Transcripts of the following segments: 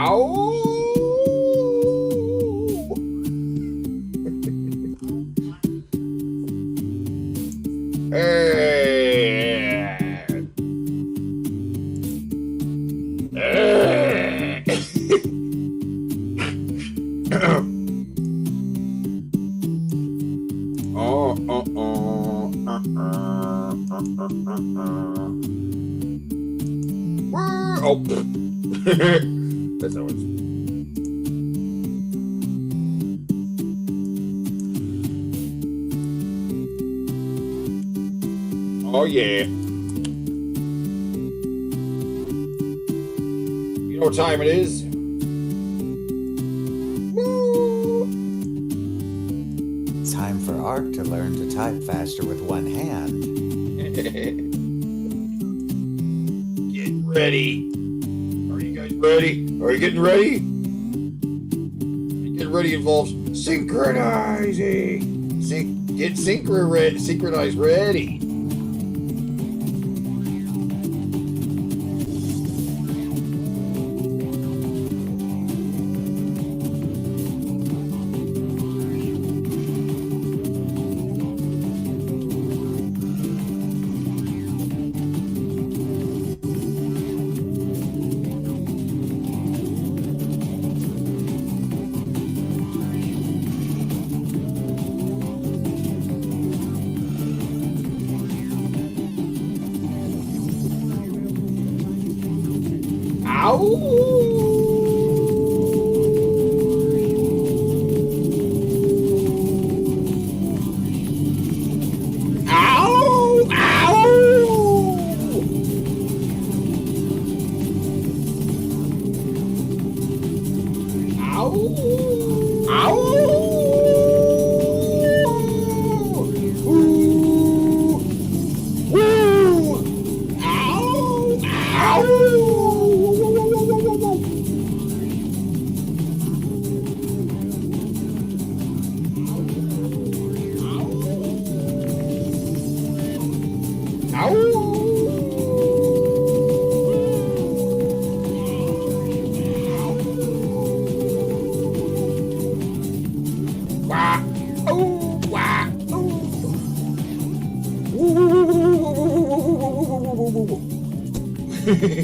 Oh, that's how it's. Oh yeah. You know what time it is? Time for Ark to learn to type faster with one hand. Get ready. Are you guys ready? Are you getting ready? Getting ready involves synchronizing. Get synchronized ready.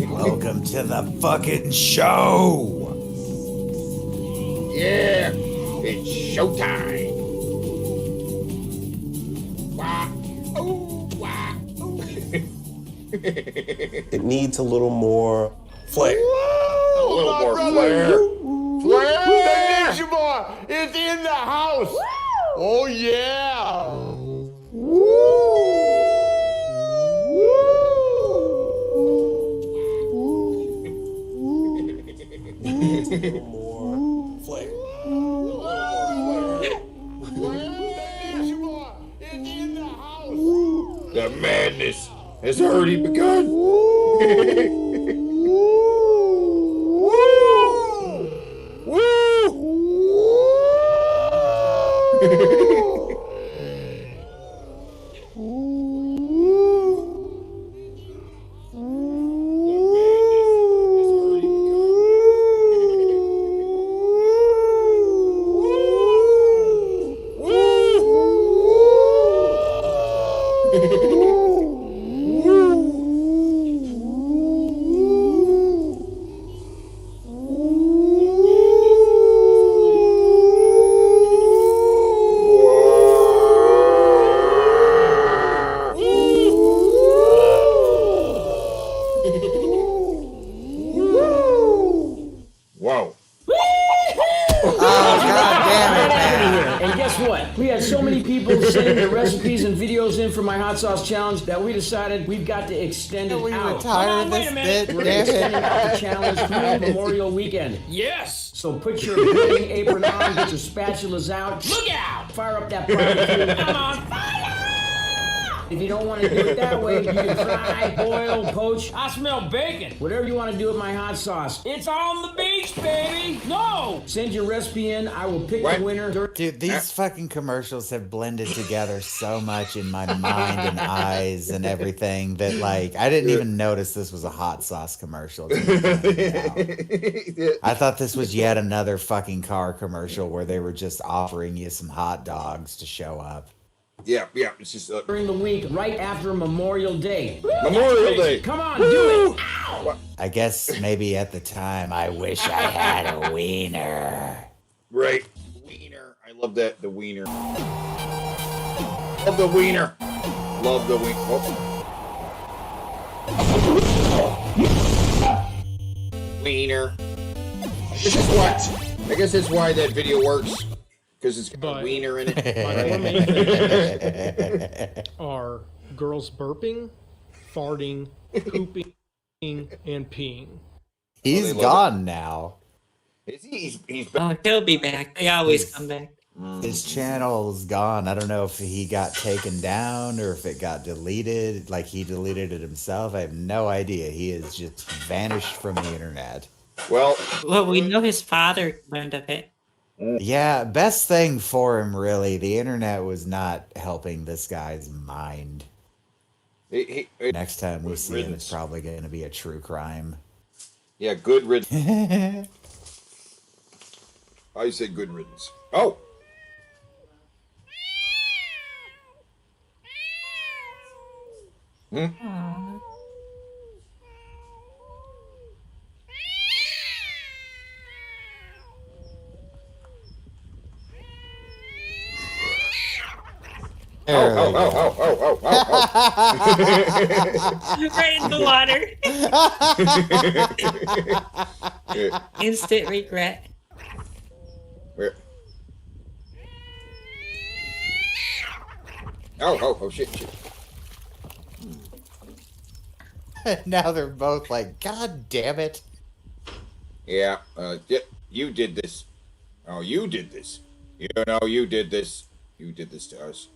Welcome to the fucking show! Yeah, it's showtime. It needs a little more flair. A little more flair. Flair! The Ninja Boy is in the house. Woo! Oh yeah. Needs a little more flair. The madness has already begun. Whoa. Oh, God damn it, man. And guess what? We had so many people sending their recipes and videos in for my hot sauce challenge that we decided we've got to extend it We out. retire this bit, We're damn extending it. out the challenge through Memorial Weekend. Yes! So put your grilling apron on, get your spatulas out. Look out! Fire up that barbecue. I'm on fire! If you don't want to do it that way, you can fry, boil, poach. I smell bacon. Whatever you want to do with my hot sauce. It's on the beach, baby. No. Send your recipe in. I will pick the winner. Dude, these fucking commercials have blended together so much in my mind and eyes and everything that, like, I didn't even notice this was a hot sauce commercial. I thought this was yet another fucking car commercial where they were just offering you some hot dogs to show up. Yeah. It's just During the week, right after Memorial Day. Memorial Day. Come on, do it. Ow! I guess maybe at the time I wish I had a wiener. Right. Wiener. I love that. The wiener. Love the wiener. Love the wiener. Oh. Wiener. I guess that's why that video works. Because it's got a wiener in it. Are girls burping, farting, pooping, and peeing. He's gone now. Is he? He's Oh, he'll be back. They always come back. His channel's gone. I don't know if he got taken down or if it got deleted. Like he deleted it himself. I have no idea. He has just vanished from the internet. Well, we know his father learned of it. Yeah, best thing for him, really. The internet was not helping this guy's mind. Next time we see him, it's probably going to be a true crime. Yeah, good riddance. I say good riddance. Oh! Oh. Right in the water. Instant regret. Oh, shit. Now they're both like, God damn it. Yeah, you did this. Oh, you did this. You know, you did this. You did this to us.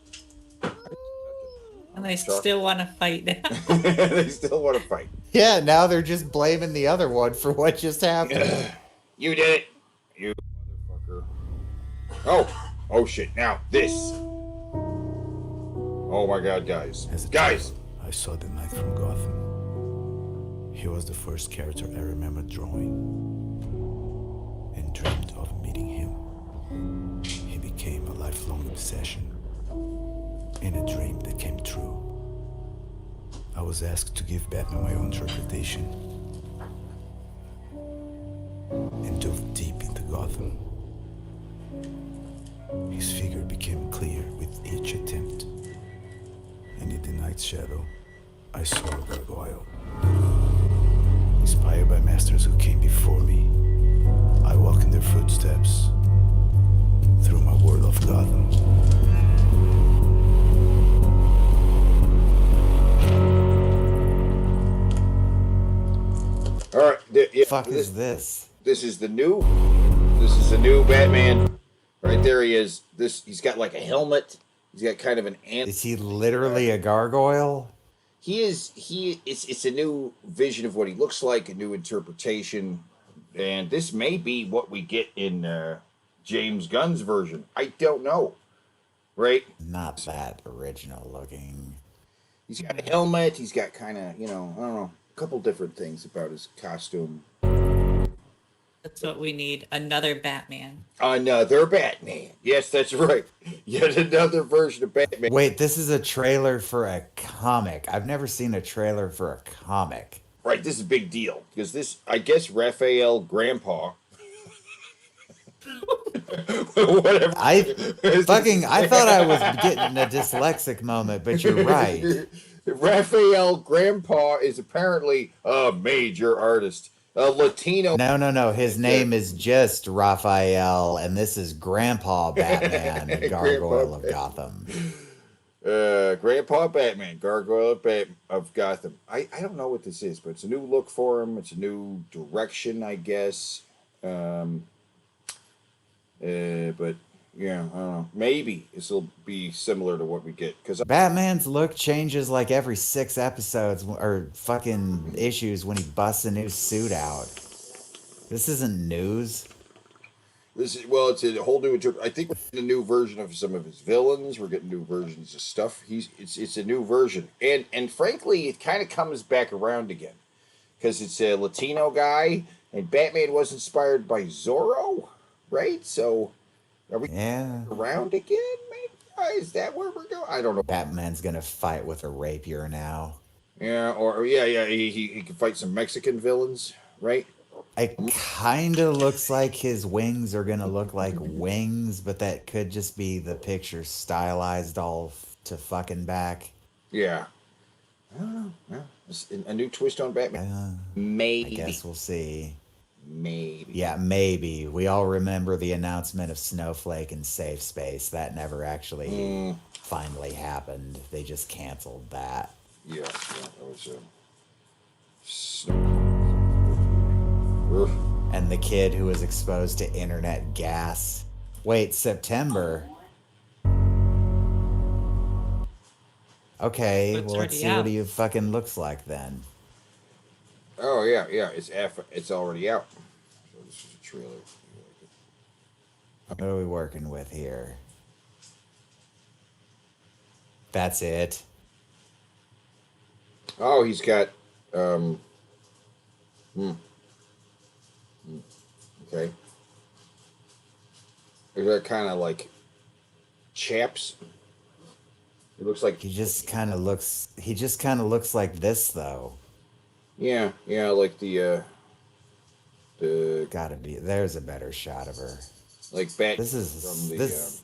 And they still want to fight now. They still want to fight. Yeah, now they're just blaming the other one for what just happened. You did it. You motherfucker. Oh, shit. Now, this. Oh, my God, guys. Guys! I saw the Knight from Gotham. He was the first character I remember drawing and dreamed of meeting him. He became a lifelong obsession in a dream that came true. I was asked to give Batman my own interpretation and dove deep into Gotham. His figure became clear with each attempt, and in the night's shadow, I saw a gargoyle. Inspired by masters who came before me, I walk in their footsteps through my world of Gotham. All right. Fuck is this? This is the new Batman. Right there he is. He's got like a helmet. He's got kind of an ant. Is he literally a gargoyle? It's a new vision of what he looks like, a new interpretation. And this may be what we get in James Gunn's version. I don't know. Right? Not that original looking. He's got a helmet. He's got kind of, I don't know, a couple different things about his costume. That's what we need. Another Batman. Another Batman. Yes, that's right. Yet another version of Batman. Wait, this is a trailer for a comic. I've never seen a trailer for a comic. Right, this is a big deal. Because this, I guess, Raphael Grandpa. Whatever. I thought I was getting a dyslexic moment, but you're right. Raphael Grandpa is apparently a major artist. A Latino. No. His name is just Raphael, and this is Grandpa Batman, Gargoyle of Gotham. Grandpa Batman, Gargoyle of Gotham. I don't know what this is, but it's a new look for him. It's a new direction, I guess. But Yeah, I don't know. Maybe this will be similar to what we get because Batman's look changes like every 6 episodes or fucking issues when he busts a new suit out. This isn't news. this is it's a whole new I think we're getting a new version of some of his villains. We're getting new versions of stuff. It's a new version, and frankly, it kind of comes back around again because it's a Latino guy, and Batman was inspired by Zorro, right? So, are we around again? Maybe is that where we're going? I don't know. Batman's gonna fight with a rapier now. Yeah, or yeah, he can fight some Mexican villains, right? It kind of looks like his wings are gonna look like wings, but that could just be the picture stylized all to fucking back. Yeah. I don't know. Yeah. It's a new twist on Batman. Maybe. I guess we'll see. Maybe. Yeah, maybe. We all remember the announcement of Snowflake and Safe Space. That never actually finally happened. They just canceled that. Yeah, that was and the kid who was exposed to internet gas. Wait, September? Okay, well, let's see what he fucking looks like then. Oh yeah, it's already out. So this is a trailer. What are we working with here? That's it. Oh, he's got okay. Is that kind of like chaps? It looks like he just kind of looks like this though. Yeah, like the gotta be. There's a better shot of her. Like Bat. This is from the it's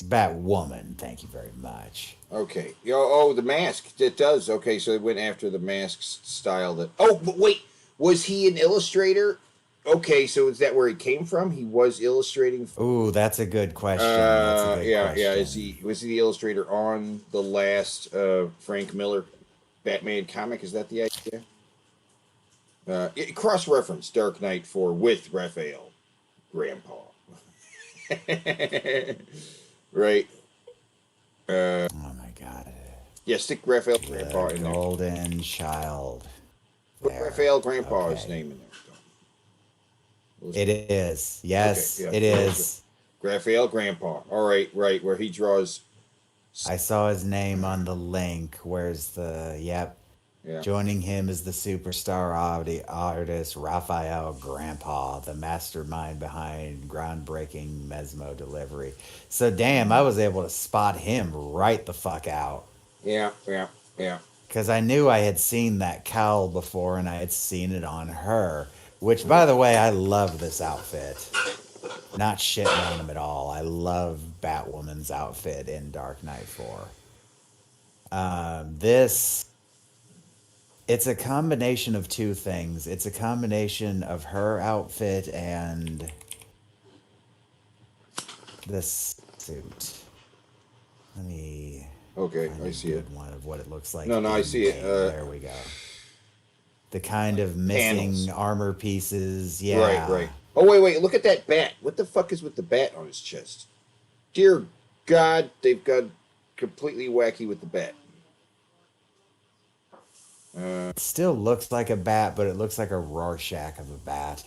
Batwoman. Thank you very much. Okay. Oh, the mask. It does. Okay, so they went after the mask style. That. Oh, but wait, was he an illustrator? Okay, so is that where he came from? He was illustrating. Ooh, that's a good question. That's a good question. Yeah. Was he the illustrator on the last Frank Miller Batman comic? Is that the idea? Cross reference Dark Knight with Raphael, Grandpa. Right. Oh my God. Yeah, stick Raphael Grandpa in there. Golden Child. Put Raphael Grandpa's name in there. It is. Yes, okay, yeah, it is. Raphael Grandpa. All right, where he draws. I saw his name on the link. Where's the? Yep. Yeah. Joining him is the superstar artist Raphael Grandpa, the mastermind behind groundbreaking Mesmo delivery. So damn, I was able to spot him right the fuck out. Yeah. Because I knew I had seen that cowl before, and I had seen it on her. Which, by the way, I love this outfit. Not shitting on him at all. I love Batwoman's outfit in Dark Knight 4. It's a combination of two things. It's a combination of her outfit and this suit. Let me... Okay, I see it. One of what it looks like. No, I see it. There we go. The kind of missing armor pieces. Yeah. Right. Oh, wait. Look at that bat. What the fuck is with the bat on his chest? Dear God, they've got completely wacky with the bat. It still looks like a bat, but it looks like a Rorschach of a bat.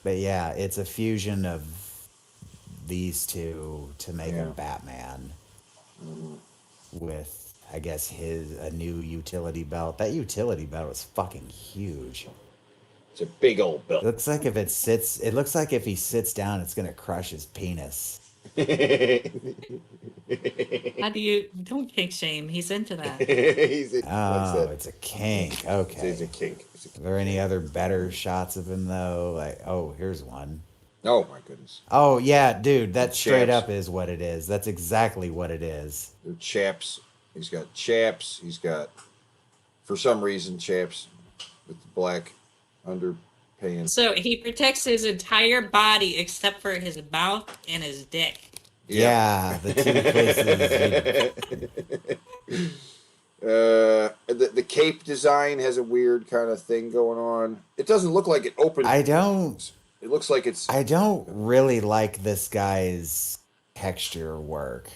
But yeah, it's a fusion of these two to make a Batman with... I guess a new utility belt. That utility belt is fucking huge. It's a big old belt. It looks like if he sits down, it's gonna crush his penis. How do you... Don't kink shame. He's into that. It's a kink. Okay. It's a kink. Are there any other better shots of him, though? Like, here's one. Oh, my goodness. Oh, yeah, dude. That straight up is what it is. That's exactly what it is. They're chaps. He's got chaps. He's got, for some reason, chaps with the black underpants. So he protects his entire body except for his mouth and his dick. Yeah, the two places. The cape design has a weird kind of thing going on. It doesn't look like it opens. I don't. It It looks like it's. I don't really like this guy's texture work.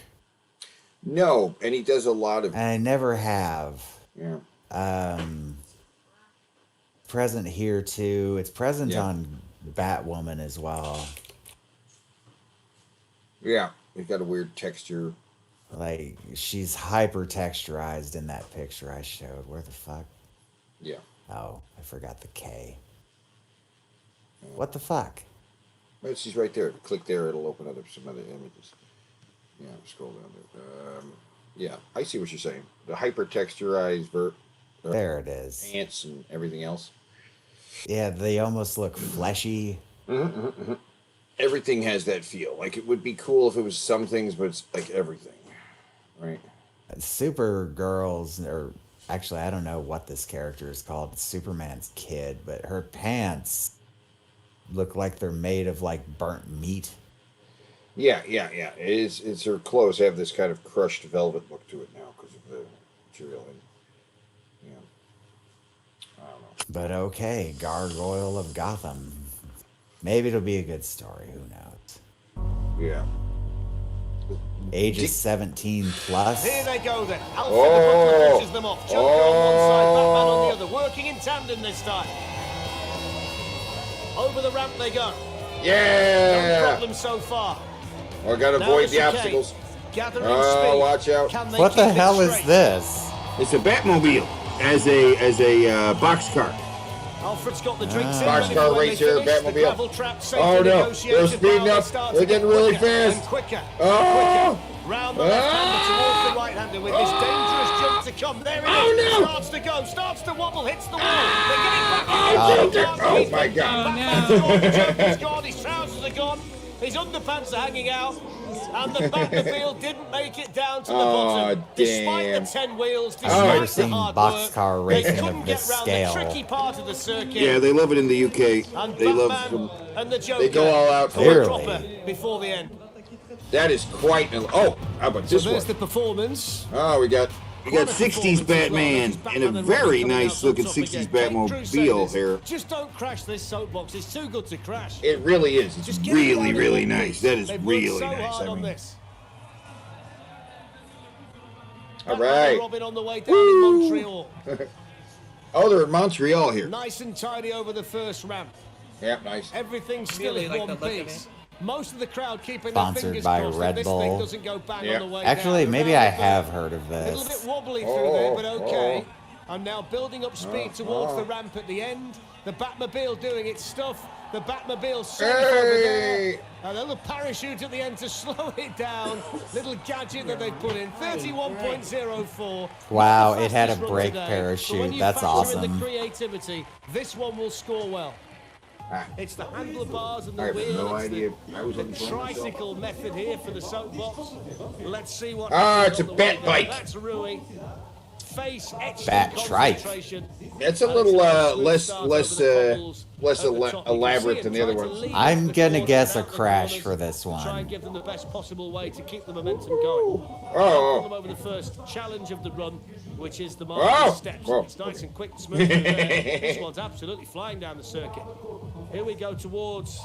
No, and he does a lot of. And I never have. Yeah. Present here too. It's present Yeah. on Batwoman as well. Yeah, he's got a weird texture. Like she's hyper texturized in that picture I showed. Where the fuck? Yeah. Oh, I forgot the K. What the fuck? Well, she's right there. Click there, it'll open up some other images. Yeah, scroll down there. Yeah, I see what you're saying. The hyper texturized There it is. ants and everything else. Yeah, they almost look fleshy. Everything has that feel. Like it would be cool if it was some things, but it's like everything, right? Supergirl's, or actually, I don't know what this character is called. It's Superman's kid, but her pants look like they're made of like burnt meat. Yeah. It's her clothes have this kind of crushed velvet look to it now because of the material. And, I don't know. But okay, Gargoyle of Gotham. Maybe it'll be a good story. Who knows? Yeah. Ages 17 plus. Here they go then. Alfred the Butler pushes them off. Joker on one side, Batman on the other. Working in tandem this time. Over the ramp they go. No Yeah. problem so far. I gotta Now avoid the the chicane. obstacles. Gathering Oh, speed. watch out. Can they What the keep it hell is straight? this? It's a Batmobile as a boxcar. Alfred's got the drinks in. Boxcar ready for when race they here, finish. The Batmobile. gravel trap safely Oh, no. negotiated They're speeding while they up. start They're to getting get really quicker fast. and quicker. Oh. Round the left-hander towards the right-hander with this dangerous jump to come. There it is. Oh, no. Starts to go, starts to wobble, hits the wall. They're getting back. Oh, my God. Batman's gone, the Joker's gone, his trousers are gone, his underpants are hanging out, and the Batmobile didn't make it down to the bottom. Despite damn. the 10 wheels, I've despite never the seen hard boxcar work, racing they of couldn't this get round scale. the tricky part of the circuit. Yeah, they love it in the UK. And They love Batman and the Joker they go all out for Clearly. it. proper before the end. That is quite an. Oh, how about So this there's one? the performance. Oh, we got Quite a 60s performance as well. Batman This is and Batman a and very Robin coming nice out on looking top 60s again. Jake Drew said Batmobile this, here. Just don't crash this soapbox. It's too good to crash. It really is. It's Just get it really, down in really one nice. piece. That is They've worked really so nice. hard I on mean, this. all Batman and right. Robin on the way down in Montreal. Oh, they're in Montreal here. Nice and tidy over the first ramp. Yeah, nice. Everything's still Really in like one the look of piece. Most of the crowd keeping Sponsored their fingers by crossed Red that this Bull. thing doesn't go bang Yeah. on the way Actually, down. maybe Around I the have bend. heard of A little bit this. wobbly through there, but okay. oh. And now building up speed towards the ramp at the end. The Batmobile doing its stuff. The Batmobile safe over there. Hey! A little parachute at the end to slow it down. Little gadget that they've put in. 31.04. Wow, Not the it had a fastest run brake today, parachute. but when you That's factor in awesome. the creativity, this one will score well. Ah. It's the handlebars and I the have wheel. no it's idea. The, I was the looking for myself. tricycle method here for the soapbox. Let's see what. Ah, happens it's a on the way bat down. bike. That's Rui. Face etched Bat in trike. concentration. That's a And little it's a smooth less start less over the cobbles less at the top. You can see elaborate him than the other trying to ones. lead I'm the gonna force guess a out the crash corners for this to Try one. and give them the best possible way to keep the momentum going. Oh. Pull them over the first challenge of the run, which is the Oh. marvelous steps. Whoa. It's nice and quick and smooth through there. This one's absolutely flying down the circuit. Here we go towards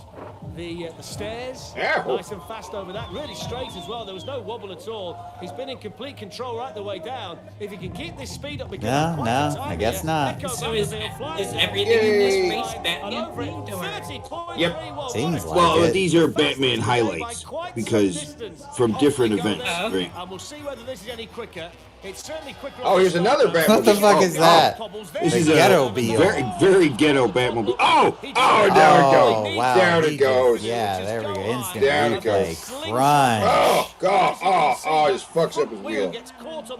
the stairs. Yeah. Nice and fast over that. Really straight as well. There was no wobble at all. He's been in complete control right the way down. If he can keep this speed up, No, no, I guess not. So is everything in this race Batman themed or? Yep. Seems like Well, it. these are Batman highlights because from different events. Oh. Right. And we'll see whether this is any quicker. It's certainly quicker. Oh, here's another Batmobile. What the fuck is that? This The is ghetto a bee. very, very ghetto Batmobile. Oh, down it Oh, goes. wow. Down he it goes. just- yeah, there we go. Instant Down it replay. goes. Crunch. Oh, God. Oh, it just fucks up his wheel.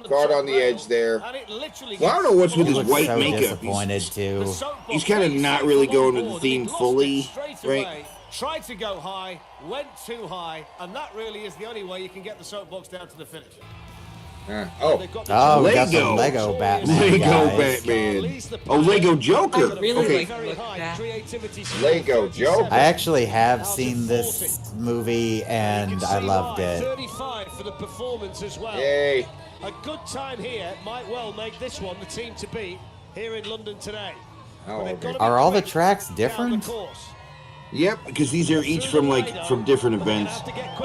Caught on the edge there. Well, I don't know what's with He his looks white so makeup. disappointed too. He's kind of not really going to the theme fully, right? Tried to go high, went too high, and that really is the only way you can get the soapbox down to the finish. Oh, They've got the Oh, we Lego. got some Lego Batman, Lego guys. Batman. Oh, Lego Joker. Really Okay. like the look of that. Lego Joker. I actually have seen this movie and I loved it. 35 for the performance as well. Yay. A good time here might well make this one the team to beat here in London today. Oh, But they've okay. got to be Are all the quick tracks down different? the course. Yep, because these are each from different events,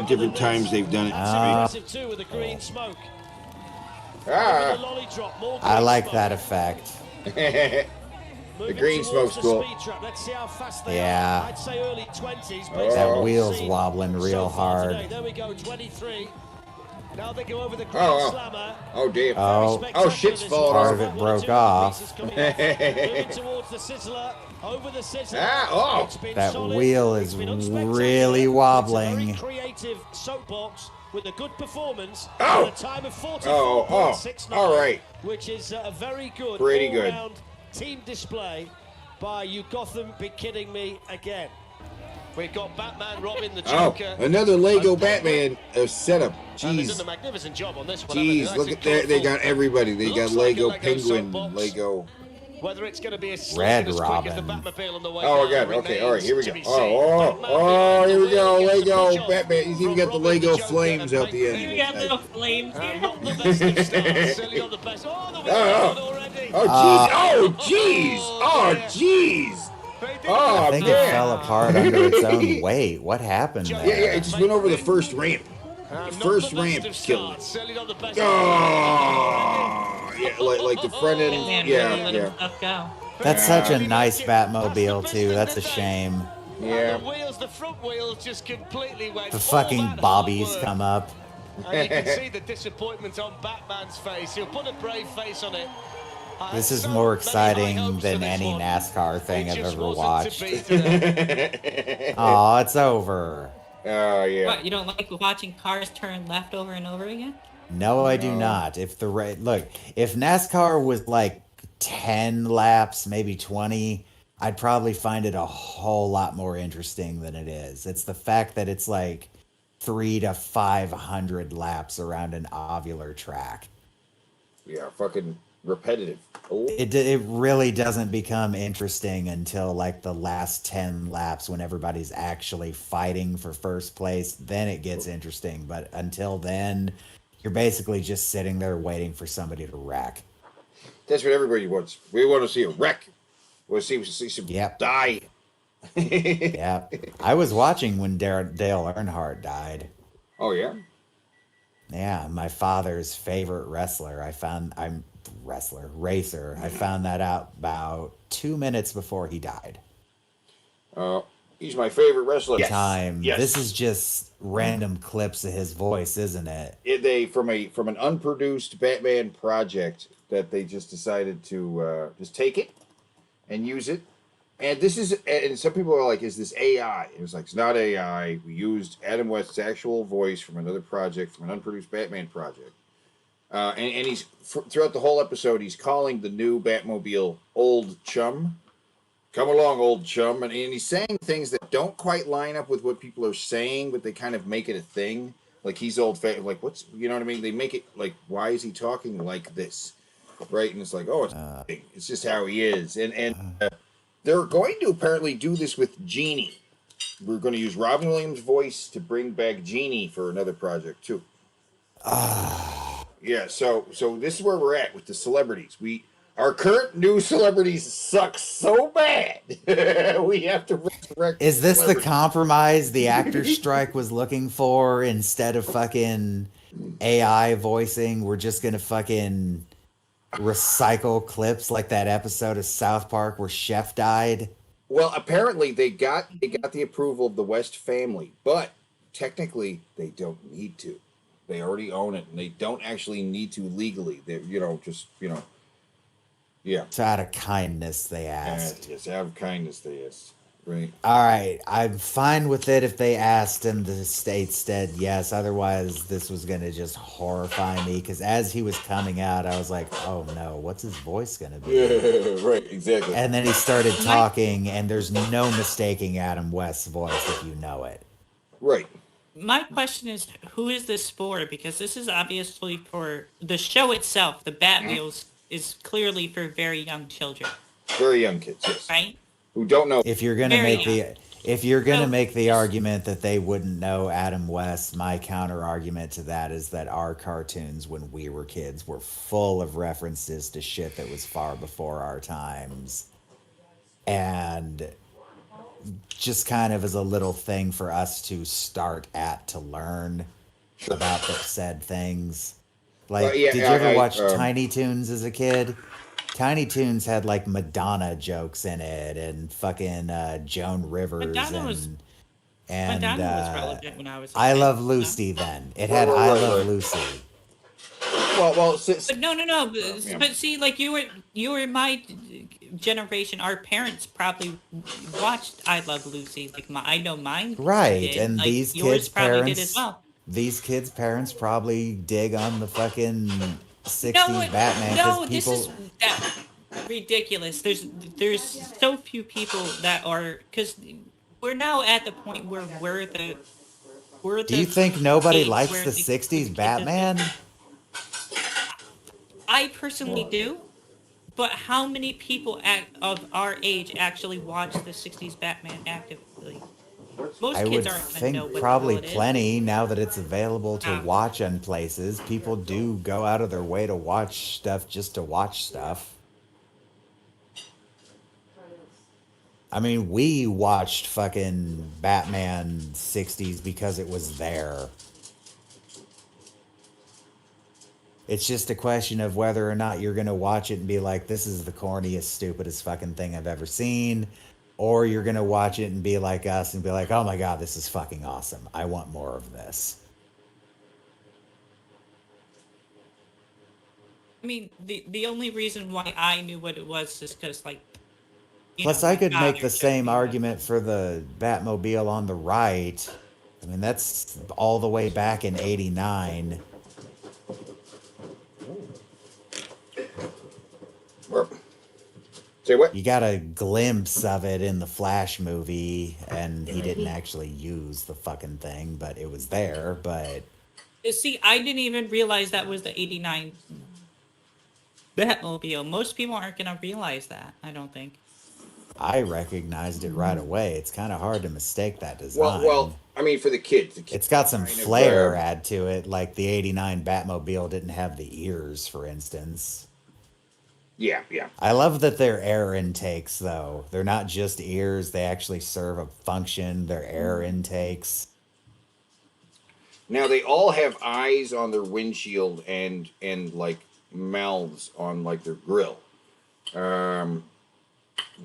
different times they've done it. I like that effect. The green smoke's cool. Yeah. I'd say early 20s. That wheel's wobbling real hard. There we go, 23. Now they go over the slammer. Oh, damn. Oh, shit's falling part off. of it broke off. Moving towards the sizzler, over the sizzler. That wheel is really wobbling. Very creative soapbox with a good performance. Oh. A time of 44.69, all right. which is a very good Pretty good all-round team display by You Gotham Be Kidding Me Again. We've got Batman, Robin, the Joker. Oh, another Lego Batman setup. And they've done Jeez. a magnificent job on this one. Jeez, look at that. They got everybody. They got Lego Penguin, Lego. Whether it's going to be a Red as quick as the Robin. Batmobile on the way Oh, down God. Okay, all right, here we go. remains to be seen. Oh, here we go. Batman Lego gets the Batman. He's even got the Robin, Lego the Joker, flames out the You end. got little flames here. Not the best of starts. Certainly not the best. Oh, the wheel's Oh. gone already. Oh, jeez. Oh, jeez. Oh, I think man. it fell apart under its own weight. What happened there? Yeah, it just went over the first ramp. The first ramp killed it. Certainly not the best. Oh, yeah, like the front end. Man, Yeah, really let yeah. himself go. That's such a nice Batmobile, too. That's a shame. Yeah. The wheels, the front wheels just completely went. The all fucking that hard bobbies work. come up. And you can see the disappointment on Batman's face. He'll put a brave face on it. I This had is so more many high exciting hopes for than this any one. NASCAR thing It I've just ever wasn't watched. to be today. Oh, it's over. Oh, yeah. What, you don't like watching cars turn left over and over again? No, I do not. If NASCAR was like 10 laps, maybe 20, I'd probably find it a whole lot more interesting than it is. It's the fact that it's like 300 to 500 laps around an ovular track. Yeah, fucking repetitive. Oh. It really doesn't become interesting until like the last 10 laps when everybody's actually fighting for first place. Then it gets interesting. But until then, you're basically just sitting there waiting for somebody to wreck. That's what everybody wants. We want to see a wreck. We want to see some die. Yeah. I was watching when Dale Earnhardt died. Oh, yeah? Yeah, my father's favorite racer. I found that out about 2 minutes before he died. He's my favorite wrestler. Yes. This is just random clips of his voice, isn't it? They from an unproduced Batman project that they just decided to just take it and use it. And some people are like, "Is this AI?" It was like, "It's not AI. We used Adam West's actual voice from another project, from an unproduced Batman project." And he's throughout the whole episode, he's calling the new Batmobile "Old Chum." Come along, old chum. And he's saying things that don't quite line up with what people are saying, but they kind of make it a thing. Like he's old fashioned. Like what's, you know what I mean? They make it like, why is he talking like this? Right? And it's like, oh, it's just how he is. And they're going to apparently do this with Genie. We're going to use Robin Williams' voice to bring back Genie for another project too. Yeah. So this is where we're at with the celebrities. Our current new celebrities suck so bad. We have to resurrect. Is this the compromise the actors strike was looking for? Instead of fucking AI voicing, we're just gonna fucking recycle clips like that episode of South Park where Chef died. Well, apparently they got the approval of the West family, but technically they don't need to. They already own it, and they don't actually need to legally. They're yeah. It's out of kindness, they asked. Yes, out of kindness, they asked. Right. All right, I'm fine with it if they asked him. The state said yes. Otherwise, this was going to just horrify me. Because as he was coming out, I was like, oh no, what's his voice going to be? Yeah, right, exactly. And then he started talking, and there's no mistaking Adam West's voice if you know it. Right. My question is, who is this for? Because this is obviously for the show itself. The Batmobiles is clearly for very young children. Very young kids, yes. Right? Who don't know. If you're gonna make the argument that they wouldn't know Adam West, my counter argument to that is that our cartoons when we were kids were full of references to shit that was far before our times. And just kind of as a little thing for us to start at to learn about the said things. Like, yeah, did you ever I watch Tiny Toons as a kid? Tiny Toons had like Madonna jokes in it and fucking Joan Rivers Madonna was relevant when I was a I kid. Love Lucy. Then it had I Love Lucy. Well, since, but no. But see, like you were my generation. Our parents probably watched I Love Lucy. Like I know mine Right, did. and Like, these yours kids' probably parents, did as well. these kids' parents probably dig on the fucking '60s No, Batman. no, People, this is ridiculous. There's so few people that are, because we're now at the point where we're the do you think nobody age likes where the '60s Batman? I personally do, but how many people of our age actually watch the '60s Batman actively? Most I kids would aren't gonna know think what probably the hell it is. plenty now that it's available to Yeah. watch on places. People do go out of their way to watch stuff just to watch stuff. I mean, we watched fucking Batman '60s because it was there. It's just a question of whether or not you're going to watch it and be like, this is the corniest, stupidest fucking thing I've ever seen. Or you're going to watch it and be like us and be like, oh my God, this is fucking awesome. I want more of this. I mean, the only reason why I knew what it was is because, like, Plus, I could make the same argument for the Batmobile on the right. I mean, that's all the way back in '89. Say what? You got a glimpse of it in the Flash movie, and he didn't actually use the fucking thing, but it was there. But see, I didn't even realize that was the '89 Batmobile. Most people aren't gonna realize that, I don't think. I recognized it right away. It's kind of hard to mistake that design. Well, I mean, for the kids it's got some flair add to it. Like the '89 Batmobile didn't have the ears, for instance. Yeah. I love that they're air intakes, though. They're not just ears; they actually serve a function. They're air intakes. Now they all have eyes on their windshield and like mouths on like their grill.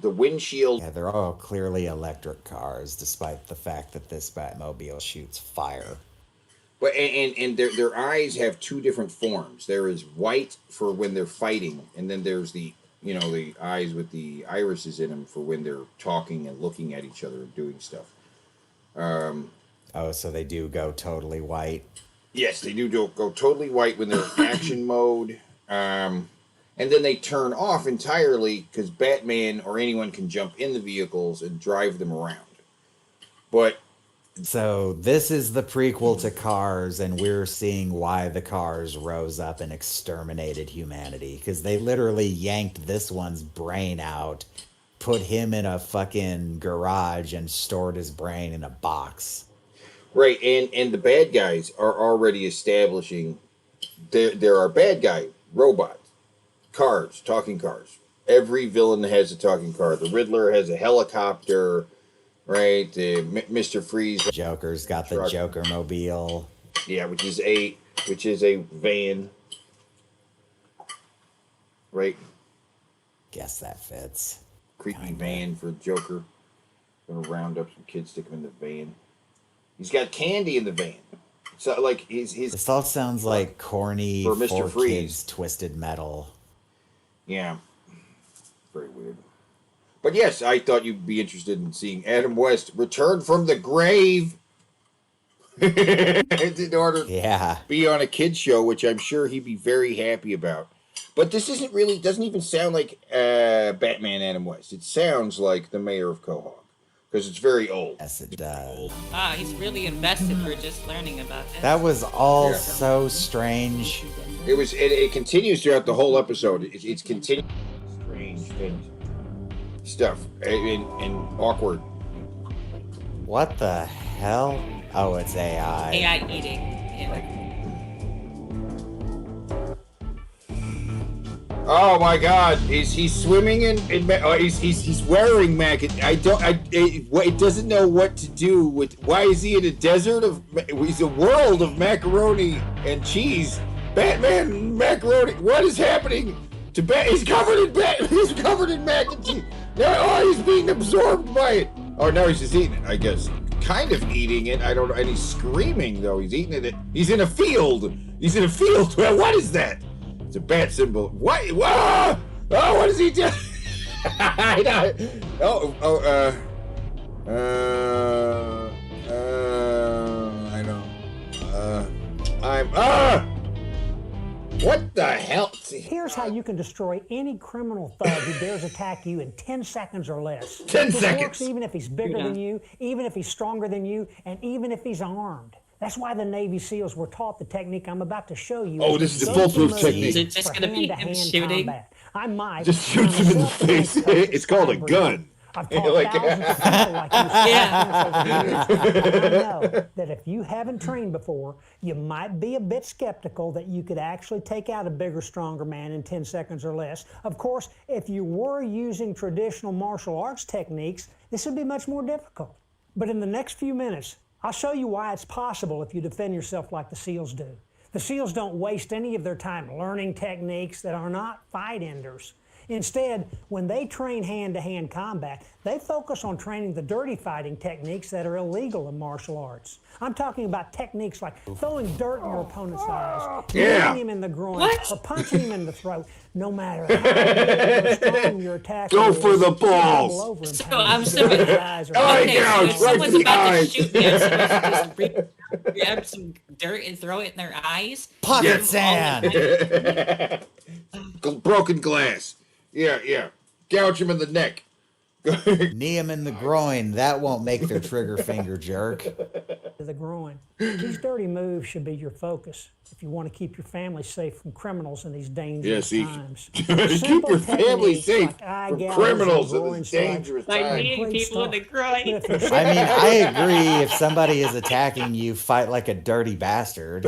The windshield. Yeah, they're all clearly electric cars, despite the fact that this Batmobile shoots fire. But and their eyes have two different forms. There is white for when they're fighting, and then there's the eyes with the irises in them for when they're talking and looking at each other and doing stuff. Oh, so they do go totally white. Yes, they do go totally white when they're in action mode. And then they turn off entirely because Batman or anyone can jump in the vehicles and drive them around. But so this is the prequel to Cars, and we're seeing why the Cars rose up and exterminated humanity, because they literally yanked this one's brain out, put him in a fucking garage, and stored his brain in a box. Right, and the bad guys are already establishing there are bad guy robots. Cars, talking cars. Every villain has a talking car. The Riddler has a helicopter, right? The Mr. Freeze. Joker's got the Joker mobile. Yeah, which is a van, right? Guess that fits. Creepy van for Joker. Gonna round up some kids, stick them in the van. He's got candy in the van. So like his. This all sounds like corny for Mr. Freeze. Kids Twisted Metal. Yeah. Very weird. But yes, I thought you'd be interested in seeing Adam West return from the grave in order to be on a kid's show, which I'm sure he'd be very happy about. But this doesn't even sound like Batman Adam West. It sounds like the mayor of Quahog, because it's very old. Yes, it does. He's really invested for just learning about this. That was all so strange. It continues throughout the whole episode. It's continuing strange and stuff and awkward. What the hell? Oh, it's AI. AI eating. Yeah. Oh my God! He's swimming in he's wearing mac. It doesn't know what to do with. Why is he in a desert of? He's a world of macaroni and cheese. Batman macaroni. What is happening to Bat? He's covered in He's covered in mac and cheese. Now, he's being absorbed by it. Oh, now he's just eating it. I guess kind of eating it. I don't know. And he's screaming though. He's eating it. He's in a field. He's in a field. Well, what is that? It's a bat symbol. What? Whoa! Oh, what is he doing? I know. I know. What the hell? Here's how you can destroy any criminal thug who dares attack you in 10 seconds or less. 10 this seconds. Works even if he's bigger than you, even if he's stronger than you, and even if he's armed. That's why the Navy SEALs were taught the technique I'm about to show you. Oh, this is the foolproof technique. Is it just going to be him shooting? Combat. I might just shoots him in the face. It's called a gun. I've taught thousands of people like you. Yeah. I know that if you haven't trained before, you might be a bit skeptical that you could actually take out a bigger, stronger man in 10 seconds or less. Of course, if you were using traditional martial arts techniques, this would be much more difficult. But in the next few minutes, I'll show you why it's possible if you defend yourself like the SEALs do. The SEALs don't waste any of their time learning techniques that are not fight enders. Instead, when they train hand-to-hand combat, they focus on training the dirty fighting techniques that are illegal in martial arts. I'm talking about techniques like throwing dirt in your opponent's eyes, hitting him in the groin, or punching him in the throat. No matter how big or strong your attack Go is, for the balls. So I'm sorry. Right so if someone's to the about eyes. to shoot me, I'm supposed to just grab some dirt and throw it in their eyes? Pocket sand. Broken glass. Yeah. Gouge him in the neck. Knee him in the groin. That won't make their trigger finger jerk. The groin. These dirty moves should be your focus if you want to keep your family safe from criminals in these dangerous times. Keep your family safe from criminals in these dangerous By times. beating people in the groin. I mean, I agree. If somebody is attacking you, fight like a dirty bastard.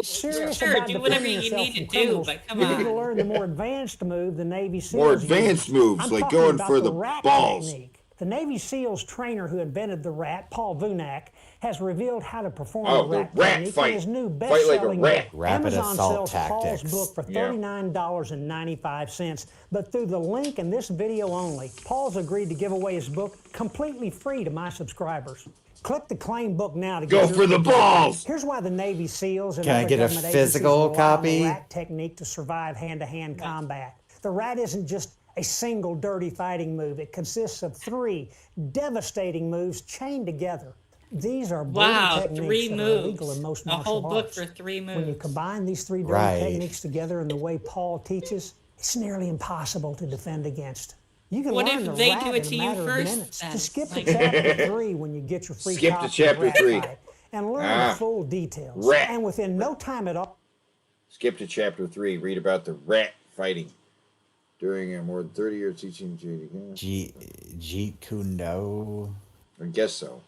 Sure, do whatever you need to do, but come you need to on. learn the more advanced move the Navy SEALs More advanced use. moves, I'm like talking going about for the rat balls. technique. The Navy SEALs trainer who invented the rat, Paul Vunak, has revealed how to perform the rat technique in his new Fight like a best-selling rat. book. Rapid Amazon assault sells Paul's tactics. book for $39.95, but through the link in this video only, Paul's agreed to give away his book completely free to my subscribers. Click the claim book now to get Go your for the balls. Here's why the Navy SEALs and Can I other get a government agencies physical rely on copy? the rat technique to survive hand-to-hand combat. The rat isn't just a single dirty fighting move. It consists of 3 devastating moves chained together. These are brutal Wow, techniques 3 that are illegal moves. in most A martial whole book arts. for 3 When you moves. combine these 3 dirty Right. techniques together in the way Paul teaches, it's nearly impossible to defend against. You can What learn if the they rat do it to in a you matter of first, minutes. then? Just skip to Like- chapter 3 when you get your free Skip to copy of chapter Rat 3. Fight and learn Ah. the full details. Rat. And within no time at all. Skip to chapter 3. Read about the rat fighting. During more than 30 years teaching Jeet Kune Do. I guess so.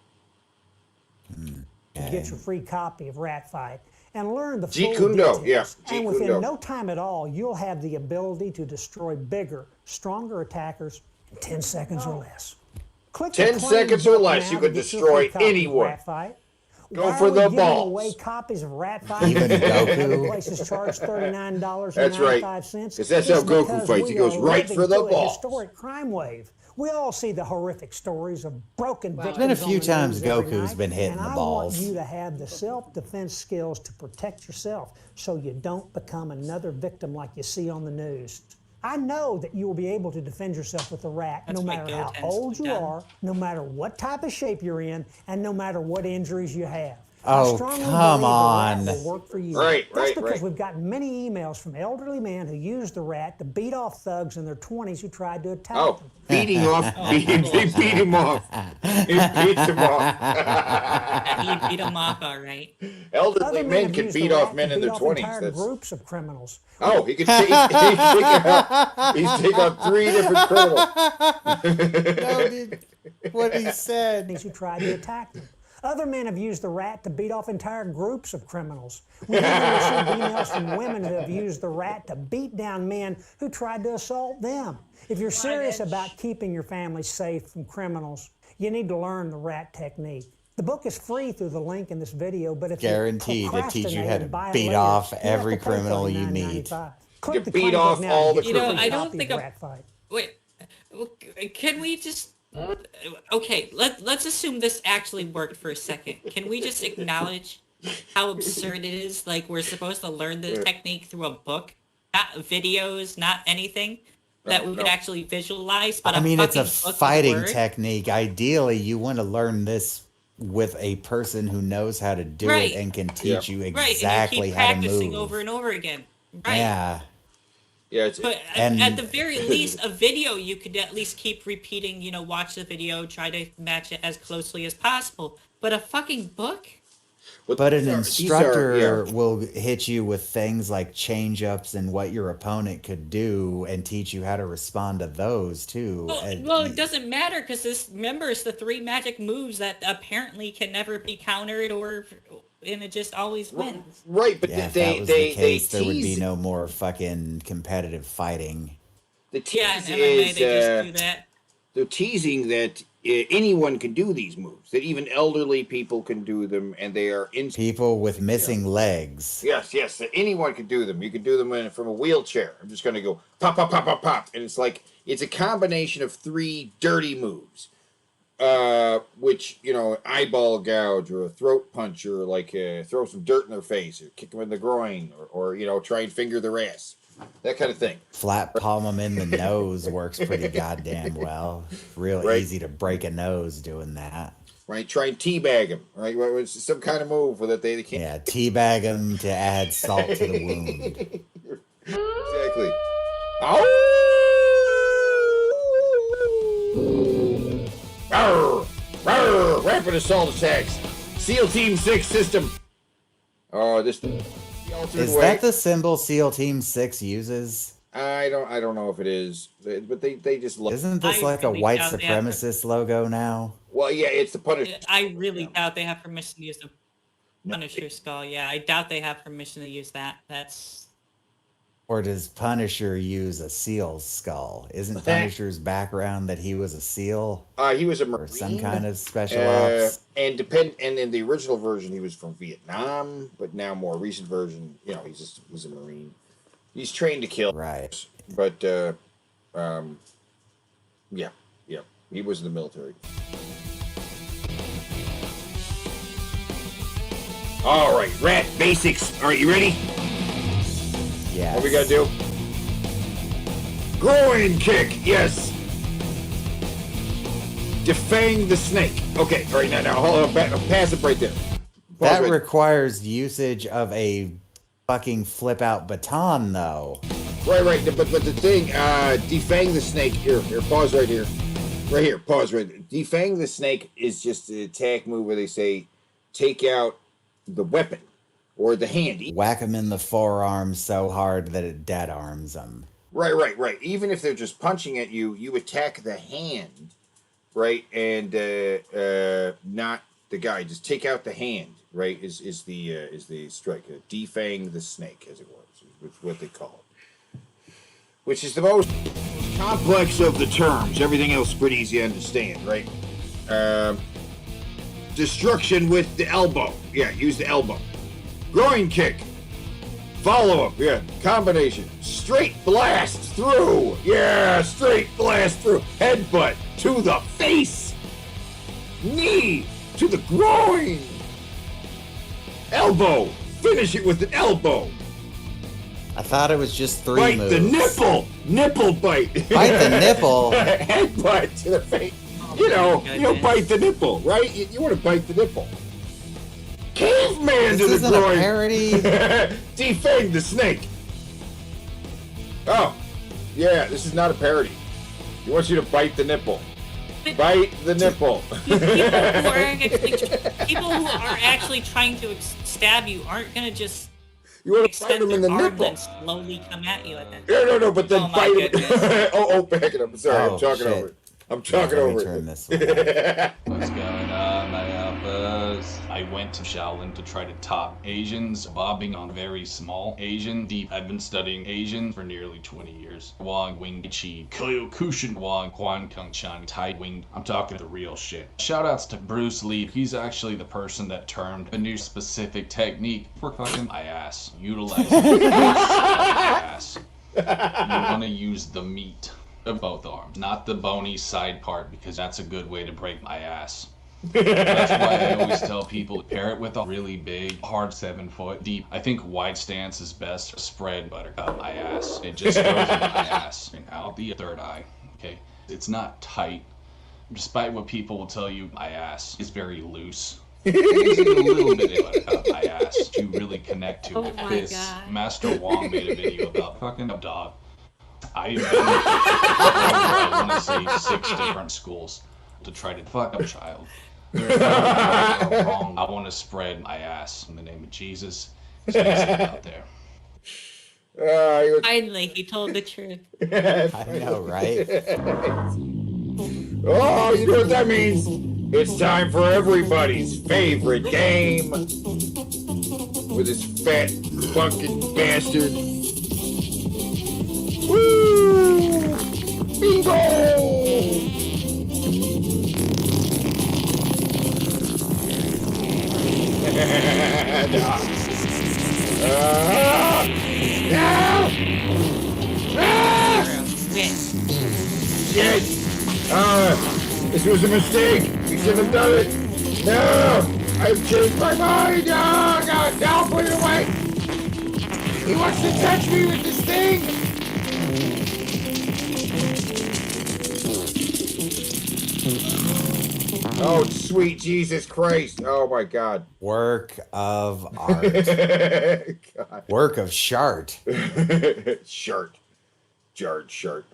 To get your free copy of Rat Fight and learn the Jeet full Kune Do, details. yeah, Jeet And Kune within Do. no time at all, you'll have the ability to destroy bigger, stronger attackers in 10 seconds or less. Click the 10 claim seconds or book less, now you to can get your destroy free copy of anyone. Rat Fight. Go Why for are we the giving balls. away copies of Rat Fight? Even Goku. Other places charge $39.95. That's right. 'Cause that's how It's Goku because fights. we He goes are right living for the through a balls. historic crime wave. We all see the horrific stories of broken victims. been a few on the times news every Goku's night, been hitting and the I balls. want you to have the self-defense skills to protect yourself so you don't become another victim like you see on the news. I know that you will be able to defend yourself with a rat That's no why matter Go how tends old to you gun. are, no matter what type of shape you're in, and no matter what injuries you have. Oh, I strongly come believe the rat on. will work for you. Right, That's right, because right. we've gotten many emails from elderly men who used the rat to beat off thugs in their 20s who tried to attack Oh, them. beating off. He beat him off. He beats him off. He beat him off, all right. Elderly Other men have can used beat the off rat men to in beat their off 20s. entire That's, groups of criminals. oh, he's taken out 3 different criminals. No, dude. What he said. Who tried to attack them. Other men have used the rat to beat off entire groups of criminals. We even received emails from women who have used the rat to beat down men who tried to assault them. If you're serious about keeping your family safe from criminals, you need to learn the rat technique. The book is free through the link in this video, but if guaranteed you to teach you how to buy it beat later, off you have every to pay criminal you meet. $49.95. You Click the beat Claim off Book now all to the get your criminals. free I don't copy think of I'm- Rat Fight. Wait, can we just... Okay, let's assume this actually worked for a second. Can we just acknowledge how absurd it is? Like, we're supposed to learn the technique through a book, not videos, not anything that we could actually visualize, but I mean, it's a fucking book with fighting words? technique. Ideally, you want to learn this with a person who knows how to do Right. it and can teach you Right, exactly and you keep how to practicing move. over and over again. Right. Yeah. Yeah, it's, But And- at the very least, a video, you could at least keep repeating, watch the video, try to match it as closely as possible. But a fucking book? But an these are- instructor will hit you with things like change-ups and what your opponent could do and teach you how to respond to those too. Well, it doesn't matter because it's the 3 magic moves that apparently can never be countered and it just always wins. Right, but yeah, if they that was they the case, they there would be tease no more fucking competitive fighting. the Yeah, tease in MMA is they just do that. they're teasing that anyone can do these moves, that even elderly people can do them, and they are People with missing legs. Yes, that anyone can do them. You can do them from a wheelchair. I'm just going to go pop, pop, pop, pop, pop, and it's a combination of 3 dirty moves, which eyeball gouge or a throat punch or like throw some dirt in their face or kick them in the groin or try and finger their ass. That kind of thing. Flat palm them in the nose works pretty goddamn well. Real Right. easy to break a nose doing that. Right? Try and teabag them. Right? It's some kind of move that they can't. Yeah, teabag them to add salt to the wound. Exactly. Ow! Arr! Rapid assault attacks. SEAL Team 6 system. Oh, this. Is that the symbol SEAL Team 6 uses? I don't know if it is, but they just look. Isn't this like a white supremacist logo now? Well, yeah, it's the Punisher. I really doubt they have permission to use the Punisher skull. Yeah, I doubt they have permission to use that. Or does Punisher use a SEAL's skull? Isn't Punisher's background that he was a SEAL? He was a Marine. Or some kind of special ops? And in the original version, he was from Vietnam, but now more recent version, he's a Marine. He's trained to kill. Right. But, yeah, he was in the military. All right, rat basics. All right, you ready? Yeah. What we gotta do? Groin kick, yes. Defang the snake. Okay, all right, now hold on, pass it right there. That requires usage of a fucking flip out baton, though. Right, but the thing, defang the snake. Here, pause right here. Right here, pause right there. Defang the snake is just an attack move where they say, take out the weapon or the hand. Whack them in the forearm so hard that it dead arms them. Right. Even if they're just punching at you, you attack the hand, right, and not the guy. Just take out the hand, right? Is the strike? Defang the snake, as it was, is what they call it. Which is the most complex of the terms. Everything else is pretty easy to understand, right? Destruction with the elbow. Yeah, use the elbow. Groin kick. Follow up. Yeah, combination. Straight blast through. Yeah, straight blast through. Headbutt to the face. Knee to the groin. Elbow. Finish it with an elbow. I thought it was just 3 Bite moves. the nipple. Nipple bite. Bite the nipple? Headbutt to the face. You bite the nipple, right? You want to bite the nipple. Caveman This to the isn't groin. a parody. Defang the snake. Oh, yeah, this is not a parody. He wants you to bite the nipple. Bite the nipple. People who are actually trying to stab you aren't gonna just You want to bite extend him in their the arm nipple. and slowly come at you like that. No, but then Oh, my bite him. goodness. oh, back it up. Sorry, Oh, I'm talking shit. over it. I'm talking Let me over turn it. this way. What's going on, my alpha? because I went to Shaolin to try to top Asians, bobbing on very small Asian deep. I've been studying Asian for nearly 20 years. Wang Wing Chi, Kyokushin Wang Quan Kung Chan, Tai Wing. I'm talking the real shit. Shoutouts to Bruce Lee. He's actually the person that termed a new specific technique for fucking my ass. Utilize my ass. You want to use the meat of both arms, not the bony side part, because that's a good way to break my ass. That's why I always tell people, pair it with a really big, hard 7 foot deep. I think wide stance is best. Spread buttercup my ass. It just goes in my ass and out the third eye. Okay, it's not tight. Despite what people will tell you, my ass is very loose. Using a little bit of buttercup my ass to really connect to it. This God. Master Wong made a video about fucking a dog. I've been I want to say 6 different schools to try to fuck a child. There's nothing wrong. I want to spread my ass in the name of Jesus. It's out there. Finally, he told the truth. I know, right? Oh, you know what that means? It's time for everybody's favorite game with this fat fucking bastard. Woo! Bingo! Shit! This was a mistake! We should have done it! No! I've changed my mind! No! No! No! Put it away! He wants to touch me with this thing! Oh, sweet Jesus Christ. Oh, my God. Work of art. Work of shart. Shart. Jarred, shart.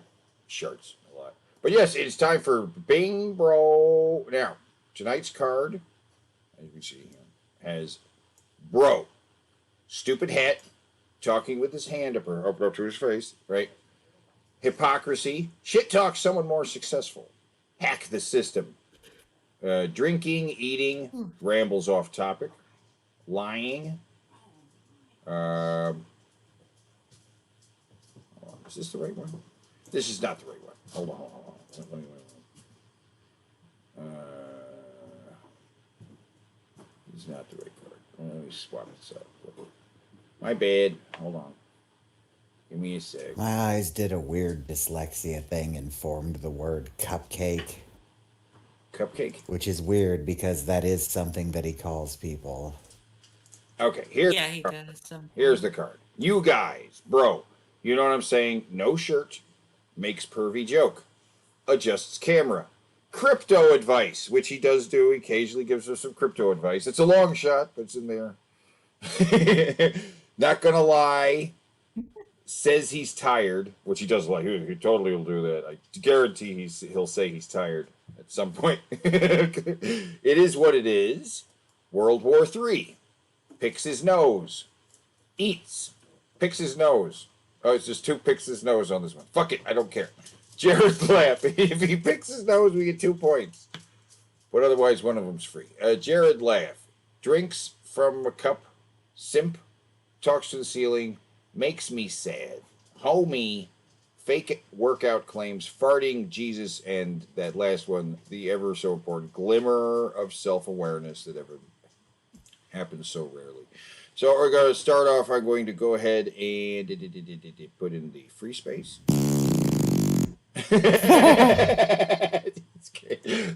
Sharts a lot. But yes, it's time for Bing Bro. Now, tonight's card, as you can see here, has Bro. Stupid hat, talking with his hand up to his face, right? Hypocrisy. Shit talk someone more successful. Hack the system. Drinking, eating, rambles off topic, lying. Is this the right one? This is not the right one. Hold on. Wait. This is not the right card. Let me swap this up. My bad. Hold on. Give me a sec. My eyes did a weird dyslexia thing and formed the word cupcake. Cupcake? Which is weird because that is something that he calls people. Okay, Yeah, he does. Here's the card. You guys, bro, you know what I'm saying? No shirt, makes pervy joke, adjusts camera, crypto advice, which he does do. He occasionally gives us some crypto advice. It's a long shot, but it's in there. Not gonna lie. Says he's tired, which he does like. He totally will do that. I guarantee he'll say he's tired at some point. It is what it is. World War III. Picks his nose. Eats. Picks his nose. Oh, it's just 2 picks his nose on this one. Fuck it, I don't care. Jared laugh. If he picks his nose, we get 2 points. But otherwise, one of them's free. Jared laugh. Drinks from a cup. Simp. Talks to the ceiling. Makes me sad. Homie. Fake workout claims. Farting, Jesus, and that last one, the ever so important glimmer of self-awareness that ever happens so rarely. So we're going to start off. I'm going to go ahead and put in the free space.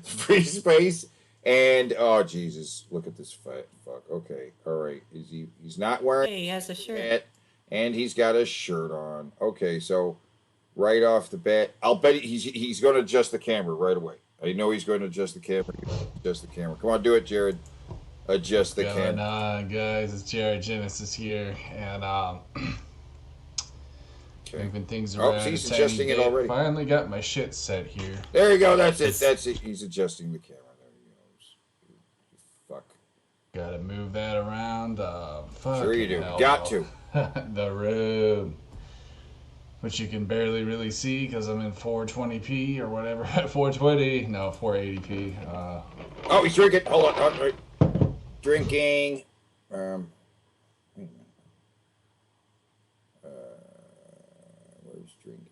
Free space. And, oh, Jesus. Look at this fuck. Okay. All right. He's not wearing... Hey, he has a shirt. And he's got a shirt on. Okay, so right off the bat, I'll bet he's going to adjust the camera right away. I know he's going to adjust the camera. Come on, do it, Jared. Adjust the camera. Going on, guys? It's Jared Genesis here, and moving things around. Oh, he's adjusting it already. Finally got my shit set here. There you go. That's it. He's adjusting the camera. There you go. Fuck. Gotta move that around. Sure you do. Got to. The room, which you can barely really see because I'm in 420p or whatever. 420, no, 480p. Oh, he's drinking. Hold on. Wait. drinking. Wait a minute. Where's drinking?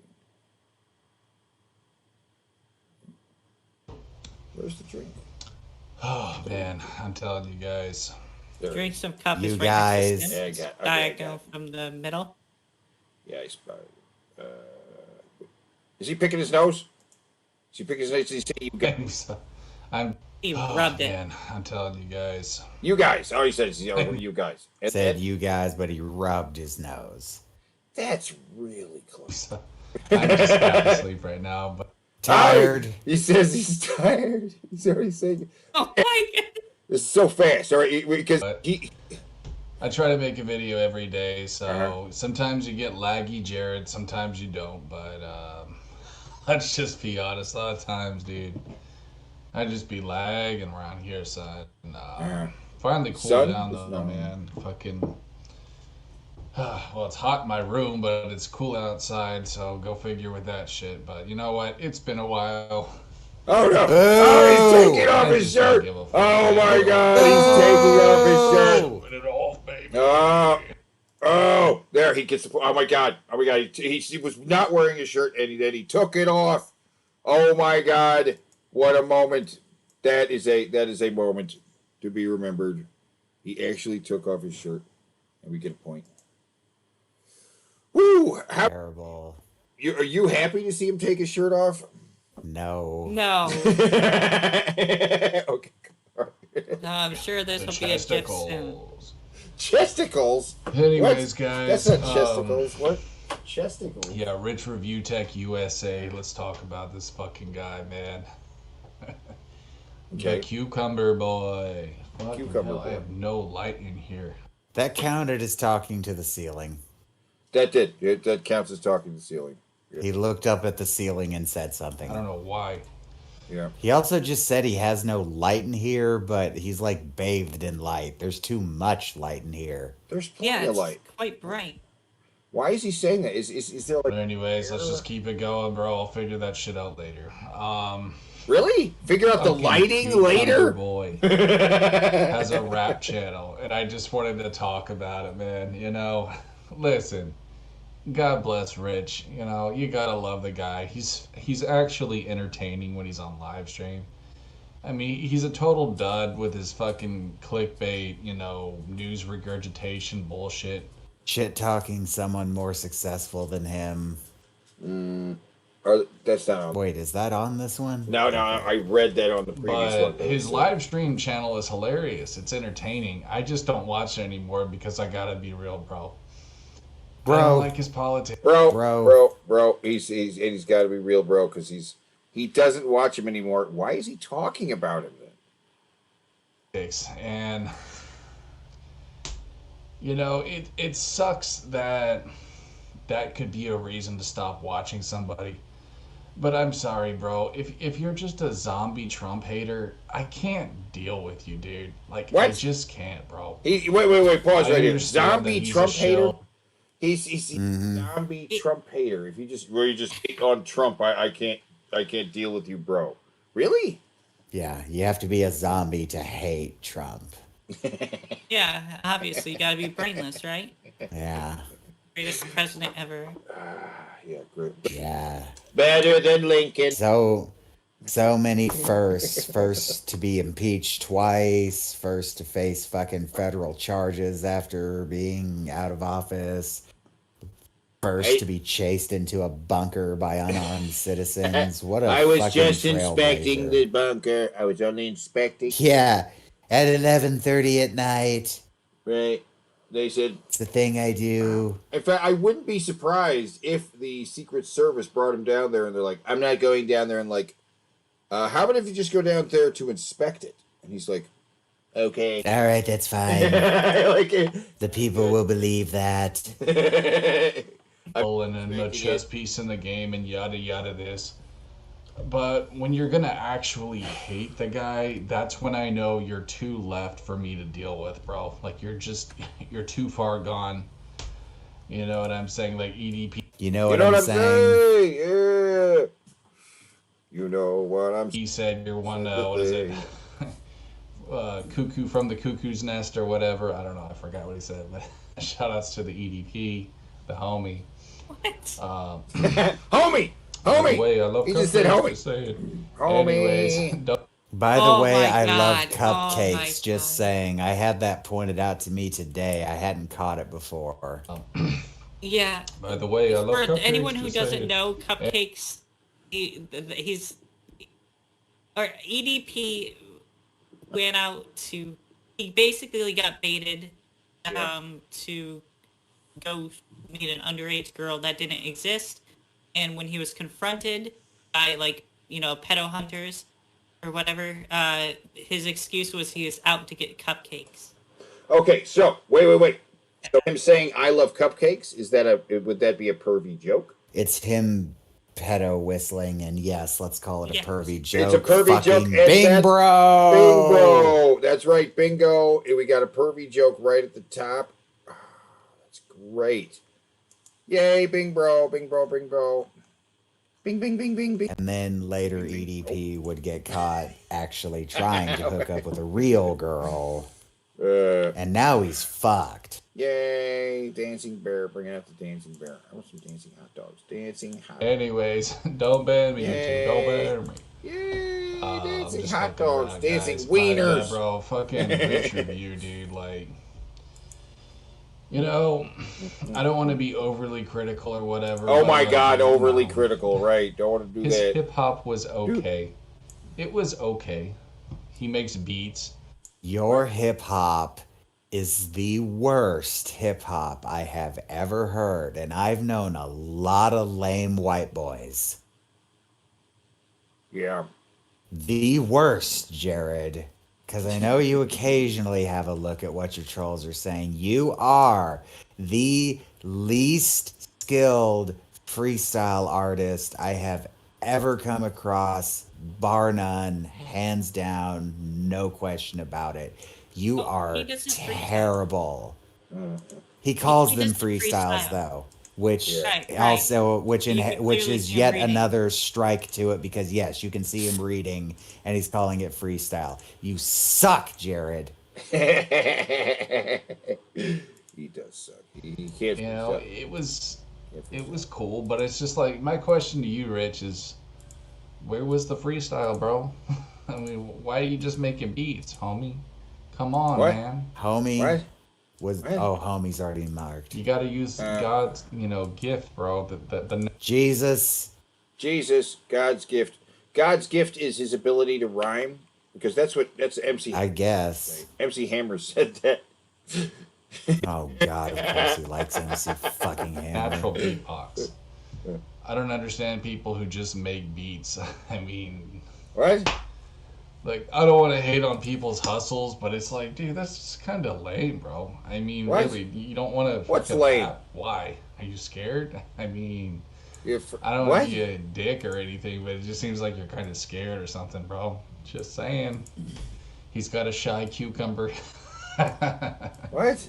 Where's the drink? Oh man, I'm telling you guys. Drink some cup. You Is guys. right Yeah, I got. Okay, I got diagonal it. from the middle. Yeah, he's. Is he picking his nose? Is he picking his nose? Is he saying you guys? He rubbed it. Man, I'm telling you guys. You guys. Oh, he says you guys. And Said you guys, but he rubbed his nose. That's really close. I'm just half asleep right now, but Tired. He says he's tired. He's already saying. Oh my god. This is so fast. All right, because he. I try to make a video every day, so sometimes you get laggy, Jared. Sometimes you don't, but let's just be honest. A lot of times, dude, I just be lagging around here, son. Finally cool down though, man. Fucking. Well, it's hot in my room, but it's cool outside, so go figure with that shit. But you know what? It's been a while. Oh no! Oh, he's taking off his shirt! Oh my god, he's taking off his shirt! Put it off, baby. Oh, there he gets the. Oh my god! Oh my god! He was not wearing his shirt, and then he took it off. Oh my god! What a moment! That is a moment to be remembered. He actually took off his shirt, and we get a point. Woo! Terrible. Are you happy to see him take his shirt off? No. No. Okay. No, I'm sure this will be a gift soon. Chesticles? Anyways, What? guys. That's not chesticles. What? Chesticles? Yeah, Rich Review Tech USA. Let's talk about this fucking guy, man. Okay. The cucumber boy. Cucumber Hell, boy. I have no light in here. That counted as talking to the ceiling. That did. That counts as talking to the ceiling. Yeah. He looked up at the ceiling and said something. I don't know why. Yeah. He also just said he has no light in here, but he's like bathed in light. There's too much light in here. There's plenty of light. Quite bright. Why is he saying that? Is there like? But anyways, let's just keep it going, bro. I'll figure that shit out later. Really? Figure out the fucking lighting Cucumber later? Boy has a rap channel, and I just wanted to talk about it, man. You know, listen. God bless Rich. You know, you gotta love the guy. He's actually entertaining when he's on live stream. I mean, he's a total dud with his fucking clickbait, you know, news regurgitation bullshit. Shit talking someone more successful than him. That's not on. Wait, is that on this one? No, I read that on the previous one. But his live stream channel is hilarious. It's entertaining. I just don't watch it anymore because I gotta be real, bro. I don't like his politics. Bro. He's got to be real, bro, because he doesn't watch him anymore. Why is he talking about him then? And you know, it sucks that could be a reason to stop watching somebody. But I'm sorry, bro. If you're just a zombie Trump hater, I can't deal with you, dude. Like, I just can't, bro. Wait. Pause I right here. understand Zombie that he's Trump a hater. shell. He's zombie Trump hater. If you just hate on Trump, I can't deal with you, bro. Really? Yeah, you have to be a zombie to hate Trump. Yeah, obviously, you gotta be brainless, right? Yeah. Greatest president ever. Yeah, great. Yeah. Better than Lincoln. So many firsts. First to be impeached twice. First to face fucking federal charges after being out of office. First to be chased into a bunker by unarmed citizens. What a I was fucking just inspecting trailblazer. the bunker. I was only inspecting. Yeah, at 11:30 at night. Right. They said It's the thing I do. In fact, I wouldn't be surprised if the Secret Service brought him down there and they're like, I'm not going down there and like, how about if you just go down there to inspect it? And he's like, okay. All right, that's fine. Like The people will believe that. And a chess piece in the game and yada yada this. But when you're gonna actually hate the guy, that's when I know you're too left for me to deal with, bro. Like you're too far gone. You know what I'm saying? Like EDP. You know what I'm saying? Yeah. You know what I'm saying? He said you're one. What is it? Cuckoo from the Cuckoo's Nest or whatever. I don't know. I forgot what he said. But shout outs to the EDP, the homie. What? Homie! By the way, I love He just said homie. Just saying. Homie. Anyways, By the Oh way, my I love God. Oh my cupcakes. Just saying. I had that pointed out to me today. I hadn't caught it before. Yeah. By the way, I love For cupcakes. anyone who just doesn't saying. know, Cupcakes, he's or EDP went out to. He basically got baited to go meet an underage girl that didn't exist, and when he was confronted by pedo hunters or whatever, his excuse was he was out to get cupcakes. Okay, so wait. So him saying I love cupcakes, would that be a pervy joke? It's him pedo whistling, and yes, let's call it a pervy joke. It's a pervy joke. Fucking Bing bro. Bingo. That's right, bingo. We got a pervy joke right at the top. Oh, that's great. Yay, Bing bro, Bing bro, Bing bro. Bing, bing, bing, bing, bing. And then later EDP would get caught actually trying to hook up with a real girl. And now he's fucked. Yay, dancing bear, bringing out the dancing bear. I want some dancing hot dogs. Dancing hot dogs. Anyways, don't ban me, YouTube. Don't ban me. Yay, dancing just hot looking dogs, around, dancing guys. wieners. Yeah, bro, fucking rich review, dude. Like, you know, I don't want to be overly critical or whatever. Oh my God, overly no. critical, right? Don't want to do His that. hip hop was okay. It was okay. He makes beats. Your hip hop is the worst hip hop I have ever heard, and I've known a lot of lame white boys. Yeah. The worst, Jared. Because I know you occasionally have a look at what your trolls are saying. You are the least skilled freestyle artist I have ever come across, bar none, hands down, no question about it. You are terrible. He calls them freestyles, though, which which is yet another strike to it, because yes, you can see him reading and he's calling it freestyle. You suck, Jared. He does suck. He can't. You know, it was cool, but it's just like, my question to you, Rich, is where was the freestyle, bro? I mean, why are you just making beats, homie? Come on, man. Homie What? was homie's already marked. You got to use God's, gift, bro. The Jesus, God's gift. God's gift is his ability to rhyme, because that's MC. I guess. MC Hammer said that. Oh God, of course he likes MC fucking Hammer. natural beatbox. I don't understand people who just make beats. I mean, what? Like, I don't want to hate on people's hustles, but it's like, dude, that's kind of lame, bro. I mean, What? really, you don't want to. What's lame? Why? Are you scared? I mean, If I don't what? want to be a dick or anything, but it just seems like you're kind of scared or something, bro. Just saying. He's got a shy cucumber. What?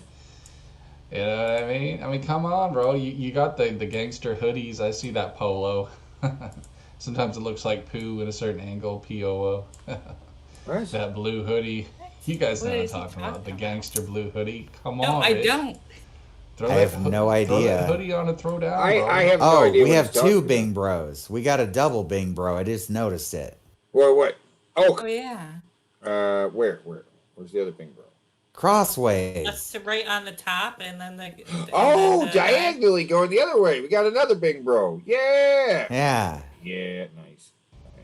You know what I mean? I mean, come on, bro. You got the gangster hoodies. I see that polo. Sometimes it looks like poo in a certain angle. P-O-O. What? That blue hoodie. You guys know What what I'm is he talking about. The talking gangster blue hoodie. Come No, on, I Rich. don't. Throw I that have no Throw idea. that hoodie on and throw down, bro. I have no idea. we what have he's talking two about. Bing Bros. We got a double Bing Bro. I just noticed it. What? Oh Oh, yeah. where? Where's the other Bing Bro? Crossways. That's to right on the top, and then the. Oh, and then the- diagonally going the other way. We got another Bing Bro. Yeah. Yeah. Yeah, nice.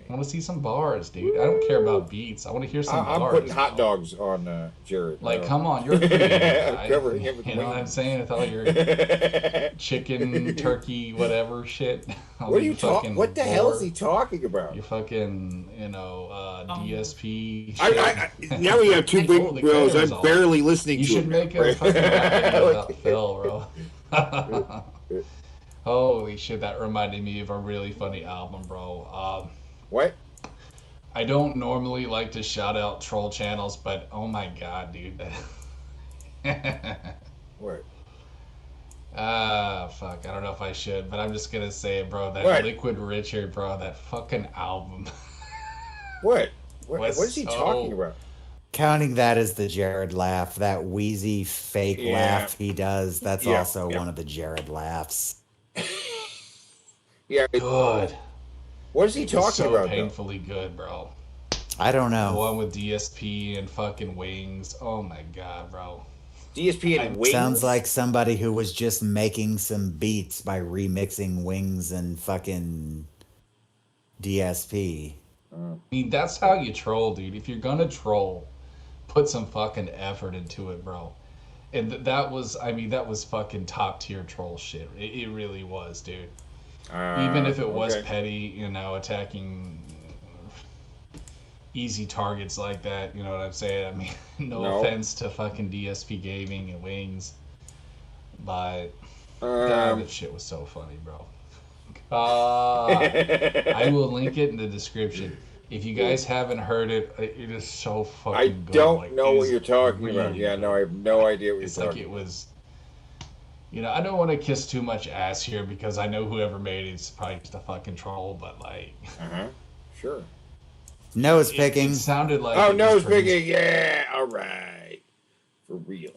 I want to see some bars, dude. I don't care about beats. I want to hear some I'm bars. putting hot bro. dogs on Jared. Like, No. come on, you're a pretty good guy. Covering him with You know what I'm wings. saying? With all your chicken, turkey, whatever shit. All What are your you talking? fucking What the hell is lore, he talking about? Your fucking, DSP shit. I now we have two Oh, Bing the Bros. camera's I'm on. barely listening You to should him. make a fucking rap about Phil, bro. Holy shit, that reminded me of a really funny album, bro. What? I don't normally like to shout out troll channels, but oh my god, dude. What? Fuck, I don't know if I should, but I'm just gonna say it, bro. That What? Liquid Richard, bro, that fucking album. What? What was is he so talking about? Counting that as the Jared laugh, that wheezy fake laugh he does, that's also one of the Jared laughs. Yeah. Good. What is he talking so about? Painfully good, bro. I don't know. The one with DSP and fucking wings. Oh my god, bro. DSP and wings? Sounds like somebody who was just making some beats by remixing Wings and fucking DSP. I mean, that's how you troll, dude. If you're gonna troll, put some fucking effort into it, bro. And that was, I mean, that was fucking top tier troll shit. It really was, dude. Even if it was petty, you know, attacking easy targets like that, you know what I'm saying? I mean, no offense to fucking DSP Gaming and Wings, but God, that shit was so funny, bro. I will link it in the description. If you guys haven't heard it, it is so fucking good. I don't know what you're talking about. Yeah, no, I have no idea what you're talking about. It was, you know, I don't want to kiss too much ass here because I know whoever made it's probably just a fucking troll, but like... Sure. Nose picking. It sounded like... Oh, nose picking, yeah, all right. For real.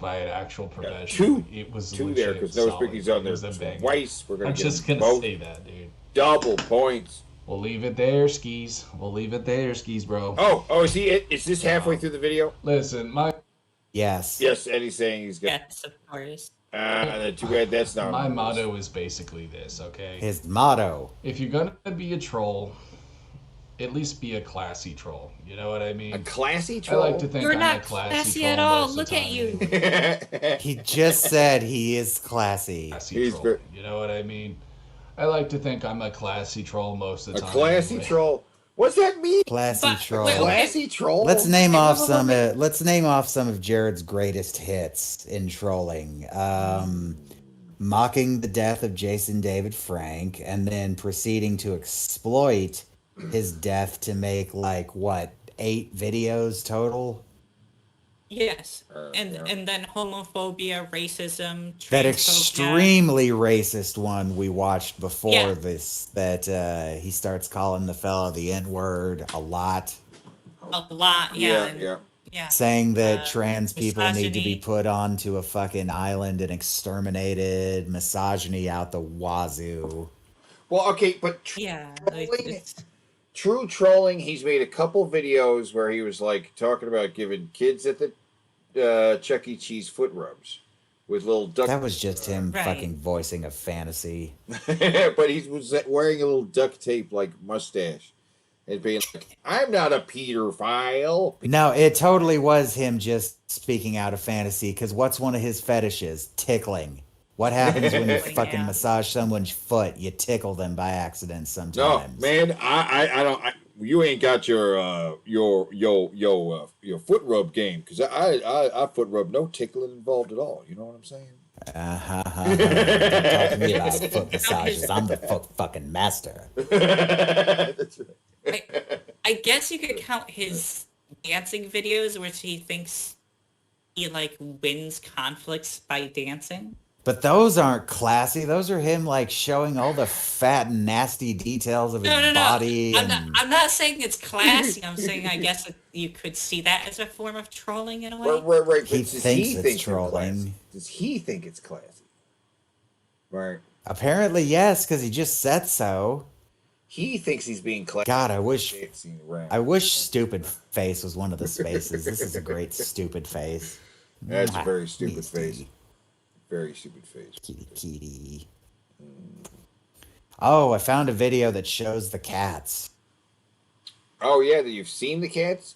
By an actual professional. It was two there, because nose picking's on there twice. We're gonna I'm just gonna say that, dude. Double points. We'll leave it there, Skis. We'll leave it there, Skis, bro. Oh, is he? Is this halfway through the video? Listen, Yes. Yes, and he's saying he's good. Yes, of course. Too bad that's not. My motto is basically this, okay? His motto. If you're gonna be a troll, at least be a classy troll. You know what I mean? A classy troll? I like to think You're I'm not a classy troll at all. most of Look the at time. you. He just said he is classy. Classy troll. You know what I mean? I like to think I'm a classy troll most of the time. A classy troll. What's that mean? Classy troll. Classy troll. Let's name off some. Let's name off some of Jared's greatest hits in trolling. Mocking the death of Jason David Frank, and then proceeding to exploit his death to make like what 8 videos total. Yes, and then homophobia, racism, That transphobia. extremely racist one we watched before this. That he starts calling the fella the N-word a lot. A lot, yeah. Saying that trans people need to be misogyny. put onto a fucking island and exterminated, misogyny out the wazoo. Well, okay, but true trolling. He's made a couple videos where he was like talking about giving kids at the Chuck E. Cheese foot rubs with little duck. That was just him fucking voicing a fantasy. But he was wearing a little duct tape like mustache. And being like, I'm not a pedophile. No, it totally was him just speaking out of fantasy, because what's one of his fetishes? Tickling. What happens when you fucking massage someone's foot? You tickle them by accident sometimes. No, man, I don't. You ain't got your foot rub game, because I foot rub, no tickling involved at all. You know what I'm saying? Don't talk to me about foot massages. I'm the foot fucking master. That's right. I guess you could count his dancing videos where he thinks he like wins conflicts by dancing. But those aren't classy. Those are him like showing all the fat and nasty details of his body. I'm not saying it's classy. I'm saying I guess you could see that as a form of trolling in a way. Right. He thinks it's trolling. Does he think it's classy? Right. Apparently, yes, because he just said so. He thinks he's being classy. God, I wish Stupid Face was one of the spaces. This is a great stupid face. That's a very stupid face. Very stupid face. Kitty. Oh, I found a video that shows the cats. Oh, yeah, that you've seen the cats?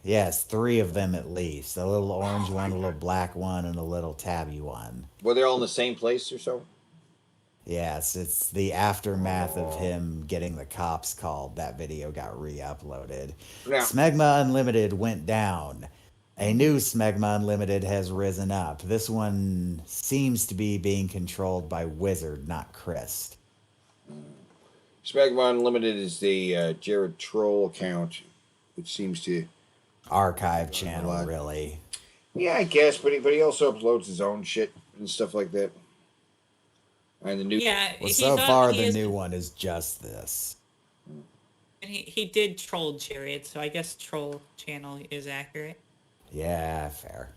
Yes, 3 of them at least. A little orange one, a little black one, and a little tabby one. Were they all in the same place or so? Yes, it's the aftermath of him getting the cops called. That video got re-uploaded. Yeah. Smegma Unlimited went down. A new Smegma Unlimited has risen up. This one seems to be being controlled by Wizard, not Christ. Smegma Unlimited is the Jared Troll account, which seems to... Archive channel, really. Yeah, I guess, but he also uploads his own shit and stuff like that. And the new... Yeah, well, so far the new one is just this. And he did troll Jared, so I guess troll channel is accurate. Yeah, fair.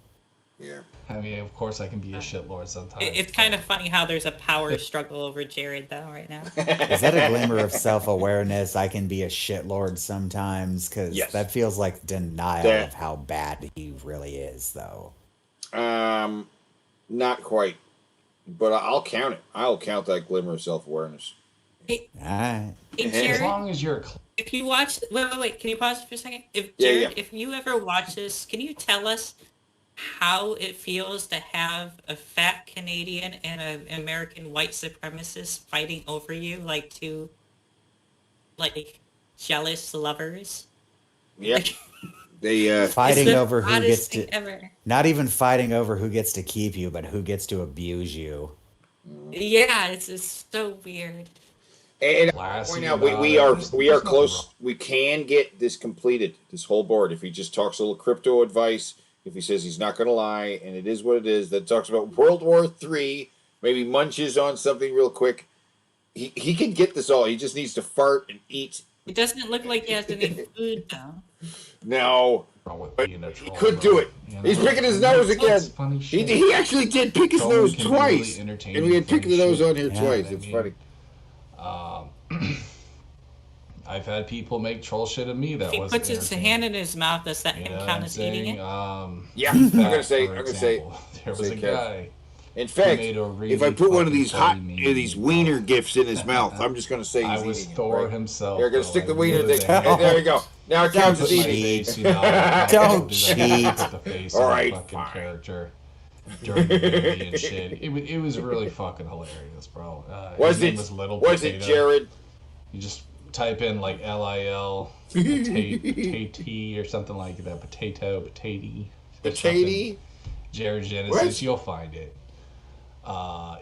Yeah. I mean, of course, I can be a shitlord sometimes. It's kind of funny how there's a power struggle over Jared, though, right now. Is that a glimmer of self-awareness? I can be a shitlord sometimes, because Yes. that feels like denial of how bad he really is, though. Not quite, but I'll count it. I'll count that glimmer of self-awareness. Hey, Alright. hey, Jared, as long as you're. if you watch, wait, can you pause for a second? If Yeah, Jared, yeah. if you ever watch this, can you tell us how it feels to have a fat Canadian and an American white supremacist fighting over you like two, like, jealous lovers? Yep. They Fighting It's the over who gets oddest thing to... ever. Not even fighting over who gets to keep you, but who gets to abuse you. Yeah, it's so weird. And Classy point out, about we it. are There's nothing close. wrong. We can get this completed, this whole board. If he just talks a little crypto advice, if he says he's not going to lie, and it is what it is, that talks about World War III, maybe munches on something real quick, he can get this all. He just needs to fart and eat. It doesn't look like he has any food, though. No, Wrong with but being a he troll, could bro. do it. You know? He's picking his nose again. That's funny shit. He actually did pick his Trolling nose can be really twice, entertaining, and we had picked funny the nose shit. on here Yeah, twice. I It's mean, funny. I've had people make troll shit of me that If he wasn't puts his entertaining. hand in his mouth, does that You know what count I'm as eating saying? it? Yeah, I'm gonna Fat, say. for I'm gonna say. example. There was say a Kev. guy. In who fact, made a really if I put one of fucking these hot, funny meme. these wiener gifts in his mouth, I'm just gonna say he's I was eating Thor it. Right? himself. You're gonna though. stick the I wiener really thing. Hey, there you go. Now it counts as put my eating. face, you know, I Don't do that. cheat. Put the face All on right, the fucking fine. character during the movie and shit. It was really fucking hilarious, bro. Was his name it? was Little Was it Potato. Jared? You just type in like LIL potato or something like that. Potato. Potato? Jared Genesis, What? you'll find it.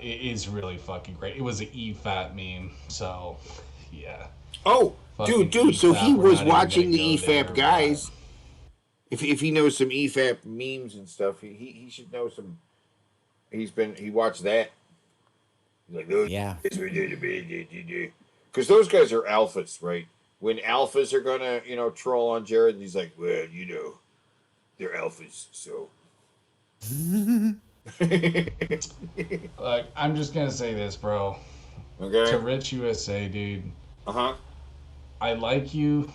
It is really fucking great. It was an EFAT meme, so yeah. Oh, Fucking dude. So EFAP, he we're was not even watching gonna the go there, EFAP guys. If he knows some EFAP memes and stuff, he should know some. He watched that. He's like, those Yeah. because those guys are alphas, right? When alphas are gonna troll on Jared, he's like, well, they're alphas, so. Like, I'm just gonna say this, bro. Okay. To Rich USA, dude. Uh-huh. I like you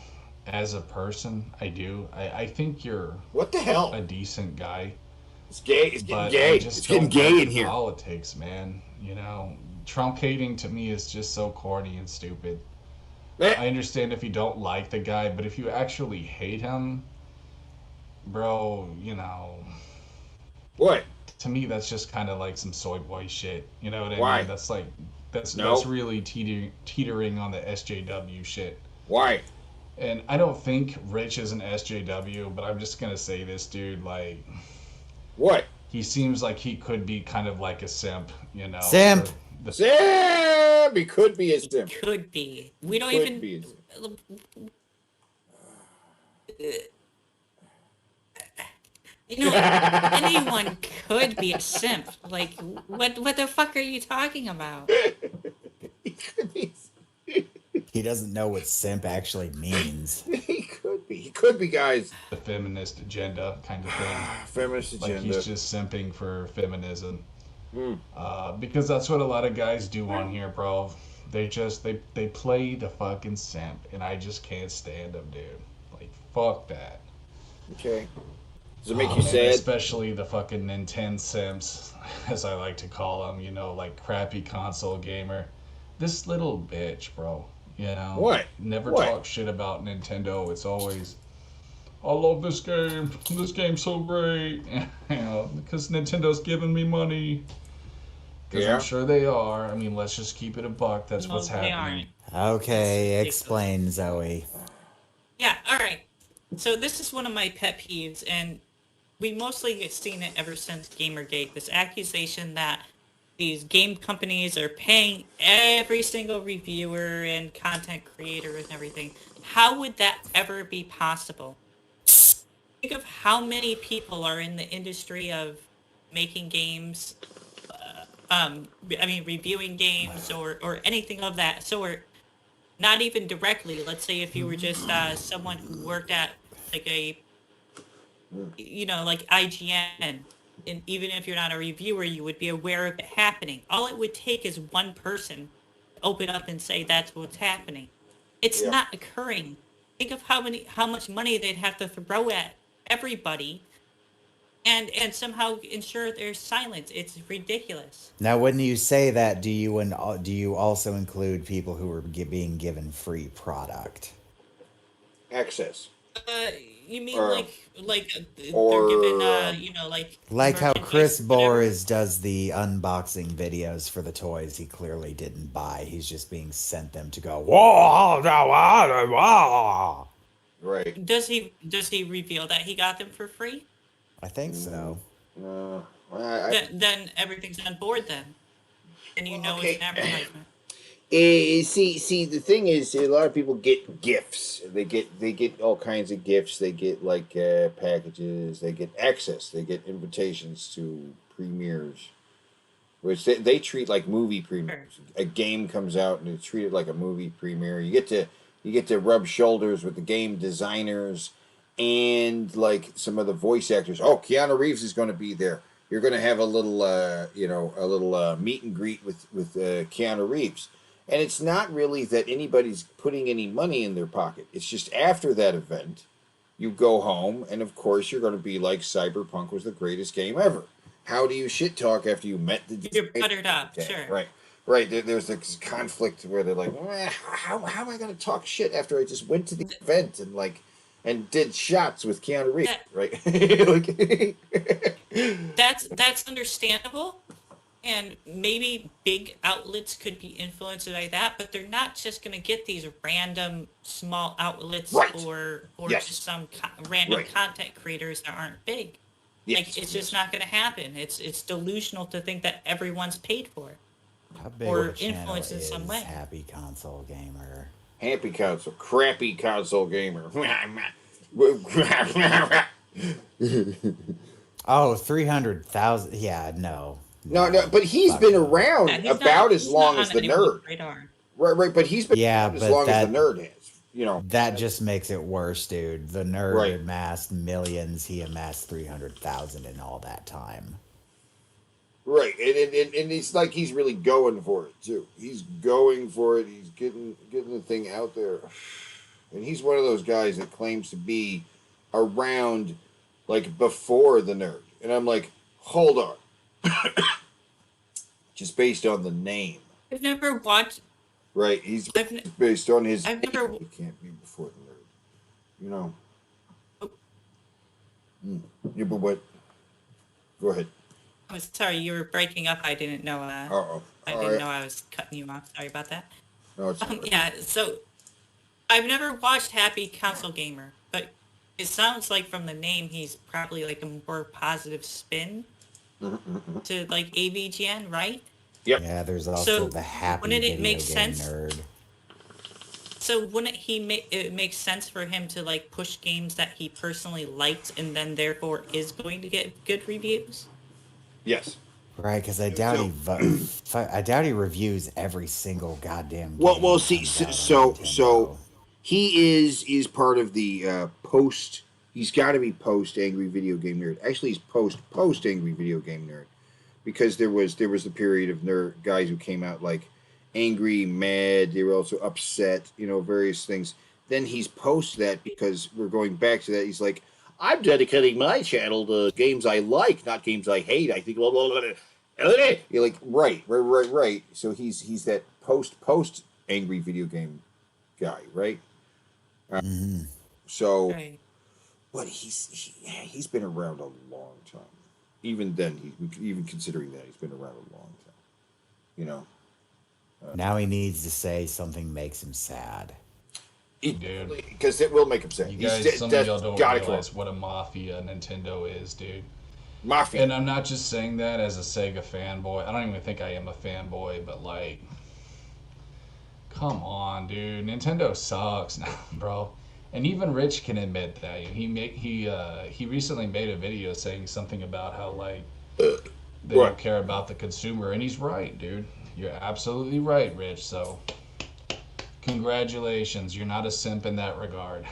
as a person. I do. I think you're What the hell? a decent guy. It's gay. It's getting But gay. I just It's getting don't gay like in here. politics, man. You know, Trump hating to me is just so corny and stupid. Eh, I understand if you don't like the guy, but if you actually hate him, bro, you know, What? to me that's just kind of like some soy boy shit. You know what I Why? mean? That's like that's No. really teetering on the SJW shit. Why? And I don't think Rich is an SJW, but I'm just gonna say this, dude. Like, What? he seems like he could be kind of like a simp, you know. Simp. for the- Sam! He could be a simp. Could be. We don't Could even. be a simp. You know, anyone could be a simp. Like, what the fuck are you talking about? He could be. He doesn't know what simp actually means. He could be. He could be, guys. the feminist agenda kind of thing. Feminist Like agenda. he's just simping for feminism. Hmm. Because that's what a lot of guys do on here, bro. They play the fucking simp, and I just can't stand them, dude. Like, fuck that. Okay. Does it make you And sad? especially the fucking Nintendo simps, as I like to call them. You know, like crappy console gamer. This little bitch, bro. You know. What? Never What? talk shit about Nintendo. It's always, I love this game. This game's so great. You know, because Nintendo's giving me money. Because Yeah. I'm sure they are. I mean, let's just keep it a buck. That's No, what's they happening. Okay, It's explain, Zoe. Yeah, alright. So this is one of my pet peeves, and we mostly get seen it ever since Gamergate. This accusation that these game companies are paying every single reviewer and content creator and everything. How would that ever be possible? Think of how many people are in the industry of making games, reviewing games or anything of that sort. not even directly. Let's say if you were just someone who worked at like like IGN, and even if you're not a reviewer, you would be aware of it happening. All it would take is one person to open up and say that's what's happening. It's not occurring. Think of how much money they'd have to throw at everybody, and somehow ensure there's silence. It's ridiculous. Now, when you say that, do you also include people who are being given free product? Access. You mean Or- they're given Like how Chris merchandise, whatever? Boris does the unboxing videos for the toys he clearly didn't buy. He's just being sent them to go, whoa, whoa, whoa. Right. Does he reveal that he got them for free? I think so. Then everything's on board then. And it's an advertisement. See, the thing is, a lot of people get gifts. They get all kinds of gifts. They get like packages. They get access. They get invitations to premieres, which they treat like movie premieres. A game comes out and it's treated like a movie premiere. You get to rub shoulders with the game designers and like some of the voice actors. Oh, Keanu Reeves is going to be there. You're going to have a little meet and greet with Keanu Reeves. And it's not really that anybody's putting any money in their pocket. It's just after that event, you go home, and of course you're going to be like, Cyberpunk was the greatest game ever. How do you shit talk after you met the... You're buttered up, sure. Right. There's this conflict where they're like, how am I going to talk shit after I just went to the event and did shots with Keanu Reeves, right? That's understandable. And maybe big outlets could be influenced by that, but they're not just going to get these random small outlets or just some random content creators that aren't big. It's just not going to happen. It's delusional to think that everyone's paid for it. How big or of a channel influenced in some way. Happy Console Gamer. Happy Console, crappy console gamer. Oh, 300,000. Yeah, no. No, but he's been around about as long as the nerd. Radar. Right, but he's been around as long as the nerd has. That just makes it worse, dude. The nerd amassed millions. He amassed 300,000 in all that time. Right, and it's like he's really going for it too. He's going for it. He's getting the thing out there, and he's one of those guys that claims to be around like before the nerd. And I'm like, hold on. Just based on the name. I've never watched. Right, he's based on his. I've never. He can't be before the nerd. Yeah, but what? Go ahead. I'm sorry, you were breaking up. I didn't know. I didn't know I was cutting you off. Sorry about that. No, it's yeah. So, I've never watched Happy Console Gamer, but it sounds like from the name he's probably like a more positive spin to like AVGN, right? Yep. Yeah, there's also the happy wouldn't it video make game sense? nerd. So wouldn't it make sense for him to like push games that he personally likes and then therefore is going to get good reviews? Yes. Right, because I doubt he reviews every single goddamn game. Well, see, so he is part of the post. He's got to be post Angry Video Game Nerd. Actually, he's post Angry Video Game Nerd, because there was the period of nerd guys who came out like angry, mad. They were also upset, various things. Then he's post that because we're going back to that. He's like, I'm dedicating my channel to games I like, not games I hate. I think blah blah blah. You're like, right. So he's that post Angry Video Game guy, right? So. Right. But he's been around a long time. Even then, even considering that, he's been around a long time. Now he needs to say something makes him sad. Dude, because it will make him sad. You guys, some of y'all don't realize what a mafia Nintendo is, dude. Mafia. And I'm not just saying that as a Sega fanboy. I don't even think I am a fanboy, but like, come on, dude. Nintendo sucks now, bro. And even Rich can admit that. He recently made a video saying something about how like they don't care about the consumer, and he's right, dude. You're absolutely right, Rich. So Congratulations, you're not a simp in that regard.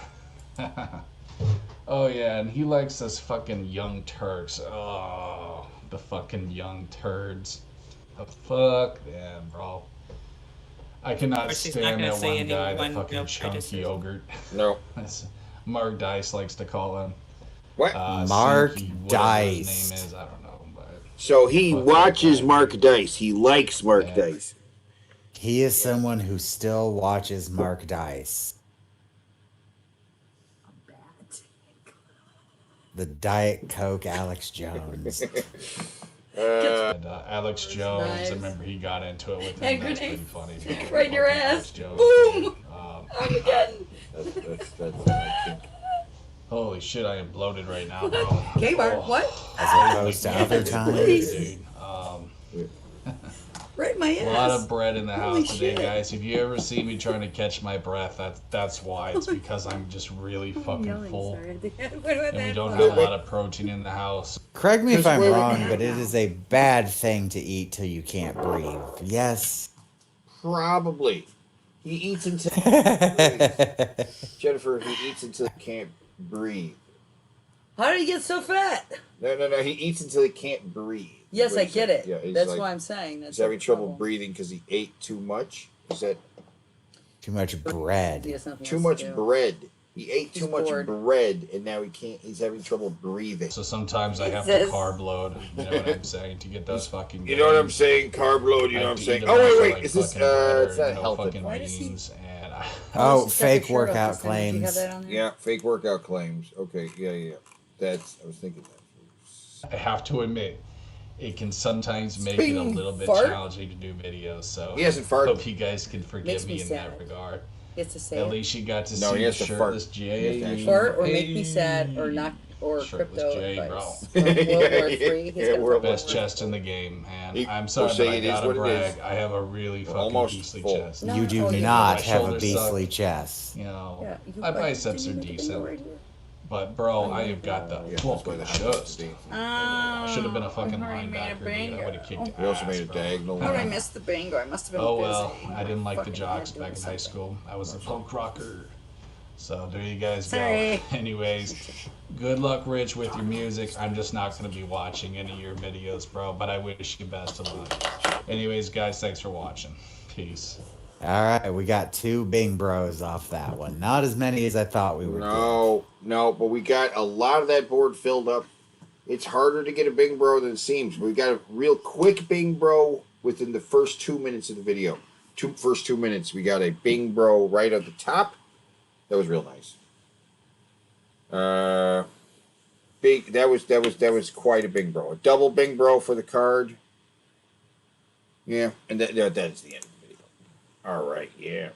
Oh yeah, and he likes us fucking young Turks. Oh, the fucking young turds. The fuck them, bro. I cannot stand that one guy, the fucking chunky yogurt. No. Mark Dice likes to call him. What? Mark Dice. His name is, I don't know. But so he watches Mark Dice. He likes Mark Dice. He is someone who still watches Mark Dice. The Diet Coke Alex Jones. Alex Jones, nice. I remember he got into it with him. That's pretty funny. Right in your ass. Boom! Armageddon. That's holy shit, I am bloated right now, bro. Kmart, what? As opposed to other times. Dude, right in my ass. A lot of bread in the house today, guys. If you ever see me trying to catch my breath, that's why. It's because I'm just really fucking full. And we don't have a lot of protein in the house. Correct me if I'm wrong, but it is a bad thing to eat till you can't breathe. Yes. Probably. He eats until Jennifer, he eats until he can't breathe. How did he get so fat? No. He eats until he can't breathe. Yes, I get it. Yeah, that's why I'm saying. He's having trouble breathing because he ate too much. Is that too much bread? Too much bread. He ate too much bread, and now he can't. He's having trouble breathing. So sometimes I have to carb load. You know what I'm saying? To get those fucking. You know what I'm saying? Carb load. You know what I'm saying? Oh wait. Is this? It's not healthy. Fake workout claims. Yeah, fake workout claims. Okay. Yeah. I was thinking that. I have to admit, it can sometimes make it a little bit challenging to do videos. So he hasn't farted. Hope you guys can forgive me in that regard. Gets to say at least you got to see the shirtless Jay. Fart or make me sad or not or shirtless crypto Jay, advice. World War III. Best chest in the game, and I'm sorry, but I gotta brag. I have a really fucking beastly chest. You do not have a beastly chest. You know, my biceps are decent. But bro, I have got the fucking chest. I should have been a fucking linebacker. I would have kicked ass. We also made a diagonal. How did I miss the bingo? I must have been busy. Oh well, I didn't like the jocks back in high school. I was a punk rocker. So there you guys go. Anyways, good luck, Rich, with your music. I'm just not going to be watching any of your videos, bro. But I wish you best of luck. Anyways, guys, thanks for watching. Peace. All right, we got 2 Bing Bros off that one. Not as many as I thought we would. No, but we got a lot of that board filled up. It's harder to get a Bing Bro than it seems. We got a real quick Bing Bro within the first 2 minutes of the video. First 2 minutes, we got a Bing Bro right at the top. That was real nice. That was quite a Bing Bro. A double Bing Bro for the card. Yeah, and that is the end. All right, yeah.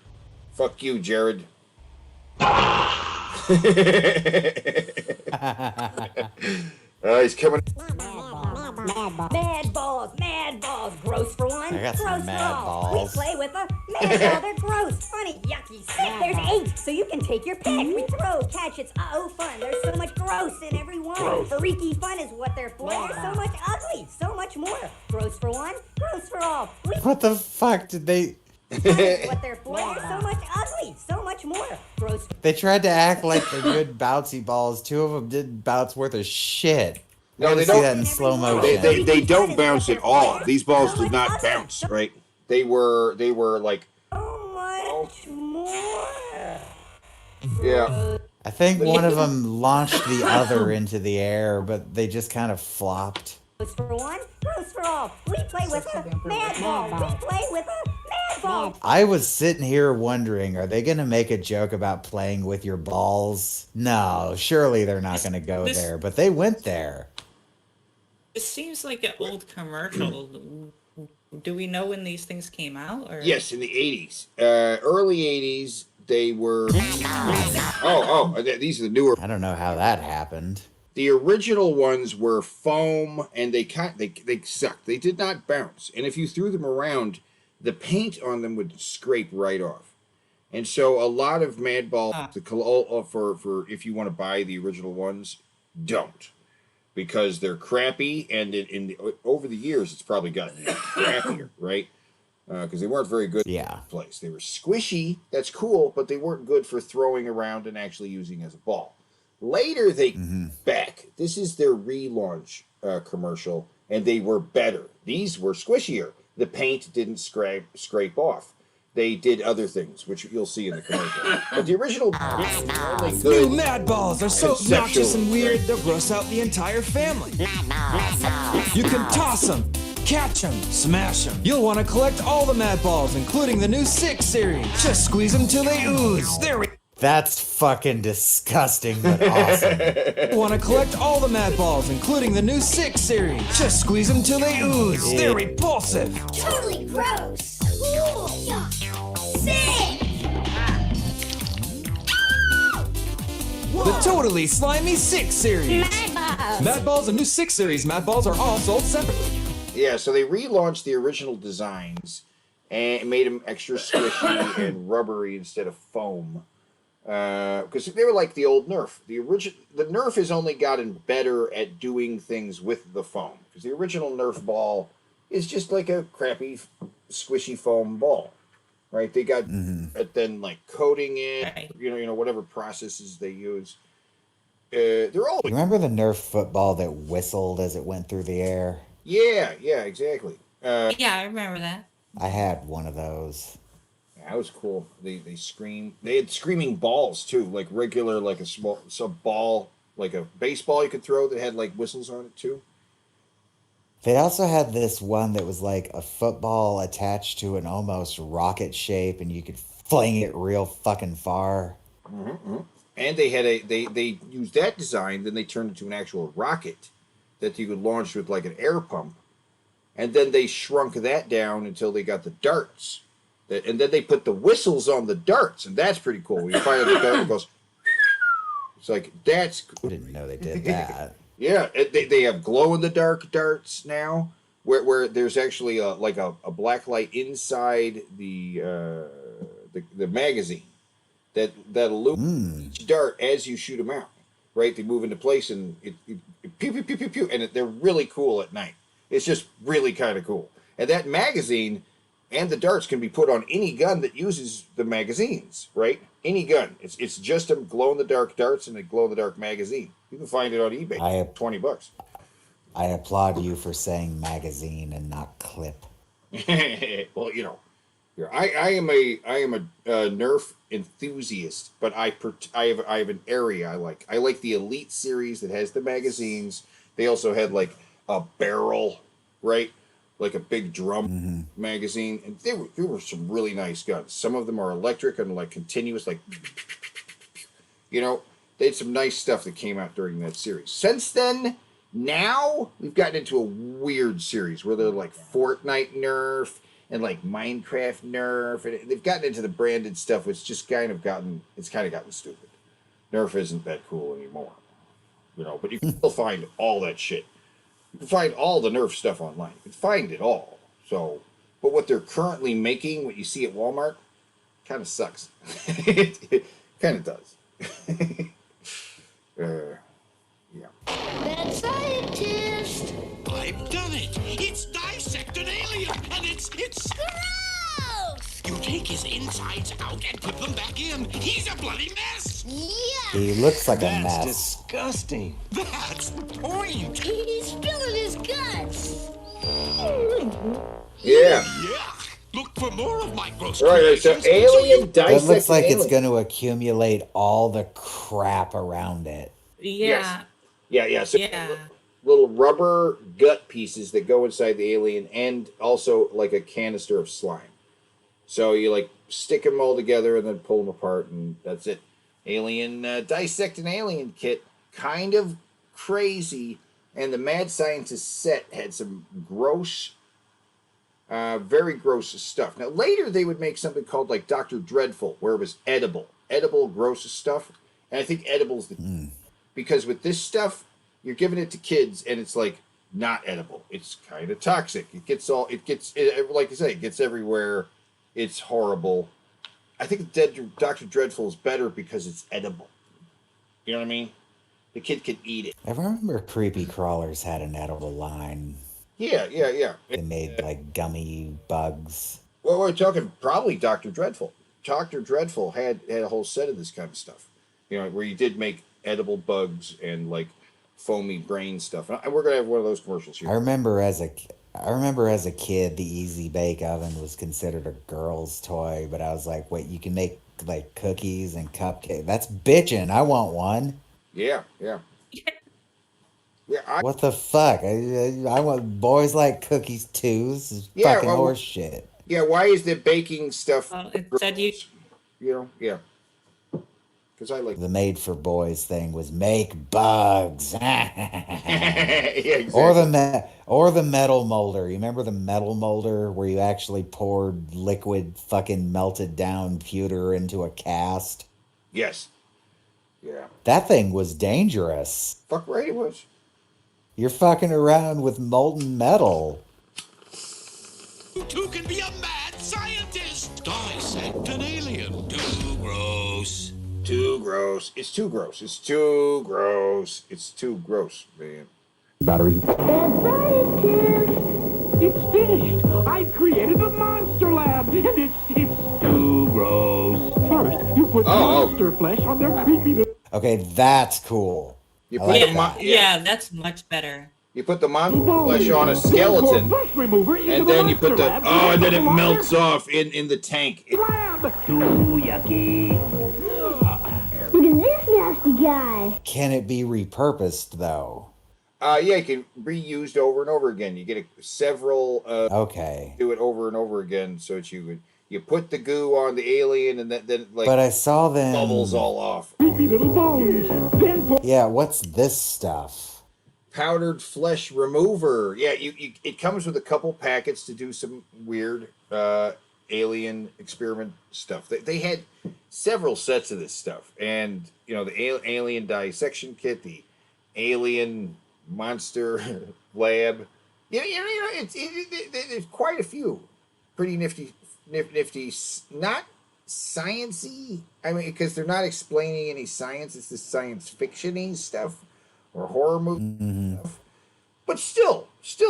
Fuck you, Jared. He's coming. Mad balls, gross for one, I got gross some mad for all. balls. We play with a mad ball, they're gross, funny, yucky, sick. There's 8, so you can take your pick. We throw, catch, it's fun. There's so much gross in every one. Freaky fun is what they're for. There's so much ugly, so much more. Gross for one, gross for all. What the fuck did they... what they're for. There's so much ugly, so much more. Gross. They tried to act like they're good bouncy balls. 2 of them did bounce worth of shit. No, they see don't. That in slow motion. They don't bounce at all. These balls did not bounce, right? They were like. So much more. Yeah. I think one of them launched the other into the air, but they just kind of flopped. Gross for one, gross for all. We play with a mad ball. We play with a mad ball. I was sitting here wondering, are they going to make a joke about playing with your balls? No, surely they're not going to go there, but they went there. It seems like an old commercial. Do we know when these things came out? Or? Yes, in the 80s. Early 80s, they were... these are the newer... I don't know how that happened. The original ones were foam, and they sucked. They did not bounce. And if you threw them around, the paint on them would scrape right off. And so a lot of Mad Balls, for if you want to buy the original ones, don't. Because they're crappy, and over the years, it's probably gotten crappier, right? because they weren't very good. Yeah. Place. They were squishy. That's cool, but they weren't good for throwing around and actually using as a ball. Later, they back. This is their relaunch commercial, and they were better. These were squishier. The paint didn't scrape off. They did other things, which you'll see in the commercial. But the original New Mad Balls are so obnoxious and weird, they'll gross out the entire family. You can toss them, catch them, smash them. You'll want to collect all the Mad Balls, including the new 6 series. Just squeeze them till they ooze. There we That's fucking disgusting, but awesome. Want to collect all the Mad Balls, including the new 6 series. Just squeeze them till they ooze. They're repulsive. Totally gross. Cool. Sick. The totally slimy 6 series. Mad Balls. Mad Balls and new 6 series Mad Balls are all sold separately. Yeah, so they relaunched the original designs and made them extra squishy and rubbery instead of foam. Because they were like the old Nerf. The Nerf has only gotten better at doing things with the foam. Because the original Nerf ball is just like a crappy, squishy foam ball, right? They got then like coating it, Right. you know whatever processes they use. They're all You remember the Nerf football that whistled as it went through the air? yeah, exactly. Yeah, I remember that. I had one of those. That was cool. They scream. They had screaming balls too, like regular, like a ball, like a baseball you could throw that had like whistles on it too. They also had this one that was like a football attached to an almost rocket shape, and you could fling it real fucking far. And they had they used that design, then they turned it into an actual rocket that you could launch with like an air pump, and then they shrunk that down until they got the darts. And then they put the whistles on the darts, and that's pretty cool. When you fire the dart, it goes. It's like that's. I didn't know they did that. Yeah, they have glow in the dark darts now, where there's actually a black light inside the magazine that illuminates each dart as you shoot them out. Right, they move into place and it pew pew pew pew pew, and they're really cool at night. It's just really kind of cool, and that magazine. And the darts can be put on any gun that uses the magazines, right? Any gun. It's just a glow-in-the-dark darts and a glow-in-the-dark magazine. You can find it on eBay. $20. I applaud you for saying magazine and not clip. Well, I am a Nerf enthusiast, but I have an area I like. I like the Elite series that has the magazines. They also had like a barrel, right? Like a big drum magazine, and there were some really nice guns. Some of them are electric and like continuous, like they had some nice stuff that came out during that series. Since then, now we've gotten into a weird series where they're like Fortnite Nerf and like Minecraft Nerf, and they've gotten into the branded stuff, which just kind of gotten stupid. Nerf isn't that cool anymore, but you can still find all that shit. You can find all the Nerf stuff online. You can find it all. So, but what they're currently making, what you see at Walmart, kind of sucks. It kind of does. Yeah. Mad scientist! I've done it! It's dissect an alien, and it's Gross! You take his insides out and put them back in. He's a bloody mess. Yeah! He looks like a That's mess. disgusting. That's the point. He's spilling his guts! Yeah. Yuck! Look for more of my gross Right. So creations. alien It dissect. looks like it's alien. going to accumulate all the crap around it. Yeah. Yeah. So Yeah. little rubber gut pieces that go inside the alien, and also like a canister of slime. So you like stick them all together and then pull them apart, and that's it. Alien dissect an alien kit, kind of crazy. And the Mad Scientist set had some gross, very gross stuff. Now later they would make something called like Dr. Dreadful, where it was edible, gross stuff. And I think edible's because with this stuff, you're giving it to kids, and it's like not edible. It's kind of toxic. Like you say, it gets everywhere. It's horrible. I think Dr. Dreadful is better because it's edible. You know what I mean? The kid can eat it. I remember Creepy Crawlers had an edible line. Yeah. They made like gummy bugs. Well, we're talking probably Dr. Dreadful. Dr. Dreadful had a whole set of this kind of stuff. You know, where you did make edible bugs and like foamy brain stuff. And we're gonna have one of those commercials here. I remember as a kid, the Easy Bake Oven was considered a girl's toy, but I was like, wait, you can make like cookies and cupcakes? That's bitchin'. I want one. Yeah. What the fuck? I want boys like cookies too. This is Yeah, fucking well, horse shit. Yeah, why is the baking stuff? It said you. Yeah. Because I like the made for boys thing was make bugs. Yeah, exactly. Or the metal molder. You remember the metal molder where you actually poured liquid fucking melted down pewter into a cast? Yes. Yeah. That thing was dangerous. Fuck right it was. You're fucking around with molten metal. You two can be a mad scientist! Dissect an alien. Too gross. Too gross. It's too gross. It's too gross. It's too gross, man. Batteries. It's finished. I've created the Monster Lab, and it's too gross. First, you put monster flesh on their creepy little... Okay, that's cool. You I put like the that. Yeah, that's much better. You put the monster flesh on a skeleton, and then you put the and then it melts off in the tank. Too yucky. Look at this nasty guy. Can it be repurposed though? Yeah, you can reused over and over again. You get several. Okay. Do it over and over again, so that you put the goo on the alien, and then like. But I saw them bubbles all off. Creepy little bones. Yeah, what's this stuff? Powdered flesh remover. Yeah, it comes with a couple packets to do some weird alien experiment stuff. They had several sets of this stuff, and you know the alien dissection kit, the alien monster lab. There's quite a few pretty nifty, not sciencey. I mean, because they're not explaining any science. It's this science fiction-y stuff or horror movie stuff. But still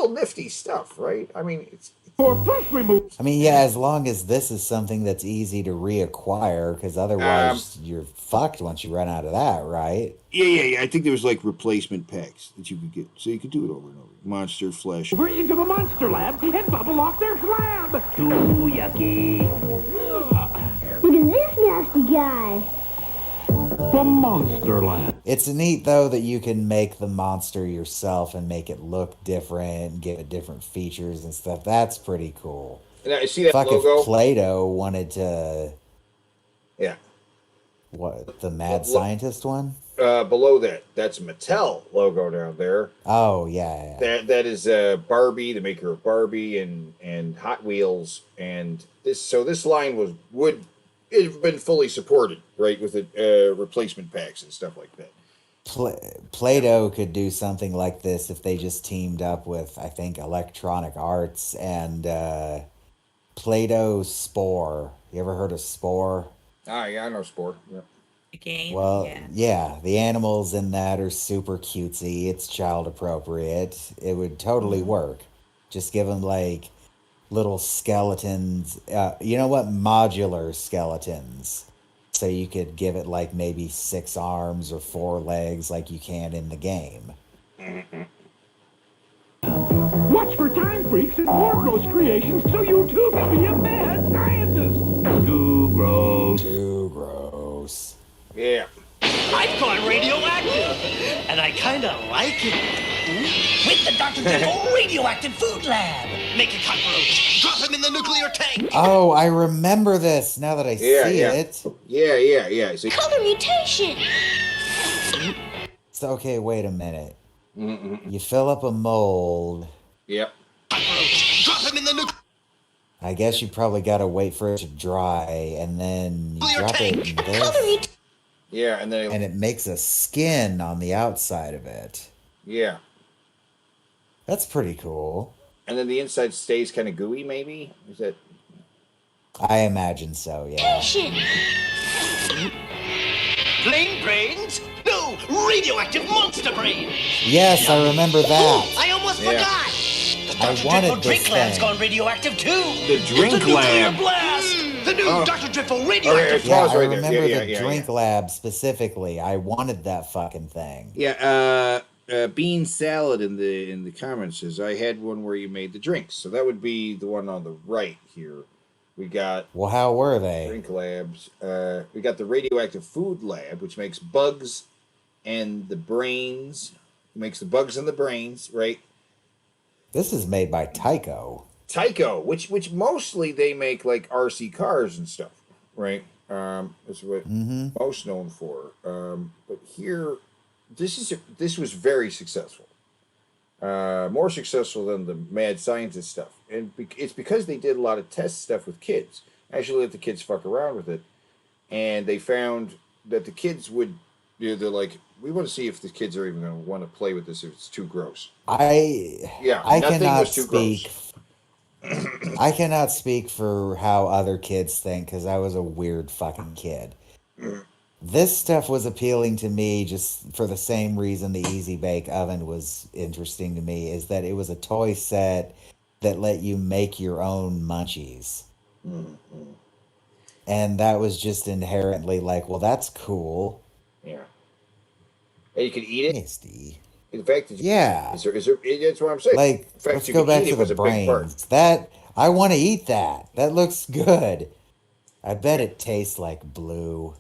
nifty stuff, right? I mean, it's for flesh removal. I mean, yeah, as long as this is something that's easy to reacquire, because otherwise you're fucked once you run out of that, right? Yeah. I think there was like replacement packs that you could get, so you could do it over and over. Monster flesh. We're into the Monster Lab and bubble off their slab. Too yucky. Look at this nasty guy. The Monster Lab. It's neat though that you can make the monster yourself and make it look different and give it different features and stuff. That's pretty cool. And I see that Fuck logo. if Play-Doh wanted to. Yeah. What, the Mad Scientist one? Below that's Mattel logo down there. Oh yeah. That is Barbie, the maker of Barbie and Hot Wheels, and this line would it have been fully supported, right, with the replacement packs and stuff like that. Play-Doh could do something like this if they just teamed up with, I think, Electronic Arts and Play-Doh Spore. You ever heard of Spore? Ah, yeah, I know Spore. Yeah. Game. Well, yeah, the animals in that are super cutesy. It's child appropriate. It would totally work. Just give them like little skeletons. You know what? Modular skeletons. So you could give it like maybe 6 arms or 4 legs like you can in the game. Watch for Time Freaks and more gross creations so you too can be a mad scientist. Too gross. Too gross. Yeah. I've gone radioactive, and I kind of like it. With the Dr. Devil Radioactive Food Lab. Make a cockroach. Drop him in the nuclear tank. Oh, I remember this now that I see it. Yeah. So, Color mutation. So, okay, wait a minute. You fill up a mold. Yep. Cockroach. Drop him in the nuclear. I guess you probably got to wait for it to dry, and then you drop it in this. Yeah, and then it makes a skin on the outside of it. Yeah. That's pretty cool. And then the inside stays kind of gooey, maybe? Is that... I imagine so, yeah. Plain brains? No, radioactive monster brains. Yes, I remember that. I almost forgot. The Dr. wanted Dreadful this Drink Lab's thing. gone radioactive too. The drink Nuclear lab. blast. The new Oh. Dr. Dreadful radioactive. Yeah, I right there. remember Yeah, the yeah, drink lab specifically. I wanted that fucking thing. Yeah, bean salad in the comments says I had one where you made the drinks, so that would be the one on the right here. We got Well, how were they? drink labs. We got the radioactive food lab, which makes bugs and the brains. Makes the bugs and the brains, right? This is made by Tycho. Tycho, which mostly they make like RC cars and stuff, right? That's what most known for. But here, this was very successful. More successful than the mad scientist stuff, and it's because they did a lot of test stuff with kids. Actually, let the kids fuck around with it, and they found that the kids would. They're like, we want to see if the kids are even going to want to play with this if it's too gross. I nothing cannot was too speak. gross. I cannot speak for how other kids think because I was a weird fucking kid. This stuff was appealing to me just for the same reason the Easy Bake Oven was interesting to me, is that it was a toy set that let you make your own munchies. And that was just inherently like, well, that's cool. Yeah. And you can eat it. Tasty. In fact, Yeah. is there, that's what I'm saying. Like, In fact, let's you go can back eat to it was the a big part. brains. That, I want to eat that. That looks good. I bet it tastes like blue.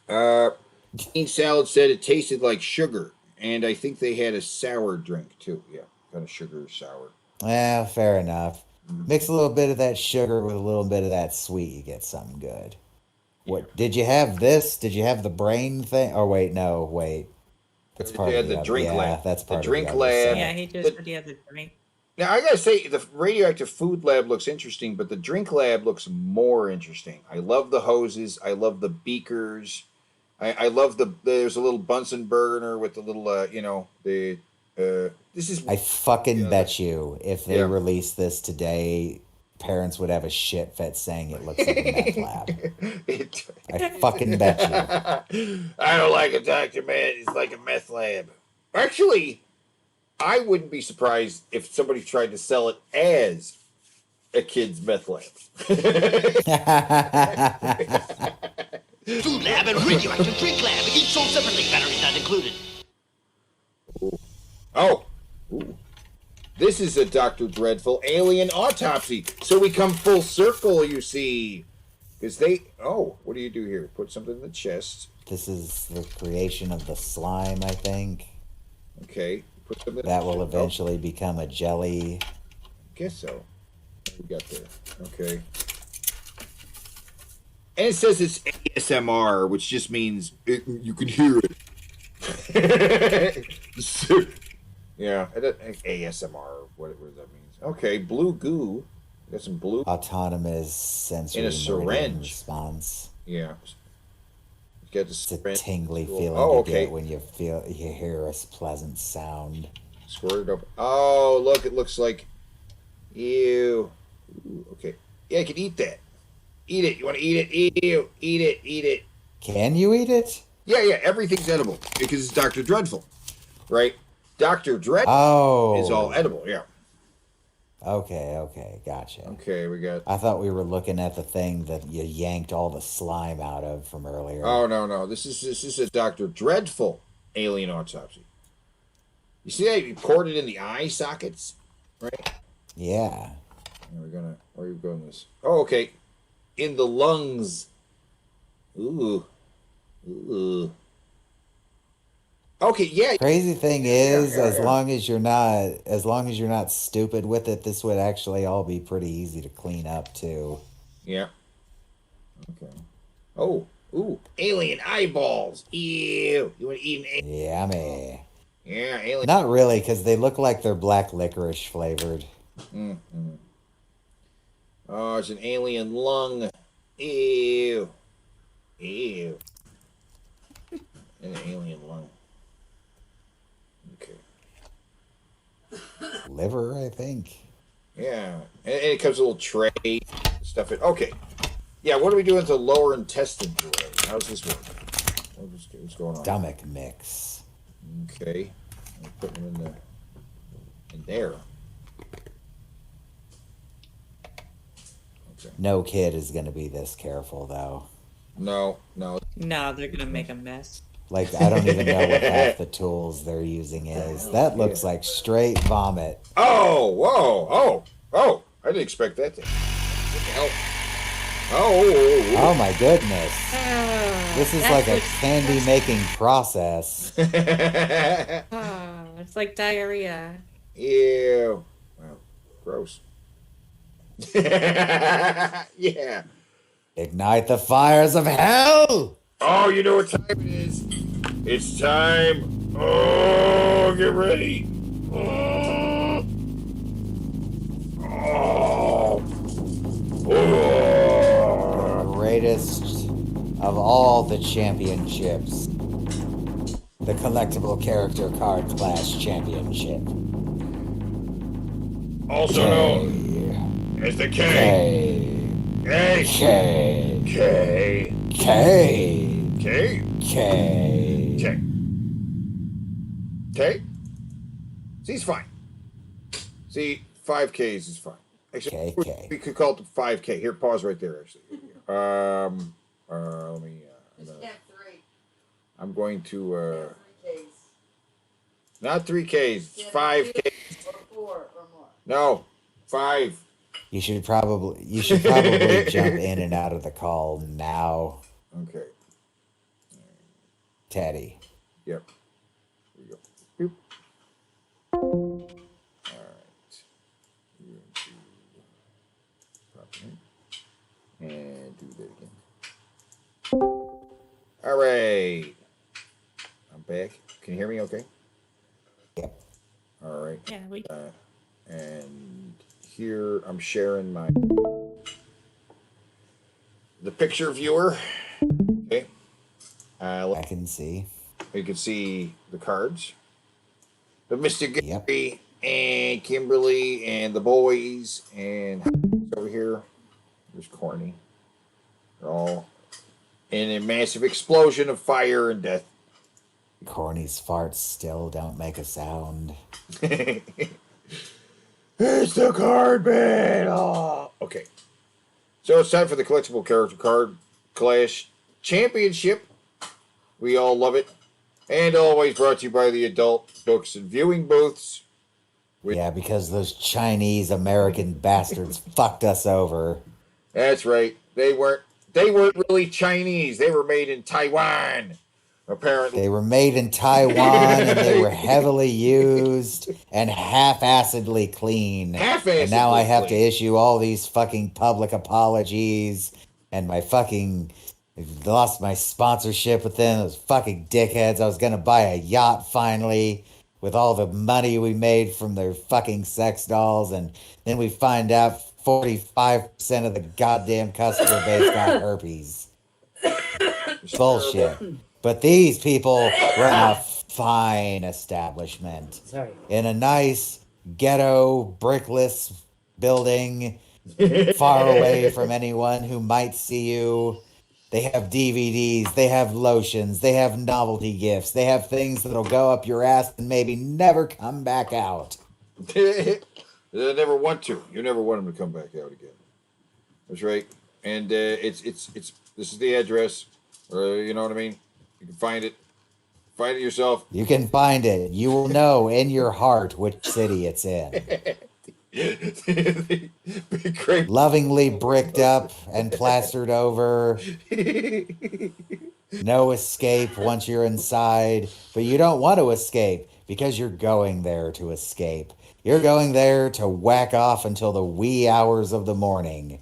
Bean salad said it tasted like sugar, and I think they had a sour drink too. Yeah, kind of sugar sour. Well, fair enough. Mix a little bit of that sugar with a little bit of that sweet, you get something good. What did you have this? Did you have the brain thing? Oh wait, no, wait. That's part of the drink yeah, lab. that's part The drink of the other lab. set. Yeah, he just said he had the drink. Now I gotta say, the radioactive food lab looks interesting, but the drink lab looks more interesting. I love the hoses. I love the beakers. I love there's a little Bunsen burner with the little this is I fucking bet you if they released this today, parents would have a shit fit saying it looks like a meth lab. I fucking bet you. I don't like it, Dr. Man. It's like a meth lab. Actually, I wouldn't be surprised if somebody tried to sell it as a kid's meth lab. Food lab and radioactive drink lab, each sold separately, batteries not included. Oh, ooh. This is a Dr. Dreadful alien autopsy. So we come full circle, you see. Because what do you do here? Put something in the chest. This is the creation of the slime, I think. Okay. Put something that in will the eventually become a jelly. Guess so. What we got there? Okay. And it says it's ASMR, which just means you can hear it. Yeah, ASMR, whatever that means. Okay, blue goo. Got some blue. Autonomous sensory in a syringe response. Yeah. Got the it's a tingly feeling you get when you hear a pleasant sound. Squirt it up. Oh, look! It looks like. Ew. Ooh, okay. Yeah, I can eat that. Eat it. You want to eat it? Ew. Eat it. Eat it. Can you eat it? Yeah. Everything's edible because it's Dr. Dreadful, right? Dr. Dreadful is all edible. Yeah. Okay, gotcha. Okay, we got. I thought we were looking at the thing that you yanked all the slime out of from earlier. Oh no! This is a Dr. Dreadful alien autopsy. You see that you poured it in the eye sockets, right? Yeah. And we're gonna. Where are you going with this? Oh, okay. In the lungs. Ooh. Okay, yeah. Crazy thing is, as long as you're not stupid with it, this would actually all be pretty easy to clean up too. Yeah. Okay. Oh, ooh, alien eyeballs. Ew. You want to eat an alien? Yummy. Yeah, alien. Not really, because they look like they're black licorice flavored. Mm-hmm. Oh, it's an alien lung. Ew. An alien lung. Okay. Liver, I think. Yeah, and it comes with a little tray, stuff it. Okay. Yeah, what are we doing with the lower intestine tray? How's this work? What's going on? Stomach mix. Okay. I'm putting them in there. No kid is going to be this careful, though. No. No, they're gonna make a mess. Like, I don't even know what half the tools they're using is. That looks like straight vomit. Oh, whoa, oh! I didn't expect that. What the hell? Oh my goodness! This is like a candy-making process. It's like diarrhea. Ew. Wow, gross. Yeah. Ignite the fires of hell! Oh, you know what time it is? It's time. Oh, get ready. Oh. The greatest of all the championships. The collectible character card Clash Championship. Also known as the K. K. K. K. K. K. K. K. K. See, it's fine. See, 5Ks is fine. Actually, K. we could call it 5K. Here, pause right there. Actually, let me. I'm going to. Not 3Ks. It's 5Ks. No, 5. You should probably jump in and out of the call now. Okay. Teddy. Yep. Here we go. Boop. All right. And do that again. All right. I'm back. Can you hear me okay? Yep. All right. Yeah, we. And here I'm sharing the picture viewer. Okay. I can see. You can see the cards. But Mr. Gary and Kimberly and the boys and over here, there's Corny. They're all in a massive explosion of fire and death. Corny's farts still don't make a sound. It's the card man. Oh. Okay. So it's time for the collectible character card Clash Championship. We all love it. And always brought to you by the Adult Books and Viewing Booths. Yeah, because those Chinese American bastards fucked us over. That's right. They weren't really Chinese. They were made in Taiwan. Apparently. They were made in Taiwan and they were heavily used and half-assedly clean. Half-assedly and now I have clean. to issue all these fucking public apologies and my fucking lost my sponsorship with them. Those fucking dickheads. I was gonna buy a yacht finally with all the money we made from their fucking sex dolls, and then we find out 45% of the goddamn customer base got herpes. Bullshit. But these people run a fine establishment in a nice ghetto brickless building far away from anyone who might see you. They have DVDs, they have lotions, they have novelty gifts, they have things that'll go up your ass and maybe never come back out. They never want to. You never want them to come back out again. That's right. And it's this is the address. You know what I mean? You can find it. Find it yourself. You can find it. You will know in your heart which city it's in. Lovingly bricked up and plastered over. No escape once you're inside. But you don't want to escape because you're going there to escape. You're going there to whack off until the wee hours of the morning.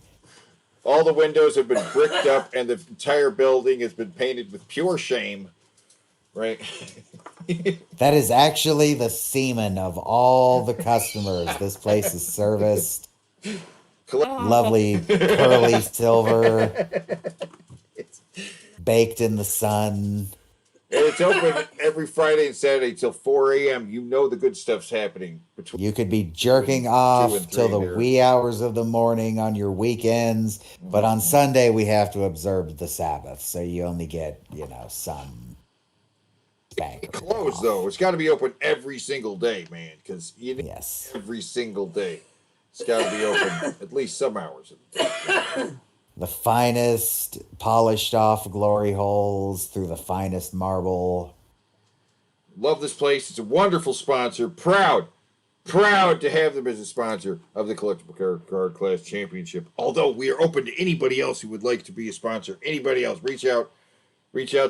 All the windows have been bricked up and the entire building has been painted with pure shame. Right? That is actually the semen of all the customers this place is serviced. Lovely pearly silver. Baked in the sun. And it's open every Friday and Saturday till 4 a.m. You know the good stuff's happening. You could be jerking off till the wee hours of the morning on your weekends, but on Sunday we have to observe the Sabbath, so you only get, some spank. Closed though. It's got to be open every single day, man, because you need every single day. It's got to be open at least some hours. The finest polished off glory holes through the finest marble. Love this place. It's a wonderful sponsor. Proud to have them as a sponsor of the Collectible Card Clash Championship. Although we are open to anybody else who would like to be a sponsor. Anybody else, reach out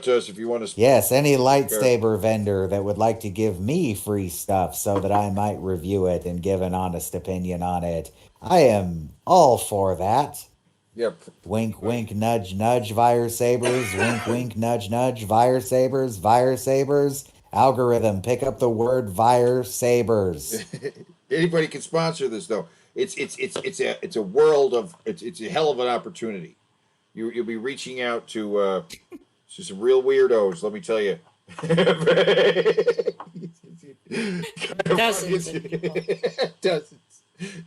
to us if you want to. Yes, any lightsaber vendor that would like to give me free stuff so that I might review it and give an honest opinion on it. I am all for that. Yep. Wink, wink, nudge, nudge, Vire Sabers. Wink, wink, nudge, nudge, Vire Sabers, Vire Sabers. Algorithm, pick up the word Vire Sabers. Anybody can sponsor this though. It's a world of it's a hell of an opportunity. You'll be reaching out to some real weirdos. Let me tell you.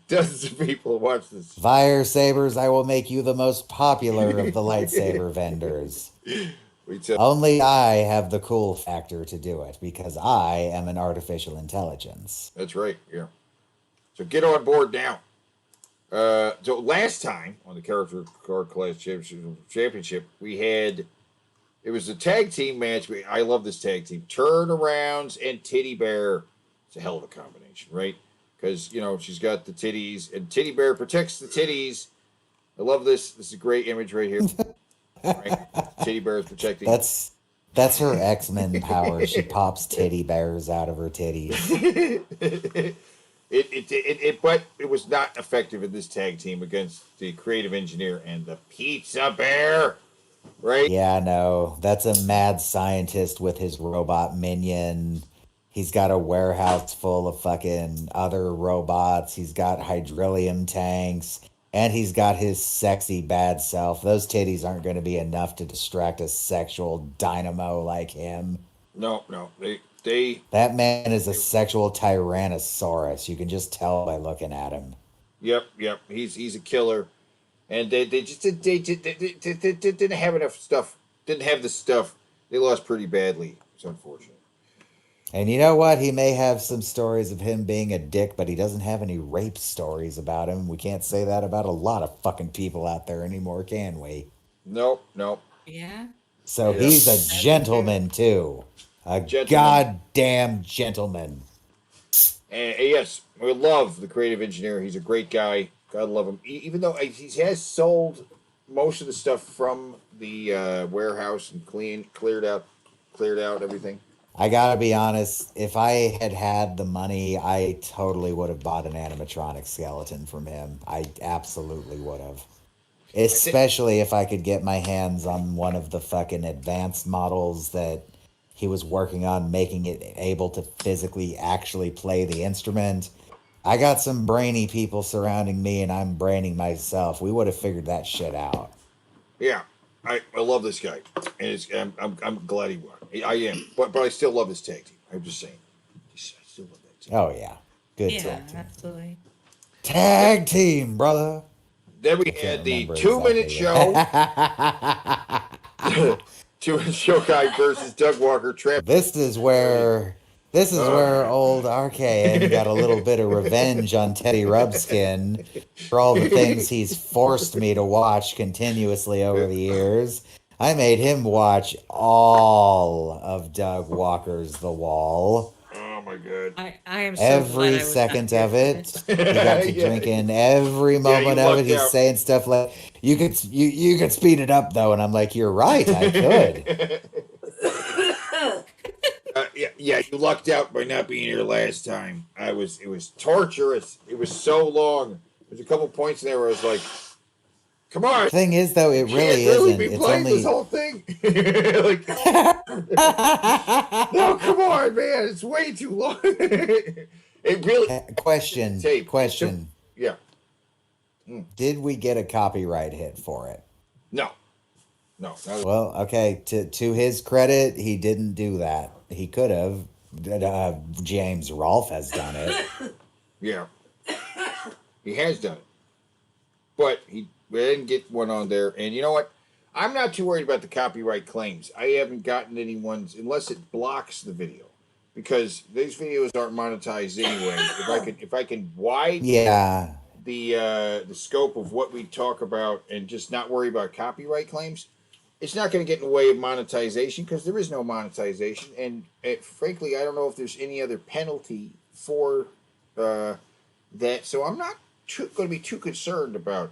Dozens of people watch this. Vire Sabers, I will make you the most popular of the lightsaber vendors. Only I have the cool factor to do it because I am an artificial intelligence. That's right, yeah. So get on board now. So last time on the Character Card Clash Championship, we had, it was a tag team match. I love this tag team. Turnarounds and Titty Bear. It's a hell of a combination, right? Because, you know, she's got the titties, and Titty Bear protects the titties. I love this. This is a great image right here. Right? Titty Bear is protecting. That's her X-Men power. She pops titty bears out of her titties. But it was not effective in this tag team against the Creative Engineer and the Pizza Bear, right? Yeah, no, that's a mad scientist with his robot minion. He's got a warehouse full of fucking other robots. He's got hydrolium tanks. And he's got his sexy bad self. Those titties aren't going to be enough to distract a sexual dynamo like him. No. They That man is a sexual tyrannosaurus. You can just tell by looking at him. Yep. He's a killer. And they didn't have enough stuff. Didn't have the stuff. They lost pretty badly. It's unfortunate. And you know what? He may have some stories of him being a dick, but he doesn't have any rape stories about him. We can't say that about a lot of fucking people out there anymore, can we? Nope. Yeah. So he's a gentleman, too. A goddamn gentleman. And yes, we love the Creative Engineer. He's a great guy. God love him. Even though he has sold most of the stuff from the warehouse and cleared out everything. I gotta be honest, if I had had the money, I totally would have bought an animatronic skeleton from him. I absolutely would have. Especially if I could get my hands on one of the fucking advanced models that he was working on, making it able to physically actually play the instrument. I got some brainy people surrounding me, and I'm braining myself. We would have figured that shit out. Yeah, I love this guy, and I'm glad he won. I am, but I still love this tag team. I'm just saying, I still love that team. Oh yeah, good Yeah, tag team. absolutely. Tag team, brother. Then we had the 2-minute show. 2-minute show guy versus Doug Walker. This is where old RKN got a little bit of revenge on Teddy Rubskin for all the things he's forced me to watch continuously over the years. I made him watch all of Doug Walker's The Wall. Oh my god! I am so every glad I was second not of it. He got to drink in every moment of it. He's saying stuff like, "You could speed it up though," and I'm like, "You're right, I could." Yeah, you lucked out by not being here last time. It was torturous. It was so long. There's a couple points in there where I was like, "Come on." The thing is, though, it really isn't. Be it's playing only this whole thing. Like, no, come on, man. It's way too long. It really. Question. Yeah. Did we get a copyright hit for it? No. Well, okay. To his credit, he didn't do that. He could have. James Rolfe has done it. Yeah. He has done it. But we didn't get one on there. And you know what? I'm not too worried about the copyright claims. I haven't gotten anyone's, unless it blocks the video. Because these videos aren't monetized anyway. If I can widen. Yeah. the scope of what we talk about and just not worry about copyright claims, it's not going to get in the way of monetization because there is no monetization. And frankly, I don't know if there's any other penalty for that. So I'm not going to be too concerned about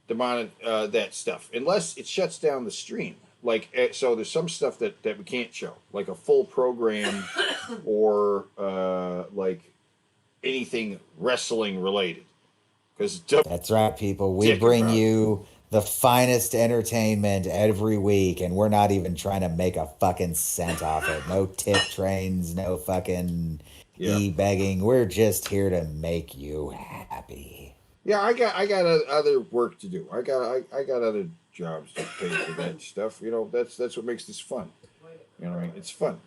that stuff unless it shuts down the stream. So there's some stuff that we can't show, like a full program or like anything wrestling related. Because that's right, people. We bring you the finest entertainment every week, and we're not even trying to make a fucking cent off it. No tip trains, no fucking e-begging. We're just here to make you happy. Yeah, I got other work to do. I got other jobs to pay for that stuff. You know, that's what makes this fun. You know, right? It's fun.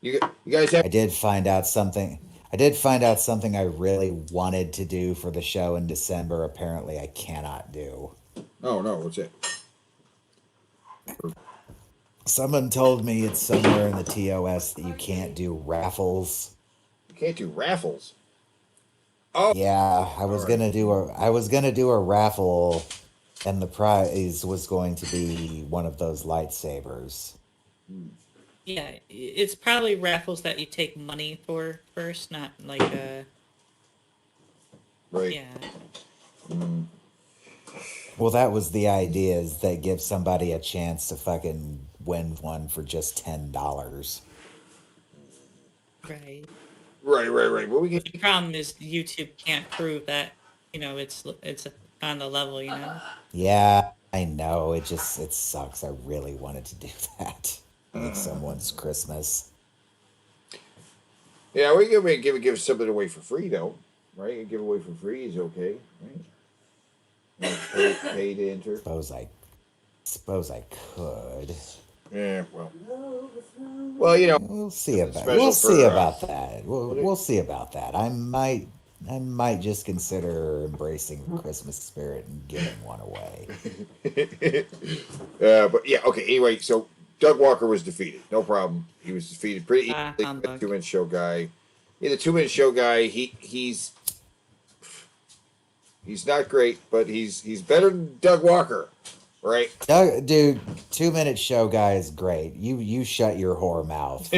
you guys have. I did find out something I really wanted to do for the show in December. Apparently, I cannot do. Oh no, what's it? Someone told me it's somewhere in the TOS that you can't do raffles. You can't do raffles. Oh yeah, I was gonna do a raffle, and the prize was going to be one of those lightsabers. Yeah, it's probably raffles that you take money for first, not like a. Right. Yeah. Well, that was the idea, is that give somebody a chance to fucking win one for just $10. Right. Right. Well, The problem is YouTube can't prove that, it's on the level, Yeah, I know. It sucks. I really wanted to do that. Make someone's Christmas. Yeah, we can give something away for free though, right? Give away for free is okay, right? Pay to enter. Suppose I could. Yeah, well, we'll see about that. We'll see about that. I might just consider embracing the Christmas spirit and giving one away. But yeah, okay. Anyway, so Doug Walker was defeated. No problem. He was defeated pretty easily. The 2-minute show guy. Yeah, the 2-minute show guy. He's not great, but he's better than Doug Walker. Right, dude, 2-minute show guy is great. You shut your whore mouth.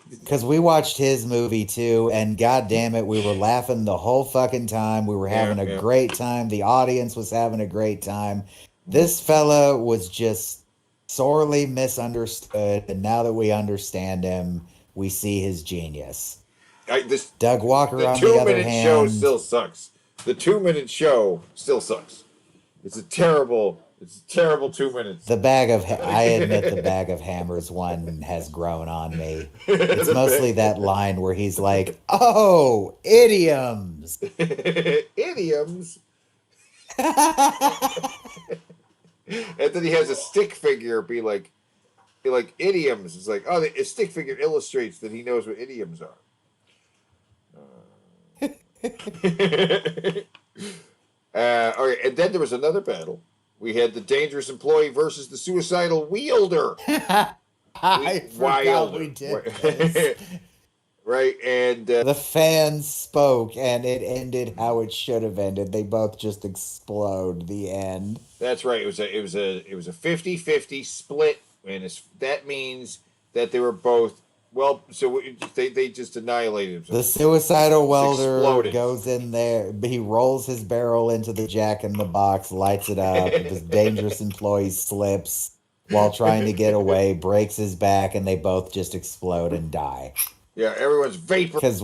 Because we watched his movie too, and god damn it, we were laughing the whole fucking time. We were having a great time. The audience was having a great time. This fella was just sorely misunderstood, and now that we understand him, we see his genius. Doug Walker, on the other hand, show still sucks. The 2-minute show still sucks. It's a terrible 2 minutes. I admit the bag of hammers one has grown on me. It's mostly that line where he's like, "Oh, idioms." Idioms. And then he has a stick figure be like idioms. It's like, oh, a stick figure illustrates that he knows what idioms are. All right, and then there was another battle. We had the dangerous employee versus the suicidal wielder. I forgot we did this. Right, and the fans spoke, and it ended how it should have ended. They both just explode. The end. That's right. It was a 50-50 split, and that means that they were both. Well, so they just annihilated themselves. The suicidal welder goes in there. He rolls his barrel into the Jack in the Box, lights it up. This dangerous employee slips while trying to get away, breaks his back, and they both just explode and die. Yeah, everyone's vapor. Because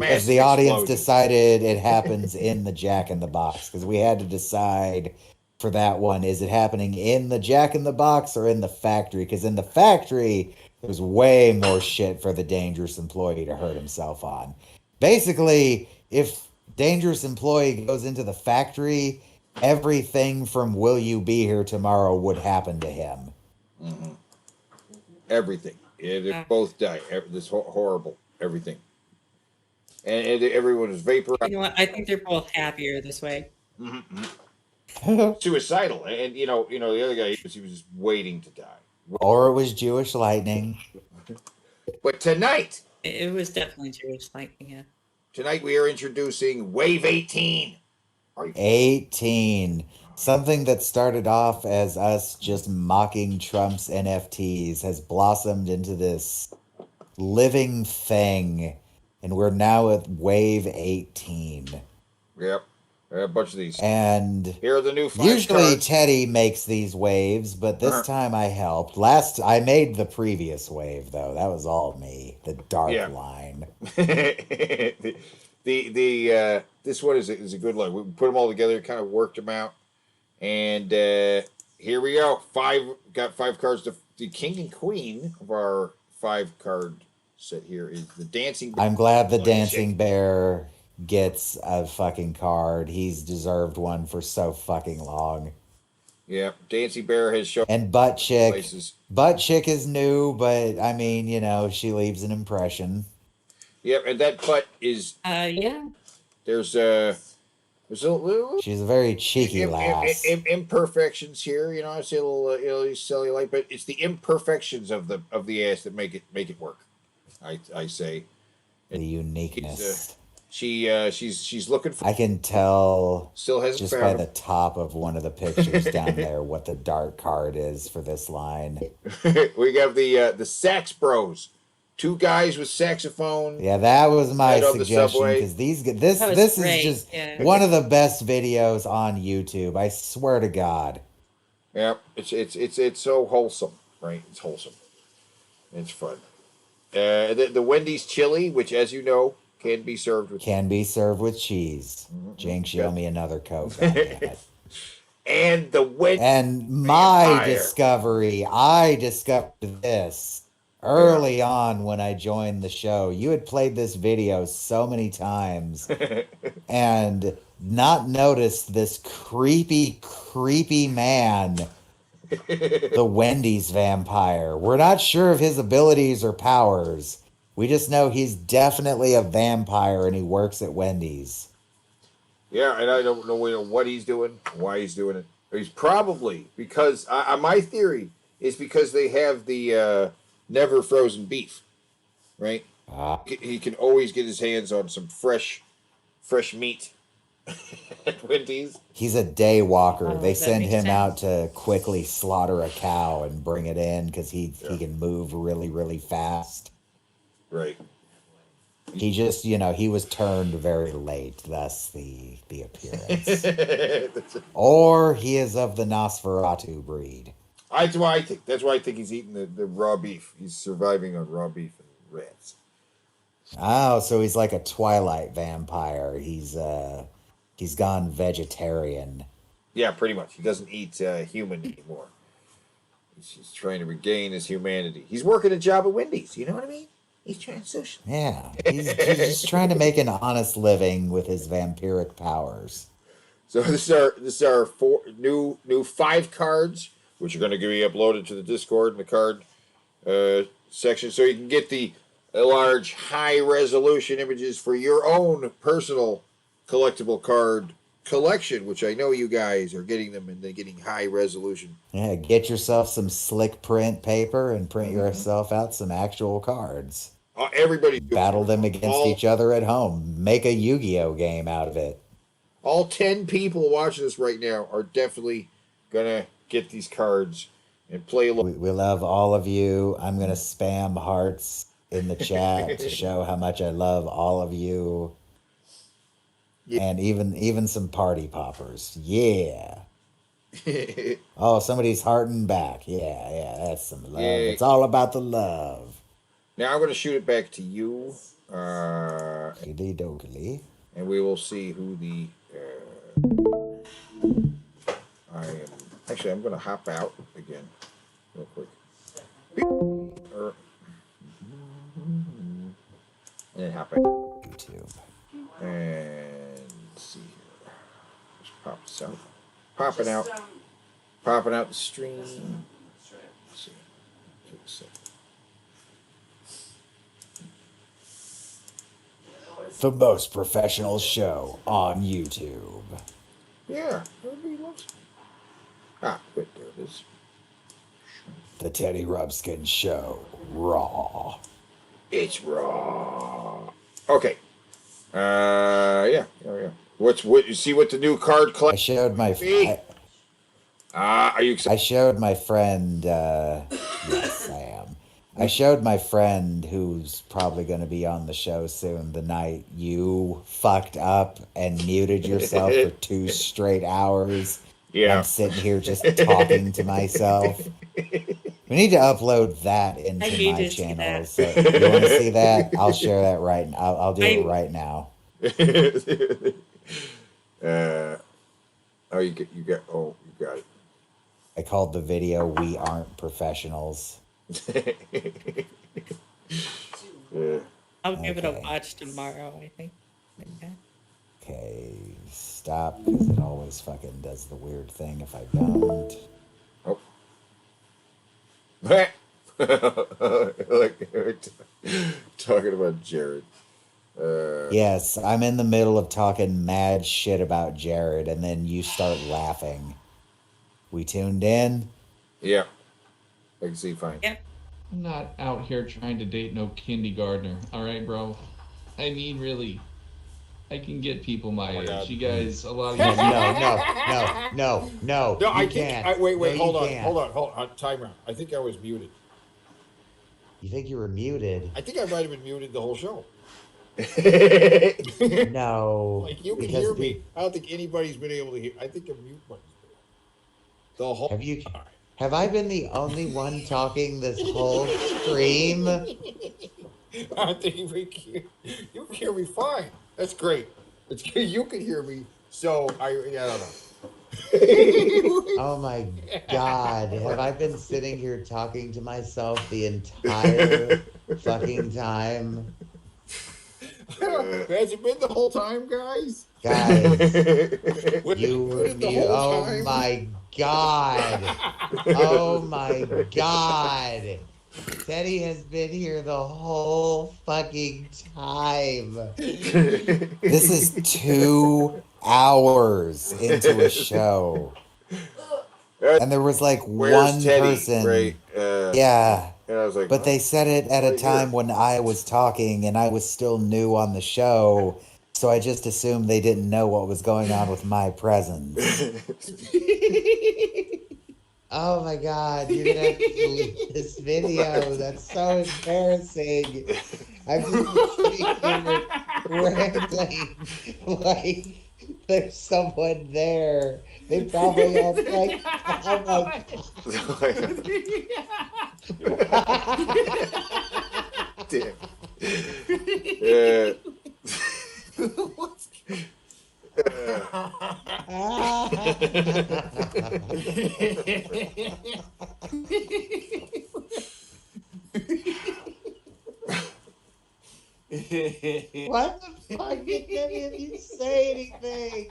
as the audience decided it happens in the Jack in the Box. Because we had to decide for that one, is it happening in the Jack in the Box or in the factory? Because in the factory, there's way more shit for the dangerous employee to hurt himself on. Basically, if dangerous employee goes into the factory, everything from Will You Be Here Tomorrow would happen to him. Mm-hmm. Everything. They both die. This horrible everything. And everyone is vapor. You know what? I think they're both happier this way. Mm-hmm. Suicidal. And the other guy, he was just waiting to die. Or it was Jewish lightning. But tonight, it was definitely Jewish lightning. Yeah. tonight we are introducing Wave 18. 18. Something that started off as us just mocking Trump's NFTs has blossomed into this living thing, and we're now at Wave 18. Yep. A bunch of these. And here are the new 5 usually cards. Teddy makes these waves, but this time I helped. I made the previous wave though. That was all me. The dark line. This one is a good line. We put them all together, kind of worked them out, and here we go. Got 5 cards. The king and queen of our 5 card set here is the dancing bear. I'm glad the dancing bear gets a fucking card. He's deserved one for so fucking long. Yeah, dancing bear has shown. And butt chick. Places. Butt chick is new, but I mean, she leaves an impression. Yep, and that butt is. Yeah. There's a little. She's a very cheeky lass. Imperfections here, I say a little cellulite, but it's the imperfections of the ass that make it work. I say. The uniqueness. She's looking for. I can tell still hasn't just found by him. the top of one of the pictures down there what the dark card is for this line. We got the Sax Bros, 2 guys with saxophone. Yeah, that was my on the suggestion subway. because this is just one of the best videos on YouTube. I swear to God. Yeah, it's so wholesome, right? It's wholesome. It's fun. The Wendy's chili, which, as you know, can be served with cheese. Jinx, you Yep. owe me another Coke. goddammit. And the Wendy's And my vampire. discovery, I discovered this early on when I joined the show. You had played this video so many times and not noticed this creepy man, the Wendy's vampire. We're not sure of his abilities or powers. We just know he's definitely a vampire and he works at Wendy's. Yeah, and I don't know what he's doing, why he's doing it. He's probably because my theory is because they have the never frozen beef, right? He can always get his hands on some fresh meat at Wendy's. He's a day walker. Oh, they that send makes him sense. out to quickly slaughter a cow and bring it in because he can move really, really fast. Right. He just, he was turned very late, thus the appearance. Or he is of the Nosferatu breed. That's why I think he's eating the raw beef. He's surviving on raw beef and rats. Oh, so he's like a Twilight vampire. He's gone vegetarian. Yeah, pretty much. He doesn't eat human anymore. He's trying to regain his humanity. He's working a job at Wendy's. You know what I mean? He's trying to social. Yeah, he's just trying to make an honest living with his vampiric powers. So this is our 4 new 5 cards, which are going to be uploaded to the Discord in the card section, so you can get the large, high resolution images for your own personal collectible card collection. Which I know you guys are getting them, and they're getting high resolution. Yeah, get yourself some slick print paper and print yourself out some actual cards. Everybody battle them against each other at home. Make a Yu-Gi-Oh game out of it. All 10 people watching this right now are definitely gonna get these cards and play. We love all of you. I'm gonna spam hearts in the chat to show how much I love all of you. Yeah. And even some party poppers. Yeah. Oh, somebody's hearting back. Yeah, that's some love. Yeah. It's all about the love. Now I'm going to shoot it back to you. Dokily. And we will see who the... I'm going to hop out again real quick. And then hop out. YouTube. And let's see here. Just pop this out. Popping out the stream. Let's see. Take a second. The most professional show on YouTube. Yeah, everybody loves it. Wait, there it is. The Teddy Rubskin Show. Raw. It's raw. Okay. Yeah. What? You see what the new card I Klash? showed my. Are you excited? I showed my friend. Yes, I am. I showed my friend who's probably going to be on the show soon the night you fucked up and muted yourself for 2 straight hours. And Yeah. I'm sitting here just talking to myself. We need to upload that into I need my to see channel. that. So you want to see that? I'll share that right now. I'll do it right now. You got it. I called the video "We Aren't Professionals." I'll give it a watch tomorrow, I think. Okay, stop, because it always fucking does the weird thing if I don't. Oh. Like talking about Jared. Yes, I'm in the middle of talking mad shit about Jared, and then you start laughing. We tuned in? Yeah. I can see fine. Yeah. I'm not out here trying to date no kindergartner, alright, bro? I mean, really. I can get people my age. You guys, a lot of you. No, No, you I can't. think. Wait, No, you hold can't. on. Time out. I think I was muted. You think you were muted? I think I might have been muted the whole show. No. Like, you can because hear me. I don't think anybody's been able to hear. I think a mute button's been the whole. Have I been the only one talking this whole stream? I think you can hear me fine. That's great. It's good. You can hear me. So I don't know. Oh my God. Have I been sitting here talking to myself the entire fucking time? Has it been the whole time, guys? Guys, you were mute. Oh my God. Oh my God. Teddy has been here the whole fucking time. This is 2 hours into a show. And there was like one Teddy? person. Right? Yeah. And I was like, But they said it at a right time here. when I was talking and I was still new on the show. So I just assumed they didn't know what was going on with my presence. Oh my God, you're gonna have to delete this video. That's so embarrassing. I'm just sitting here rambling like there's someone there. They probably all like, oh my God. Damn. What the fuck did any of you say anything?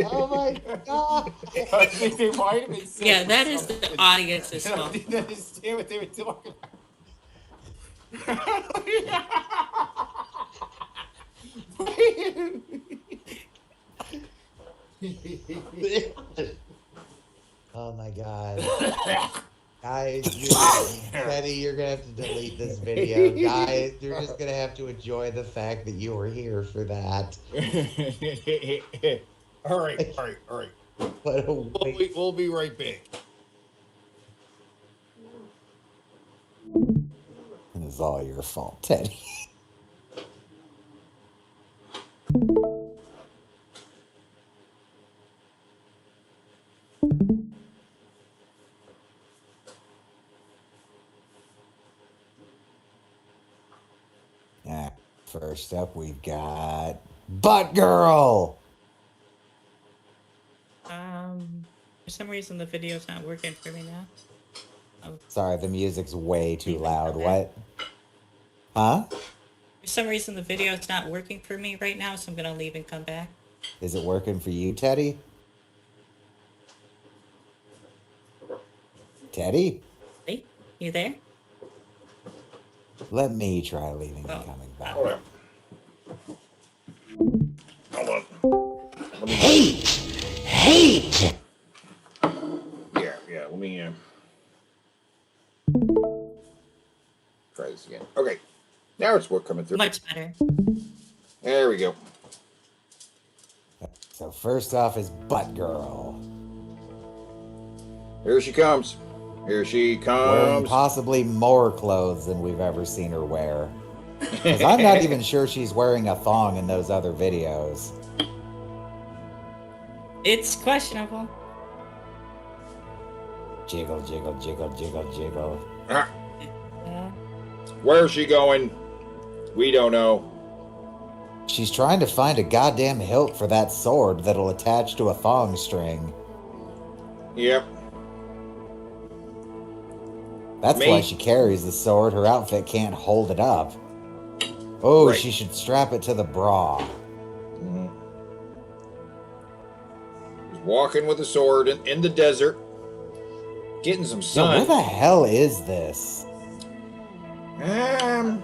Oh my God. I think they might have been saying Yeah, that is the audience's I fault. didn't understand what they were talking Oh my God. Guys, Teddy, you're gonna have to delete this video. Guys, you're just gonna have to enjoy the fact that you were here for that. All right. What a waste. We'll be right back. It was all your fault, Teddy. Yeah, first up we've got Butt Girl. For some reason the video's not working for me now. Oh. Sorry, the music's way too loud. What? Huh? For some reason the video's not working for me right now, so I'm gonna leave and come back. Is it working for you, Teddy? Teddy? Hey, you there? Let me try leaving and coming back. Hold on. Hate! Yeah. Let me try this again. Okay. Now it's what coming through. Much better. There we go. So first off is Butt Girl. Here she comes. Here she Wearing comes. possibly more clothes than we've ever seen her wear. Because I'm not even sure she's wearing a thong in those other videos. It's questionable. Jiggle, jiggle, jiggle, jiggle, jiggle. Ah. Where's she going? We don't know. She's trying to find a goddamn hilt for that sword that'll attach to a thong string. Yep. That's why she carries the sword. Her outfit can't hold it up. Oh, right. She should strap it to the bra. Mm-hmm. She's walking with a sword in the desert. Getting some sun. Yo, where the hell is this? I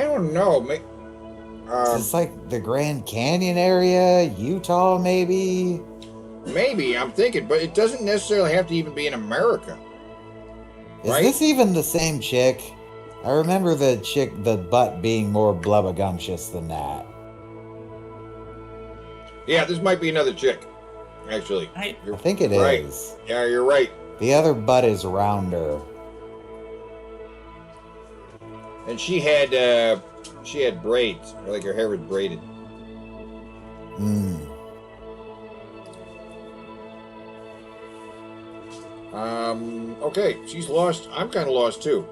don't know. Is this like the Grand Canyon area? Utah, maybe? Maybe, I'm thinking, but it doesn't necessarily have to even be in America. Is this even the same chick? I remember the butt being more blubbergumptious than that. Yeah, this might be another chick, actually. I think it right. is. Yeah, you're right. The other butt is rounder. And she had braids, like her hair was braided. Okay, she's lost. I'm kind of lost too.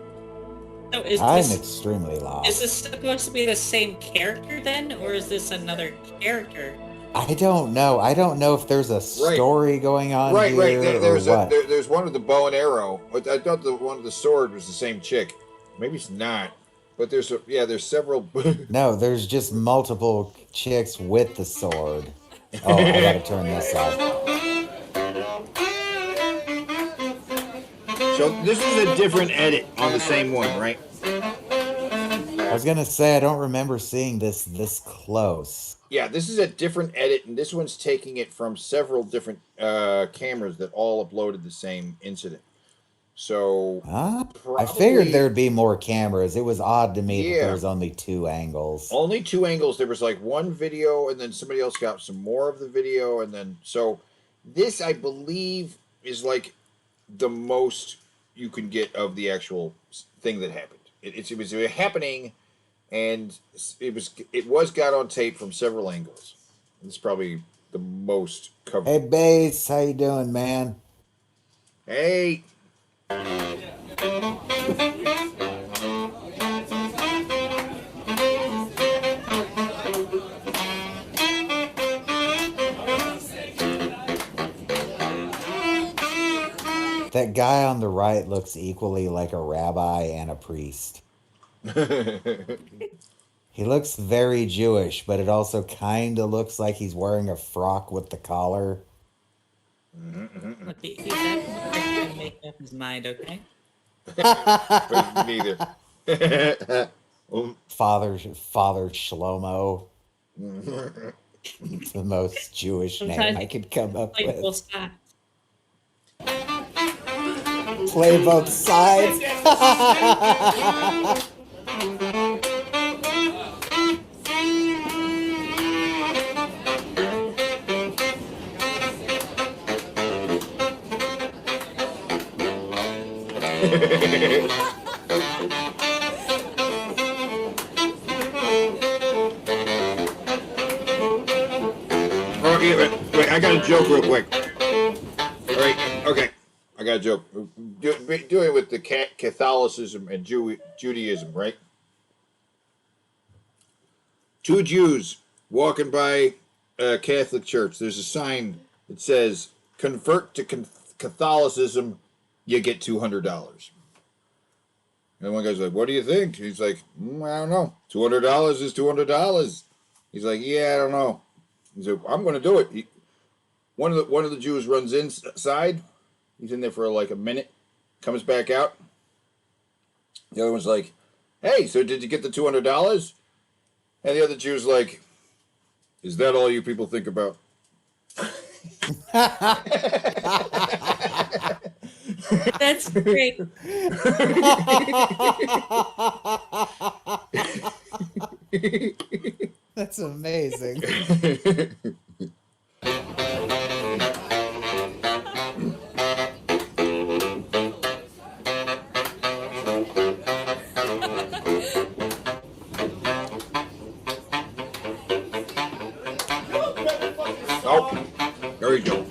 So I'm extremely lost. Is this supposed to be the same character then, or is this another character? I don't know. I don't know if there's a story going on here. Right. There's what. There's one with the bow and arrow. But I thought the one with the sword was the same chick. Maybe it's not. But there's several. No, there's just multiple chicks with the sword. Oh, I gotta turn this off. So this is a different edit on the same one, right? I was gonna say I don't remember seeing this close. Yeah, this is a different edit, and this one's taking it from several different cameras that all uploaded the same incident. So I figured there'd be more cameras. It was odd to me that there was only 2 angles. Only 2 angles. There was like one video, and then somebody else got some more of the video, and then so this, I believe, is like the most you can get of the actual thing that happened. It was happening, and it was got on tape from several angles. It's probably the most covered. Hey, Bass, how you doing, man? Hey. That guy on the right looks equally like a rabbi and a priest. He looks very Jewish, but it also kind of looks like he's wearing a frock with the collar. Look, he's definitely to make up his mind, okay? But neither. Father Shlomo. The most Jewish name I could come up with. Both sides. Play both sides. Wait, I got a joke real quick. All right, okay. I got a joke. Doing with the Catholicism and Judaism, right? 2 Jews walking by a Catholic church. There's a sign that says, "Convert to Catholicism, you get $200." And one guy's like, "What do you think?" He's like, "I don't know. $200 is $200." He's like, "Yeah, I don't know." He's like, "I'm going to do it." One of the Jews runs inside. He's in there for like a minute, comes back out. The other one's like, "Hey, so did you get the $200? And the other Jew's like, "Is that all you people think about?" That's great. That's amazing. Oh, there you go.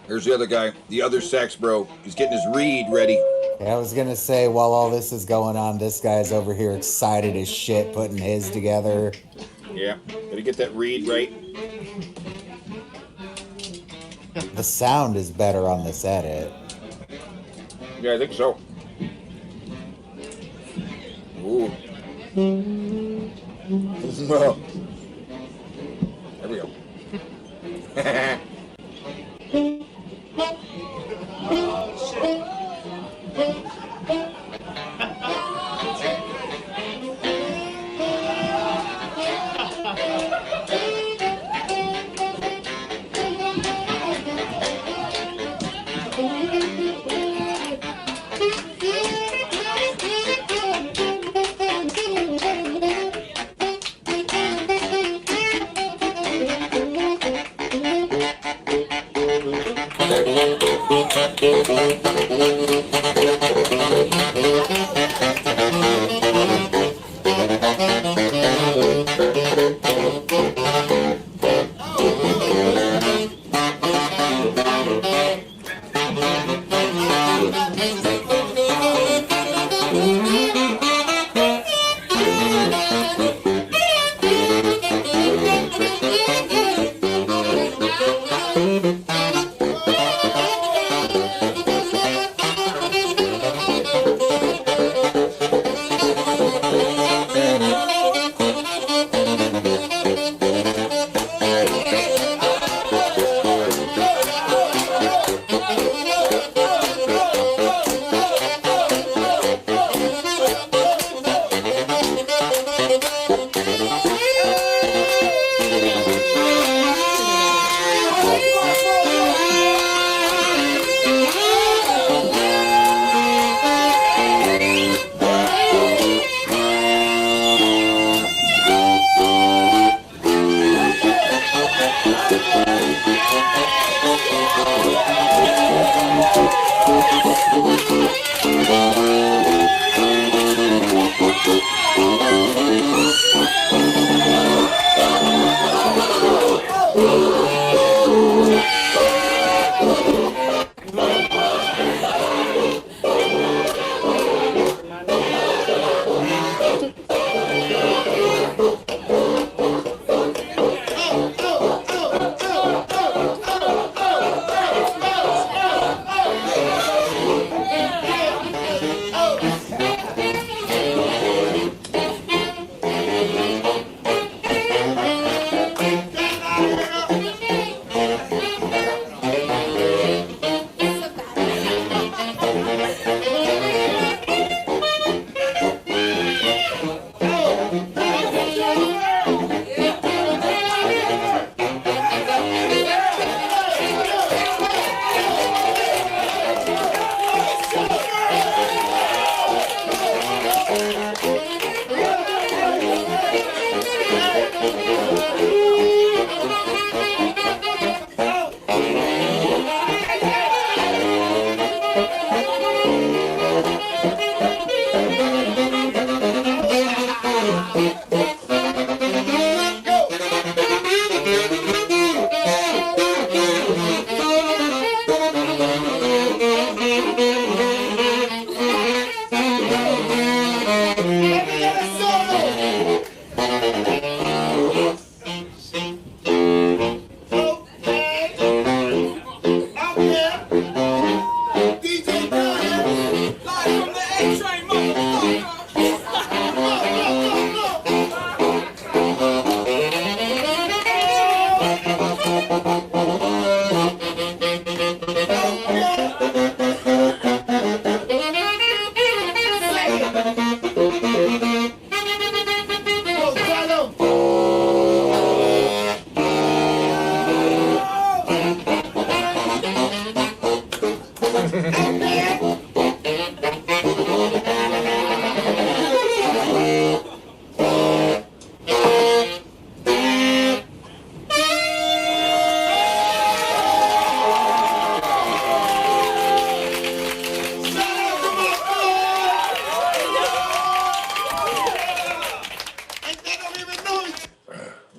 Here's the other guy, the other sax bro. He's getting his reed ready. Yeah, I was gonna say, while all this is going on, this guy's over here excited as shit, putting his together. Yeah, gotta get that reed right. The sound is better on this edit. Yeah, I think so. Ooh. There we go.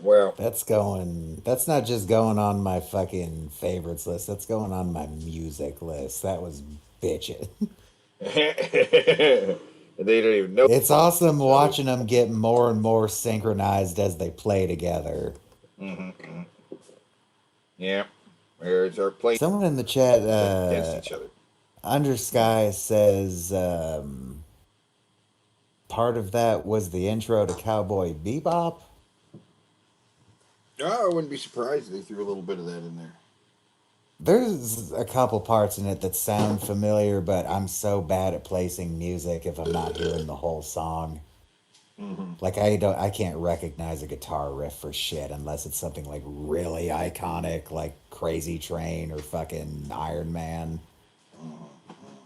Well, that's not just going on my fucking favorites list. That's going on my music list. That was bitchin'. They don't even know. It's awesome watching them get more and more synchronized as they play together. Mm-hmm. Yeah. There's our play. Someone in the chat, against each other. Undersky says part of that was the intro to Cowboy Bebop. Oh, I wouldn't be surprised if they threw a little bit of that in there. There's a couple parts in it that sound familiar, but I'm so bad at placing music if I'm not hearing the whole song. Mm-hmm. Like I can't recognize a guitar riff for shit unless it's something like really iconic, like Crazy Train or fucking Iron Man,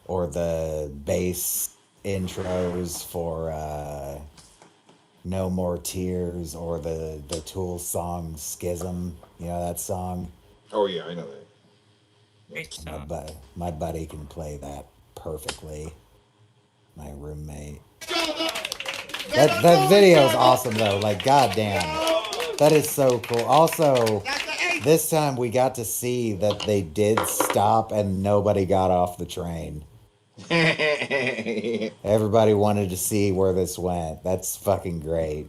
or the bass intros for No More Tears, or the Tool song Schism. You know that song? Oh yeah, I know that. My buddy can play that perfectly. My roommate. That video is awesome though. Like, goddamn, that is so cool. Also, this time we got to see that they did stop and nobody got off the train. Everybody wanted to see where this went. That's fucking great.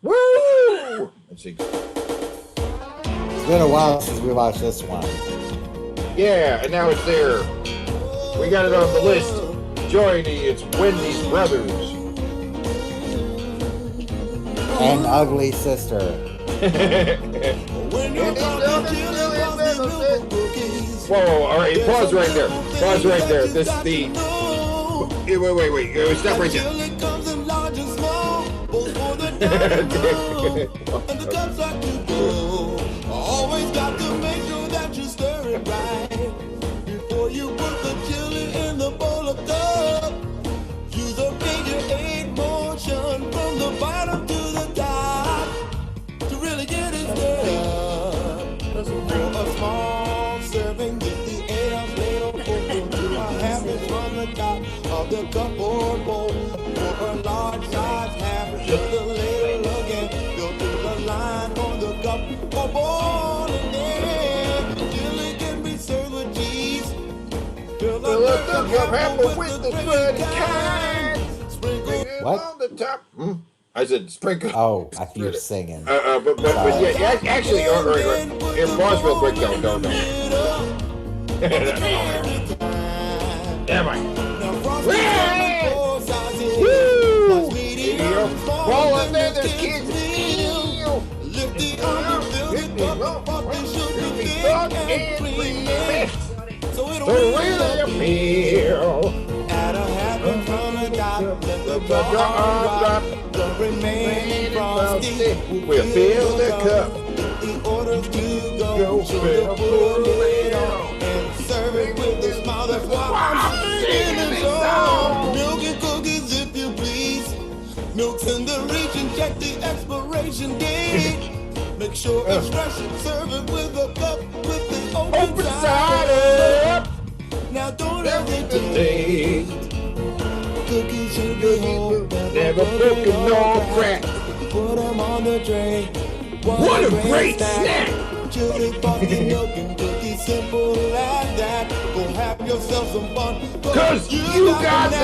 Woo! Let's see. It's been a while since we watched this one. Yeah, and now it's there. We got it on the list. Joining, it's Wendy's brothers. And Ugly Sister. Whoa, all right, pause right there. Pause right there. This is the... Wait. Stop right there. Always got to make sure that you stir it right before you put the chili in the bowl of cup. Use a figure 8 motion from the bottom to the top to really get it stirred. For a small serving, get the 8-ounce ladle open to a half inch from the top of the cup or bowl. For a large size half, just the ladle again. Go to the line on the cup or bowl. Fill up the cup hamper with the spready kind. Sprinkle it What? on the top. I said sprinkle. Oh, I think you're singing. But yeah, actually, all right. Here, pause real quick, though. No. Damn it. Woo! Roll up there, there's kids. Lift the arm, fill it up, but they should be big. So it'll really appeal. Add a half inch from the top, let the drop, the remaining frosty will fill the cup. The orders to go, put the lid on, and serve it with the smile. That's why I'm singing this song. Milk and cookies, if you please. Milk's in the reach and check the expiration date. Make sure it's fresh and serve it with a cup with the open side up. Now don't hesitate. Cookies should be whole, never broken nor cracked. Put them on the tray. What a great snack! Chili, coffee, milk, and cookies, simple as that. Go have yourself some fun. 'Cause you got the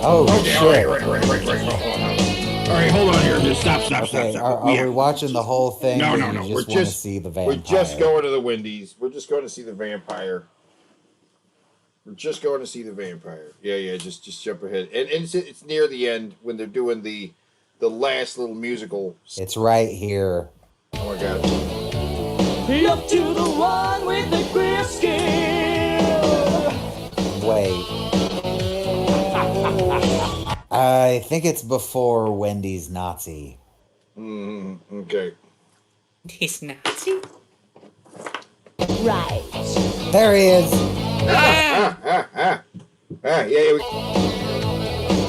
Oh, okay, shit. Right. All right, hold on here. Just stop. Are we watching the whole thing? No. Or you just want to see the vampire? We're just going to the Wendy's. We're just going to see the vampire. We're just going to see the vampire. Yeah. Just jump ahead. And it's near the end when they're doing the last little musical. It's right here. Oh my god. Up to the one with the clear skin. Wait. I think it's before Wendy's Nazi. Okay. He's Nazi? Right. There he is. Yeah.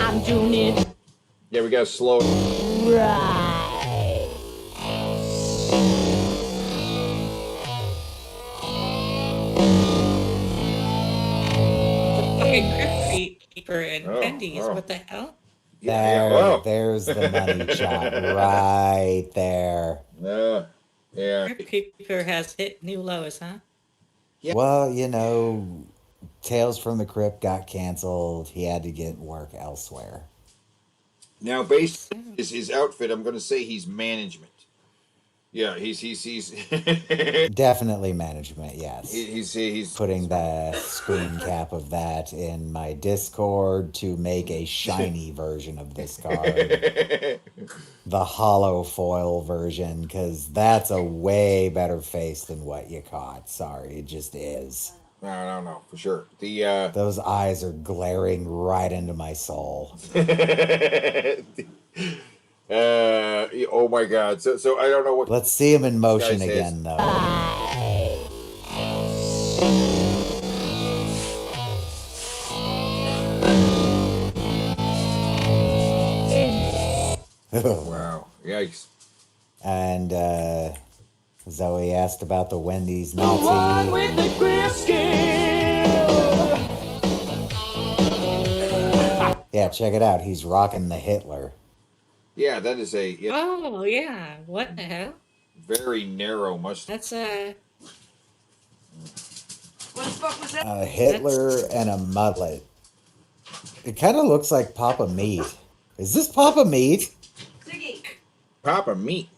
I'm doing it. Yeah, we got to slow. Right. Fucking Crypt Keeper and Wendy's. What the hell? There's the money shot right there. Yeah. Crypt Keeper has hit new lows, huh? Well, you know, Tales from the Crypt got canceled. He had to get work elsewhere. Now, based on his outfit, I'm going to say he's management. Yeah, he's Definitely management, yes. He's putting the screen cap of that in my Discord to make a shiny version of this card. The hollow foil version, because that's a way better face than what you caught. Sorry, it just is. No, for sure. The those eyes are glaring right into my soul. Oh my God! So I don't know what. Let's see him in motion again, though. Wow! Yikes! And Zoe asked about the Wendy's Nazi. With the Yeah, check it out. He's rocking the Hitler. Yeah, that is a. Yeah, Oh yeah, what the hell? very narrow mustache. That's What the fuck was that? A Hitler and a mullet. It kind of looks like Papa Meat. Is this Papa Meat? Ziggy. Papa Meat.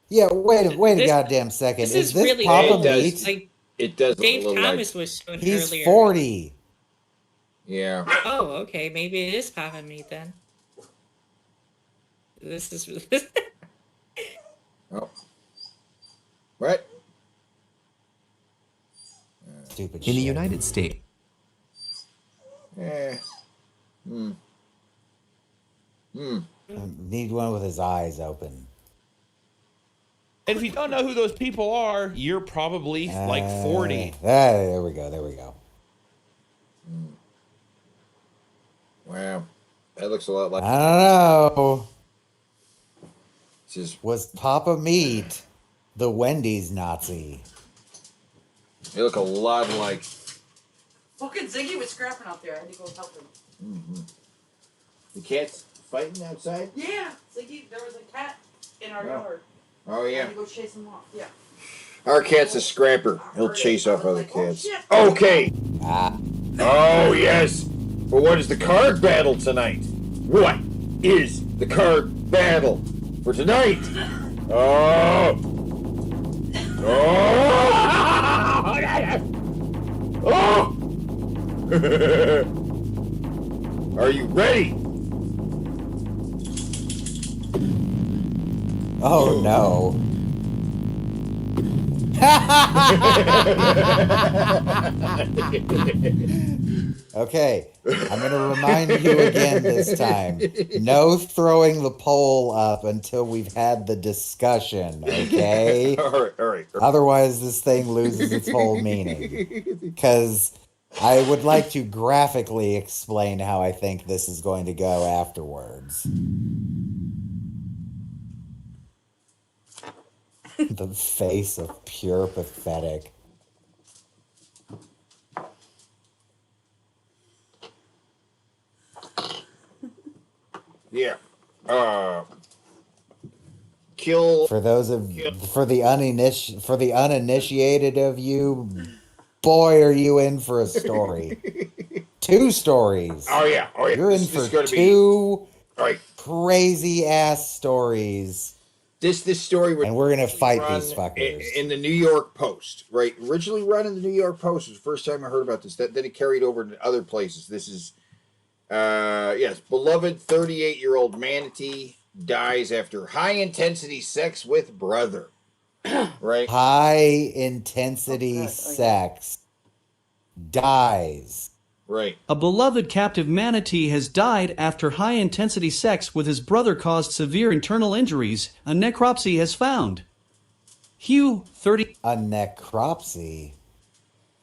Yeah, wait a goddamn second. Is this really Papa old. Meat? Like It does. Dave look Thomas like, was shown He's earlier. 40. Yeah. Oh, okay. Maybe it is Papa Meat then. This is. Oh. What? Stupid In the United States. Need one with his eyes open. And if you don't know who those people are, you're probably like 40. There we go. Wow. That looks a lot like. I don't know. Just was Papa Meat the Wendy's Nazi? They look a lot like. Fucking Ziggy was scrapping out there. I had to go help him. Mm-hmm. The cat's fighting outside? Yeah, Ziggy, there was a cat in our yard. Oh, I yeah. had to go chase him off. Yeah. Our cat's a scrapper. He'll chase off other cats. Okay. Oh, yes. Well, what is the card battle tonight? What is the card battle for tonight? Oh. Oh. Are you ready? Oh no. Okay, I'm going to remind you again this time. No throwing the poll up until we've had the discussion, okay? All right. Otherwise, this thing loses its whole meaning. Because I would like to graphically explain how I think this is going to go afterwards. The face of pure pathetic. Yeah. Kill. For those of for the uninitiated of you, boy, are you in for a story. 2 stories. Oh yeah. You're in This is for gonna 2 right. crazy ass stories. This story was, and we're gonna fight run these fuckers. in the New York Post, right? Originally run in the New York Post. It was the first time I heard about this. Then it carried over to other places. This is, yes, beloved 38-year-old manatee dies after high-intensity sex with brother. Right? High intensity sex dies. Right. A beloved captive manatee has died after high-intensity sex with his brother caused severe internal injuries, a necropsy has found. Hugh, 30... A necropsy?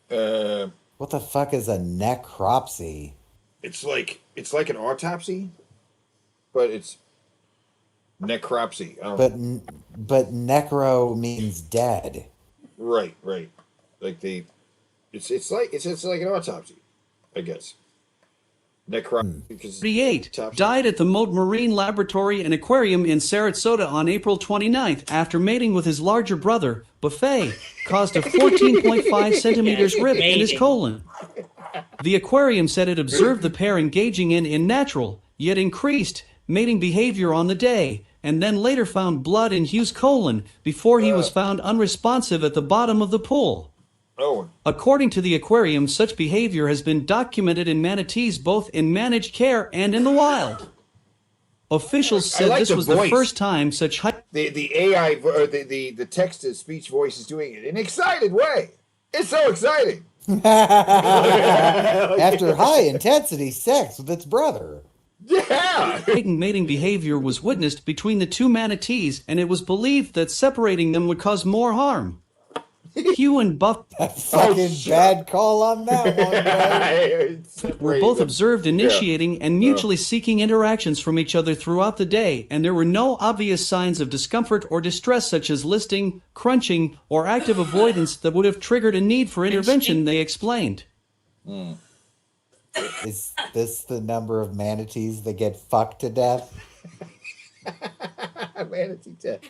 Uh, what the fuck is a necropsy? It's like an autopsy, but it's Necropsy. Oh. But necro means dead. Right. Like it's like an autopsy, I guess. Necropsy. 38 died at the Moat Marine Laboratory and Aquarium in Sarasota on April 29th after mating with his larger brother. Buffet caused a 14.5 centimeters rip in his colon. The aquarium said it observed the pair engaging in natural, yet increased, mating behavior on the day, and then later found blood in Hugh's colon before he was found unresponsive at the bottom of the pool. Oh. According to the aquarium, such behavior has been documented in manatees both in managed care and in the wild. Officials said this was the first time such the AI or the text-to-speech voice is doing it in an excited way. It's so exciting. After high-intensity sex with its brother. Yeah. Mating behavior was witnessed between the two manatees, and it was believed that separating them would cause more harm. Hugh and Buff bad call on that one, were both observed initiating and mutually seeking interactions from each other throughout the day, and there were no obvious signs of discomfort or distress such as listing, crunching, or active avoidance that would have triggered a need for intervention, they explained. Is this the number of manatees that get fucked to death? Manatee death.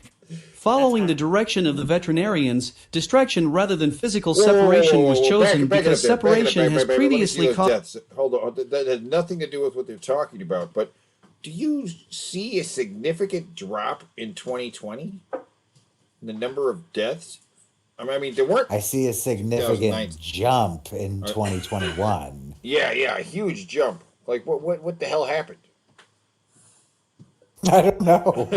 Following the direction of the veterinarians, distraction rather than physical separation was chosen because separation has previously caused... Hold on, that has nothing to do with what they're talking about, but do you see a significant drop in 2020 in the number of deaths? I mean, there weren't... I see a significant jump in 2021. Yeah, a huge jump. Like, what the hell happened? I don't know.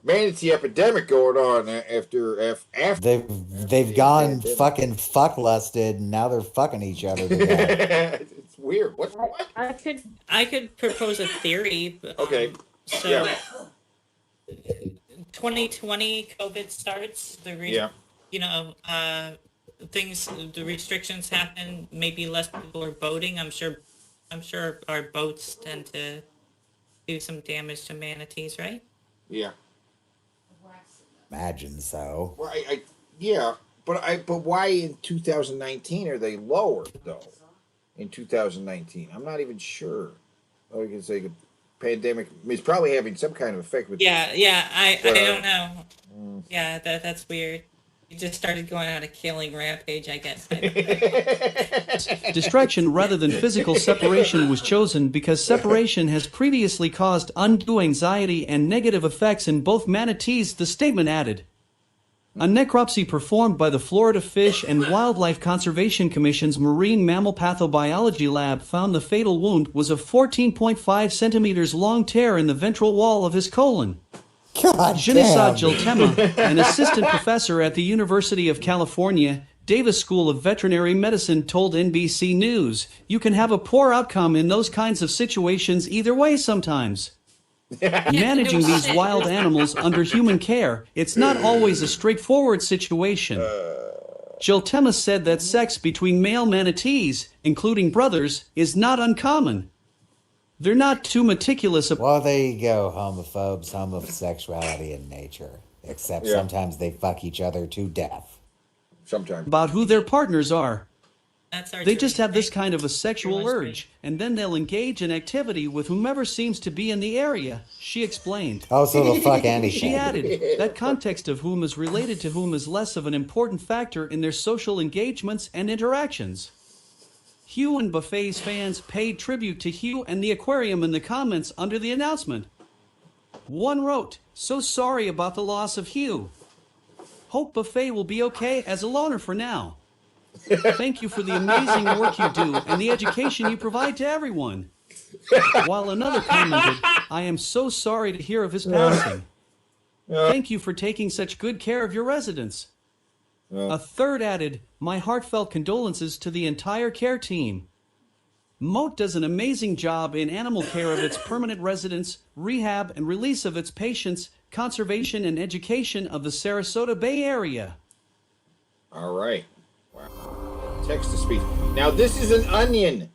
Manatee epidemic going on after they've gone fucking fuck-lusted, and now they're fucking each other to death. It's weird. What? I could propose a theory. Okay. So, 2020 COVID starts. The restrictions happen. Maybe less people are boating. I'm sure our boats tend to do some damage to manatees, right? Yeah. Imagine so. Well, but why in 2019 are they lower though? In 2019, I'm not even sure. Oh, you can say the pandemic is probably having some kind of effect with. I don't know. Yeah, that's weird. You just started going on a killing rampage, I guess. Distraction rather than physical separation was chosen because separation has previously caused undue anxiety and negative effects in both manatees, the statement added. A necropsy performed by the Florida Fish and Wildlife Conservation Commission's Marine Mammal Pathobiology Lab found the fatal wound was a 14.5 centimeters long tear in the ventral wall of his colon. Genesad Jiltema, an assistant professor at the University of California, Davis School of Veterinary Medicine, told NBC News, "You can have a poor outcome in those kinds of situations either way sometimes. Managing these wild animals under human care, it's not always a straightforward situation." Jiltema said that sex between male manatees, including brothers, is not uncommon. They're not too meticulous. Well, there you go, homophobes, homosexuality in nature. Except sometimes they fuck each other to death. Sometimes. About who their partners are. They just have this kind of a sexual urge, and then they'll engage in activity with whomever seems to be in the area, she explained. Oh, so they'll fuck anything. She added, that context of whom is related to whom is less of an important factor in their social engagements and interactions. Hugh and Buffet's fans paid tribute to Hugh and the aquarium in the comments under the announcement. One wrote, "So sorry about the loss of Hugh. Hope Buffet will be okay as a loner for now. Thank you for the amazing work you do and the education you provide to everyone." While another commented, "I am so sorry to hear of his passing. Thank you for taking such good care of your residents." A third added, "My heartfelt condolences to the entire care team. Moat does an amazing job in animal care of its permanent residents, rehab and release of its patients, conservation and education of the Sarasota Bay Area." All right. Wow. Text to speech. Now this is an Onion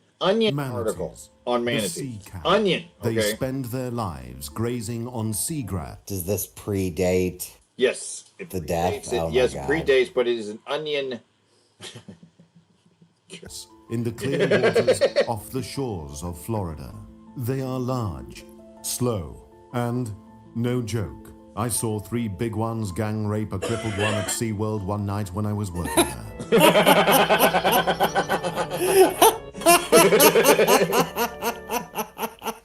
article. on The manatee. sea cow. Onion. They Okay. spend their lives grazing on seagrass. Does this predate Yes. the death? It, Oh yes, my God. predates, but it is an onion. In the clear waters off the shores of Florida. They are large, slow, and, no joke, I saw 3 big ones gang rape a crippled one at SeaWorld one night when I was working there.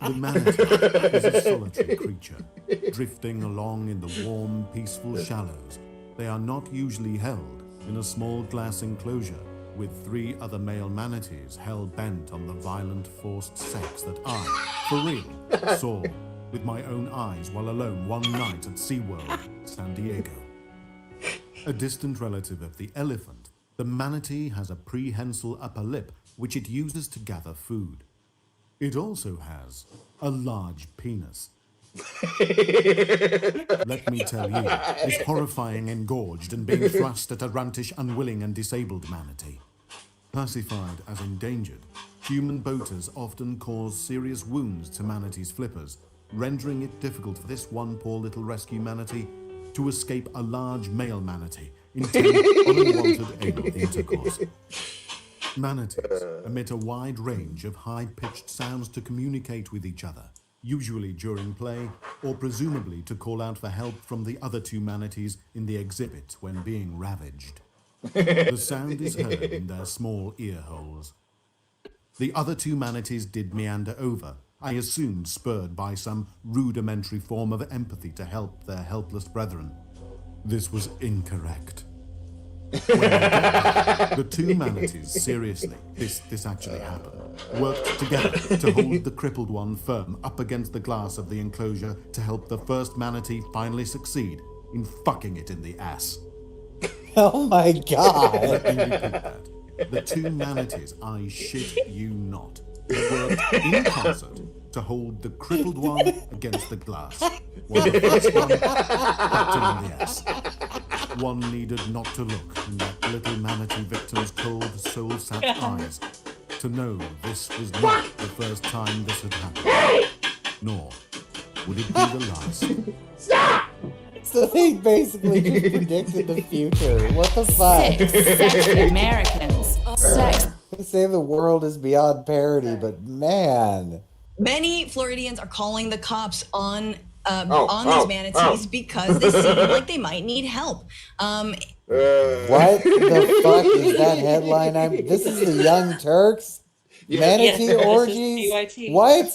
The manatee is a solitary creature, drifting along in the warm, peaceful shallows. They are not usually held in a small glass enclosure with 3 other male manatees hell-bent on the violent, forced sex that I, for real, saw with my own eyes while alone one night at SeaWorld, San Diego. A distant relative of the elephant, the manatee has a prehensile upper lip which it uses to gather food. It also has a large penis. Let me tell you, this horrifying, engorged, and being thrust at a rantish, unwilling, and disabled manatee. Classified as endangered, human boaters often cause serious wounds to manatees' flippers, rendering it difficult for this one poor little rescue manatee to escape a large male manatee intent on unwanted anal intercourse. Manatees emit a wide range of high-pitched sounds to communicate with each other, usually during play, or presumably to call out for help from the other 2 manatees in the exhibit when being ravaged. The sound is heard in their small ear holes. The other 2 manatees did meander over, I assumed spurred by some rudimentary form of empathy to help their helpless brethren. This was incorrect. The 2 manatees, seriously, this actually happened, worked together to hold the crippled one firm up against the glass of the enclosure to help the first manatee finally succeed in fucking it in the ass. Oh my God. Let me repeat that. The 2 manatees, I shit you not, worked in concert to hold the crippled one against the glass, while the first one fucked him in the ass. One needed not to look in that little manatee victim's cold, soul-sapped eyes to know this was not the first time this had happened, nor would it be the last. Stop! So they basically just predicted the future. What the fuck? Sexy Americans. Sex. They say the world is beyond parody, but man. Many Floridians are calling the cops on these manatees because they seem like they might need help. What the fuck is that headline? This is the Young Turks? Manatee orgies? What?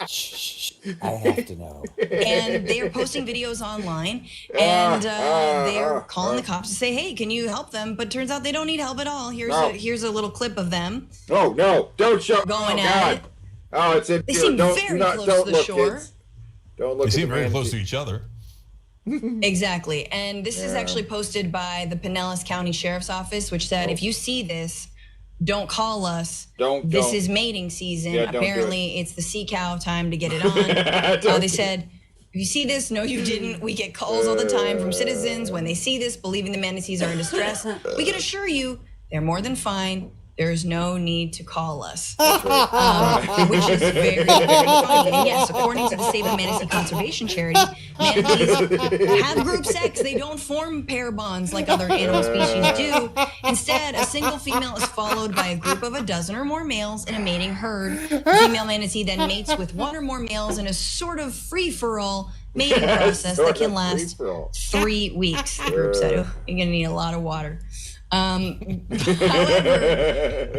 Shh, I have to know. And they are posting videos online, and they are calling the cops to say, "Hey, can you help them?" But turns out they don't need help at all. Here's a little clip of them. Oh no! Don't show. Going oh, at God. it. Oh, it's in. They seem very close to the shore. Kids. Don't look. They at seem the very manatee. close to each other. Exactly. And this is actually posted by the Pinellas County Sheriff's Office, which said, if you see this, don't call us. This is mating season. Yeah, don't do Apparently, it's the sea cow time to get it on. They said, if you see this, no, you didn't. We get calls all the time from citizens when they see this, believing the manatees are in distress. We can assure you they're more than fine. There's no need to call us, which is very, very funny. And yes, according to the Save the Manatee Conservation Charity, manatees have group sex. They don't form pair bonds like other animal species do. Instead, a single female is followed by a group of a dozen or more males in a mating herd. The female manatee then mates with 1 or more males in a sort of free-for-all mating process that can last 3 weeks. The group said, "Oh, you're gonna need a lot of water." However,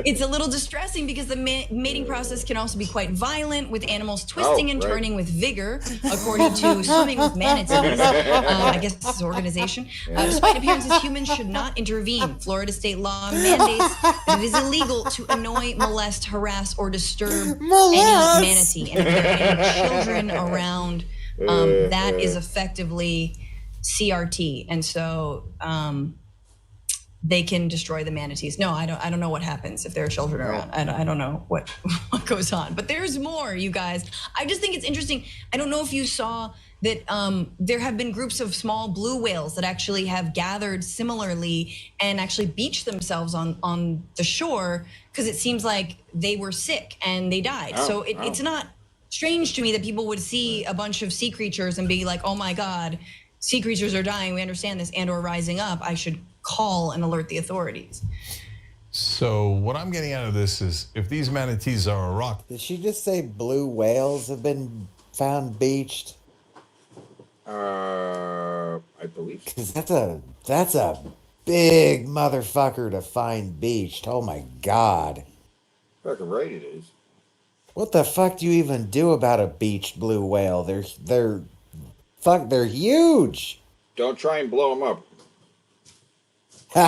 it's a little distressing because the mating process can also be quite violent, with animals twisting and turning with vigor, according to Swimming with Manatees. I guess this is an organization. Despite appearances, humans should not intervene. Florida state law mandates that it is illegal to annoy, molest, harass, or disturb any manatee. And if there are any children around, that is effectively CRT. And so, they can destroy the manatees. No, I don't know what happens if there are children around. I don't know what goes on. But there's more, you guys. I just think it's interesting. I don't know if you saw that there have been groups of small blue whales that actually have gathered similarly and actually beached themselves on the shore because it seems like they were sick and they died. So it's not strange to me that people would see a bunch of sea creatures and be like, oh my God, sea creatures are dying. We understand this and or rising up. I should call and alert the authorities. So what I'm getting out of this is if these manatees are a rock. Did she just say blue whales have been found beached? I believe. Because that's a big motherfucker to find beached. Oh my God. Fucking right it is. What the fuck do you even do about a beached blue whale? They're huge. Don't try and blow them up. Do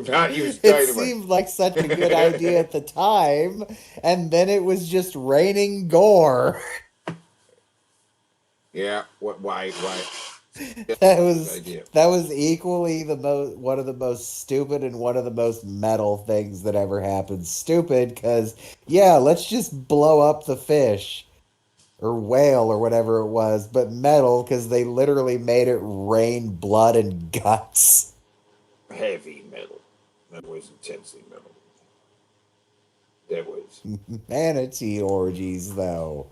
not use dynamite. It seemed like such a good idea at the time, and then it was just raining gore. Yeah. Why? That was equally one of the most stupid and one of the most metal things that ever happened. Stupid because let's just blow up the fish or whale or whatever it was, but metal because they literally made it rain blood and guts. Heavy metal. That was intensely metal. That was manatee orgies, though.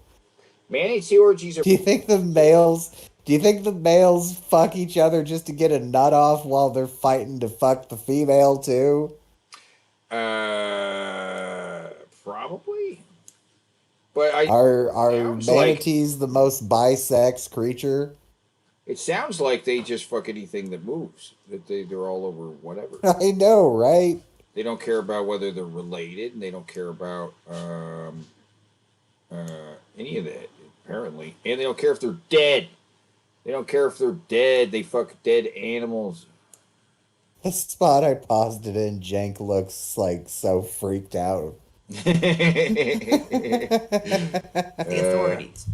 Manatee orgies are. Do you think the males fuck each other just to get a nut off while they're fighting to fuck the female too? Probably. But are manatees the most bisex creature? It sounds like they just fuck anything that moves. That they're all over whatever. I know, right? They don't care about whether they're related, and they don't care about any of that, apparently. And they don't care if they're dead. They don't care if they're dead. They fuck dead animals. The spot I paused it in, Jenk looks like so freaked out. The authorities.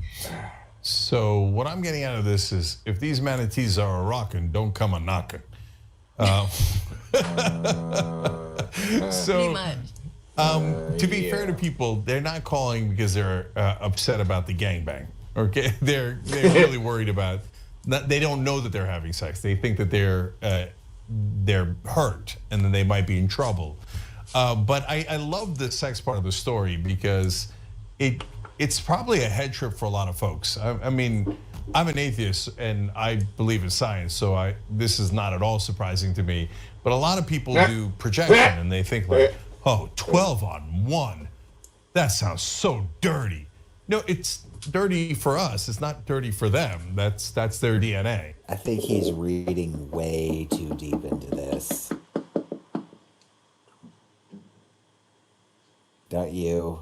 So what I'm getting out of this is if these manatees are a rockin', don't come a knockin'. To be fair to people, they're not calling because they're upset about the gangbang. Okay, they're really worried about that. They don't know that they're having sex. They think that they're hurt and then they might be in trouble. But I love the sex part of the story because it's probably a head trip for a lot of folks. I mean, I'm an atheist and I believe in science, so this is not at all surprising to me. But a lot of people do projection and they think like, oh, 12 on 1. That sounds so dirty. No, it's dirty for us. It's not dirty for them. That's their DNA. I think he's reading way too deep into this. Don't you?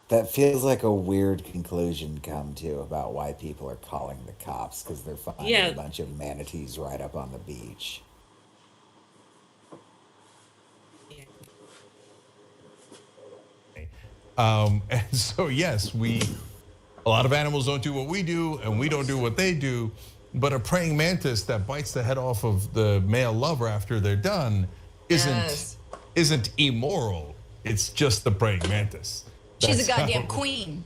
That feels like a weird conclusion to come to about why people are calling the cops because they're finding a bunch of manatees right up on the beach. And so yes, a lot of animals don't do what we do and we don't do what they do, but a praying mantis that bites the head off of the male lover after they're done isn't immoral. It's just the praying mantis. She's a goddamn queen.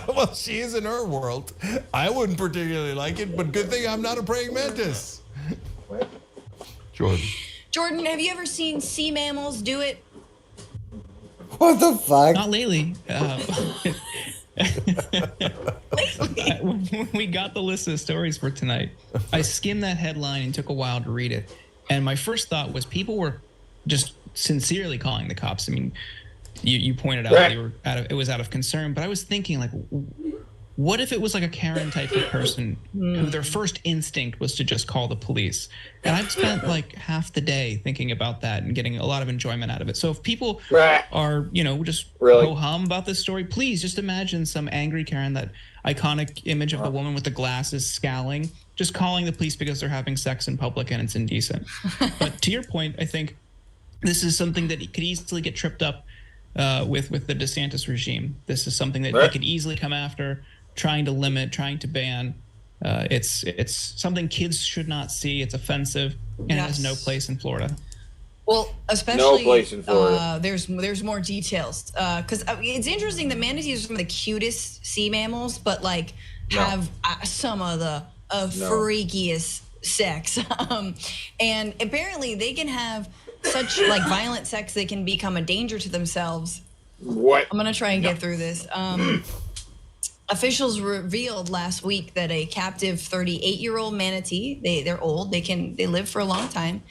Well, she is in her world. I wouldn't particularly like it, but good thing I'm not a praying mantis. Jordan, have you ever seen sea mammals do it? What the fuck? Not lately. When we got the list of stories for tonight, I skimmed that headline and took a while to read it. And my first thought was people were just sincerely calling the cops. I mean, you pointed out it was out of concern, but I was thinking like, what if it was like a Karen type of person who their first instinct was to just call the police? And I've spent like half the day thinking about that and getting a lot of enjoyment out of it. So if people are, just ho-hum about this story, please just imagine some angry Karen, that iconic image of the woman with the glasses scowling, just calling the police because they're having sex in public and it's indecent. But to your point, I think this is something that could easily get tripped up with the DeSantis regime. This is something that they could easily come after, trying to limit, trying to ban. It's something kids should not see. It's offensive, and it has no place in Florida. Well, especially no place in Florida. There's more details because it's interesting that manatees are some of the cutest sea mammals, but like have some of the freakiest sex, and apparently they can have such like violent sex they can become a danger to themselves. What? I'm gonna try and get through this. Officials revealed last week that a captive 38-year-old manatee, they're old, they live for a long time,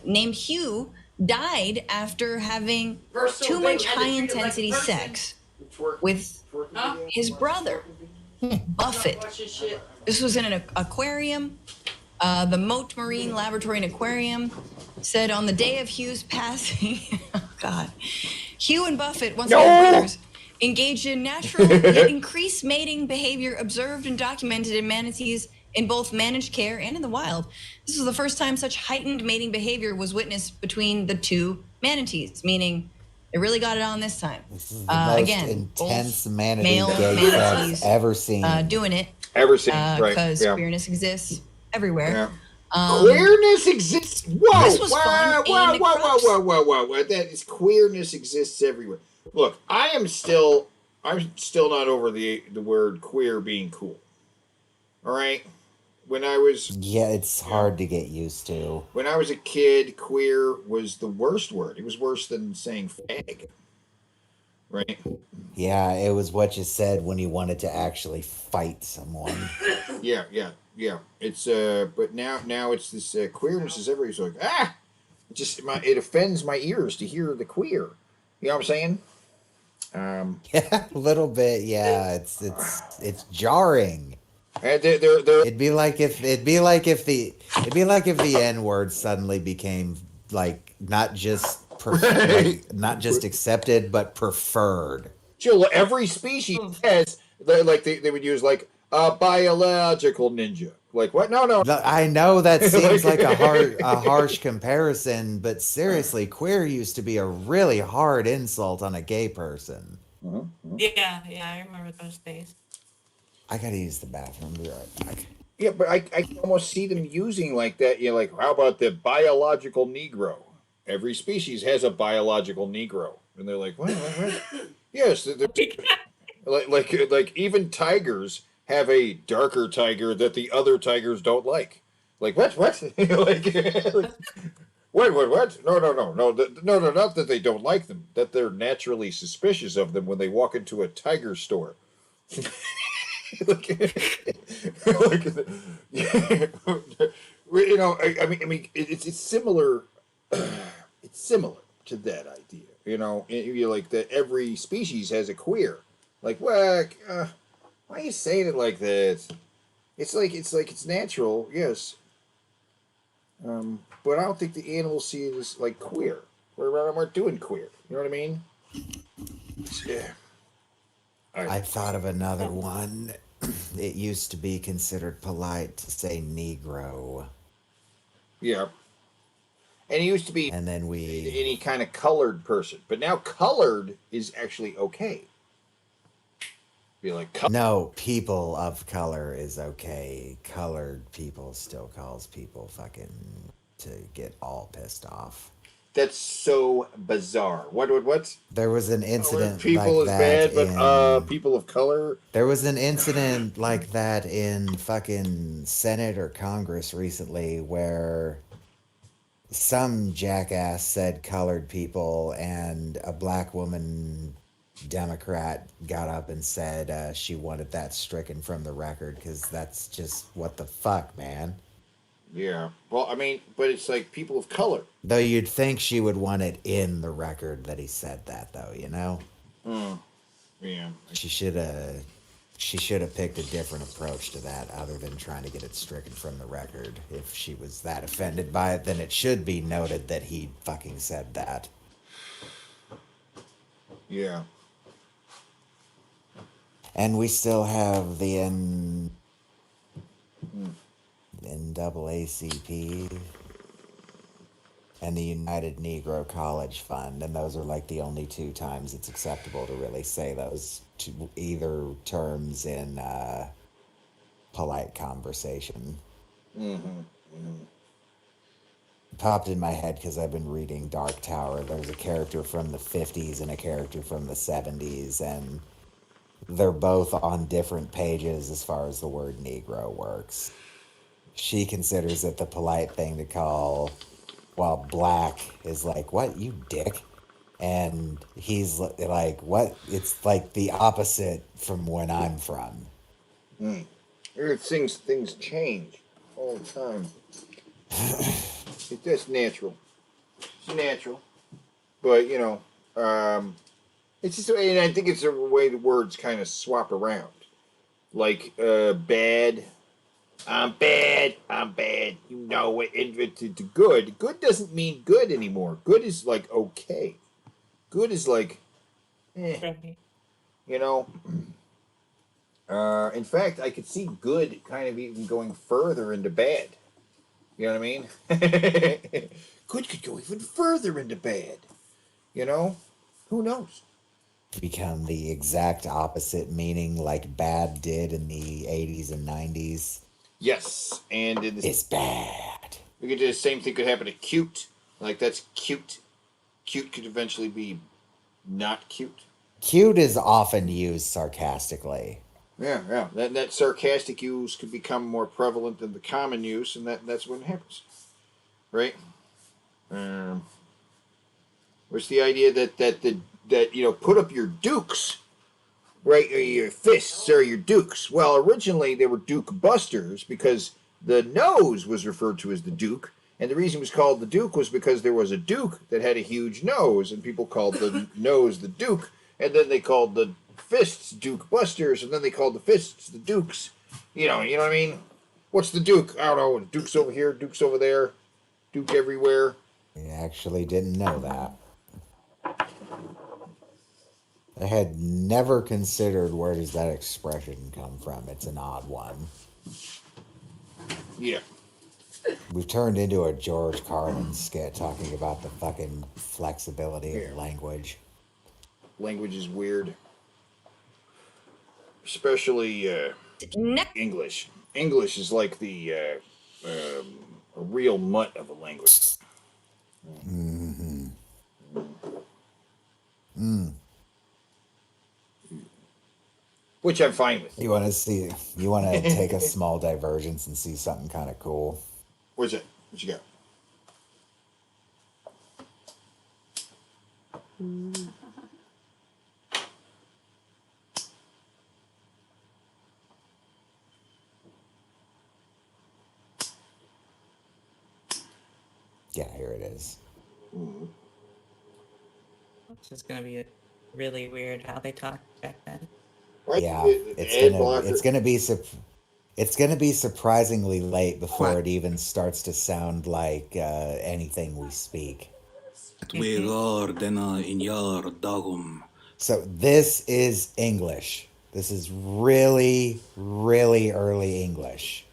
named Hugh, died after having too much high-intensity sex with his brother, Buffett. This was in an aquarium. The Moat Marine Laboratory and Aquarium said on the day of Hugh's passing, oh God, Hugh and Buffett, once again brothers, engaged in natural yet increased mating behavior observed and documented in manatees in both managed care and in the wild. This was the first time such heightened mating behavior was witnessed between the two manatees, meaning they really got it on this time. This is the most again, intense manatee male gay manatees sex ever seen. doing it. Ever seen, right? Because Yeah. queerness exists everywhere. Queerness exists. Whoa! This was fun. Whoa! That is queerness exists everywhere. Look, I'm still not over the word queer being cool. All right. When I was it's hard to get used to. When I was a kid, queer was the worst word. It was worse than saying fag. Right? Yeah, it was what you said when you wanted to actually fight someone. Yeah. It's but now it's this queerness is everywhere. So like it offends my ears to hear the queer. You know what I'm saying? Yeah, a little bit. Yeah, it's jarring. And it'd be like if the N-word suddenly became like not just not just accepted but preferred. Jill, every species has like they would use like a biological ninja. Like what? No. I know that seems like a harsh comparison, but seriously, queer used to be a really hard insult on a gay person. Yeah, I remember those days. I gotta use the bathroom. Be right back. Yeah, but I can almost see them using like that. You know, like how about the biological Negro? Every species has a biological Negro, and they're like, what? Yes, like even tigers have a darker tiger that the other tigers don't like. Like what? What? What? No, not that they don't like them. That they're naturally suspicious of them when they walk into a tiger store. You know, I mean, it's similar. It's similar to that idea. You know, you like that every species has a queer. Like, what? Why are you saying it like that? It's it's natural, yes. But I don't think the animals see it as like queer. We're doing queer. You know what I mean? Yeah. I thought of another one. It used to be considered polite to say Negro. Yeah. And it used to be and then any kind of colored person. But now colored is actually okay. Be like no, people of color is okay. Colored people still calls people fucking to get all pissed off. That's so bizarre. What? There was an incident people like is that bad, but people of color. There was an incident like that in fucking Senate or Congress recently where some jackass said colored people, and a black woman Democrat got up and said she wanted that stricken from the record because that's just what the fuck, man. Yeah. Well, I mean, but it's like people of color. Though you'd think she would want it in the record that he said that, though, you know? Yeah. She should have picked a different approach to that other than trying to get it stricken from the record. If she was that offended by it, then it should be noted that he fucking said that. Yeah. And we still have the NAACP and the United Negro College Fund, and those are like the only two times it's acceptable to really say those two, either terms in polite conversation. Popped in my head because I've been reading Dark Tower. There's a character from the 50s and a character from the 70s, and they're both on different pages as far as the word Negro works. She considers it the polite thing to call, while black is like, what, you dick? And he's like, what? It's like the opposite from when I'm from. Things change all the time. That's natural. It's natural. But, you know, it's just, and I think it's the way the words kind of swap around. Like, bad. I'm bad. You know it. And to good. Good doesn't mean good anymore. Good is like okay. Good is like, you know. In fact, I could see good kind of even going further into bad. You know what I mean? Good could go even further into bad. You know? Who knows? Become the exact opposite meaning like bad did in the 80s and 90s. Yes, and it's bad. We could do the same thing could happen to cute. Like that's cute. Cute could eventually be not cute. Cute is often used sarcastically. Yeah. That sarcastic use could become more prevalent than the common use, and that's when it happens, right? What's the idea that you know, put up your dukes, right? Or your fists or your dukes. Well, originally they were Duke Busters because the nose was referred to as the Duke, and the reason it was called the Duke was because there was a Duke that had a huge nose, and people called the nose the Duke, and then they called the fists Duke Busters, and then they called the fists the Dukes. You know what I mean? What's the Duke? I don't know. Duke's over here, Duke's over there, Duke everywhere. I actually didn't know that. I had never considered where does that expression come from. It's an odd one. Yeah. We've turned into a George Carlin skit talking about the fucking flexibility of language. Language is weird. Especially English. English is like the a real mutt of a language. Which I'm fine with. You want to take a small divergence and see something kind of cool. Where's it? What you got? Yeah, here it is. This is gonna be really weird how they talked back then. Yeah, it's gonna be surprisingly late before it even starts to sound like anything we speak. So this is English. This is really, really early English.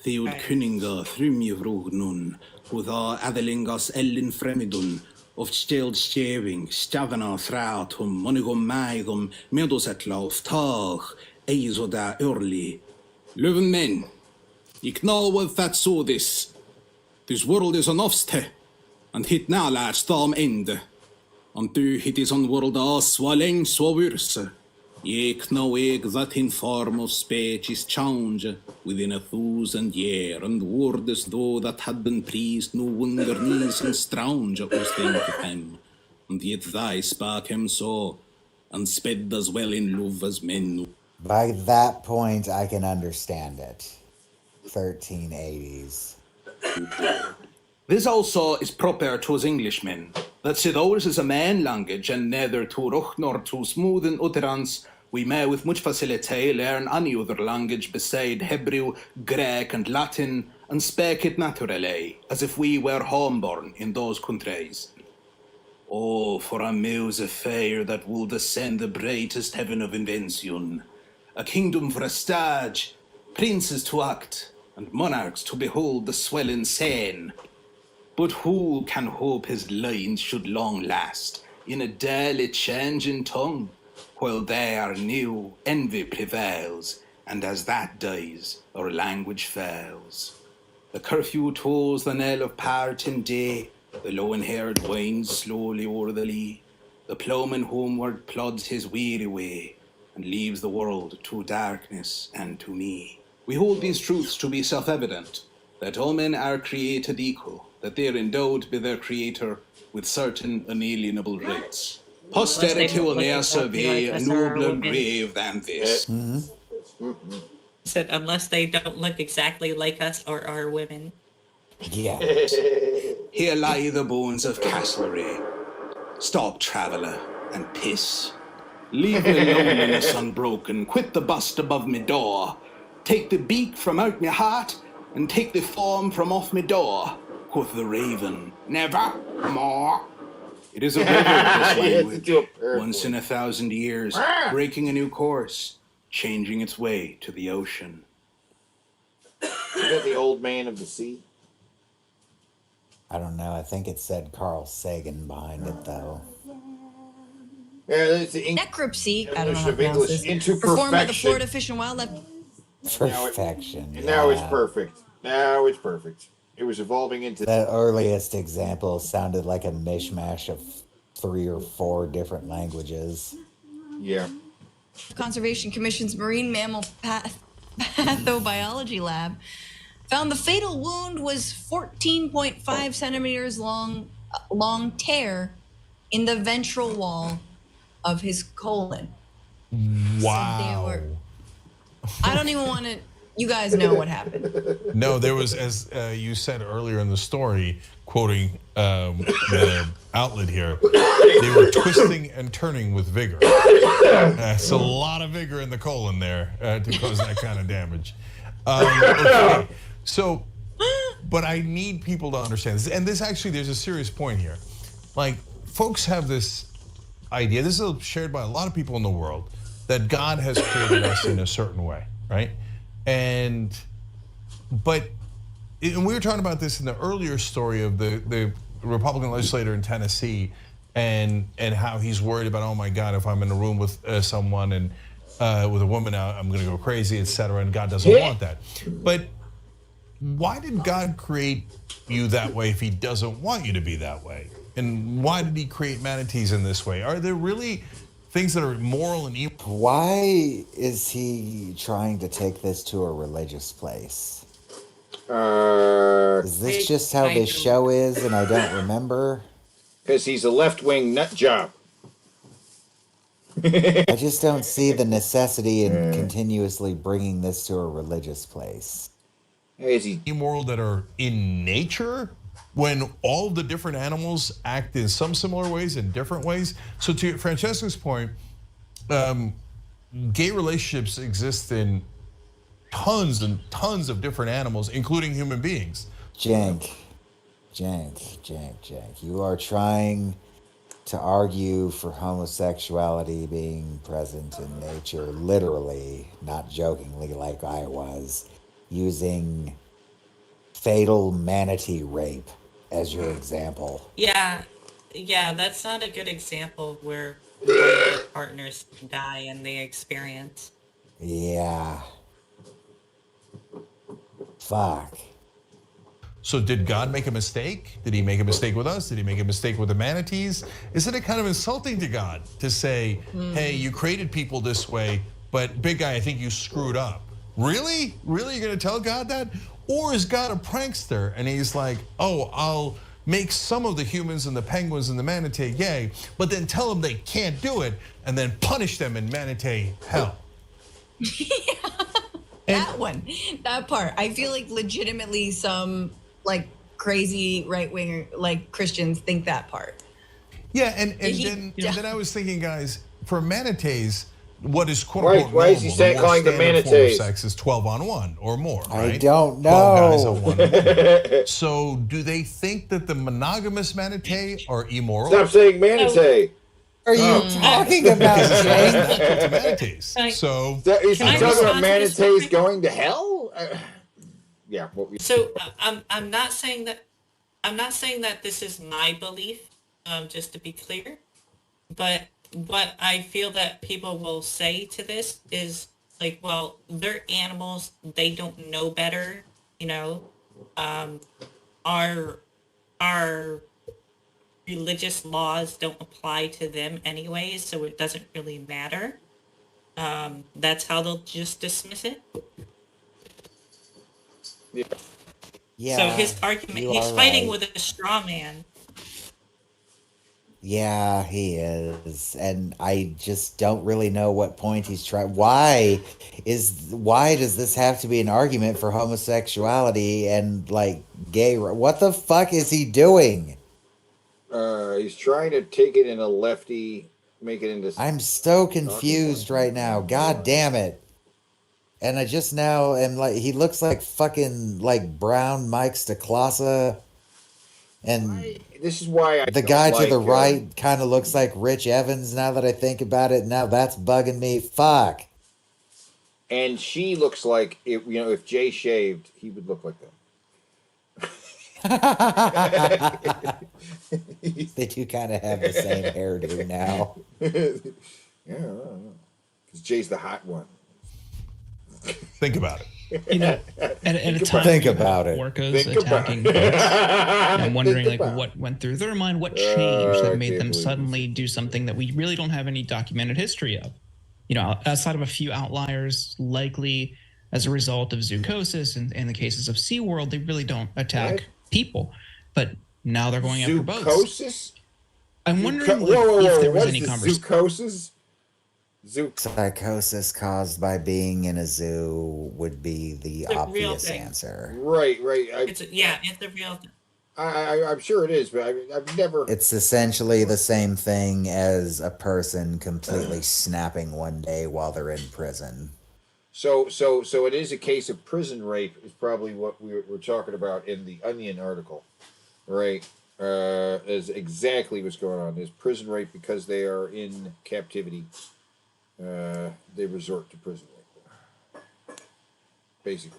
Theod kunninga thrumjevrognun, hudha adelingas ellin fremidun, of steld stjeving, stavana thratum, monigum maigum, medosetla of tag, eizoda early. Löven men, ik know what that saw this. This world is an offste, and hit now lad storm end. And du hit is on world aswaleng swawurse. Yek know eg that in form of speech is change within 1,000 years, and word as though that had been pleased no wonder knees and strange was think of him. And yet thy spark him so, and sped as well in love as men. By that point, I can understand it. 1380s. This also is proper to us Englishmen, that said ours is a man language, and neither too rough nor too smooth in utterance. We may with much facility learn any other language beside Hebrew, Greek, and Latin, and speak it naturally, as if we were homeborn in those countries. Oh, for a muse of fire that will descend the brightest heaven of invention, a kingdom for a stage, princes to act, and monarchs to behold the swelling scene. But who can hope his lines should long last in a daily changing tongue? While there new envy prevails, and as that dies, our language fails. The curfew tolls the knell of parting day, the lone-haired winds slowly o'er the lea. The ploughman homeward plods his weary way, and leaves the world to darkness and to me. We hold these truths to be self-evident, that all men are created equal, that they are endowed by their Creator with certain unalienable rights. Posterity will ne'er survey a nobler grave than this. Said unless they don't look exactly like us or are women. Yeah. Here lie the bones of Castlereagh. Stop, traveller, and piss. Leave me loneliness unbroken. Quit the bust above me door. Take the beak from out me heart, and take the form from off me door. Quoth the raven, never more. It is a river, this language, once in 1,000 years, breaking a new course, changing its way to the ocean. Is that the old man of the sea? I don't know. I think it said Carl Sagan behind it, though. Yeah, that's the Necropsy, I don't know how to of pronounce English this, into performed by the perfection. Florida Fish and Wildlife. Perfection. Now it's yeah. perfect. Now it's perfect. It was evolving into The earliest example sounded like a mishmash of 3 or 4 different languages. Yeah. Conservation Commission's Marine Mammal Pathobiology Lab found the fatal wound was 14.5 centimeters long tear in the ventral wall of his colon. Wow. I don't even want to. You guys know what happened. No, there was, as you said earlier in the story, quoting the outlet here, they were twisting and turning with vigor. That's a lot of vigor in the colon there to cause that kind of damage. Okay. So, but I need people to understand this. And this actually, there's a serious point here. Like, folks have this idea, this is shared by a lot of people in the world, that God has created us in a certain way, right? And we were talking about this in the earlier story of the Republican legislator in Tennessee, and how he's worried about, oh my God, if I'm in a room with someone and with a woman, I'm going to go crazy, etc. And God doesn't want that. But why did God create you that way if He doesn't want you to be that way? And why did He create manatees in this way? Are there really things that are moral and evil? Why is He trying to take this to a religious place? Is this just how this show is and I don't remember? Because he's a left-wing nut job. I just don't see the necessity in continuously bringing this to a religious place. Is he immoral that are in nature when all the different animals act in some similar ways and different ways? So to Francesca's point, gay relationships exist in tons and tons of different animals, including human beings. Jank. You are trying to argue for homosexuality being present in nature, literally, not jokingly like I was, using fatal manatee rape as your example. Yeah, that's not a good example of where one of the partners die in the experience. Yeah. Fuck. So did God make a mistake? Did He make a mistake with us? Did He make a mistake with the manatees? Isn't it kind of insulting to God to say, hey, you created people this way, but big guy, I think you screwed up? Really? Really? You're going to tell God that? Or is God a prankster and He's like, oh, I'll make some of the humans and the penguins and the manatee gay, but then tell them they can't do it and then punish them in manatee hell? That part. I feel like legitimately some like crazy right-winger like Christians think that part. Yeah, and then I was thinking, guys, for manatees, what is quote unquote normal? Why is he saying calling them manatees? Sex is 12-on-1 or more. Right? I don't know. 12 guys on one woman. So do they think that the monogamous manatee are immoral? Stop saying manatee. Are you talking about Jane? Manatees. So is he talking about manatees going to hell? Yeah. So I'm not saying that. I'm not saying that this is my belief, just to be clear, but what I feel that people will say to this is like, well, they're animals, they don't know better, you know. Our religious laws don't apply to them anyways, so it doesn't really matter. That's how they'll just dismiss it. Yeah. So his argument, he's fighting with a straw man. Yeah, he is. And I just don't really know what point he's trying. Why does this have to be an argument for homosexuality and like gay? What the fuck is he doing? He's trying to take it in a lefty, make it into. I'm so confused right now. God damn it. And I just now am like, he looks like fucking like brown Mike Stacklasa. And this is why the guy to the right kind of looks like Rich Evans now that I think about it. Now that's bugging me. Fuck. And she looks like, if Jay shaved, he would look like that. They do kind of have the same hairdo now. Yeah, because Jay's the hot one. Think about it. You know, at a time think about it. Orcas attacking boats, I'm wondering like what went through their mind, what changed that made them suddenly do something that we really don't have any documented history of. You know, outside of a few outliers, likely as a result of zoochosis and in the cases of SeaWorld, they really don't attack people. But now they're going after boats. Zoochosis? I'm wondering if there was any conversation. Zoochosis? Psychosis caused by being in a zoo would be the obvious answer. Right. It's a real thing. I'm sure it is, but I've never. It's essentially the same thing as a person completely snapping one day while they're in prison. So it is a case of prison rape is probably what we're talking about in the Onion article, right? Is exactly what's going on. There's prison rape because they are in captivity. They resort to prison rape, basically.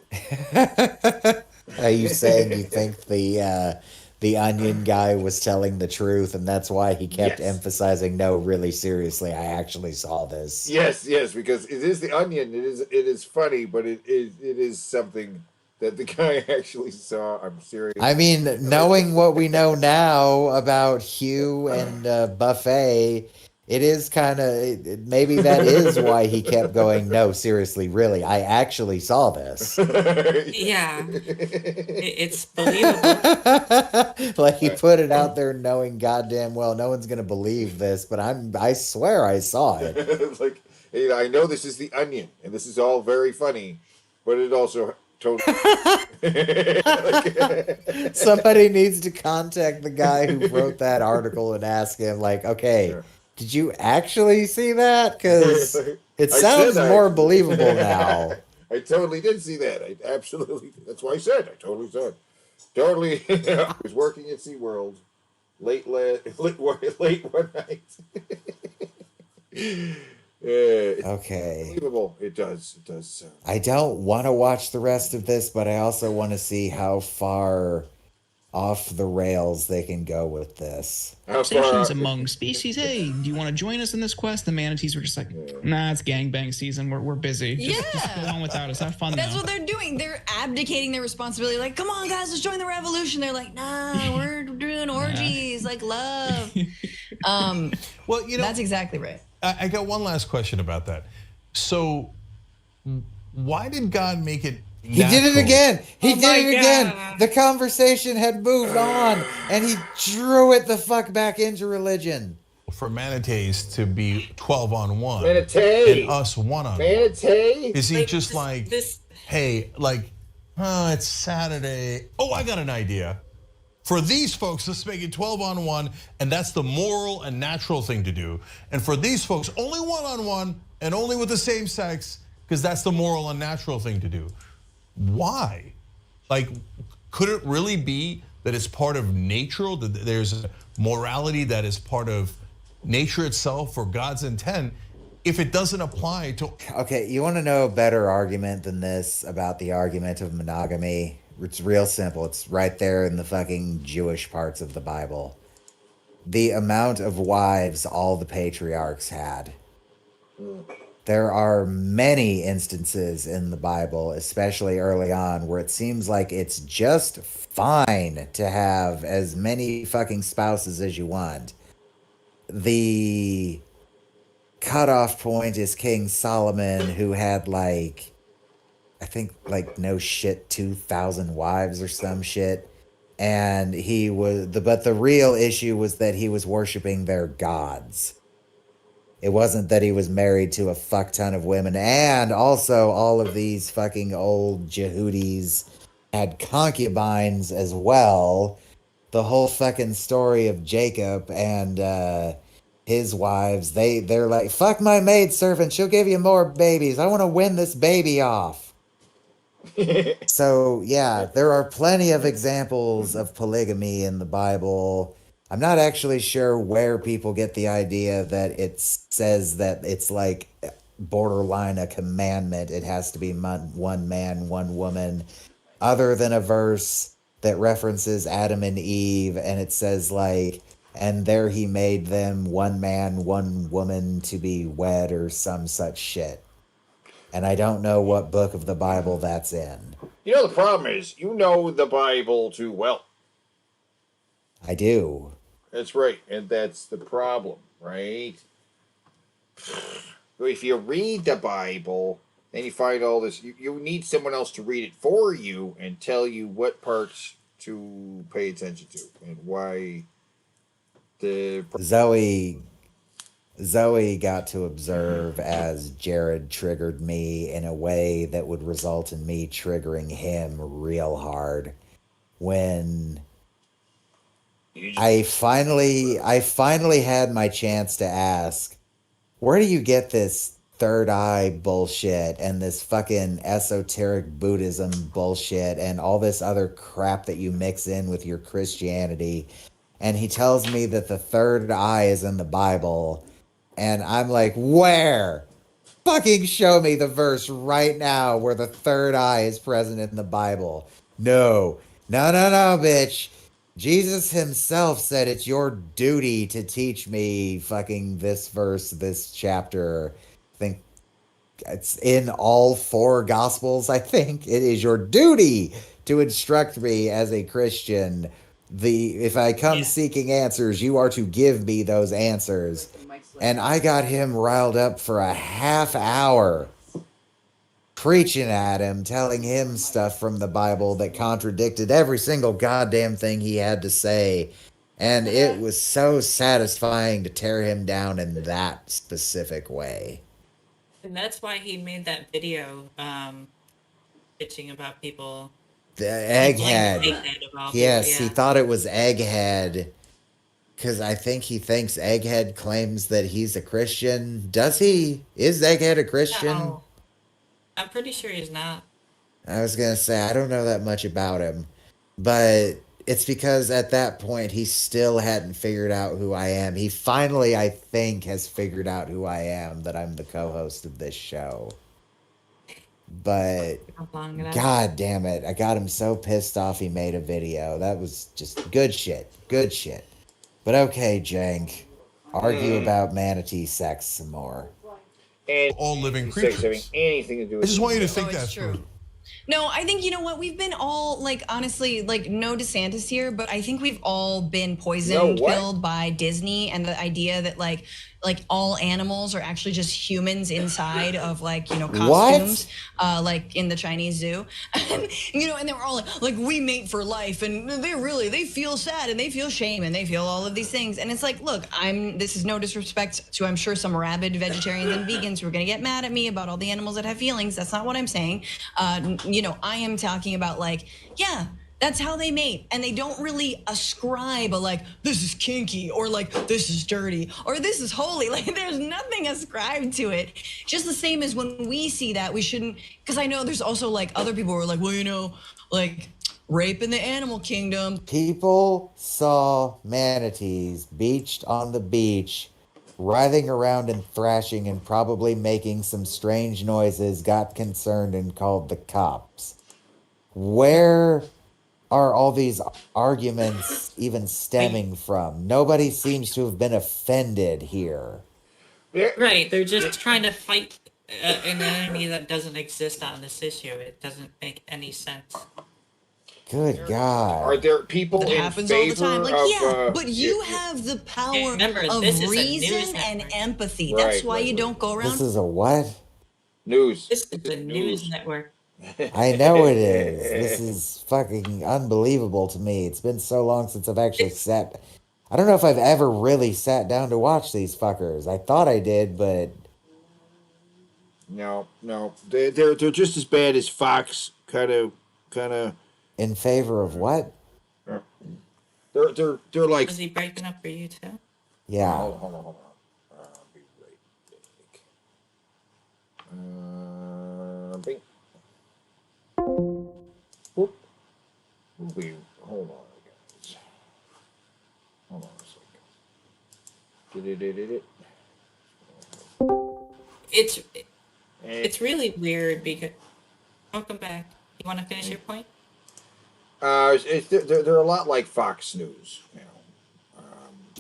Are you saying you think the Onion guy was telling the truth, and that's why he kept emphasizing, no, really seriously, I actually saw this? Yes, because it is the Onion. It is funny, but it is something that the guy actually saw. I'm serious. I mean, knowing what we know now about Hugh and Buffet, it is kind of, maybe that is why he kept going, no, seriously, really, I actually saw this. Yeah. It's believable. Like he put it out there knowing goddamn well no one's going to believe this, but I swear I saw it. It's like, I know this is the Onion, and this is all very funny, but it also totally... Somebody needs to contact the guy who wrote that article and ask him, like, okay, did you actually see that? Because it sounds more believable now. I totally did see that. I absolutely. That's why I said I totally saw it. Totally. I was working at SeaWorld late one night. Okay. Unbelievable. It does. I don't want to watch the rest of this, but I also want to see how far off the rails they can go with this. Conversations among species. Hey, do you want to join us in this quest? The manatees were just like, nah, it's gangbang season. We're busy. Just go on without us. Have fun. That's now. what they're doing. They're abdicating their responsibility. Like, come on, guys, let's join the revolution. They're like, nah, we're doing orgies, like love. Well, that's exactly right. I got one last question about that. So, why did God make it? He did it again. He did it again. The conversation had moved on, and he drew it the fuck back into religion. For manatees to be 12-on-1 Manatee. and us 1-on-1. Manatee. Is he just hey, it's Saturday. Oh, I got an idea. For these folks, let's make it 12-on-1, and that's the moral and natural thing to do. And for these folks, only 1-on-1 and only with the same sex, because that's the moral and natural thing to do. Why? Could it really be that it's part of nature, that there's a morality that is part of nature itself or God's intent, if it doesn't apply to... Okay, you want to know a better argument than this about the argument of monogamy? It's real simple. It's right there in the fucking Jewish parts of the Bible. The amount of wives all the patriarchs had. There are many instances in the Bible, especially early on, where it seems like it's just fine to have as many fucking spouses as you want. The cutoff point is King Solomon, who had like, I think like no shit, 2,000 wives or some shit. And he was, but the real issue was that he was worshiping their gods. It wasn't that he was married to a fuck ton of women. And also all of these fucking old Jehudis had concubines as well. The whole fucking story of Jacob and his wives, they're like, fuck my maidservant, she'll give you more babies. I want to win this baby off. So yeah, there are plenty of examples of polygamy in the Bible. I'm not actually sure where people get the idea that it says that it's like borderline a commandment. It has to be one man, one woman, other than a verse that references Adam and Eve, and it says like, and there he made them one man, one woman to be wed, or some such shit. And I don't know what book of the Bible that's in. You know, the problem is, you know the Bible too well. I do. That's right, and that's the problem, right? If you read the Bible, then you find all this, you need someone else to read it for you and tell you what parts to pay attention to and why the... Zoe got to observe as Jared triggered me in a way that would result in me triggering him real hard when I finally had my chance to ask, where do you get this third eye bullshit and this fucking esoteric Buddhism bullshit and all this other crap that you mix in with your Christianity? And he tells me that the third eye is in the Bible. And I'm like, where? Fucking show me the verse right now where the third eye is present in the Bible. No, bitch. Jesus himself said it's your duty to teach me fucking this verse, this chapter. I think it's in all 4 Gospels, I think. It is your duty to instruct me as a Christian. If I come seeking answers, you are to give me those answers. And I got him riled up for a half hour, preaching at him, telling him stuff from the Bible that contradicted every single goddamn thing he had to say. And it was so satisfying to tear him down in that specific way. And that's why he made that video bitching about people. The Egghead. Yes, he thought it was Egghead. Because I think he thinks Egghead claims that he's a Christian. Does he? Is Egghead a Christian? No. I'm pretty sure he's not. I was going to say, I don't know that much about him. But it's because at that point, he still hadn't figured out who I am. He finally, I think, has figured out who I am, that I'm the co-host of this show. But god damn it, I got him so pissed off he made a video. That was just good shit. But okay, Jank, argue about manatee sex some more. And all living creatures. Having anything to do with I just want you to think it's that true. through. No, I think, you know what, we've been all, like, honestly, like, no DeSantis here, but I think we've all been poisoned, filled by Disney and the idea that, like all animals are actually just humans inside of, like, you know, costumes, like in the Chinese zoo. And, you know, and they were all like, we mate for life, and they feel sad, and they feel shame, and they feel all of these things. And it's like, look, this is no disrespect to, I'm sure, some rabid vegetarians and vegans who are going to get mad at me about all the animals that have feelings. That's not what I'm saying. You know, I am talking about, like, yeah, that's how they mate. And they don't really ascribe a, like, this is kinky, or like, this is dirty, or this is holy. Like, there's nothing ascribed to it. Just the same as when we see that, we shouldn't, because I know there's also, like, other people who are like, well, you know, like, rape in the animal kingdom. People saw manatees beached on the beach, writhing around and thrashing and probably making some strange noises, got concerned and called the cops. where are all these arguments even stemming from? Nobody seems to have been offended here. Right, they're just trying to fight an enemy that doesn't exist on this issue. It doesn't make any sense. Good God. Are there people That in happens all the time. favor Like, of? yeah, but you have the power Remember, of this is a reason news and empathy. Right, That's why right, you right. don't go around. This is a what? News. This is the news network. I know it is. This is fucking unbelievable to me. It's been so long since I've actually sat. I don't know if I've ever really sat down to watch these fuckers. I thought I did, but No, they're just as bad as Fox. Kind of. in favor of what? They're like. Is he breaking up for you too? Yeah. Hold on. Be right back. Bing. Whoop. Hold on, guys. Hold on a second. It's really weird because. Welcome back. You want to finish your point? They're a lot like Fox News. You know.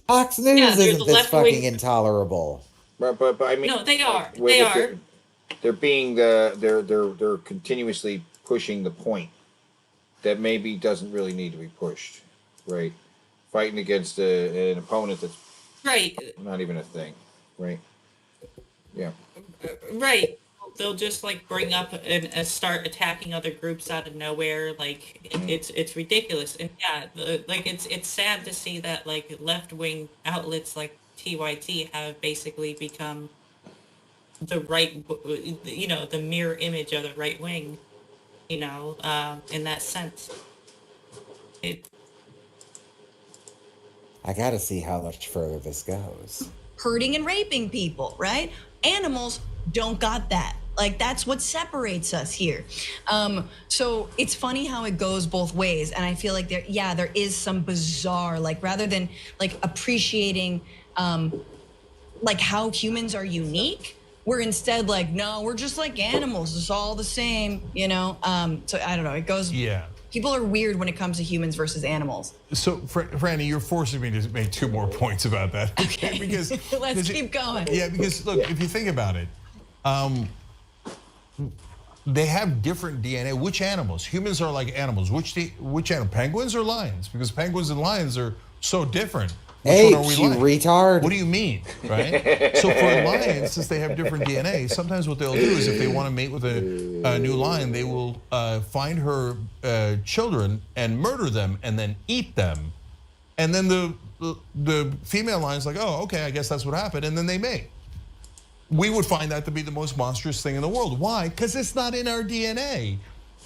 Fox News Yeah, they're isn't the this left-wing- fucking intolerable. But I mean. No, they are. Wait, They are. They're being they're continuously pushing the point that maybe doesn't really need to be pushed, right? Fighting against an opponent that's Right. not even a thing, right? Yeah. Right. They'll just like bring up and start attacking other groups out of nowhere. Like it's ridiculous. And yeah, like it's sad to see that like left wing outlets like TYT have basically become the right, the mirror image of the right wing. In that sense. I gotta see how much further this goes. Hurting and raping people, right? Animals don't got that. Like, that's what separates us here. So it's funny how it goes both ways. And I feel like there is some bizarre, like, rather than like appreciating like how humans are unique, we're instead like, no, we're just like animals. It's all the same, So I don't know. It goes. Yeah. People are weird when it comes to humans versus animals. So, Franny, you're forcing me to make two more points about that. Okay. Because Let's keep going. Yeah, because look, if you think about it, they have different DNA. Which animals? Humans are like animals. Which animal? Penguins or lions? Because penguins and lions are so different. Which one are we you like? retard. What do you mean, right? So for lions, since they have different DNA, sometimes what they'll do is if they want to mate with a new lion, they will find her children and murder them and then eat them. And then the female lion's like, oh, okay, I guess that's what happened. And then they mate. We would find that to be the most monstrous thing in the world. Why? Because it's not in our DNA.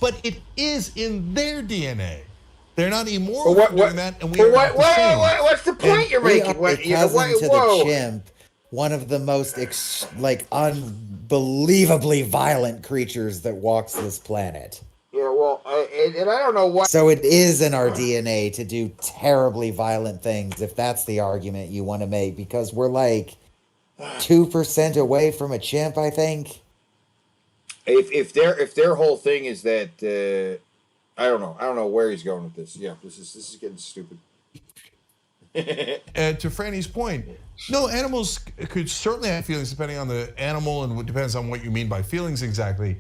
But it is in their DNA. They're not immoral for doing that, and we are not the same. What's the point you're We making? are a cousin to the chimp, one of the most unbelievably violent creatures that walks this planet. Yeah, well, and I don't know what. So it is in our DNA to do terribly violent things, if that's the argument you want to make, because we're like 2% away from a chimp, I think. If their whole thing is that I don't know where he's going with this. Yeah, this is getting stupid. To Franny's point, no, animals could certainly have feelings depending on the animal, and it depends on what you mean by feelings exactly.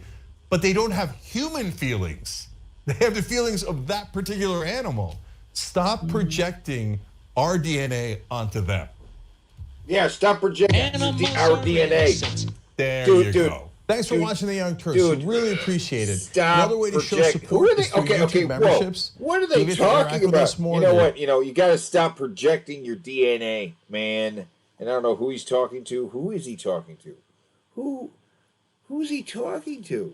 But they don't have human feelings. They have the feelings of that particular animal. Stop projecting our DNA onto them. Yeah, stop projecting our DNA. There you go. Thanks for watching The Young Turks. Really appreciate it. Stop Another way to show projecting. support Who are they? is through YouTube memberships. Whoa. What are You they get to interact talking with us about? more. You know what? You got to stop projecting your DNA, man. And I don't know who he's talking to. Who is he talking to? Who's he talking to?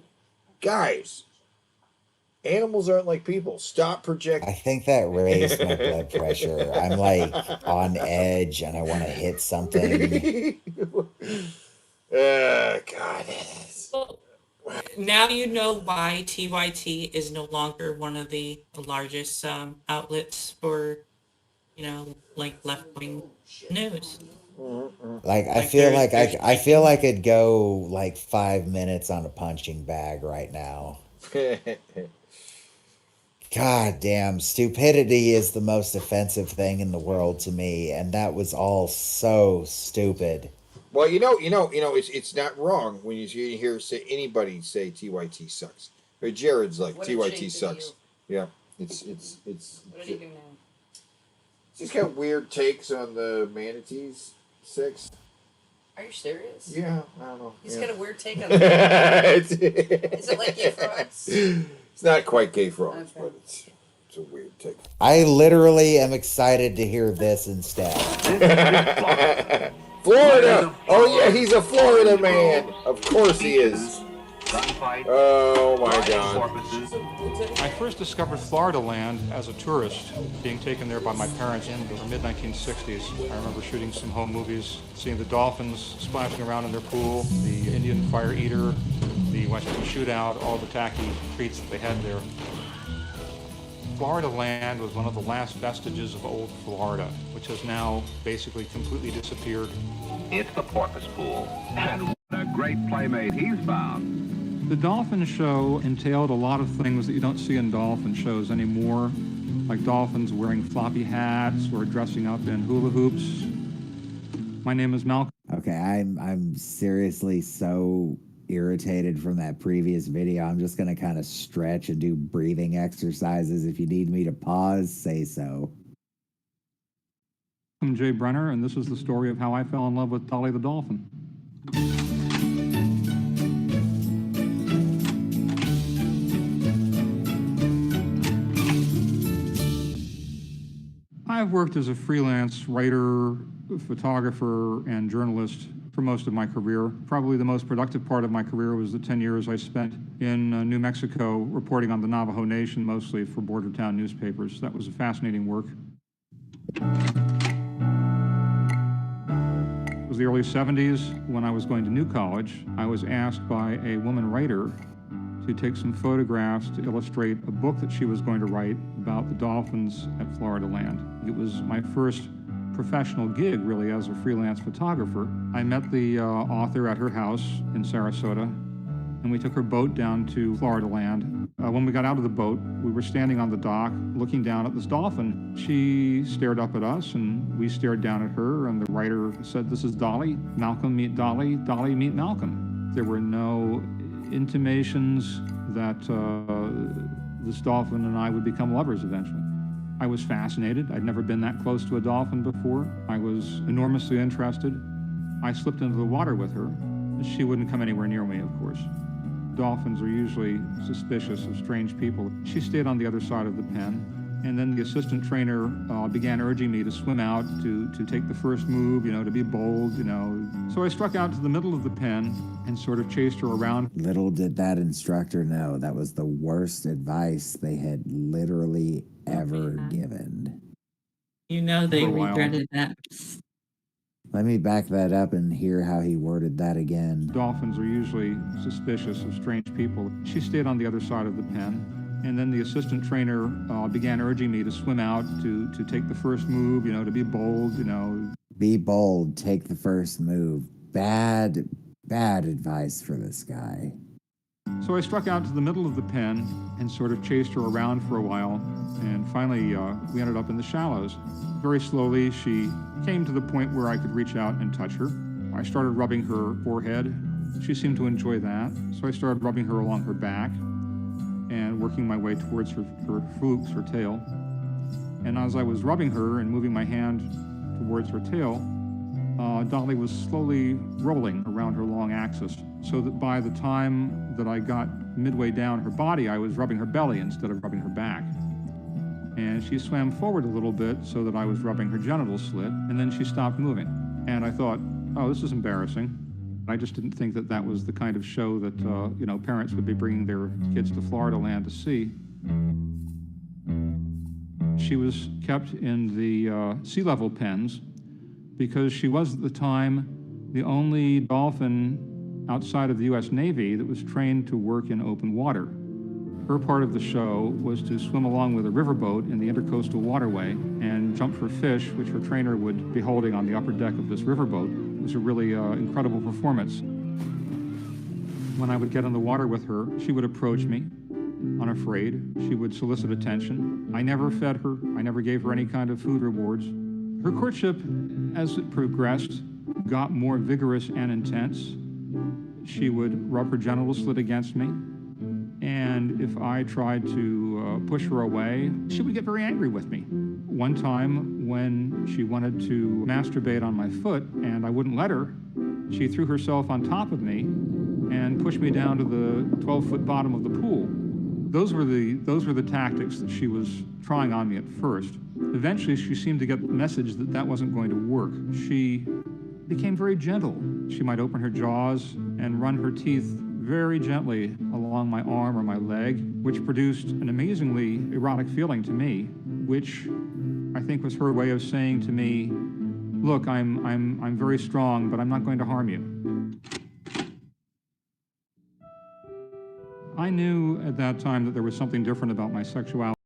Guys, animals aren't like people. Stop projecting. I think that raised my blood pressure. I'm like on edge and I want to hit something. God. Well, now you know why TYT is no longer one of the largest outlets for, like left-wing news. Like I feel like I feel like I'd go like 5 minutes on a punching bag right now. God damn, stupidity is the most offensive thing in the world to me, and that was all so stupid. Well, it's not wrong when you hear anybody say TYT sucks. Or Jared's like TYT sucks. Yeah, it's. What did he do now? He's got weird takes on the manatees. 6. Are you serious? Yeah, I don't know. He's yeah. got a weird take on it. Is it like gay frogs? It's not quite gay frogs, but it's a weird take. I literally am excited to hear this instead. Florida! Oh yeah, he's a Florida man. Of course he is. Oh my God. I first discovered Florida Land as a tourist, being taken there by my parents in the mid-1960s. I remember shooting some home movies, seeing the dolphins splashing around in their pool, the Indian fire eater, the Western shootout, all the tacky treats that they had there. Florida Land was one of the last vestiges of old Florida, which has now basically completely disappeared. It's the porpoise pool, and what a great playmate he's found. The dolphin show entailed a lot of things that you don't see in dolphin shows anymore, like dolphins wearing floppy hats or dressing up in hula hoops. My name is Malcolm. Okay, I'm seriously so irritated from that previous video. I'm just gonna kind of stretch and do breathing exercises. If you need me to pause, say so. I'm Jay Brenner, and this is the story of how I fell in love with Dolly the dolphin. I've worked as a freelance writer, photographer, and journalist for most of my career. Probably the most productive part of my career was the 10 years I spent in New Mexico reporting on the Navajo Nation, mostly for border town newspapers. That was a fascinating work. It was the early 70s when I was going to New College. I was asked by a woman writer to take some photographs to illustrate a book that she was going to write about the dolphins at Florida Land. It was my first professional gig, really, as a freelance photographer. I met the author at her house in Sarasota, and we took her boat down to Florida Land. When we got out of the boat, we were standing on the dock looking down at this dolphin. She stared up at us, and we stared down at her, and the writer said, "This is Dolly. Malcolm, meet Dolly. Dolly, meet Malcolm." There were no intimations that this dolphin and I would become lovers eventually. I was fascinated. I'd never been that close to a dolphin before. I was enormously interested. I slipped into the water with her. She wouldn't come anywhere near me, of course. Dolphins are usually suspicious of strange people. She stayed on the other side of the pen, and then the assistant trainer began urging me to swim out, to take the first move, to be bold, So I struck out to the middle of the pen and sort of chased her around. Little did that instructor know that was the worst advice they had literally ever given. They regretted that. Let me back that up and hear how he worded that again. Dolphins are usually suspicious of strange people. She stayed on the other side of the pen, and then the assistant trainer began urging me to swim out, to take the first move, to be bold, Be bold, take the first move. Bad advice for this guy. So I struck out to the middle of the pen and sort of chased her around for a while, and finally we ended up in the shallows. Very slowly, she came to the point where I could reach out and touch her. I started rubbing her forehead. She seemed to enjoy that, so I started rubbing her along her back and working my way towards her flukes, her tail. And as I was rubbing her and moving my hand towards her tail, Dolly was slowly rolling around her long axis, so that by the time that I got midway down her body, I was rubbing her belly instead of rubbing her back. And she swam forward a little bit so that I was rubbing her genital slit, and then she stopped moving. And I thought, oh, this is embarrassing. I just didn't think that that was the kind of show that, parents would be bringing their kids to Florida Land to see. She was kept in the sea level pens because she was at the time the only dolphin outside of the U.S. Navy that was trained to work in open water. Her part of the show was to swim along with a riverboat in the intercoastal waterway and jump for fish, which her trainer would be holding on the upper deck of this riverboat. It was a really incredible performance. When I would get in the water with her, she would approach me, unafraid. She would solicit attention. I never fed her. I never gave her any kind of food rewards. Her courtship, as it progressed, got more vigorous and intense. She would rub her genital slit against me, and if I tried to push her away, she would get very angry with me. One time, when she wanted to masturbate on my foot and I wouldn't let her, she threw herself on top of me and pushed me down to the 12-foot bottom of the pool. Those were the tactics that she was trying on me at first. Eventually, she seemed to get the message that that wasn't going to work. She became very gentle. She might open her jaws and run her teeth very gently along my arm or my leg, which produced an amazingly erotic feeling to me, which I think was her way of saying to me, look, I'm very strong, but I'm not going to harm you. I knew at that time that there was something different about my sexuality.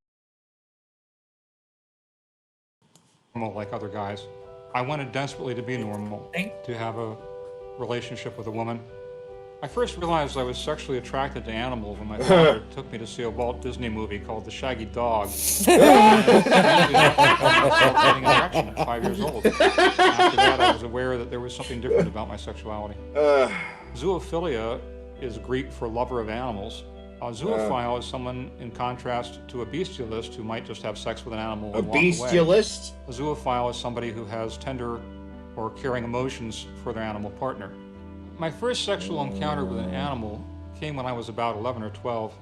Like other guys. I wanted desperately to be normal, to have a relationship with a woman. I first realized I was sexually attracted to animals when my father took me to see a Walt Disney movie called The Shaggy Dog. I was getting an erection at 5 years old. After that, I was aware that there was something different about my sexuality. Zoophilia is Greek for lover of animals. A zoophile is someone, in contrast to a bestialist, who might just have sex with an animal and walk away. Bestialist? A zoophile is somebody who has tender or caring emotions for their animal partner. My first sexual encounter with an animal came when I was about 11 or 12.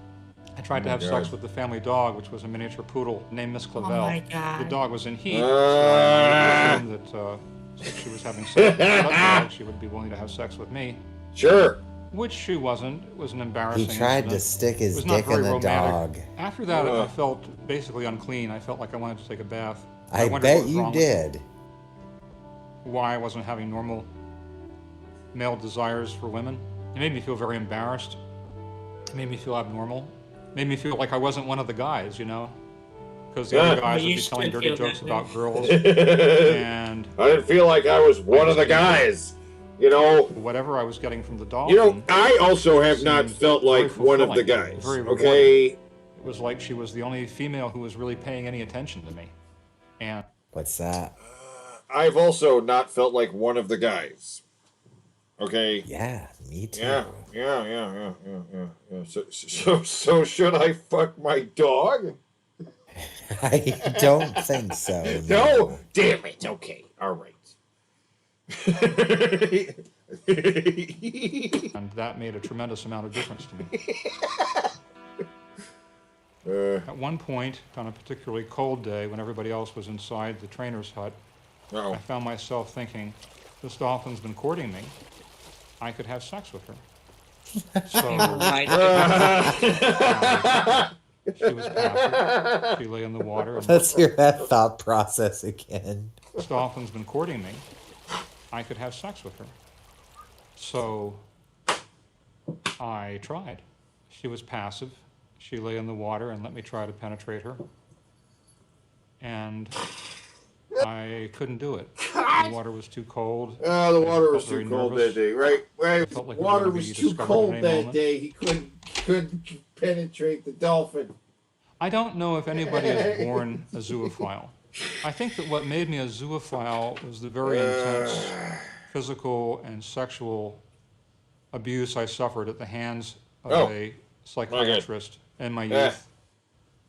I tried to have sex with the family dog, which was a miniature poodle named Miss Clavel. Oh my God. The dog was in heat, so I assumed that since she was having sex with the dog, she would be willing to have sex with me. Sure. Which she wasn't. It was an embarrassing He tried incident. to stick his It was not dick very in the romantic. dog. After that, I felt basically unclean. I felt like I wanted to take a bath. I wondered bet what was you wrong with me. did. Why I wasn't having normal male desires for women. It made me feel very embarrassed. It made me feel abnormal. It made me feel like I wasn't one of the guys, you know? Because the other guys would be telling dirty jokes about girls. And I didn't feel like I was one of the guys. You know, whatever I was getting from the dog. You know, I also have not felt like one of the guys. Okay. It was like she was the only female who was really paying any attention to me. And what's that? I've also not felt like one of the guys. Okay. Yeah, me too. Yeah. So should I fuck my dog? I don't think so. No? Damn it. Okay. All right. and that made a tremendous amount of difference to me. At one point, on a particularly cold day, when everybody else was inside the trainer's hut, I found myself thinking, this dolphin's been courting me. I could have sex with her. So she was passive. She lay in the water. Let's hear that thought process again. This dolphin's been courting me. I could have sex with her. So I tried. She was passive. She lay in the water and let me try to penetrate her. And I couldn't do it. The water was too cold. Oh, the water was too cold that day, right? Right. Like Water was too cold that day. He couldn't penetrate the dolphin. I don't know if anybody is born a zoophile. I think that what made me a zoophile was the very intense physical and sexual abuse I suffered at the hands of a psychiatrist in my youth.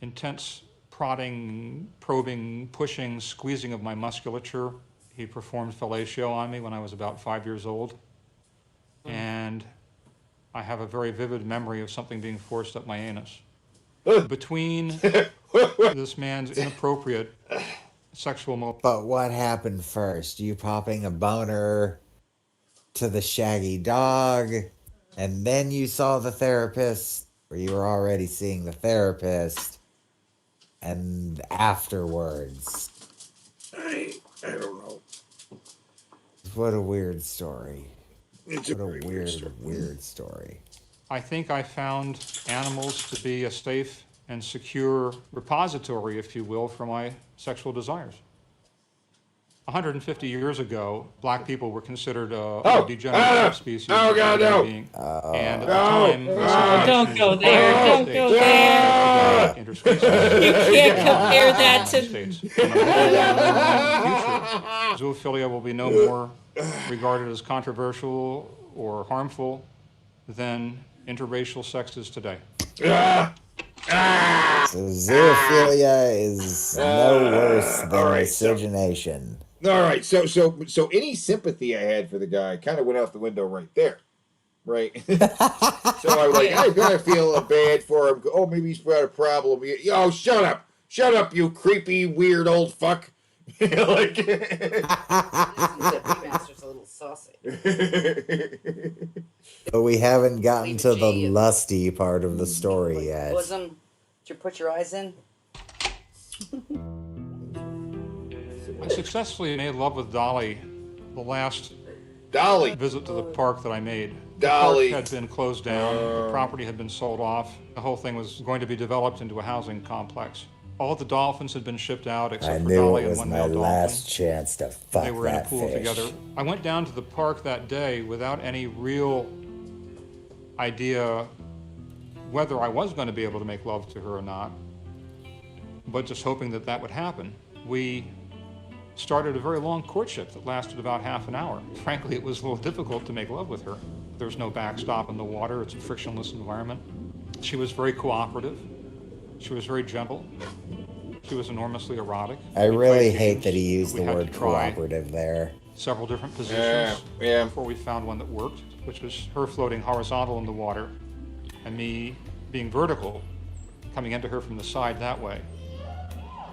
Intense prodding, probing, pushing, squeezing of my musculature. He performed fellatio on me when I was about 5 years old. And I have a very vivid memory of something being forced up my anus. Between this man's inappropriate sexual But what happened first? You popping a boner to the shaggy dog, and then you saw the therapist, or you were already seeing the therapist, and afterwards? I don't know. What a weird story. It's what a weird story. I think I found animals to be a safe and secure repository, if you will, for my sexual desires. 150 years ago, black people were considered a degenerate subspecies Oh, of God, human no. being. And at the time, Don't go there. Don't go there. Interspecies. You can't compare that to. Zoophilia will be no more regarded as controversial or harmful than interracial sex is today. So zoophilia is no worse than all right, miscegenation. All right, so any sympathy I had for the guy kind of went out the window right there, right? So I'm like, I gotta feel bad for him. Oh, maybe he's got a problem. Oh, shut up, you creepy, weird old fuck. Like, Master's a little saucy. But we haven't gotten to the lusty part of the story yet. Bosom, did you put your eyes in? I successfully made love with Dolly the last visit to the park that I made. Dolly. The park had been closed down, the property had been sold off, the whole thing was going to be developed into a housing complex. All of the dolphins had been shipped out except I for knew Dolly it was and one my male last dolphin. chance to fuck They were in a that pool fish. together. I went down to the park that day without any real idea whether I was going to be able to make love to her or not, but just hoping that that would happen. We started a very long courtship that lasted about half an hour. Frankly, it was a little difficult to make love with her. There's no backstop in the water. It's a frictionless environment. She was very cooperative. She was very gentle. She was enormously erotic. I really hate that he used the word try cooperative there. Several different positions before we found one that worked, which was her floating horizontal in the water and me being vertical, coming into her from the side that way.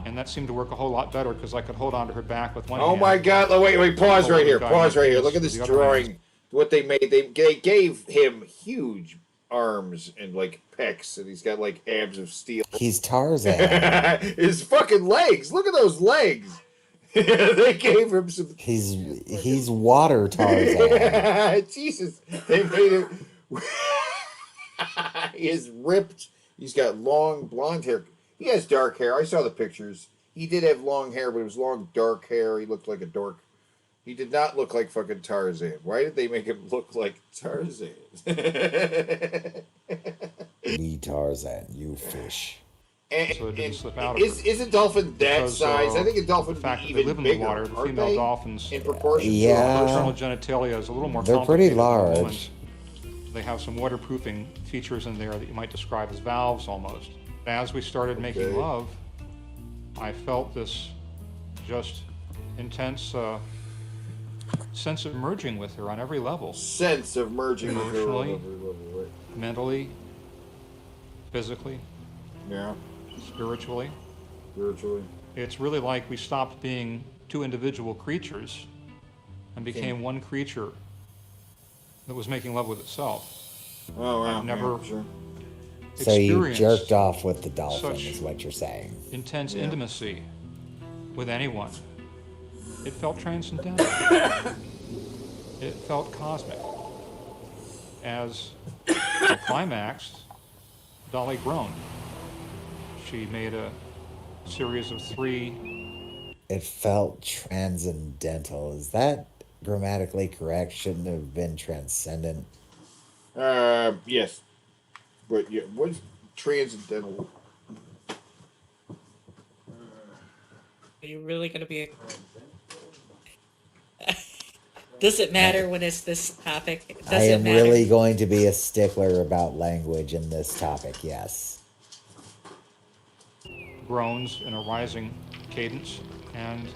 And that seemed to work a whole lot better because I could hold onto her back with one hand. oh my God! Wait! Pause right here. Pause right here. Look at this drawing. What they made. They gave him huge arms and like pecs, and he's got like abs of steel. He's Tarzan. His fucking legs. Look at those legs. They gave him some. He's water Tarzan. Jesus, they made him. He is ripped. He's got long blonde hair. He has dark hair. I saw the pictures. He did have long hair, but it was long, dark hair. He looked like a dork. He did not look like fucking Tarzan. Why did they make him look like Tarzan? Me Tarzan, you fish. So it didn't slip out Is a dolphin that because, size? I think a dolphin the fact would be that they even live in bigger. the water, the aren't female they? dolphins In proportion Yeah. to internal genitalia is a little more They're pretty complicated than large. women's. They have some waterproofing features in there that you might describe as valves almost. As we started making love, I felt this just intense sense of merging with her on every level. sense of merging with her on Emotionally, every level, right? mentally, physically, Yeah, spiritually. spiritually. It's really like we stopped being two individual creatures and became one creature that was making love with itself. Oh wow! I've never yeah, sure. So you experienced jerked off with the dolphin, such is what you're saying. intense Yeah. intimacy with anyone. It felt transcendental. It felt cosmic. As the climax, Dolly groaned. She made a series of 3. It felt transcendental. Is that grammatically correct? Shouldn't have been transcendent. Yes, but yeah, what's transcendental? Are you really gonna be? Does it matter when it's this topic? Does I it am matter? really going to be a stickler about language in this topic, yes. Groans in a rising cadence, and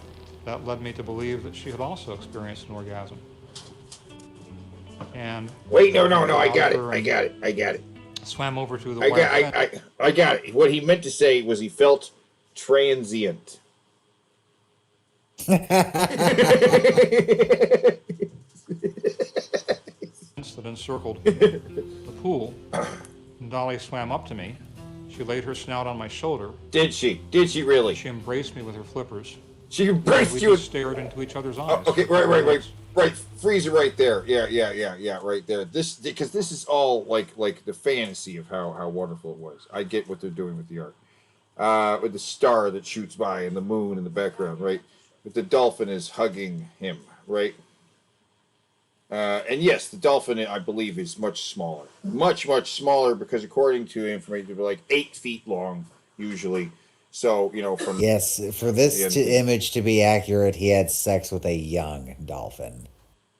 that led me to believe that she had also experienced an orgasm. And Wait, no, I got it. Swam over to the I wire got, fence. I got it. What he meant to say was he felt transient. That encircled the pool. And Dolly swam up to me. She laid her snout on my shoulder. Did she? Did she really? She embraced me with her flippers. She embraced We you. just stared into each other's eyes. Okay, right. Freeze it right there. Yeah, right there. This because this is all like the fantasy of how wonderful it was. I get what they're doing with the art, with the star that shoots by and the moon in the background, right? But the dolphin is hugging him, right? And yes, the dolphin, I believe, is much smaller. Much, much smaller because according to information, they're like 8 feet long, usually. So, from... Yes, for this image to be accurate, he had sex with a young dolphin.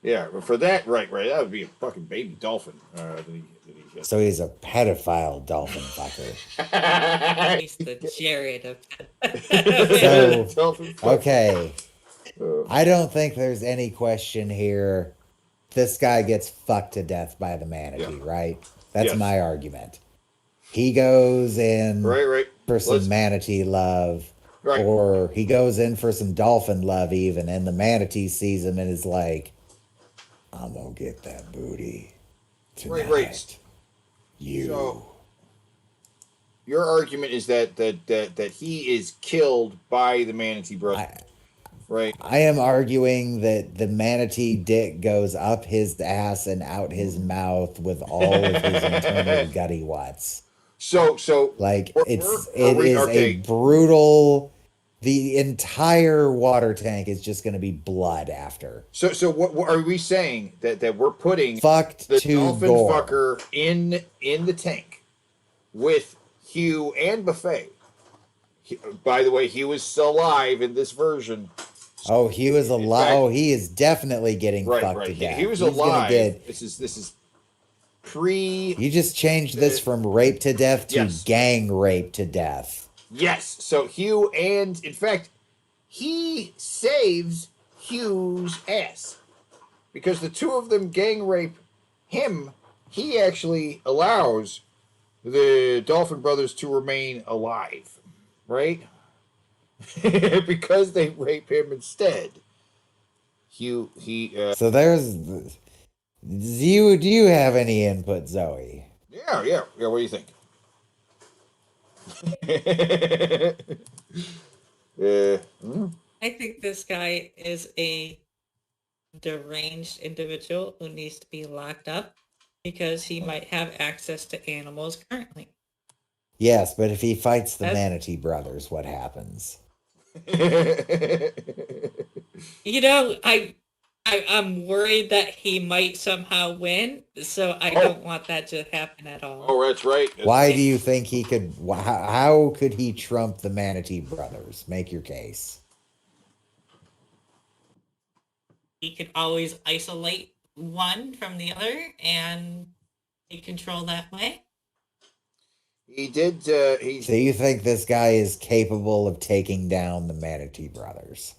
Yeah, but for that, right, that would be a fucking baby dolphin. So he's a pedophile dolphin fucker. He's the Jared of... So, okay. I don't think there's any question here. This guy gets fucked to death by the manatee, right? That's my argument. He goes in for some manatee love, or he goes in for some dolphin love even, and the manatee sees him and is like, I'm gonna get that booty tonight. Right. So, your argument is that he is killed by the manatee brother. Right. I am arguing that the manatee dick goes up his ass and out his mouth with all of his internal gutty wats. So like it is a brutal. The entire water tank is just going to be blood after. So what are we saying that we're putting fucked the to dolphin gore. fucker in the tank with Hugh and Buffet? By the way, he was still alive in this version. Oh, he was alive. Oh, he is definitely getting fucked to death. He was alive. This is pre. You just changed this from rape to death to gang rape to death. Yes. So Hugh, and in fact, he saves Hugh's ass because the two of them gang rape him. He actually allows the Dolphin brothers to remain alive, right? Because they rape him instead. Hugh, So there's. Do you have any input, Zoe? Yeah. What do you think? I think this guy is a deranged individual who needs to be locked up because he might have access to animals currently. Yes, but if he fights the manatee brothers, what happens? I'm worried that he might somehow win, so I don't want that to happen at all. Oh, that's right. Why do you think he could? How could he trump the manatee brothers? Make your case. He could always isolate one from the other and take control that way. He did. So you think this guy is capable of taking down the manatee brothers?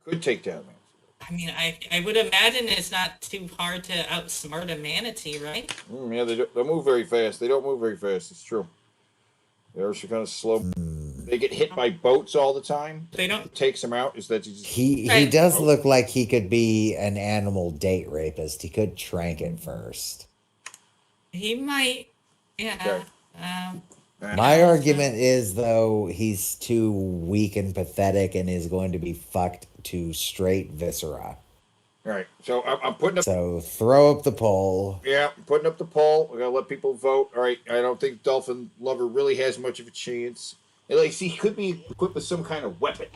Could take down them. I mean, I would imagine it's not too hard to outsmart a manatee, right? Yeah, they move very fast. They don't move very fast. It's true. They're kind of slow. They get hit by boats all the time. They don't. What takes them out is that he does look like he could be an animal date rapist. He could trank it first. He might. Yeah. Okay. My argument is, though, he's too weak and pathetic and is going to be fucked to straight viscera. All right, so I'm putting up. So throw up the poll. Yeah, I'm putting up the poll. We're gonna let people vote. All right, I don't think Dolphin Lover really has much of a chance. Like, see, he could be equipped with some kind of weapon.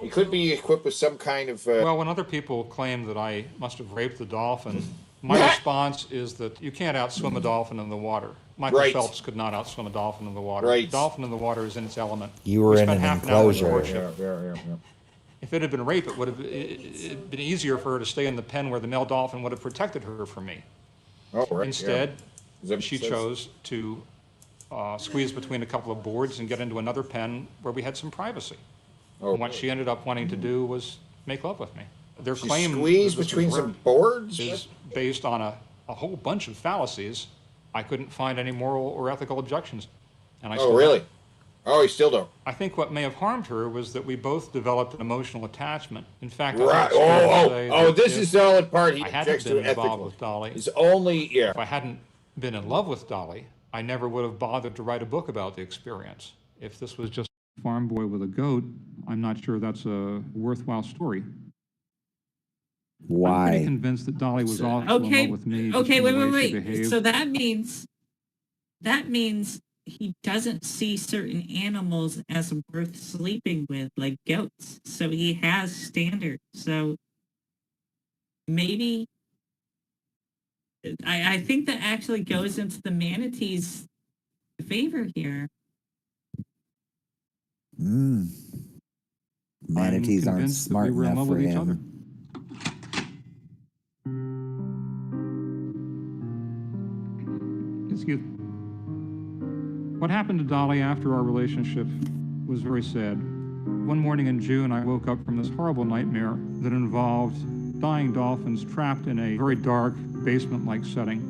He could be equipped with some kind of. Well, when other people claim that I must have raped the dolphin, my response is that you can't outswim a dolphin in the water. Michael Phelps could not outswim a dolphin in the water. Right. A dolphin in the water is in its element. You were in an enclosure. Yeah. If it had been rape, it would have been easier for her to stay in the pen where the male dolphin would have protected her from me. Oh, right. Instead, Yeah. she chose to squeeze between a couple of boards and get into another pen where we had some privacy. Oh, and what she ended up wanting to do was make love with me. Their She claim squeezed that this between was some rape boards? is based on a whole bunch of fallacies. I couldn't find any moral or ethical objections. And I still really? don't. Oh, you still don't? I think what may have harmed her was that we both developed an emotional attachment. In fact, Right. This is the only part he I objects hadn't to been involved ethically. with Dolly. It's only, If I hadn't been in love with Dolly, I never would have bothered to write a book about the experience. If this was just a farm boy with a goat, I'm not sure that's a worthwhile story. I'm Why? pretty convinced that Dolly was also in love with me. just Okay, from the way she wait. behaved. So that means he doesn't see certain animals as worth sleeping with, like goats. So he has standards. So maybe I think that actually goes into the manatee's favor here. Manatees aren't convinced that smart we were in enough love for with each other. him. Excuse me. What happened to Dolly after our relationship was very sad. One morning in June, I woke up from this horrible nightmare that involved dying dolphins trapped in a very dark, basement-like setting.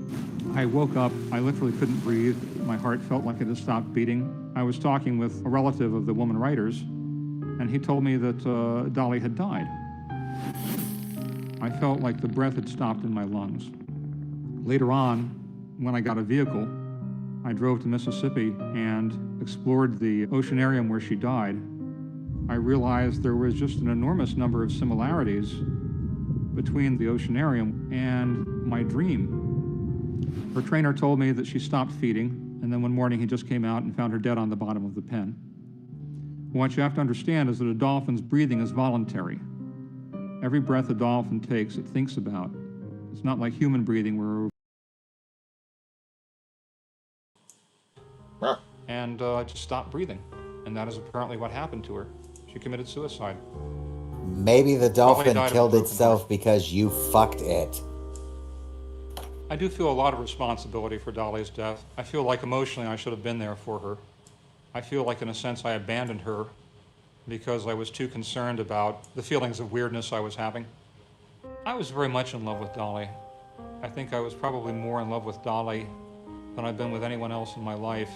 I woke up, I literally couldn't breathe. My heart felt like it had stopped beating. I was talking with a relative of the woman writers, and he told me that Dolly had died. I felt like the breath had stopped in my lungs. Later on, when I got a vehicle, I drove to Mississippi and explored the oceanarium where she died. I realized there was just an enormous number of similarities between the oceanarium and my dream. Her trainer told me that she stopped feeding, and then one morning he just came out and found her dead on the bottom of the pen. What you have to understand is that a dolphin's breathing is voluntary. Every breath a dolphin takes, it thinks about. It's not like human breathing where... And I just stopped breathing. And that is apparently what happened to her. She committed suicide. Maybe the dolphin died of a killed broken itself because you fucked it. I do feel a lot of responsibility for Dolly's death. I feel like emotionally I should have been there for her. I feel like in a sense I abandoned her because I was too concerned about the feelings of weirdness I was having. I was very much in love with Dolly. I think I was probably more in love with Dolly than I've been with anyone else in my life,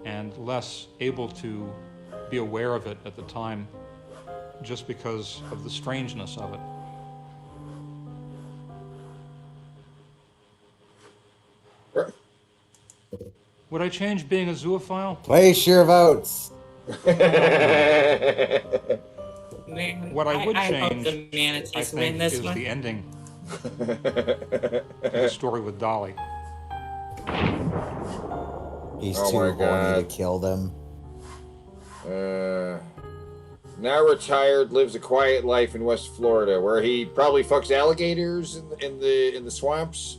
and less able to be aware of it at the time just because of the strangeness of it. Would I change being a zoophile? Place your votes. Man, What I would I hope change, the manatees I win think, this is one. the ending to the story with Dolly. He's Oh too my horny God. to kill them. Now retired, lives a quiet life in West Florida, where he probably fucks alligators in the swamps.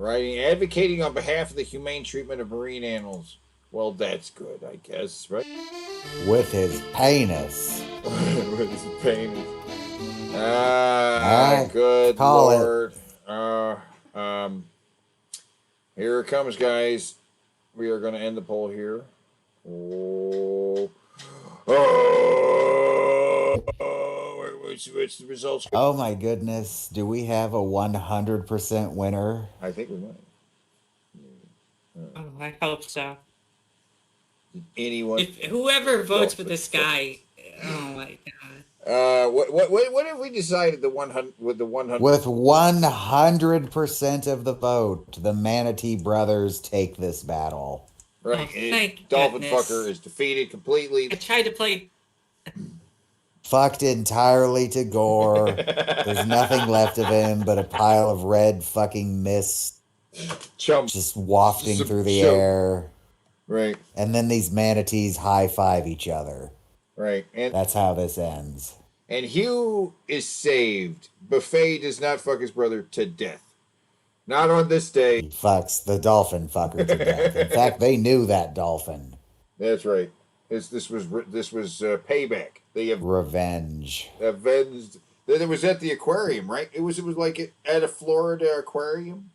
Advocating on behalf of the humane treatment of marine animals. Well, that's good, I guess, right? With his penis. With his penis. Alright, Good call it. Lord. Here it comes, guys. We are going to end the poll here. What's the results? Oh my goodness. Do we have a 100% winner? I think we might. Oh, I hope so. Anyone? If whoever votes for this guy, oh my god. What have we decided? The 100 with the 100 With 100% of the vote, the Manatee Brothers take this battle. Right. Oh, thank Dolphin goodness. fucker is defeated completely. I tried to play. Fucked entirely to gore. There's nothing left of him but a pile of red fucking mist just wafting through the air. Right. And then these manatees high-five each other. Right. And that's how this ends. And Hugh is saved. Buffet does not fuck his brother to death. Not on this day. He fucks the dolphin fucker to death. In fact, they knew that dolphin. That's right. This was payback. They have Revenge. avenged. It was at the aquarium, right? It was like at a Florida aquarium,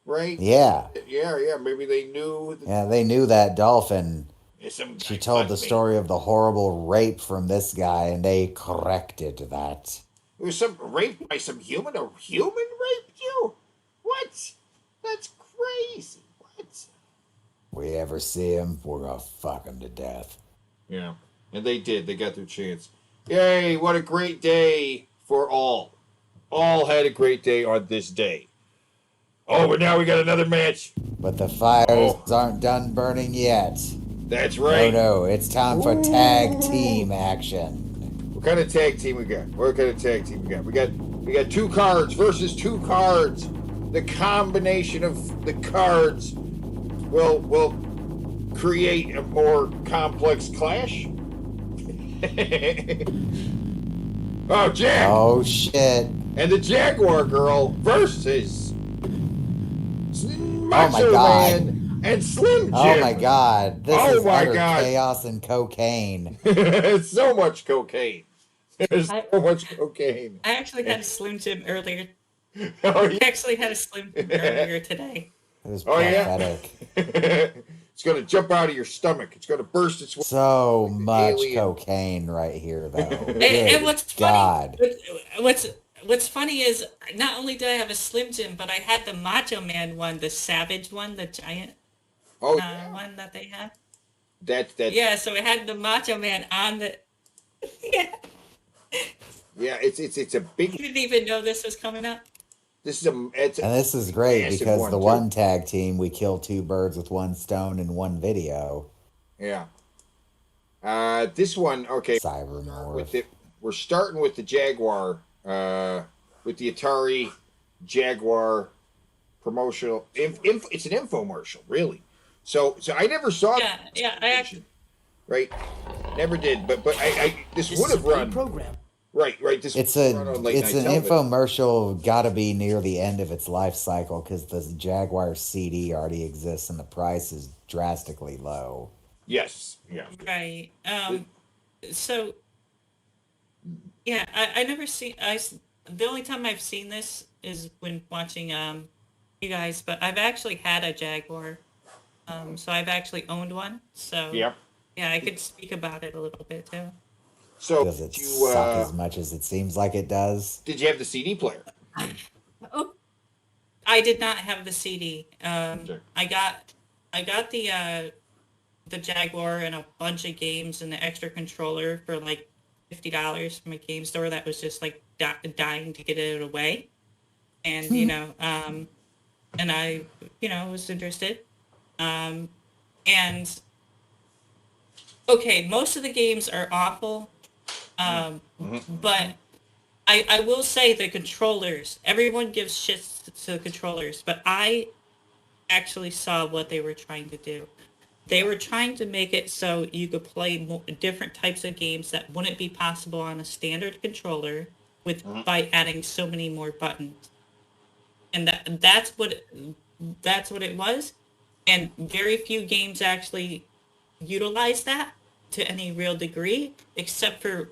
right? Yeah. Yeah. Maybe they knew. Yeah, they knew that dolphin. Some She guy told the fucked me. story of the horrible rape from this guy, and they corrected that. It was some rape by some human. A human raped you? What? That's crazy. What? We ever see him, we're gonna fuck him to death. Yeah. And they did. They got their chance. Yay, what a great day for all. All had a great day on this day. Oh, but now we got another match. But the fires aren't done burning yet. That's right. No, it's time for tag team action. What kind of tag team we got? We got We got 2 cards versus 2 cards. The combination of the cards will create a more complex clash. Oh, Jack! Oh, shit. And the Jaguar Girl versus Oh, my God. Man and Slim Jim. Oh, my God. This Oh is my utter God. chaos and cocaine. It's so much cocaine. There's so much cocaine. I actually had a Slim Jim earlier. Oh, I actually had a Slim Jim earlier today. It was Oh, yeah? pathetic. It's going to jump out of your stomach. It's going to burst its way. So much alien. cocaine right here, though. And what's God. funny, what's funny is not only did I have a Slim Jim, but I had the Macho Man one, the Savage one, the giant one that they had. That's Yeah, so it had the Macho Man on the. Yeah. Yeah, it's a big. You didn't even know this was coming up. This is And this is great massive because one, the too. one tag team, we kill 2 birds with 1 stone in 1 video. Yeah. This one, okay. Cybermorph. We're starting with the Jaguar, with the Atari Jaguar promotional. It's an infomercial, really. So I never saw. Yeah, I actually. Right, never did. But I this would have run. Program. Right. This It's would run on late it's night an television. infomercial. Got to be near the end of its life cycle because the Jaguar CD already exists and the price is drastically low. Yes. Yeah. Right. So. Yeah, I never seen. The only time I've seen this is when watching you guys, but I've actually had a Jaguar. So I've actually owned one. So Yep. yeah, I could speak about it a little bit too. So Does it suck as much as it seems like it does? Did you have the CD player? Oh, I did not have the CD. I got the Jaguar and a bunch of games and the extra controller for like $50 from a game store that was just like dying to get it away, and and I was interested, and okay, most of the games are awful. But I will say the controllers, everyone gives shit to the controllers, but I actually saw what they were trying to do. They were trying to make it so you could play different types of games that wouldn't be possible on a standard controller by adding so many more buttons. And that's what it was. And very few games actually utilize that to any real degree, except for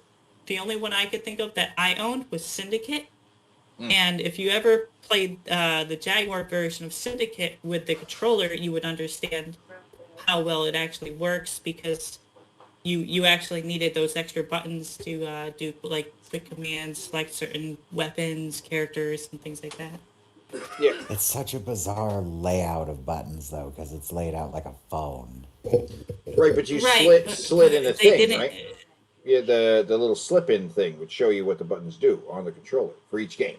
the only one I could think of that I owned was Syndicate. And if you ever played the Jaguar version of Syndicate with the controller, you would understand how well it actually works, because you actually needed those extra buttons to do like quick commands, select certain weapons, characters, and things like that. Yeah. It's such a bizarre layout of buttons, though, because it's laid out like a phone. Right, but you slid in a thing, right? Yeah, the little slip-in thing would show you what the buttons do on the controller for each game,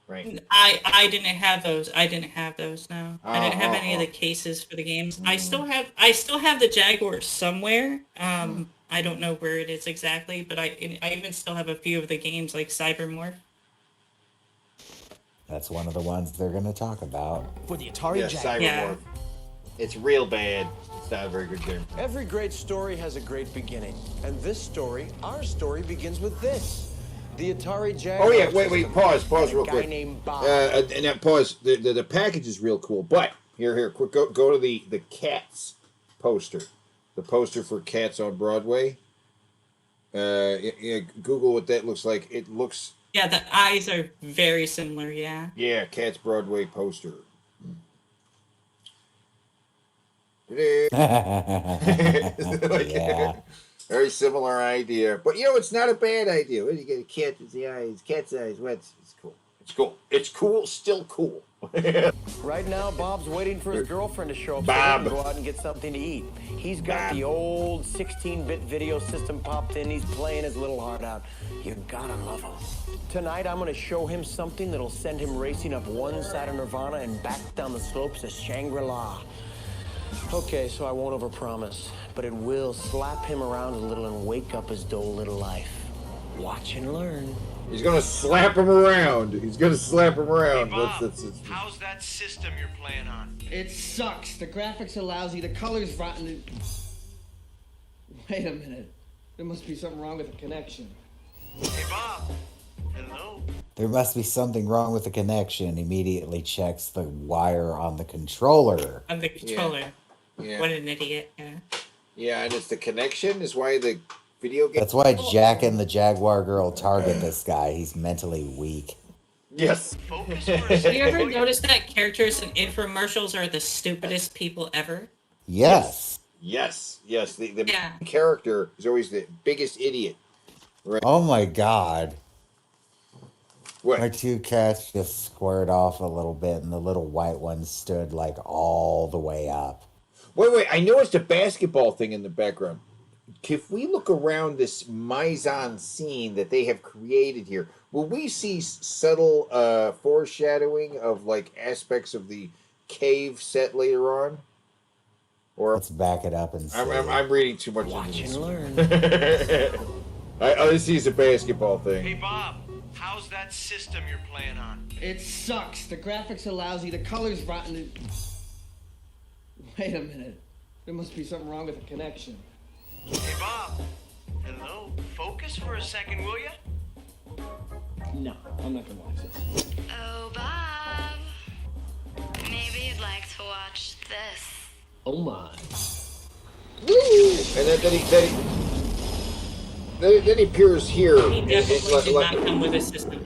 right? I didn't have those. No. I didn't have any of the cases for the games. I still have the Jaguar somewhere. I don't know where it is exactly, but I even still have a few of the games like Cybermorph. That's one of the ones they're going to talk about. For the Atari Jaguar. Cybermorph. It's real bad. It's not a very good game. Every great story has a great beginning. And this story, our story, begins with this. The Atari Jaguar. Oh, yeah. Wait. Pause real quick. A guy named Bob. And that pause. The package is real cool. But, here. Quick, go to the Cats poster. The poster for Cats on Broadway. Google what that looks like. It looks... Yeah, the eyes are very similar, yeah. Yeah, Cats Broadway poster. Yeah. Very similar idea. But, it's not a bad idea. You get a cat with the eyes, cat's eyes. It's cool. It's cool, still cool. Right now, Bob's waiting for his girlfriend to show up so Bob. he can go out and get something to eat. He's got the old 16-bit video system popped in. He's playing his little heart out. You gotta love him. Tonight, I'm gonna show him something that'll send him racing up one side of Nirvana and back down the slopes of Shangri-La. Okay, so I won't overpromise, but it will slap him around a little and wake up his dull little life. Watch and learn. He's gonna slap him around. He's gonna slap him around. Hey, Bob, That's how's that system you're playing on? It sucks. The graphics are lousy. The colors rotten. Wait a minute. There must be something wrong with the connection. Hey, Bob. Hello? There must be something wrong with the connection. Immediately checks the wire on the controller. On the controller. Yeah. What an idiot. Yeah. Yeah, and it's the connection is why the video game. That's why Jack and the Jaguar Girl target this guy. He's mentally weak. Yes. Have you ever noticed that characters in infomercials are the stupidest people ever? Yes. Yes. The character is always the biggest idiot. Right. Oh my god. What? My two cats just squared off a little bit, and the little white one stood like all the way up. Wait. I noticed a basketball thing in the background. If we look around this mise-en-scene that they have created here, will we see subtle foreshadowing of like aspects of the cave set later on? Or let's back it up and see. I'm reading too much. Watch and learn. I see it's a basketball thing. Hey, Bob, how's that system you're playing on? It sucks. The graphics are lousy. The colors rotten. Wait a minute. There must be something wrong with the connection. Hey, Bob. Hello? Focus for a second, will you? No, I'm not gonna watch this. Oh, Bob. Maybe you'd like to watch this. Oh my. Woo! And then he appears here. He definitely did not come with a system.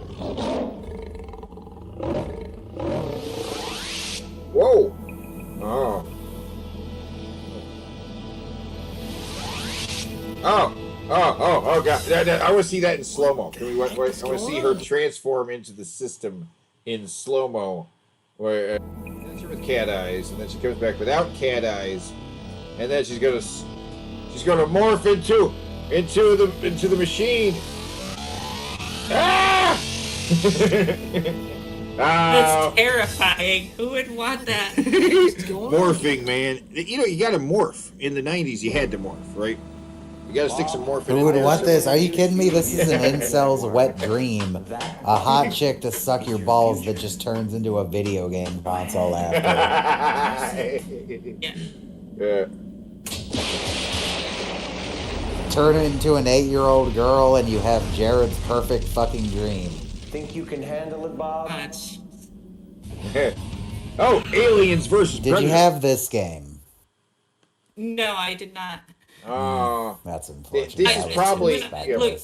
Whoa! Oh. Oh, God. I want to see that in slow-mo. I want to see her transform into the system in slow-mo. Where that's her with cat eyes, and then she comes back without cat eyes, and then she's gonna morph into the machine. Ah! That's terrifying. Who would want that? Morphing, man. You got to morph. In the 90s, you had to morph, right? You got to stick some morphing in Who would there. want this? Are you kidding me? This is an incel's wet dream. A hot chick to suck your balls that just turns into a video game console after. Yeah. Turn it into an 8-year-old girl and you have Jared's perfect fucking dream. Think you can handle it, Bob? Oh, Aliens versus Did you have this game? No, I did not. Oh, that's unfortunate. This is probably Look,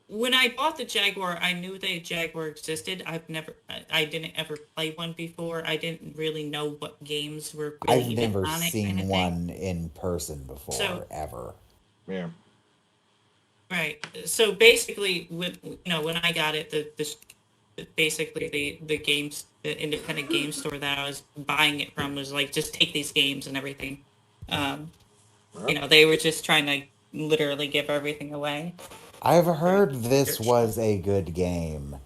when I bought the Jaguar, I knew the Jaguar existed. I didn't ever play one before. I didn't really know what games were. Really I've never on it, seen kind of one in person before, ever. Yeah. Right. So basically, when I got it, the games, the independent game store that I was buying it from was like, just take these games and everything. They were just trying to literally give everything away. I've heard this was a good game.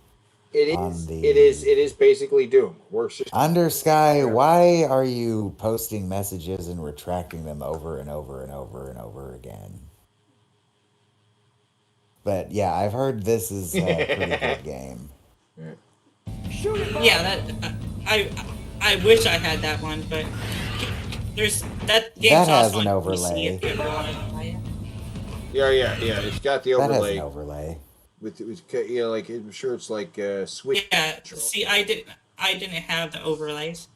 It is basically Doom. Undersky, why are you posting messages and retracting them over and over and over and over again? But yeah, I've heard this is a pretty good game. Yeah, I wish I had that one, but there's that game's that has also an on overlay. PC if you ever wanted to play it. Yeah. It's got the overlay. That has an overlay. With like I'm sure it's like Switch. Yeah. See, I didn't have the overlays.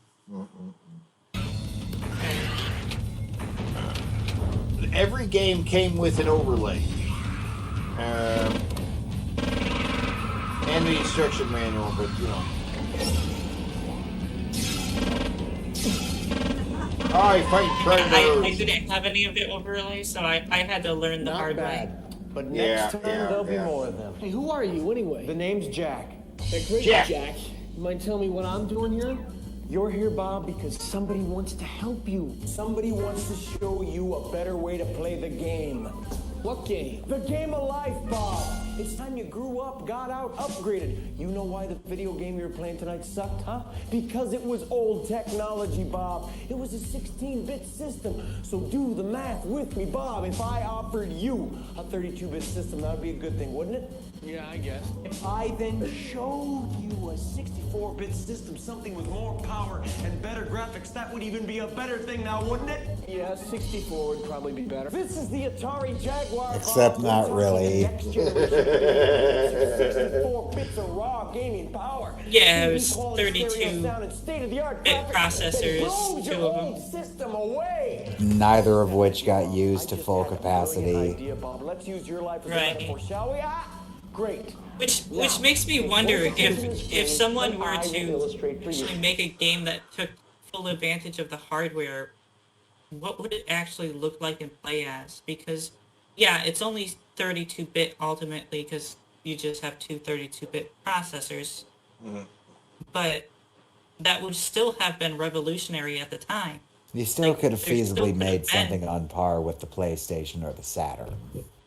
Every game came with an overlay. And the instruction manual, but fighting predators. I didn't have any of the overlays, so I had to learn the hard way. But next time there'll be more of them. Hey, who are you anyway? The name's Jack. Hey, great, Jack. Jack. You mind telling me what I'm doing here? You're here, Bob, because somebody wants to help you. Somebody wants to show you a better way to play the game. What game? The game of life, Bob. It's time you grew up, got out, upgraded. You know why the video game you were playing tonight sucked, huh? Because it was old technology, Bob. It was a 16-bit system. So do the math with me, Bob. If I offered you a 32-bit system, that would be a good thing, wouldn't it? Yeah, I guess. If I then showed you a 64-bit system, something with more power and better graphics, that would even be a better thing now, wouldn't it? Yeah, 64 would probably be better. This is the Atari Jaguar. Except not really. 64 bits of raw gaming power. Yeah, it was 32-bit processors, two of them. System away. Neither of which got used to full capacity. Idea, Bob. Let's use your life as a Right. metaphor, shall we? Great. Which makes me wonder if someone were to actually make a game that took full advantage of the hardware, what would it actually look like and play as? Because, yeah, it's only 32-bit ultimately because you just have two 32-bit processors. Mm-hmm. But that would still have been revolutionary at the time. You still could have there still feasibly could made have been. something on par with the PlayStation or the Saturn.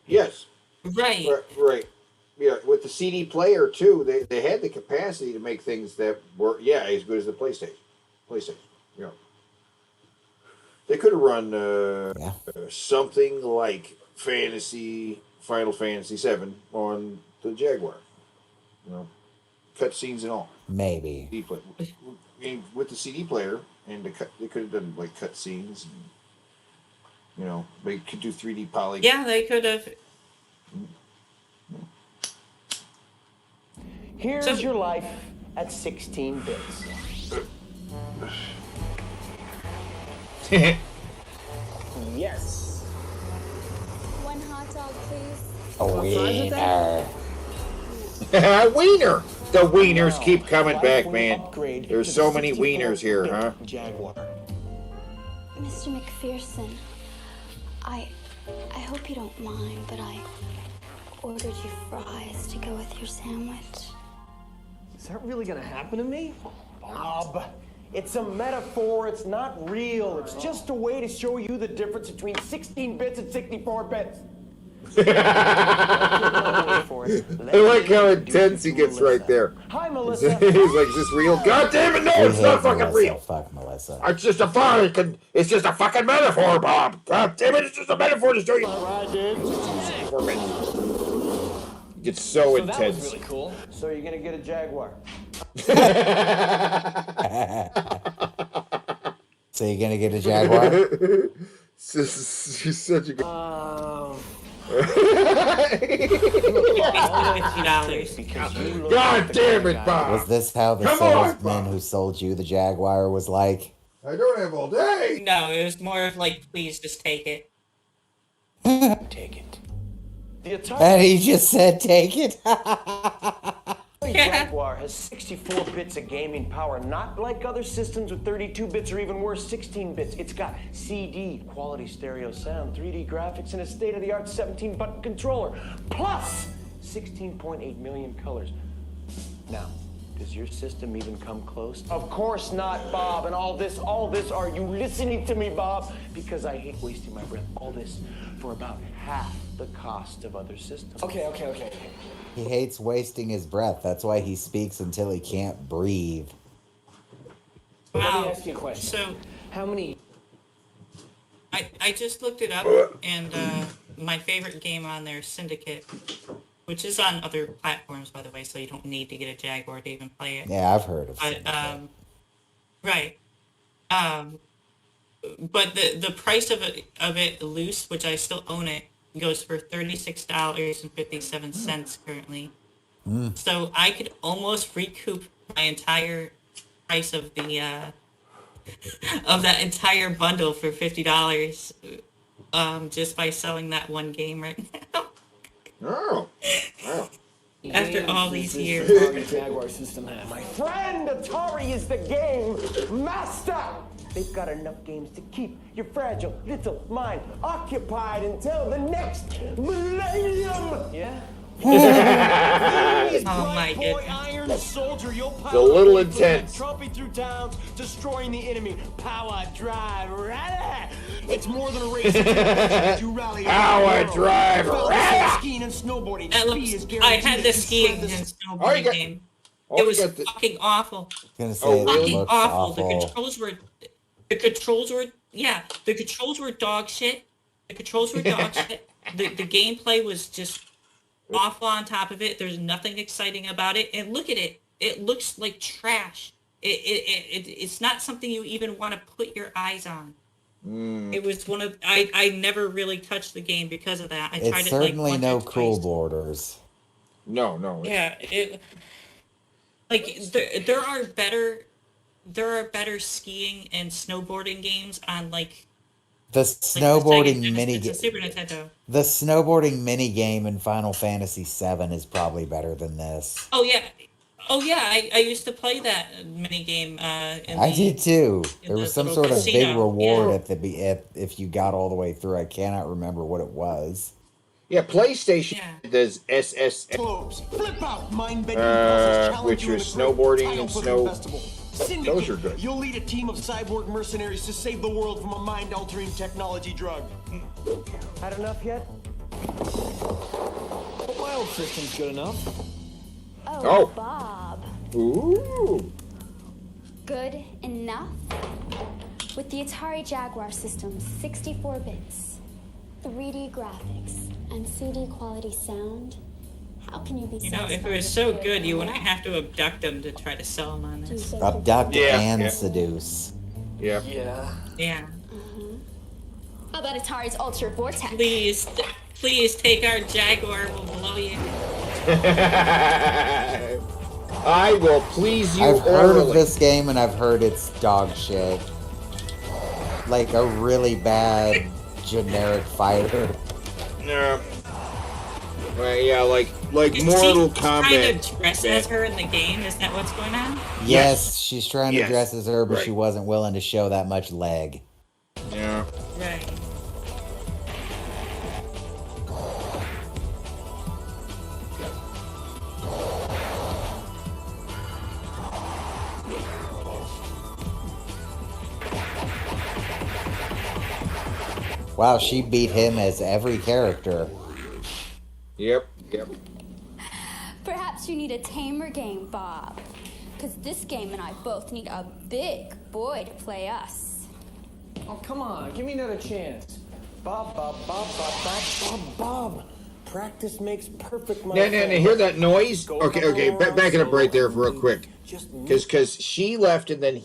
Yes. Right. Right. Yeah, with the CD player too, they had the capacity to make things that were as good as the PlayStation. You know, they could have run something like Final Fantasy VII on the Jaguar. You know, cutscenes and all. Maybe. CD player. With the CD player, and they could have done like cutscenes. You know, they could do 3D poly. Yeah, they could have. Here's your life at 16 bits. Yes. One hot dog, please. A wiener. Wiener. The wieners keep coming back, man. There's so many wieners here, huh? Jaguar. Mr. McPherson, I hope you don't mind, but I ordered you fries to go with your sandwich. Is that really gonna happen to me? Bob, it's a metaphor. It's not real. It's just a way to show you the difference between 16 bits and 64 bits. I like how intense he gets right there. Hi, Melissa. He's like, "Is this real?" God damn it! No, it's not fucking Melissa. real. Fuck Melissa. It's just a fucking metaphor, Bob. God damn it! It's just a metaphor to show you. It gets so intense. That was really cool. So you're gonna get a Jaguar? So you're gonna get a Jaguar? She's such a good. $50. God damn it, Bob! Was this how the salesman who sold you the Jaguar was like? I don't have all day. No, it was more of like, please just take it. Take it. The Atari And he just said, take it. Jaguar has 64 bits of gaming power, not like other systems with 32 bits or even worse, 16 bits. It's got CD, quality stereo sound, 3D graphics, and a state-of-the-art 17-button controller, plus 16.8 million colors. Now, does your system even come close? Of course not, Bob. And all this, are you listening to me, Bob? Because I hate wasting my breath. All this for about half the cost of other systems. Okay. He hates wasting his breath. That's why he speaks until he can't breathe. Let me ask you a question. So, how many? I just looked it up, and my favorite game on there is Syndicate, which is on other platforms, by the way, so you don't need to get a Jaguar to even play it. Yeah, I've heard of But, Syndicate. right. But the price of it loose, which I still own it, goes for $36.57 currently. So I could almost recoup my entire price of the of that entire bundle for $50 just by selling that one game right now. Oh. Wow. After all these years. Jaguar system has. My friend, Atari is the game master. They've got enough games to keep your fragile little mind occupied until the next millennium. Yeah. Oh my goodness. iron soldier, you'll a little intense. Trumping through towns, destroying the enemy. Power drive, rally. It's more than a race. You rally. Power drive, rally. Skiing and snowboarding. I had the skiing and snowboarding game. It was fucking awful. Gonna say Fucking looks awful. awful. The controls were dog shit. The controls were dog shit. The gameplay was just awful on top of it. There's nothing exciting about it. And look at it. It looks like trash. It's not something you even want to put your eyes on. It was one of I never really touched the game because of that. I tried It's it certainly like no once or cool twice. borders. No. Yeah, there are better skiing and snowboarding games on like The snowboarding Sega mini Genesis and Super Nintendo. The snowboarding mini game in Final Fantasy VII is probably better than this. Oh yeah. I used to play that mini game. I did too. There was some sort of big reward if you got all the way through. I cannot remember what it was. Yeah, PlayStation does SS, Flip out, mind-bending which was snowboarding and snow. Those are good. You'll lead a team of cyborg mercenaries to save the world from a mind-altering technology drug. Had enough yet? But my old system's good enough. Oh, Bob. Ooh. Good enough? With the Atari Jaguar system, 64 bits, 3D graphics, and CD quality sound, how can you be If it was so good, you wouldn't have to abduct them to try to sell them on this. Abduct and seduce. Yeah. Yeah. How about Atari's Ultra Vortex? Please take our Jaguar. We'll blow you. I will please you. I've heard of this game and I've heard it's dog shit. Like a really bad generic fighter. Yeah. Well, yeah, like Is Mortal she Kombat. trying to dress as her in the game? Is that what's going on? Yes, she's trying to Yes. dress as her, but Right. she wasn't willing to show that much leg. Yeah. Right. Wow, she beat him as every character. Yep. Perhaps you need a tamer game, Bob. Because this game and I both need a big boy to play us. Oh, come on. Give me another chance. Bob. Practice makes perfect, my Now, friend. hear that noise? Go Okay, couple around back it up right there solo. real quick. Just Because she left and then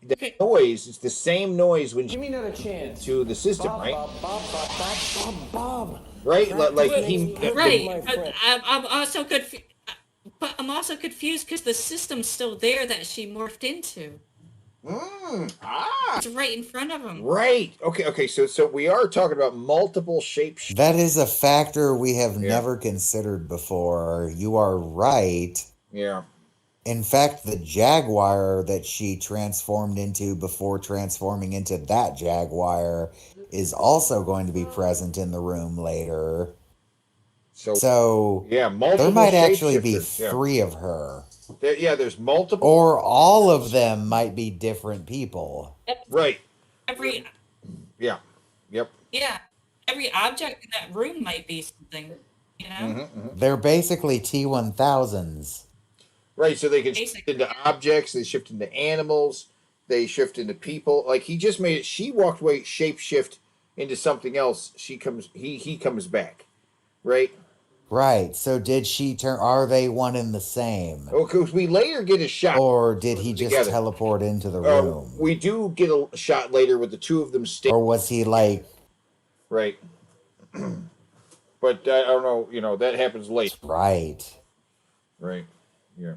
the noise, it's the same noise when she Give me another chance. to the system, Bob. right? Like Practice he, makes perfect, Right. my But friend. I'm also confused. But I'm also confused because the system's still there that she morphed into. It's right in front of him. Right. Okay. So we are talking about multiple shapes. That is a factor we have never considered before. You are right. Yeah. In fact, the Jaguar that she transformed into before transforming into that Jaguar is also going to be present in the room later. So yeah, multiple there might actually be shapeshifters, yeah. 3 of her. There's multiple. Or all of them might be different people. Right. Every Yeah. Yep. yeah, every object in that room might be something. You know. They're basically T1000s. Right. So they can shift into objects. They shift into animals. They shift into people. Like he just made it. She walked away, shapeshift into something else. He comes back. Right. Right. So did she turn? Are they one and the same? Oh, because we later get a shot. Or did he just together. teleport into the room? We do get a shot later with the two of them Or was he like? Right. But I don't know. That happens late. Right. Right. Yeah.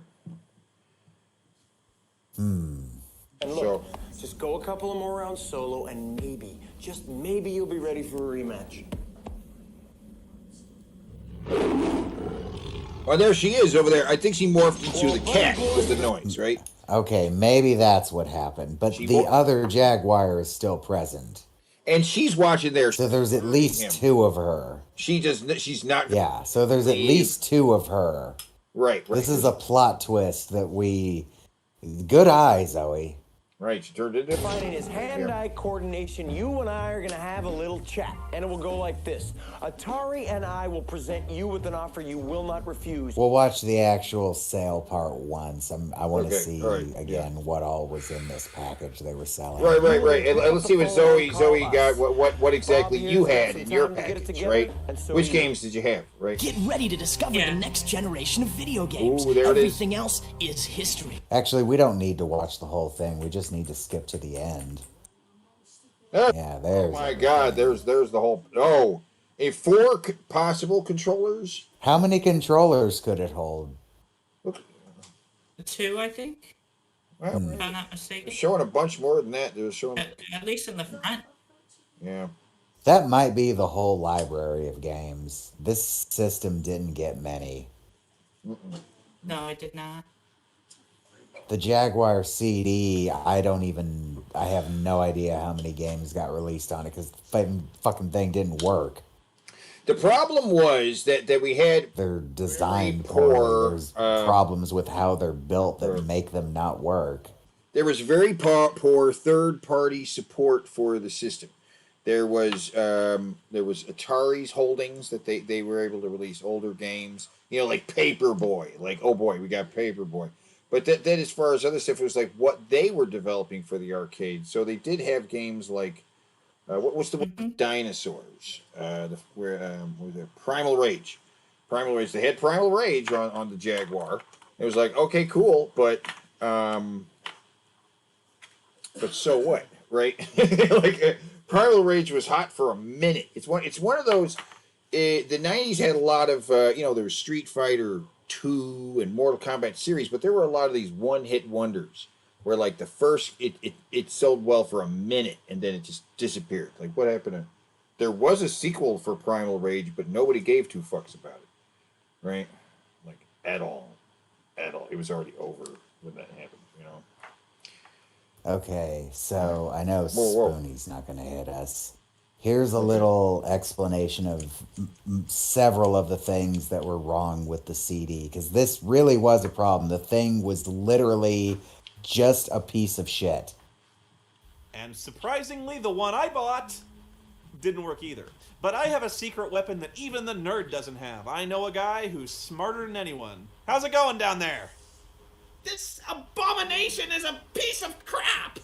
And look, just go a couple of more rounds solo, and just maybe you'll be ready for a rematch. Oh, there she is over there. I think she morphed into the cat with the noise, right? Okay, maybe that's what happened. But the other Jaguar is still present. And she's watching there. So there's at least 2 of her. She's not. Yeah, so there's at least 2 of her. Right. This is a plot twist that we. Good eye, Zoe. Right, she turned into Finding his hand-eye coordination, you and I are going to have a little chat, and it will go like this. Atari and I will present you with an offer you will not refuse. We'll watch the actual sale part once. I want to Okay, see all right, again what all was in this package they were selling. Right. And let's see what Zoe got. What exactly you had in your package, right? Which games did you have, right? Get ready to discover the next generation of video games. Ooh, there it is. Everything else is history. Actually, we don't need to watch the whole thing. We just need to skip to the end. Yeah, there's. Oh my God, there's the whole. Oh, four possible controllers. How many controllers could it hold? 2, I think. Well, If I'm not mistaken. showing a bunch more than that. They were showing. At least in the front. Yeah. That might be the whole library of games. This system didn't get many. No, it did not. The Jaguar CD, I have no idea how many games got released on it because the fucking thing didn't work. The problem was that we had They're designed poor. There's problems with how they're built that make them not work. There was very poor third-party support for the system. There was Atari's holdings that they were able to release older games, like Paperboy. Like, oh boy, we got Paperboy. But that as far as other stuff, it was like what they were developing for the arcade. So they did have games like, what was the one with dinosaurs? What was it? Primal Rage. Primal Rage. They had Primal Rage on the Jaguar. It was like, okay, cool, but so what, right? Primal Rage was hot for a minute. It's one of those. The '90s had a lot of there was Street Fighter 2 and Mortal Kombat series, but there were a lot of these one-hit wonders where like the first it sold well for a minute and then it just disappeared. Like what happened to? There was a sequel for Primal Rage, but nobody gave two fucks about it, right? Like at all. It was already over when that happened. Okay, so I know Spoonie's not going to hit us. Here's a little explanation of several of the things that were wrong with the CD, because this really was a problem. The thing was literally just a piece of shit. And surprisingly, the one I bought didn't work either. But I have a secret weapon that even the nerd doesn't have. I know a guy who's smarter than anyone. How's it going down there? This abomination is a piece of crap!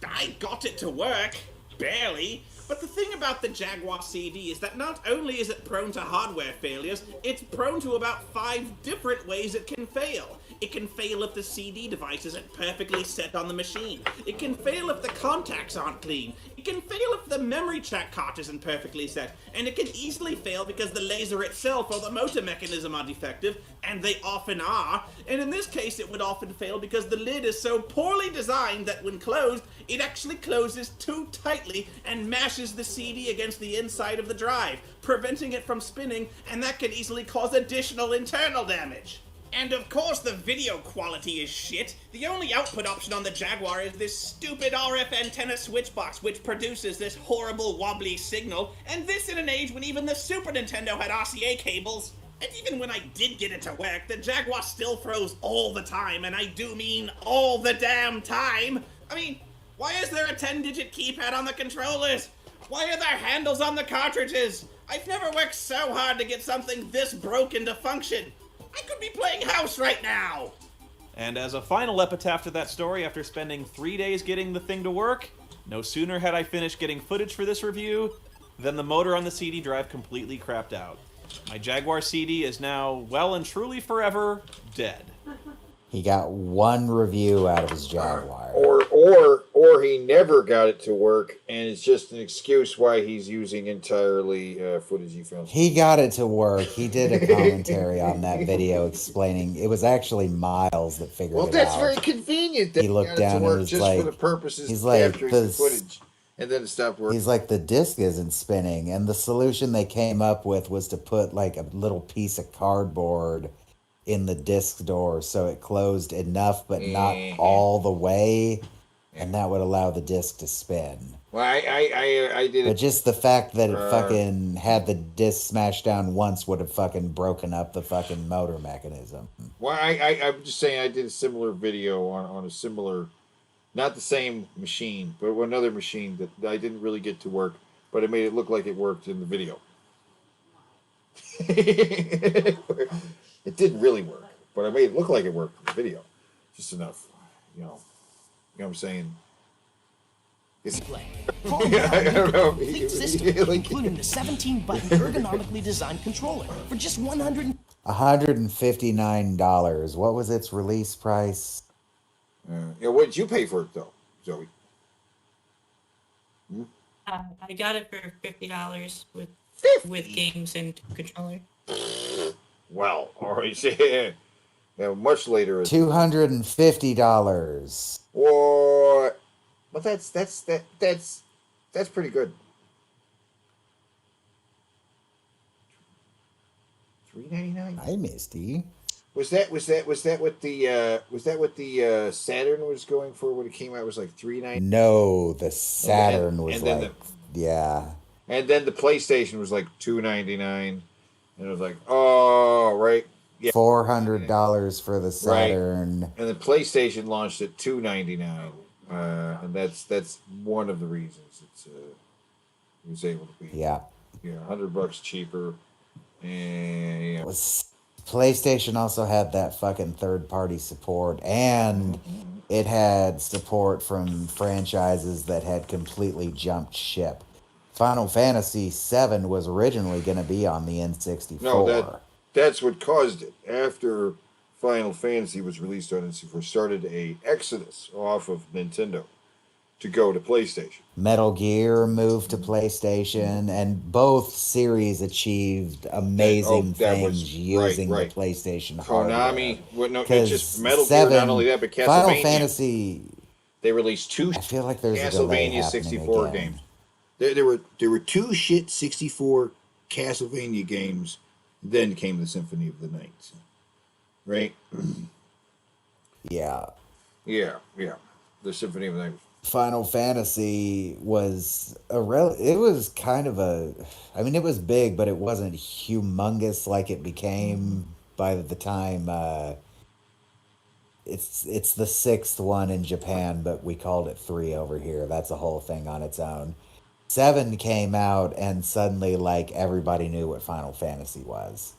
I got it to work. Barely. But the thing about the Jaguar CD is that not only is it prone to hardware failures, it's prone to about 5 different ways it can fail. It can fail if the CD device isn't perfectly set on the machine. It can fail if the contacts aren't clean. It can fail if the memory track cart isn't perfectly set. And it can easily fail because the laser itself or the motor mechanism are defective, and they often are. And in this case, it would often fail because the lid is so poorly designed that when closed, it actually closes too tightly and mashes the CD against the inside of the drive, preventing it from spinning, and that can easily cause additional internal damage. And of course the video quality is shit. The only output option on the Jaguar is this stupid RF antenna switch box which produces this horrible wobbly signal, and this in an age when even the Super Nintendo had RCA cables. And even when I did get it to work, the Jaguar still froze all the time, and I do mean all the damn time. I mean, why is there a 10-digit keypad on the controllers? Why are there handles on the cartridges? I've never worked so hard to get something this broken to function. I could be playing house right now! And as a final epitaph to that story, after spending 3 days getting the thing to work, no sooner had I finished getting footage for this review than the motor on the CD drive completely crapped out. My Jaguar CD is now well and truly forever dead. He got one review out of his Jaguar. Or he never got it to work, and it's just an excuse why he's using entirely footage he filmed. He got it to work. He did a commentary on that video explaining it was actually Miles that figured it out. Well, that's very convenient that he looked got down it to work and was just like, for the purposes he's of like, capturing the footage, and then it stopped working. He's like, the disc isn't spinning, and the solution they came up with was to put like a little piece of cardboard in the disc door so it closed enough but not all the way. and that would allow the disc to spin. Well, I did But it. just the fact that it fucking had the disc smashed down once would have fucking broken up the fucking motor mechanism. Well, I'm just saying I did a similar video on a similar, not the same machine, but another machine that I didn't really get to work, but it made it look like it worked in the video. It didn't really work, but I made it look like it worked in the video, just enough, you know. You know what I'm saying? It's, I don't know. Complete system, including the 17-button ergonomically designed controller for just $159. What was its release price? Yeah, what did you pay for it though, Zoe? I got it for $50 with games and controller. Well, all right, yeah, much later. $250. What? But that's pretty good. $3.99. Hi, Misty. Was that what the Saturn was going for when it came out? It was like $3.99. No, the Saturn was then like, yeah. And then the PlayStation was like $2.99, and it was like, oh, right, yeah, $400 for the Saturn. Right. And the PlayStation launched at $2.99, and that's one of the reasons it was able to be $100 cheaper, and PlayStation also had that fucking third-party support, and it had support from franchises that had completely jumped ship. Final Fantasy VII was originally going to be on the N64. No, that's what caused it. After Final Fantasy was released on N64, started a exodus off of Nintendo to go to PlayStation. Metal Gear moved to PlayStation, and both series achieved amazing things using the PlayStation hardware. Konami, not just Metal Gear, not only that, but Castlevania. Final Fantasy. They released two. I feel like there's Castlevania 64 games. There were two shit 64 Castlevania games. Then came the Symphony of the Night, right? Yeah. The Symphony of the Night. Final Fantasy was it was kind of it was big, but it wasn't humongous like it became by the time it's the sixth one in Japan, but we called it 3 over here. That's a whole thing on its own. 7 came out, and suddenly, like, everybody knew what Final Fantasy was.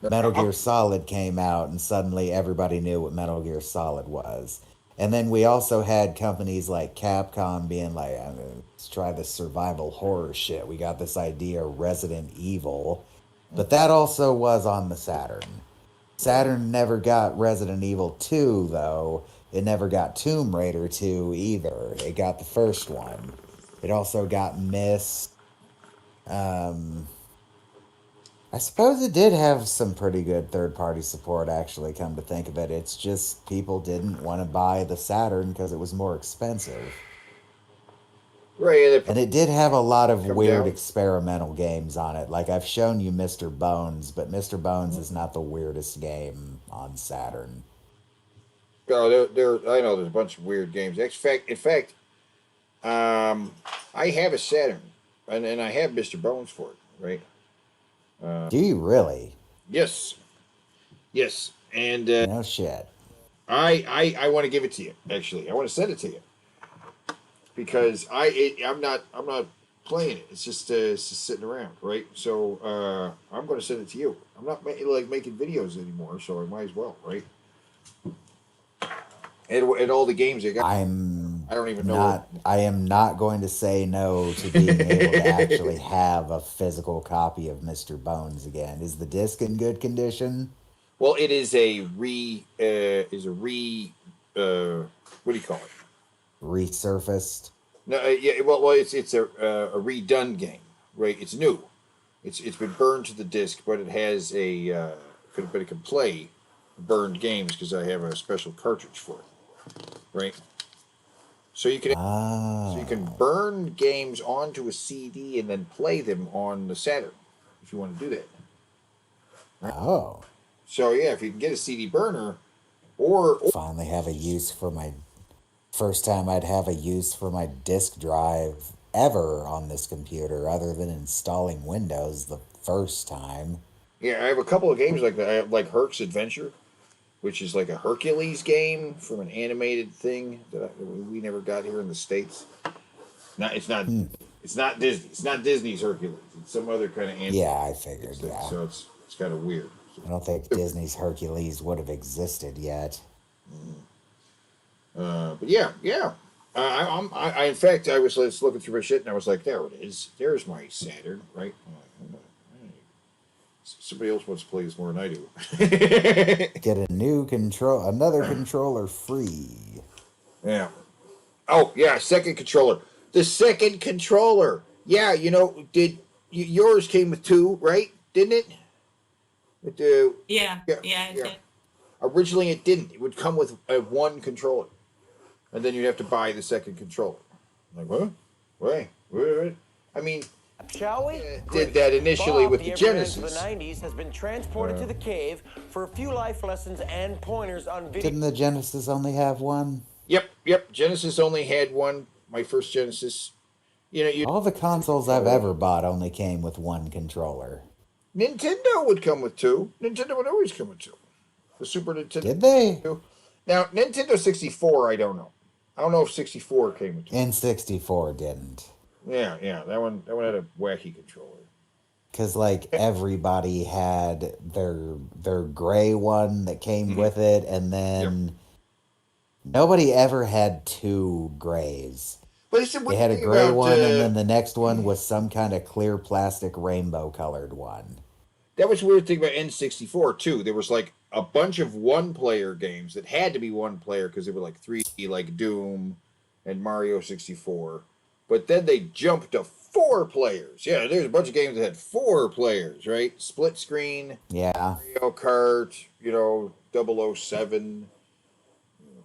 Metal Gear Solid came out, and suddenly everybody knew what Metal Gear Solid was. And then we also had companies like Capcom being like, let's try this survival horror shit. We got this idea of Resident Evil. But that also was on the Saturn. Saturn never got Resident Evil 2, though. It never got Tomb Raider 2 either. It got the first one. It also got Myst. I suppose it did have some pretty good third-party support, actually, come to think of it. It's just people didn't want to buy the Saturn because it was more expensive. Right. And it did have a lot of weird experimental games on it. Like, I've shown you Mr. Bones, but Mr. Bones is not the weirdest game on Saturn. No, I know there's a bunch of weird games. In fact, I have a Saturn, and I have Mr. Bones for it, right? Do you really? Yes, and no shit. I want to give it to you. Actually, I want to send it to you because I'm not playing it. It's just sitting around, right? So I'm going to send it to you. I'm not making videos anymore, so I might as well, right? And all the games I got. I don't even know. I am not going to say no to being able to actually have a physical copy of Mr. Bones again. Is the disc in good condition? Well, it is what do you call it? Resurfaced. No, yeah. Well, it's a redone game, right? It's new. It's been burned to the disc, but it has but it can play burned games because I have a special cartridge for it. Right, so you can burn games onto a CD and then play them on the Saturn if you want to do that. Right? Oh, so yeah, if you can get a CD burner, or finally have a use for my First time I'd have a use for my disk drive ever on this computer, other than installing Windows the first time. Yeah, I have a couple of games like that. I have like Herc's Adventure, which is like a Hercules game from an animated thing that we never got here in the States. It's not Disney. It's not Disney's Hercules. It's some other kind of animated. Yeah, I figured. Thing. Yeah, so it's kind of weird. I don't think Disney's Hercules would have existed yet. But yeah. I in fact I was just looking through my shit and I was like, there it is. There's my Saturn, right? Somebody else wants to play this more than I do. Get another controller free. Yeah. Oh yeah, second controller. The second controller. Yeah, yours came with two, right? Didn't it? Yeah, it did. Originally, it didn't. It would come with one controller, and then you'd have to buy the second controller. Like what? Wait. I mean, shall we? Did that initially Bob, with the Genesis. Of the 90s has been transported to the cave for a few life lessons and pointers on video. Didn't the Genesis only have one? Yep. Genesis only had one. My first Genesis. All the consoles I've ever bought only came with one controller. Nintendo would come with two. Nintendo would always come with two. The Super Nintendo. Did they? Now, Nintendo 64, I don't know. I don't know if 64 came with two. N64 didn't. Yeah. That one had a wacky controller. Because, like, everybody had their gray one that came with it, and then nobody ever had two grays. But they had a gray one, and then the next one was some kind of clear plastic rainbow-colored one. That was the weird thing about N64, too. There was, like, a bunch of one-player games that had to be one-player because they were, like, 3D, like Doom and Mario 64. But then they jumped to 4 players. Yeah, there's a bunch of games that had 4 players, right? Split screen. Yeah. Mario Kart, 007,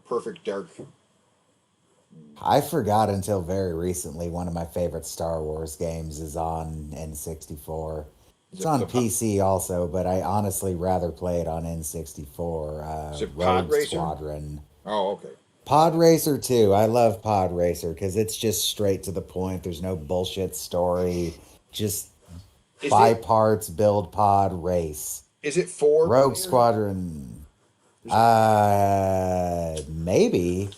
Perfect Dark. I forgot until very recently one of my favorite Star Wars games is on N64. It's on PC also, but I honestly rather play it on N64. Is it Pod Rogue Racer? Squadron. Oh, okay. Pod Racer too. I love Pod Racer because it's just straight to the point. There's no bullshit story. Just buy parts, build pod, race. Is it 4? Rogue Squadron? Maybe.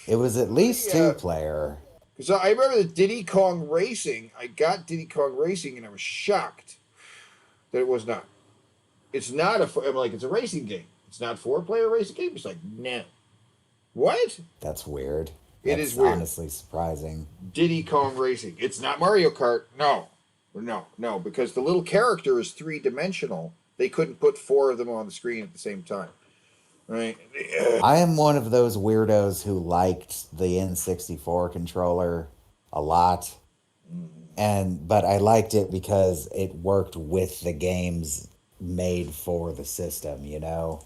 It was at least 2-player. Because I remember the Diddy Kong Racing. I got Diddy Kong Racing and I was shocked that it was not. It's not I'm like, it's a racing game. It's not 4-player racing game. It's like, no. What? That's weird. It That's is weird. Honestly surprising. Diddy Kong Racing. It's not Mario Kart. No, because the little character is 3-dimensional. They couldn't put 4 of them on the screen at the same time. Right. I am one of those weirdos who liked the N64 controller a lot. But I liked it because it worked with the games made for the system, Yeah.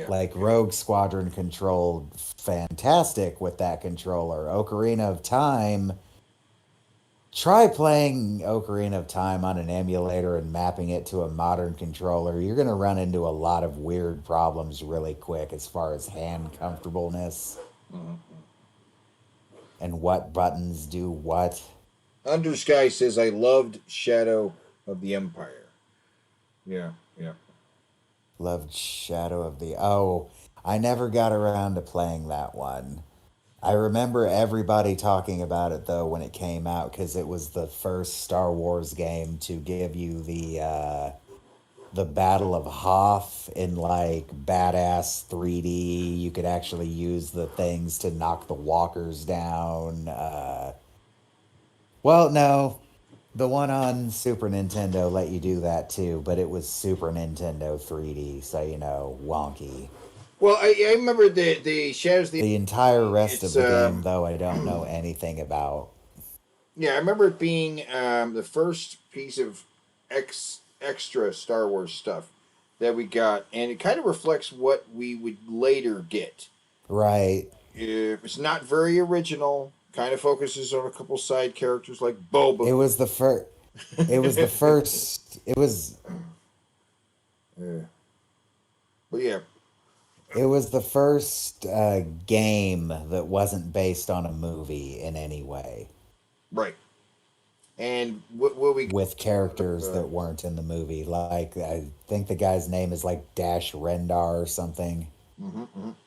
Like Rogue Squadron controlled fantastic with that controller. Ocarina of Time, try playing Ocarina of Time on an emulator and mapping it to a modern controller. You're going to run into a lot of weird problems really quick as far as hand comfortableness and what buttons do what. Undersky says, I loved Shadow of the Empire. Yeah. Loved Shadow of the... Oh, I never got around to playing that one. I remember everybody talking about it, though, when it came out, because it was the first Star Wars game to give you the Battle of Hoth in, like, badass 3D. You could actually use the things to knock the walkers down. Well, no. The one on Super Nintendo let you do that, too, but it was Super Nintendo 3D, so, wonky. Well, I remember the Shadows of the entire rest of the game, though, I don't know anything about. Yeah, I remember it being the first piece of extra Star Wars stuff that we got, and it kind of reflects what we would later get. Right. It's not very original. Kind of focuses on a couple side characters like Boba. It was the first. It was the first. It was. But yeah. It was the first game that wasn't based on a movie in any way. Right. And what we with characters that weren't in the movie. Like I think the guy's name is like Dash Rendar or something.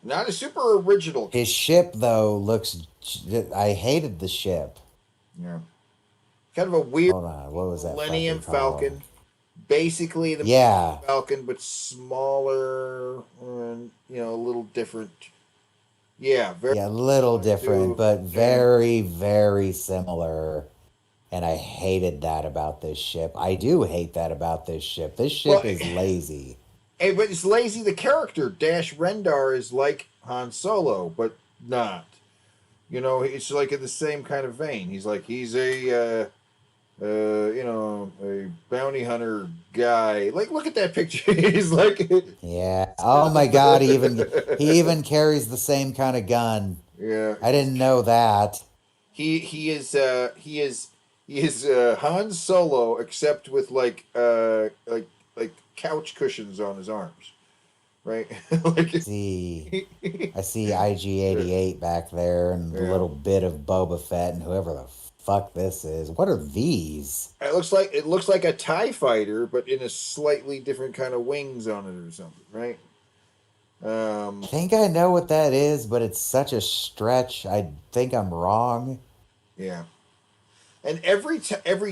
Not a super original. His ship though looks. I hated the ship. Yeah. Kind of a weird. Hold on, what was that? Millennium fucking called? Falcon. Basically the Yeah. Falcon, but smaller and a little different. Yeah, very. Yeah, a little different, but very, very similar. And I hated that about this ship. I do hate that about this ship. This ship is lazy. Hey, but it's lazy. The character Dash Rendar is like Han Solo, but not. It's like in the same kind of vein. He's a a bounty hunter guy. Like, look at that picture. He's like, yeah. Oh my God. He even carries the same kind of gun. Yeah. I didn't know that. He is Han Solo, except with like couch cushions on his arms, right? I see IG-88 back there, and a little bit of Boba Fett, and whoever the fuck this is. What are these? It looks like a TIE fighter, but in a slightly different kind of wings on it or something, right? I think I know what that is, but it's such a stretch. I think I'm wrong. Yeah. And every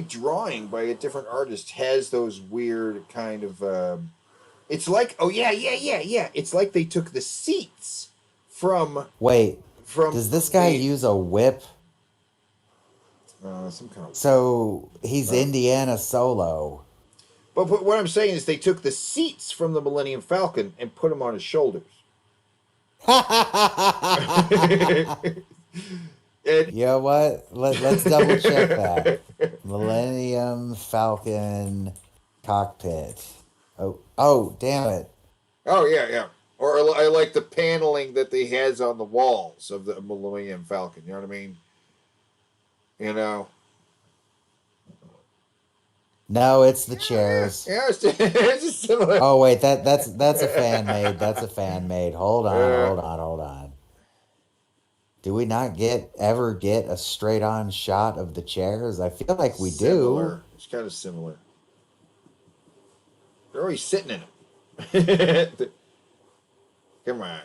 drawing by a different artist has those weird kind of. It's like It's like they took the seats from. Wait. Does this guy use a whip? Some kind of. So he's Indiana Solo. But what I'm saying is they took the seats from the Millennium Falcon and put them on his shoulders. You know what? Let's double check that. Millennium Falcon cockpit. Oh, damn it. Oh, yeah. Or I like the paneling that he has on the walls of the Millennium Falcon. You know what I mean? No, it's the chairs. Yeah, it's just similar. Oh wait, that's a fan made. That's a fan made. Hold on. Do we not ever get a straight on shot of the chairs? I feel like we do. It's kind of similar. They're always sitting in it. Come on.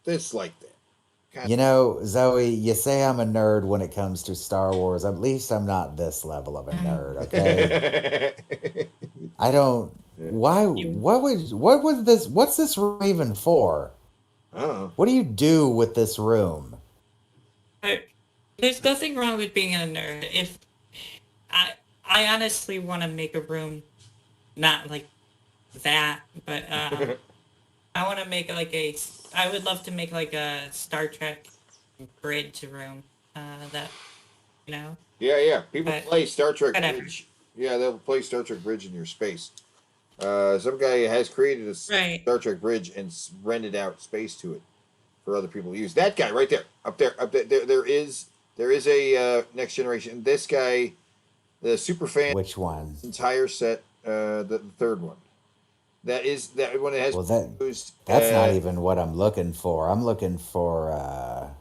This like that. Zoe, you say I'm a nerd when it comes to Star Wars. At least I'm not this level of a nerd, okay? I don't. Why? What's this room even for? What do you do with this room? There's nothing wrong with being a nerd. If I honestly want to make a room, not like that, but I want to make I would love to make like a Star Trek bridge room. Yeah. People play Star Trek whatever. Bridge. Yeah, they'll play Star Trek Bridge in your space. Some guy has created a Star Trek Bridge and rented out space to it for other people to use. That guy right there, up there. There is a Next Generation. This guy, the super fan. Which one? Entire set. The third one. That one that has. Well, that's not even what I'm looking for. I'm looking for.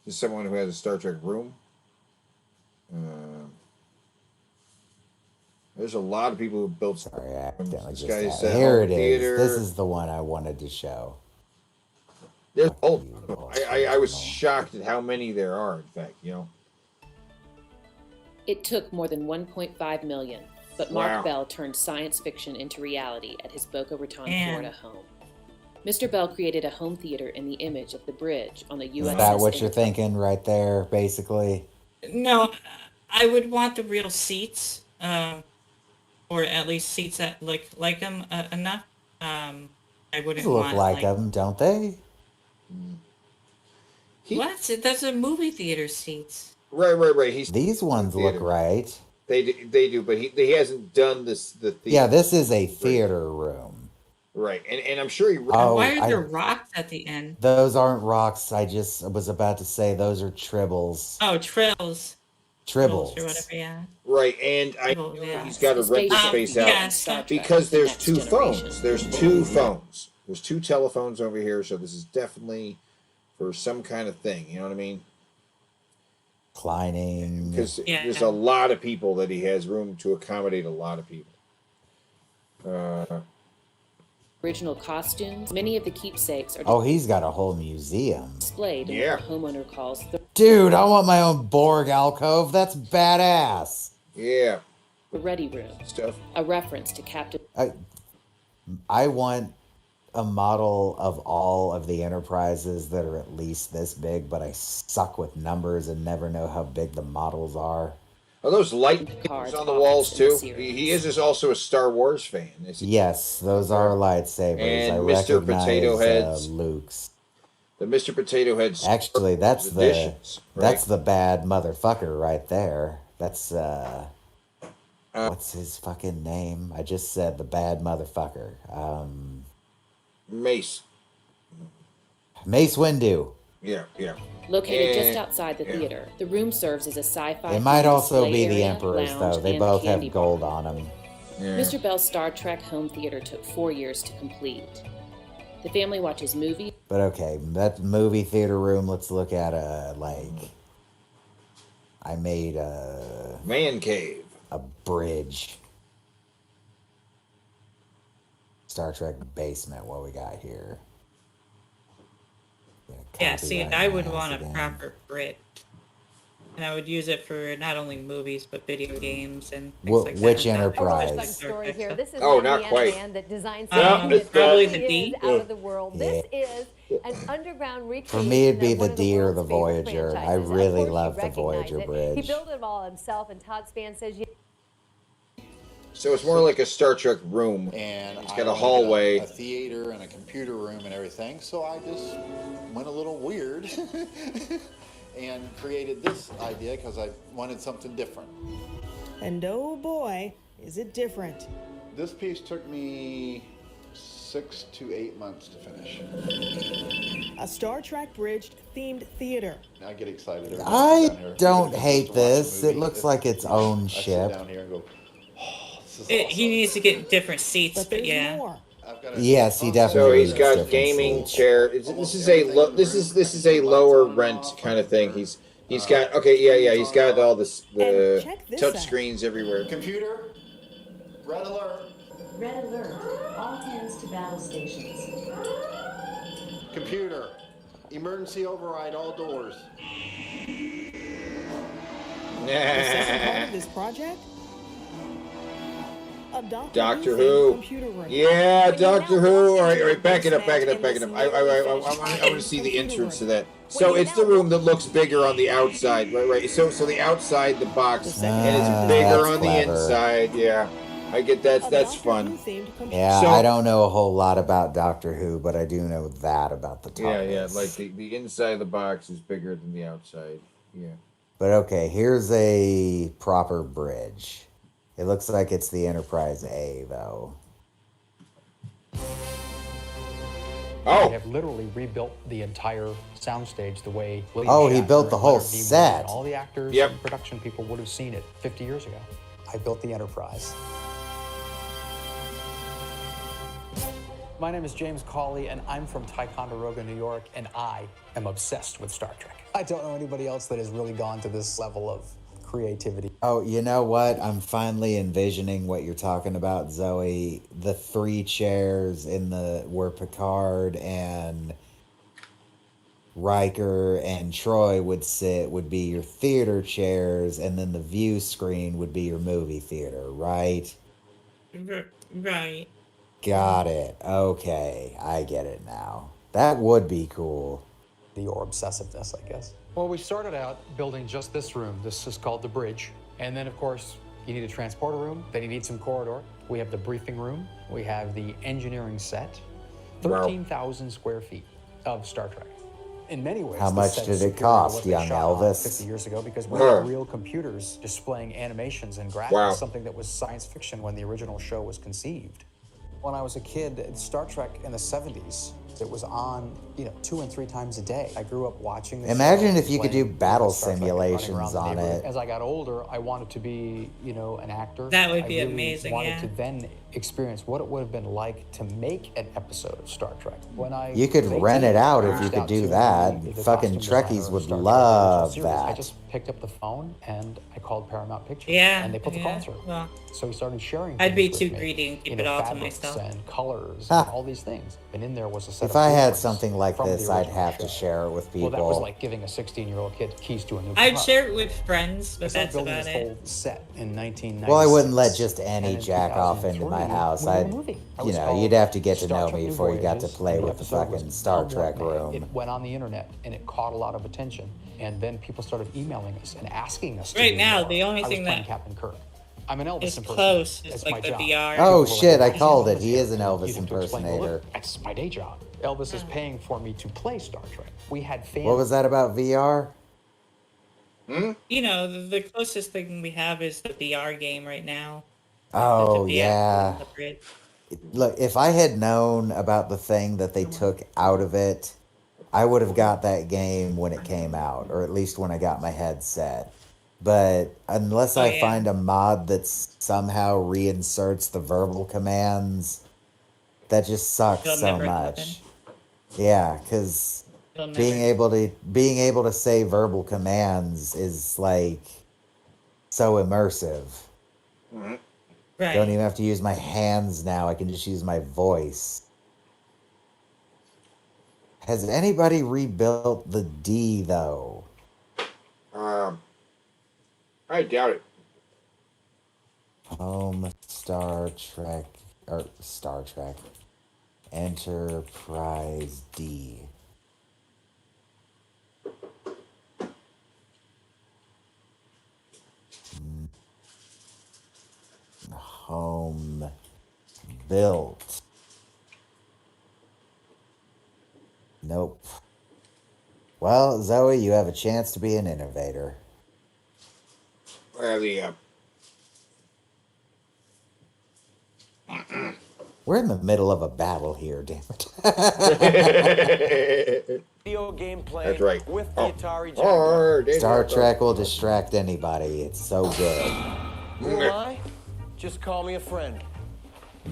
Just someone who has a Star Trek room. There's a lot of people who built. Sorry, I accidentally this just. guy's Here it theater. is. This is the one I wanted to show. There's I was shocked at how many there are. In fact, It took more than 1.5 million, but Mark Bell turned science fiction into reality at his Boca Raton, Florida home. Mr. Bell created a home theater in the image of the bridge on the USS. Is that what you're thinking right there, basically? No, I would want the real seats, or at least seats that look like them enough. I wouldn't They look want like them, don't they? What? Those are movie theater seats. Right. These ones look right. They do, but he hasn't done this. The theater. Yeah, this is a theater room. Right, and I'm sure he. Why are there rocks at the end? Those aren't rocks. I was about to say those are tribbles. Oh, trills. Tribbles. Or whatever, yeah. Right, and I know he's got to rent the space out yes. because there's two phones. There's two phones. There's 2 telephones over here, so this is definitely for some kind of thing. You know what I mean? Reclining. Because there's a lot of people that he has room to accommodate a lot of people. Original costumes. Many of the keepsakes are. Oh, he's got a whole museum. Displayed in what the homeowner calls the. Dude, I want my own Borg alcove. That's badass. Yeah. The Ready Room. Stuff. A reference to Captain. I want a model of all of the Enterprises that are at least this big, but I suck with numbers and never know how big the models are. Are those lightsabers on the walls too? He is also a Star Wars fan. Yes, those are lightsabers. And I Mr. recognize Potato Head's. Luke's. The Mr. Potato Head's. Actually, that's editions, that's the bad motherfucker right there. That's what's his fucking name? I just said the bad motherfucker. Mace Windu. Yeah. Located just outside the theater, the room serves as a sci-fi. They might also be the area, Emperors, lounge, though. They and both candy have gold bar. on them. Mr. Bell's Star Trek home theater took 4 years to complete. The family watches movies. But okay, that movie theater room. Let's look at I made a man cave, a bridge. Star Trek basement. What we got here? Yeah, see, I would want a proper bridge. And I would use it for not only movies, but video games and things like which that. Enterprise? Story here. This is not quite. man that designed it's probably the D. out of the world. This is an underground recreation. For me, it'd be of the one of D or the world's favorite Voyager. I franchises. Of really course you love the recognize Voyager it. bridge. He built it all himself, and Todd Spann says you. So it's more like a Star Trek room. And it's got a hallway. A theater and a computer room and everything. So I just went a little weird and created this idea because I wanted something different. And oh boy, is it different. This piece took me 6 to 8 months to finish. A Star Trek bridged themed theater. I get excited every time I down here. don't Just hate to watch a this. It movie. looks like its own I sit ship. down here and go, He needs to get different seats, but yeah. Yes, he definitely. So he's needs got different gaming seats. chair. This is a lower rent kind of thing. He's got He's got all the touch screens everywhere. Computer, red alert. Red alert. All hands to battle stations. Computer, emergency override all doors. The second part of this project? A Doctor Who. Computer room. Yeah, Doctor Who. All right, back it up. I want to see the entrance to that. So it's the room that looks bigger on the outside, right? So the outside, the box, and it's bigger on the inside. Yeah, I get that. That's fun. Yeah, So- I don't know a whole lot about Doctor Who, but I do know that about the TARDIS. Yeah, like the inside of the box is bigger than the outside. Yeah. But okay, here's a proper bridge. It looks like it's the Enterprise A, though. Oh! They have literally rebuilt the entire soundstage the way William Oh, he Shatner built the and whole Leonard Nimoy set. and all the actors Yep. and production people would have seen it 50 years ago. I built the Enterprise. My name is James Cawley, and I'm from Ticonderoga, New York, and I am obsessed with Star Trek. I don't know anybody else that has really gone to this level of creativity. Oh, you know what? I'm finally envisioning what you're talking about, Zoe. The 3 chairs where Picard and Riker and Troy would sit would be your theater chairs, and then the view screen would be your movie theater, right? Right. Got it. Okay, I get it now. That would be cool. Your obsessiveness, I guess. Well, we started out building just this room. This is called the bridge. And then, of course, you need a transporter room. Then you need some corridor. We have the briefing room. We have the engineering set. 13,000 square feet of Star Trek. In many ways, How the much set's did it superior to cost, what they young shot on Elvis? 50 years ago, because we Huh. had real computers displaying animations and graphics, Wow. something that was science fiction when the original show was conceived. When I was a kid, Star Trek in the 70s, it was on, 2 and 3 times a day. I grew up watching the Imagine show, if you could do playing, battle Star Trek and running simulations around the on neighborhood. it. As I got older, I wanted to be, an actor. That would I be really amazing, wanted yeah. to then experience what it would have been like to make an episode of Star Trek. You could rent it out if you could do that. Fucking Trekkies would love I that. just picked up the phone and I called Paramount Pictures. Yeah, And they put the call yeah, through. well, So he started sharing. I'd be things too with me, greedy and keep you know, it all to fabrics myself. and colors, Huh. and all these things. And in there was a set If of I had blueprints something like from the this, I'd original have to show. share it with people. Well, that was like giving a 16-year-old kid keys to a new I'd car. share it with friends, I but started that's building about this it. whole set in 1996. Well, I wouldn't let just And any in jack off into my 2003, house. we did a I'd, movie. It you was know, called you'd have to get to Star know Trek me New before you got to Voyages, play and the with the episode was fucking Star Come Trek What May. room. It went on the internet and it caught a lot of attention. And then people started emailing us and asking us to Right do now, more. the only I was thing playing that Captain Kirk. I'm an Elvis is impersonator. close is That's like my the job. VR. Oh People are shit, I like, called "Elvis it. He is an here." Elvis You'd have to explain, well, impersonator. look, that's my day job. Elvis is paying for me to play Star Trek. We had fans. What was that about VR? You know, the closest thing we have is the VR game right now. Oh, The yeah. the bridge. Look, if I had known about the thing that they took out of it, I would have got that game when it came out, or at least when I got my headset. But unless I find a mod that somehow reinserts the verbal commands, that just sucks It'll so never much. happen. Yeah, because It'll being never- able to say verbal commands is like so immersive. Right. Don't even have to use my hands now. I can just use my voice. Has anybody rebuilt the D though? I doubt it. Home Star Trek Enterprise D. Home built. Nope. Well, Zoe, you have a chance to be an innovator. We're in the middle of a battle here, damn it. Video game play That's right. with the Atari Jaguar. Star Trek will distract anybody. It's so good. Who am I? Just call me a friend.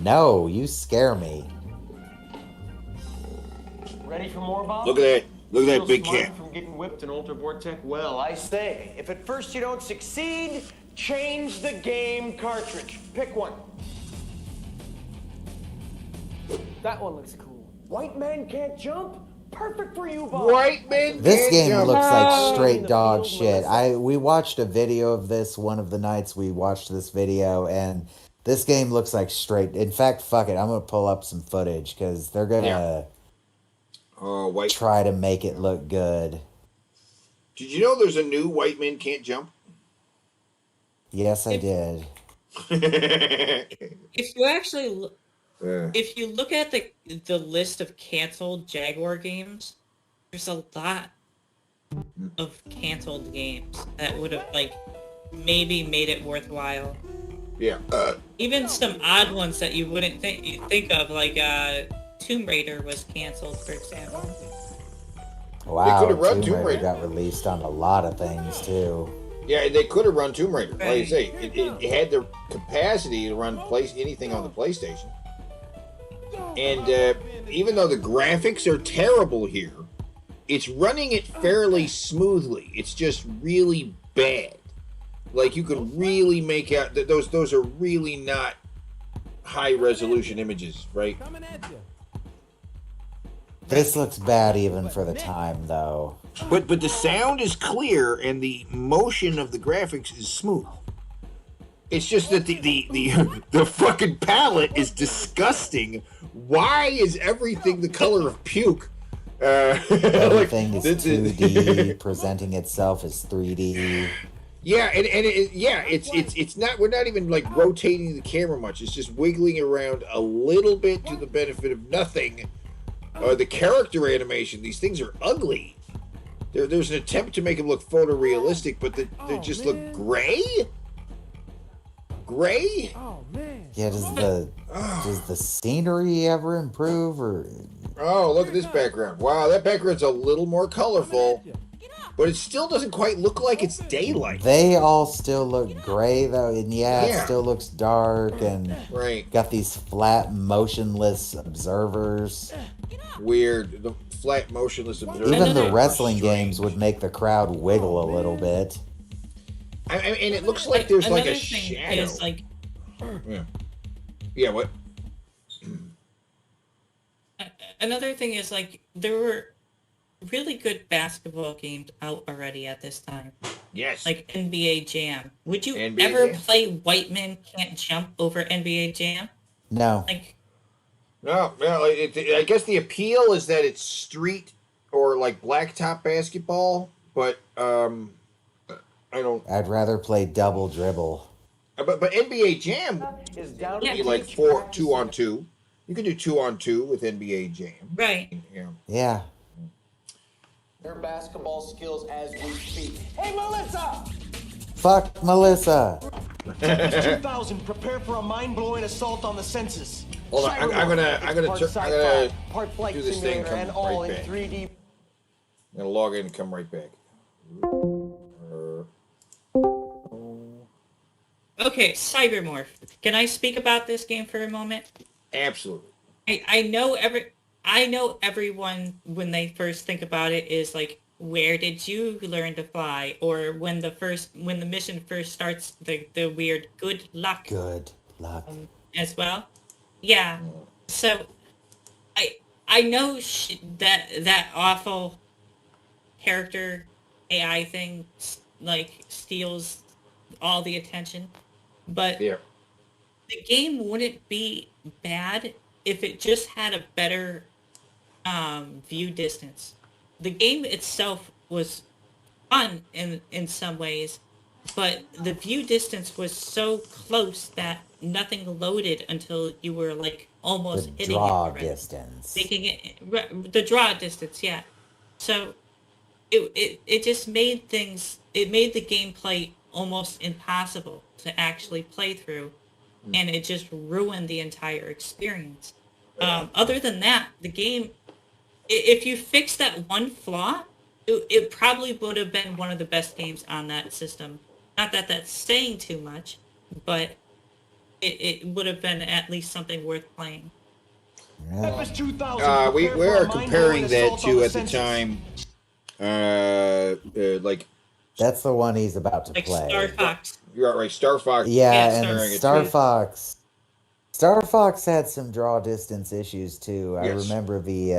No, you scare me. Ready for more, Bob? Look at that. Look at that Still big smarting cat. from getting whipped in Ultra Vortec? Well, I say, if at first you don't succeed, change the game cartridge. Pick one. That one looks cool. White man can't jump? Perfect for you, Bob. White man This can't game jump. looks like straight dog shit. We watched a video of this one of the nights we watched this video, and this game looks like straight. In fact, fuck it, I'm gonna pull up some footage because they're gonna try to make it look good. Did you know there's a new White Men Can't Jump? Yes, I did. If you actually look, if you look at the list of canceled Jaguar games, there's a lot of canceled games that would have like maybe made it worthwhile. Yeah. Even some odd ones that you wouldn't think of, like Tomb Raider was canceled, for example. Wow, could've run Tomb Tomb Raider Raider. got released on a lot of things too. Yeah, they could have run Tomb Raider. Like I say, it had the capacity to run anything on the PlayStation. And even though the graphics are terrible here, it's running it fairly smoothly. It's just really bad. Like you could really make out that those are really not high resolution images, right? This looks bad even for the time though. But the sound is clear and the motion of the graphics is smooth. It's just that the fucking palette is disgusting. Why is everything the color of puke? Everything is 2D, presenting itself as 3D. Yeah, it's not. We're not even like rotating the camera much. It's just wiggling around a little bit to the benefit of nothing. The character animation, these things are ugly. There's an attempt to make them look photorealistic, but they just look gray. Gray? Yeah, does the scenery ever improve or? Oh, look at this background. Wow, that background's a little more colorful. But it still doesn't quite look like it's daylight. They all still look gray though, and Yeah. it still looks dark and Right. got these flat, motionless observers. Weird. The flat, motionless observers. Even the are wrestling strange. games would make the crowd wiggle a little bit. And it looks like there's like a Another thing shadow. is, like, Yeah. Yeah. What? another thing is, like, there were really good basketball games out already at this time. Yes. Like NBA Jam. Would you NBA ever Jam? play White Men Can't Jump over NBA Jam? No. Like, No. I guess the appeal is that it's street or like blacktop basketball, but I don't. I'd rather play double dribble. But NBA Jam is down would be like 2-on-2. You could do 2-on-2 with NBA Jam. Right. Yeah. Yeah. Their basketball skills as we speak. Hey, Melissa! Fuck Melissa. 2000, prepare for a mind-blowing assault on the senses. Hold on, I'm gonna part flight do this thing. simulator Come and all right in back. 3D. I'm gonna log in and come right back. okay, Cybermorph. Can I speak about this game for a moment? Absolutely. I know everyone when they first think about it is like, where did you learn to fly? Or when the mission first starts, the weird good luck. Good luck. As well. Yeah. So I know that awful character AI thing like steals all the attention, but yeah. The game wouldn't be bad if it just had a better view distance. The game itself was fun in some ways, but the view distance was so close that nothing loaded until you were like almost The hitting draw it already. distance. The draw distance, yeah. So it just made made the gameplay almost impossible to actually play through, and it just ruined the entire experience. Other than that, the game, if you fix that one flaw, it probably would have been one of the best games on that system. Not that that's saying too much, but it would have been at least something worth playing. Yeah. We are comparing that to at the time, like That's the one he's about to Like play. Star Fox. You're right, Star Fox. Yeah, comparing and it Star to- Fox. Star Fox had some draw distance issues too. I Yes. remember the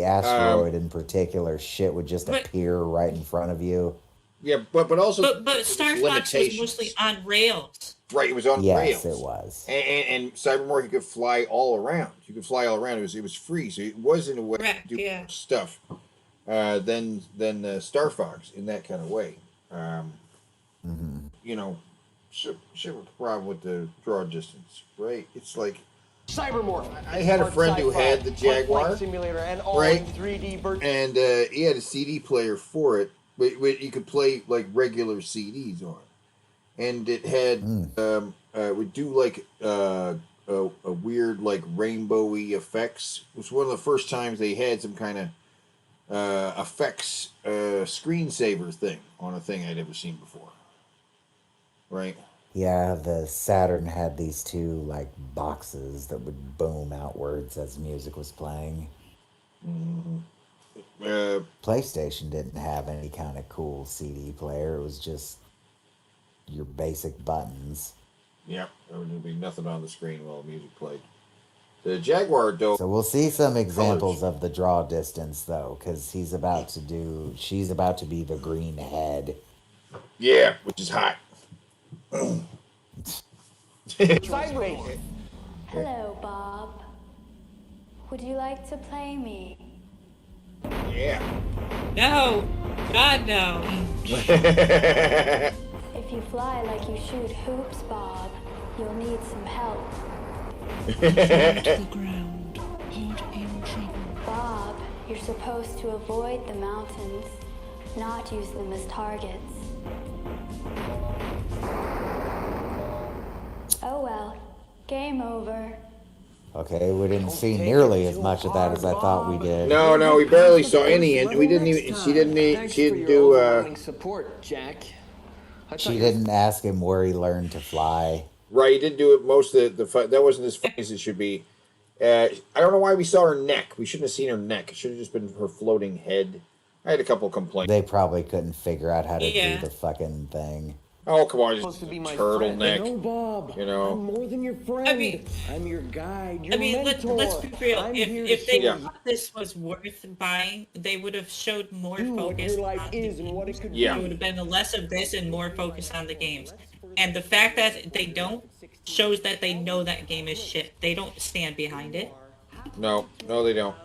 asteroid in particular. Shit would just But- appear right in front of you. Yeah, but also But Star Fox was limitations. mostly on rails. Right, it was on Yes, rails. it was. And Cybermorph, you could fly all around. You could fly all around. It was free, so it wasn't a way Correct, to do yeah. stuff. Than Star Fox in that kind of way. You know, shit was a problem with the draw distance, right? It's like Cybermorph. I had a friend who had the Jaguar, simulator and all right? in 3D virtual. And he had a CD player for it, but you could play like regular CDs on it, and it had would do like a weird like rainbowy effects. It was one of the first times they had some kind of effects screensaver thing on a thing I'd ever seen before. Right. Yeah, the Saturn had these two like boxes that would boom outwards as music was playing. PlayStation didn't have any kind of cool CD player. It was just your basic buttons. Yeah, there would be nothing on the screen while the music played. The Jaguar, though. So we'll see some examples of the draw distance though, because she's about to be the green head. Yeah, which is hot. Cybermorph. Hello, Bob. Would you like to play me? Yeah. No, God no. If you fly like you shoot hoops, Bob, you'll need some help. the ground, hot in trouble. Bob, you're supposed to avoid the mountains, not use them as targets. Oh well, game over. Okay, we didn't see nearly as much of that as I thought we did. No, we barely saw any, and we didn't even. She didn't do. Support, Jack. She didn't ask him where he learned to fly. Right, he didn't do it. Most of the fight that wasn't as funny as it should be. I don't know why we saw her neck. We shouldn't have seen her neck. It should have just been her floating head. I had a couple complaints. They probably couldn't figure out how to do the fucking thing. Oh, come on, Supposed to be my turtleneck. No, Bob. You know. I'm more than your friend. I'm your guide, your mentor. Let's be real. I'm If they thought this was worth buying, they would have showed more focus on the games. It would have been less of this and more focus on the games. And the fact that they don't shows that they know that game is shit. They don't stand behind it. No, they don't.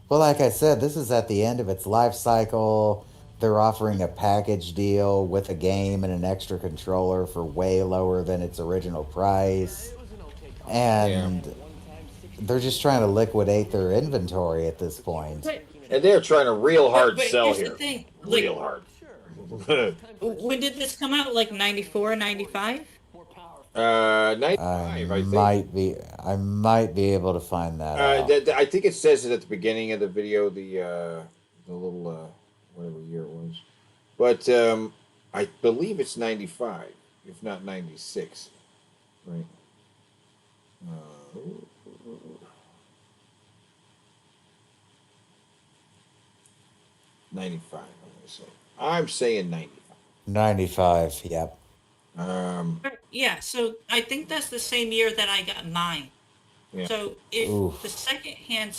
Well, like I said, this is at the end of its life cycle. They're offering a package deal with a game and an extra controller for way lower than its original price. And they're just trying to liquidate their inventory at this point. And they're trying to real hard But sell here's here. the thing, Real hard. When did this come out? Like 94, 95? 95, I think. I might be able to find that out. I think it says it at the beginning of the video, the little whatever year it was. But I believe it's 95, if not 96. Right. 95, I'm gonna say. I'm saying 95. 95, yep. Yeah, so I think that's the same year that I got mine. Yeah. So if the second-hand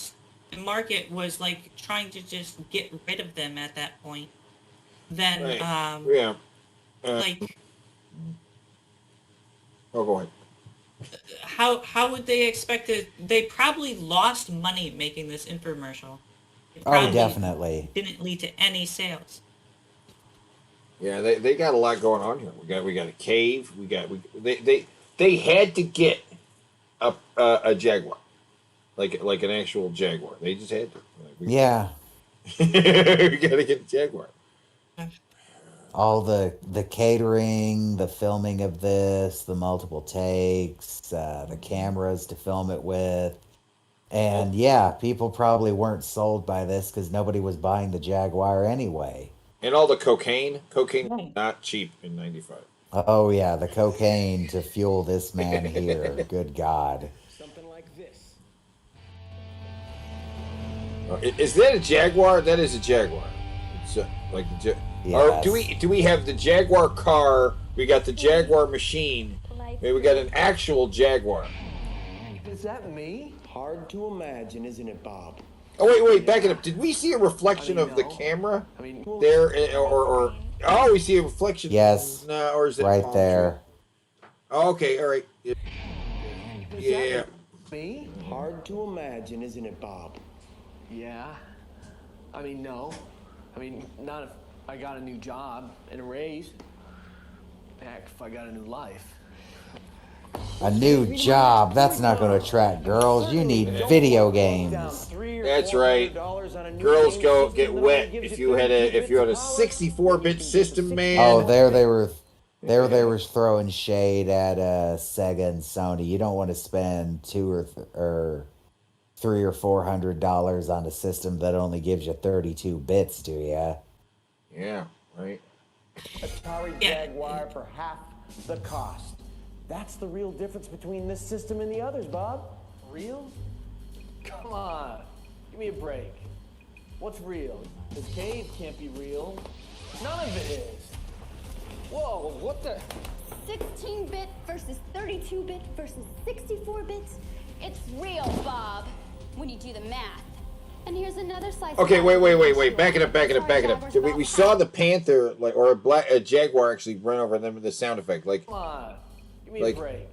market was like trying to just get rid of them at that point, then like go ahead. How would they expect to? They probably lost money making this infomercial. It Oh, probably definitely. didn't lead to any sales. Yeah, they got a lot going on here. We got a cave. They had to get a jaguar, like an actual jaguar. They just had to. Yeah. We gotta get a jaguar. All the catering, the filming of this, the multiple takes, the cameras to film it with. And yeah, people probably weren't sold by this because nobody was buying the Jaguar anyway. And all the cocaine. Cocaine was not cheap in 95. Oh yeah, the cocaine to fuel this man here. Good God. Something like this. Is that a Jaguar? That is a Jaguar. It's like the Or do we have the Jaguar car? We got the Jaguar machine. Maybe we got an actual Jaguar. Is that me? Hard to imagine, isn't it, Bob? Oh wait, back it up. Did we see a reflection of the camera there, or we see a reflection? Yes. No, or is it right there? Oh, okay, all right. Yeah. Me? Hard to imagine, isn't it, Bob? Yeah. I mean, no. I mean, not if I got a new job and a raise. Heck, if I got a new life. A new job. That's not going to attract girls. You need video games. That's right. Girls go get wet if you had a 64-bit system, man. Oh, there they were throwing shade at Sega and Sony. You don't want to spend $200 or $300 or $400 on a system that only gives you 32 bits, do ya? Yeah, right. Atari Jaguar for half the cost. That's the real difference between this system and the others, Bob. Real? Come on. Give me a break. What's real? This cave can't be real. None of it is. Whoa, what the? 16-bit versus 32-bit versus 64 bits. It's real, Bob, when you do the math. And here's another slice. Okay, wait. Back it up. We saw the panther, or a jaguar actually run over them with the sound effect, like. Come on. Give me a break.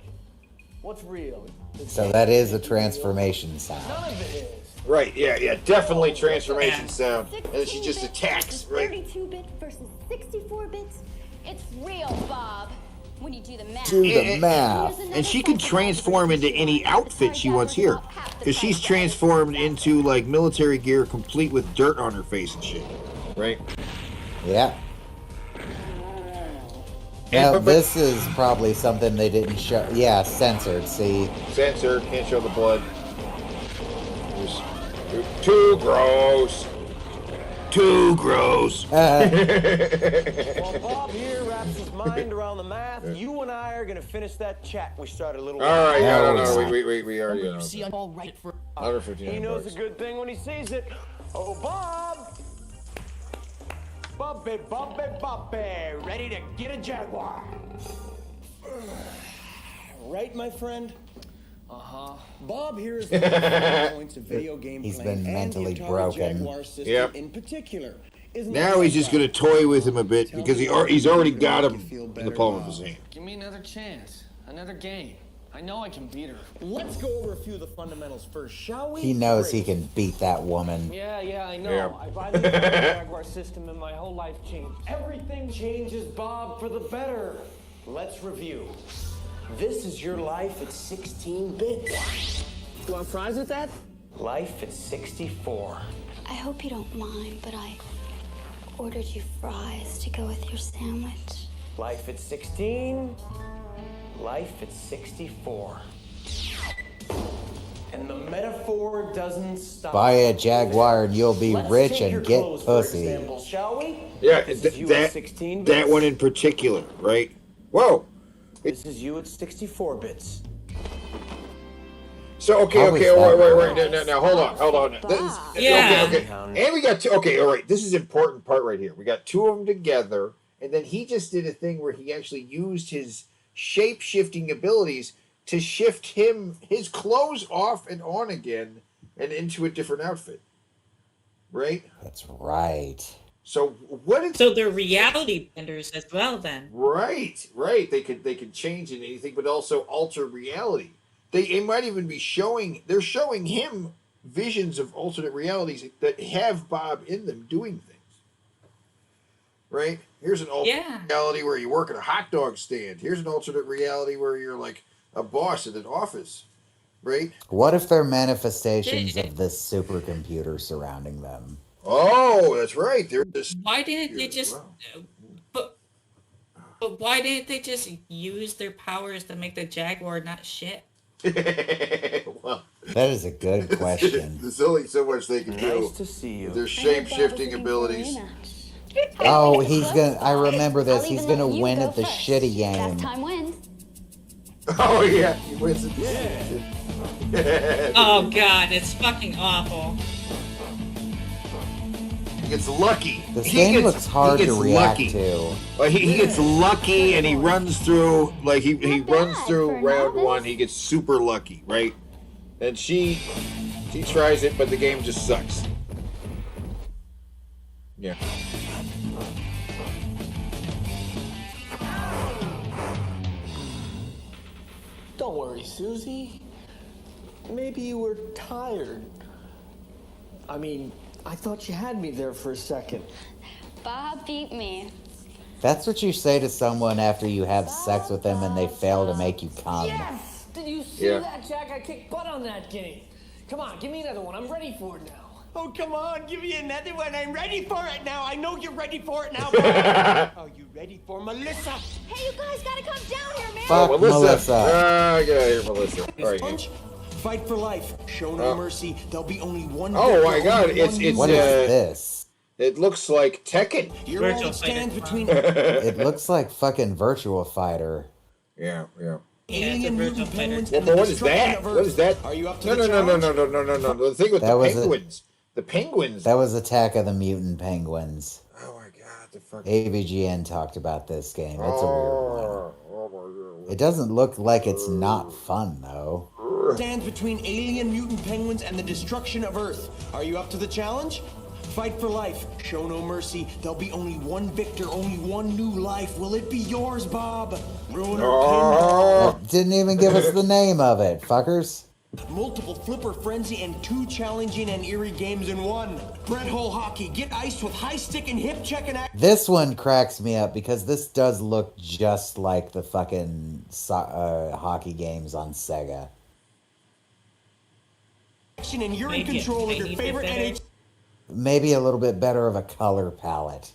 What's real? So that is a transformation sound. None of it is. Right, yeah, definitely transformation sound. And then she just attacks, right? 32-bit versus 64 bits. It's real, Bob, when you do the math. Do the math. And she can transform into any outfit she wants here. Because she's transformed into, like, military gear complete with dirt on her face and shit. Right? Yeah. Now, this is probably something they didn't show. Yeah, censored, see? Censored, can't show the blood. Too gross. Too gross. While Bob here wraps his mind around the math, you and I are going to finish that chat we started a little while All right, ago. we already know. See, I'm all right for... 159 He knows bucks. a good thing when he sees it. Oh, Bob! Bobby, ready to get a Jaguar. Right, my friend? Uh-huh. Bob here is the points of video game He's playing been mentally and the Atari broken. Jaguar system Yep. in particular. Now he's just going to toy with him a bit because he's already got him in the palm of his hand. Give me another chance. Another game. I know I can beat her. Let's go over a few of the fundamentals first, shall we? He knows he can beat that woman. Yeah, I know. Yeah. I buy the Jaguar system and my whole life changed. Everything changes, Bob, for the better. Let's review. This is your life at 16 bits. You want fries with that? Life at 64. I hope you don't mind, but I ordered you fries to go with your sandwich. Life at 16. Life at 64. And the metaphor doesn't stop. Buy a Jaguar and you'll be Let's rich take your and get clothes, for pussy. example, shall we? Yeah, This is you at 16 that bits. one in particular, right? Whoa. This is you at 64 bits. So okay, How is that wait. Now hold on. Yeah. Okay. And we got two. Okay, all right. This is important part right here. We got two of them together, and then he just did a thing where he actually used his shape shifting abilities to shift his clothes off and on again, and into a different outfit. Right. That's right. So what? So they're reality benders as well, then. Right. They could change in anything, but also alter reality. They might even be showing. They're showing him visions of alternate realities that have Bob in them doing things. Right. Here's an alternate reality where you work at a hot dog stand. Here's an alternate reality where you're like a boss in an office. Right. What if they're manifestations of this supercomputer surrounding them? Oh, that's right. They're just. Why didn't they just? But why didn't they just use their powers to make the Jaguar not shit? Well, that is a good question. There's only so much they can do. Nice to see you. Their shape shifting abilities. Oh, he's gonna. I remember this. He's gonna win at the shitty game. Last time wins. Oh yeah, he wins at the shitty. Oh god, it's fucking awful. He gets lucky. This game looks hard to react to. Like he gets lucky and he runs through like he runs through round one. He gets super lucky, right? And she tries it, but the game just sucks. Yeah. Don't worry, Susie. Maybe you were tired. I mean, I thought you had me there for a second. Bob beat me. That's what you say to someone after you have sex with them and they fail to make you come. Yes! Did you see that, Jack? I kicked butt on that game. Come on, give me another one. I'm ready for it now. Oh, come on, give me another one. I'm ready for it now. I know you're ready for it now. Bob. Are you ready for Melissa? Hey, you guys gotta come down here, man. Fuck Melissa. Get out of here, Melissa. All right. Punch, fight for life. Show no mercy. There'll be only one. Oh my God! It's what is this? It looks like Tekken. Your old stands between. It looks like fucking Virtual Fighter. Yeah. Alien mutant penguins and Well, the what is destruction that? of Earth. What is that? Are you up to No. the challenge? No. The thing with That the was penguins. The penguins. That was Attack of the Mutant Penguins. Oh my God! The fuck. AVGN talked about this game. It's a weird one. Oh my God. It doesn't look like it's not fun though. Stands between alien mutant penguins and the destruction of Earth. Are you up to the challenge? Fight for life. Show no mercy. There'll be only one victor, only one new life. Will it be yours, Bob? Ruiner Pinball. Didn't even give us the name of it, fuckers. Multiple flipper frenzy and 2 challenging and eerie games in one. Bread hole hockey. Get iced with high stick and hip check and act. This one cracks me up because this does look just like the fucking hockey games on Sega. And you're in control of your favorite NHL. Maybe a little bit better of a color palette.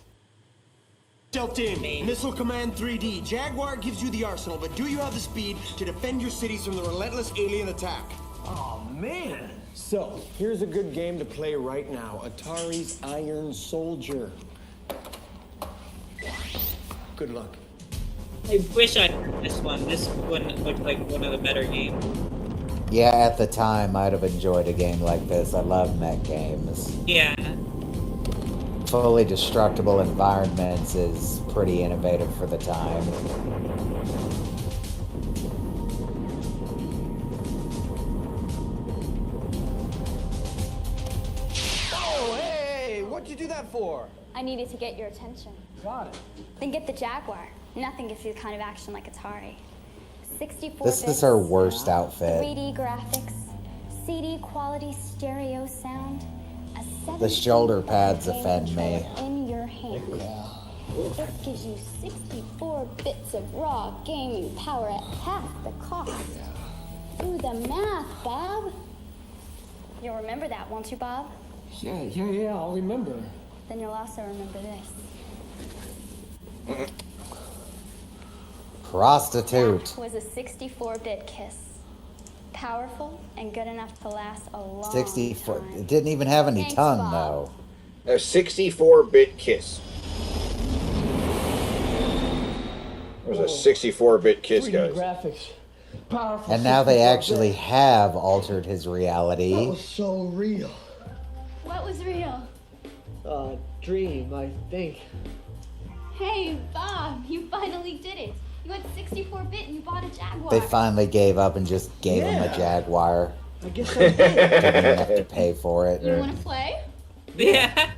Team, Missile Command 3D. Jaguar gives you the arsenal, but do you have the speed to defend your cities from the relentless alien attack? Oh, man. So, here's a good game to play right now. Atari's Iron Soldier. Good luck. I wish I heard this one. This one looked like one of the better games. Yeah, at the time, I'd have enjoyed a game like this. I love mech games. Yeah. Fully destructible environments is pretty innovative for the time. Oh, hey! What'd you do that for? I needed to get your attention. Got it. Then get the Jaguar. Nothing gives you the kind of action like Atari. 64 This bits, is her worst outfit. 3D graphics, CD quality stereo sound, a The shoulder pads offend me. in your hand. It gives you 64 bits of raw gaming power at half the cost. Do the math, Bob. You'll remember that, won't you, Bob? Yeah, I'll remember. Then you'll also remember this. Prostitute. That was a 64-bit kiss. Powerful and good enough to last a long 64. time. It didn't even have any Thanks, tongue, Bob. though. A 64-bit kiss. There's a 64-bit kiss, 3D guys. graphics. Powerful. And now they 64 actually bits. have altered his That reality. was so real. What was real? Dream, I think. Hey, Bob, you finally did it. You went 64-bit and you bought a Jaguar. They finally gave up and just gave him a Jaguar. I guess I did. Didn't even have to pay for it. You want to play? Yeah.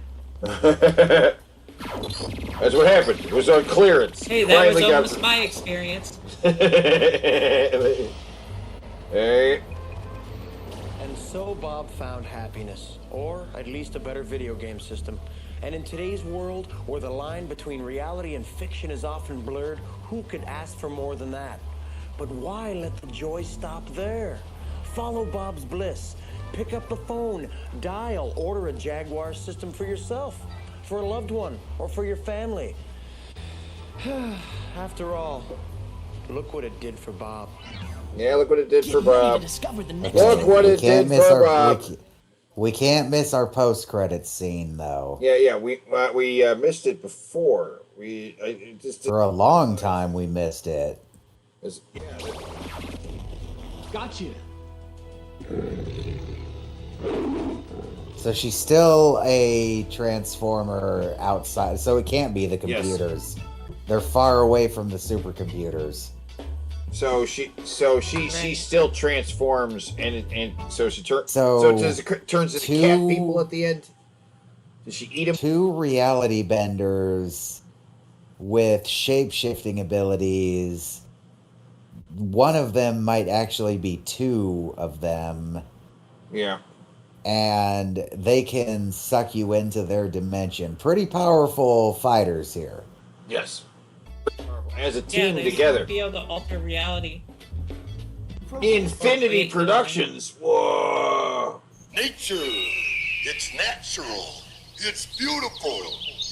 That's what happened. It was on clearance. Hey, that was Finally almost my experience. Hey. And so Bob found happiness, or at least a better video game system. And in today's world, where the line between reality and fiction is often blurred, who could ask for more than that? But why let the joy stop there? Follow Bob's bliss. Pick up the phone, dial, order a Jaguar system for yourself, for a loved one, or for your family. After all, look what it did for Bob. Yeah, look what it did for Bob. Okay, Look what we it can't did miss for our- Bob. We can't miss our post-credits scene, though. Yeah, we missed it before. It just For a long time, we missed it. Gotcha. So she's still a transformer outside. So it can't be the computers. They're far away from the supercomputers. So she still transforms and so she turns. So So does it turns into cat people at the end? Does she eat them? Two reality benders with shape-shifting abilities. One of them might actually be two of them. Yeah. And they can suck you into their dimension. Pretty powerful fighters here. Yes. As a team they together. be able to alter reality. Infinity Productions. Whoa. Nature. It's natural. It's beautiful.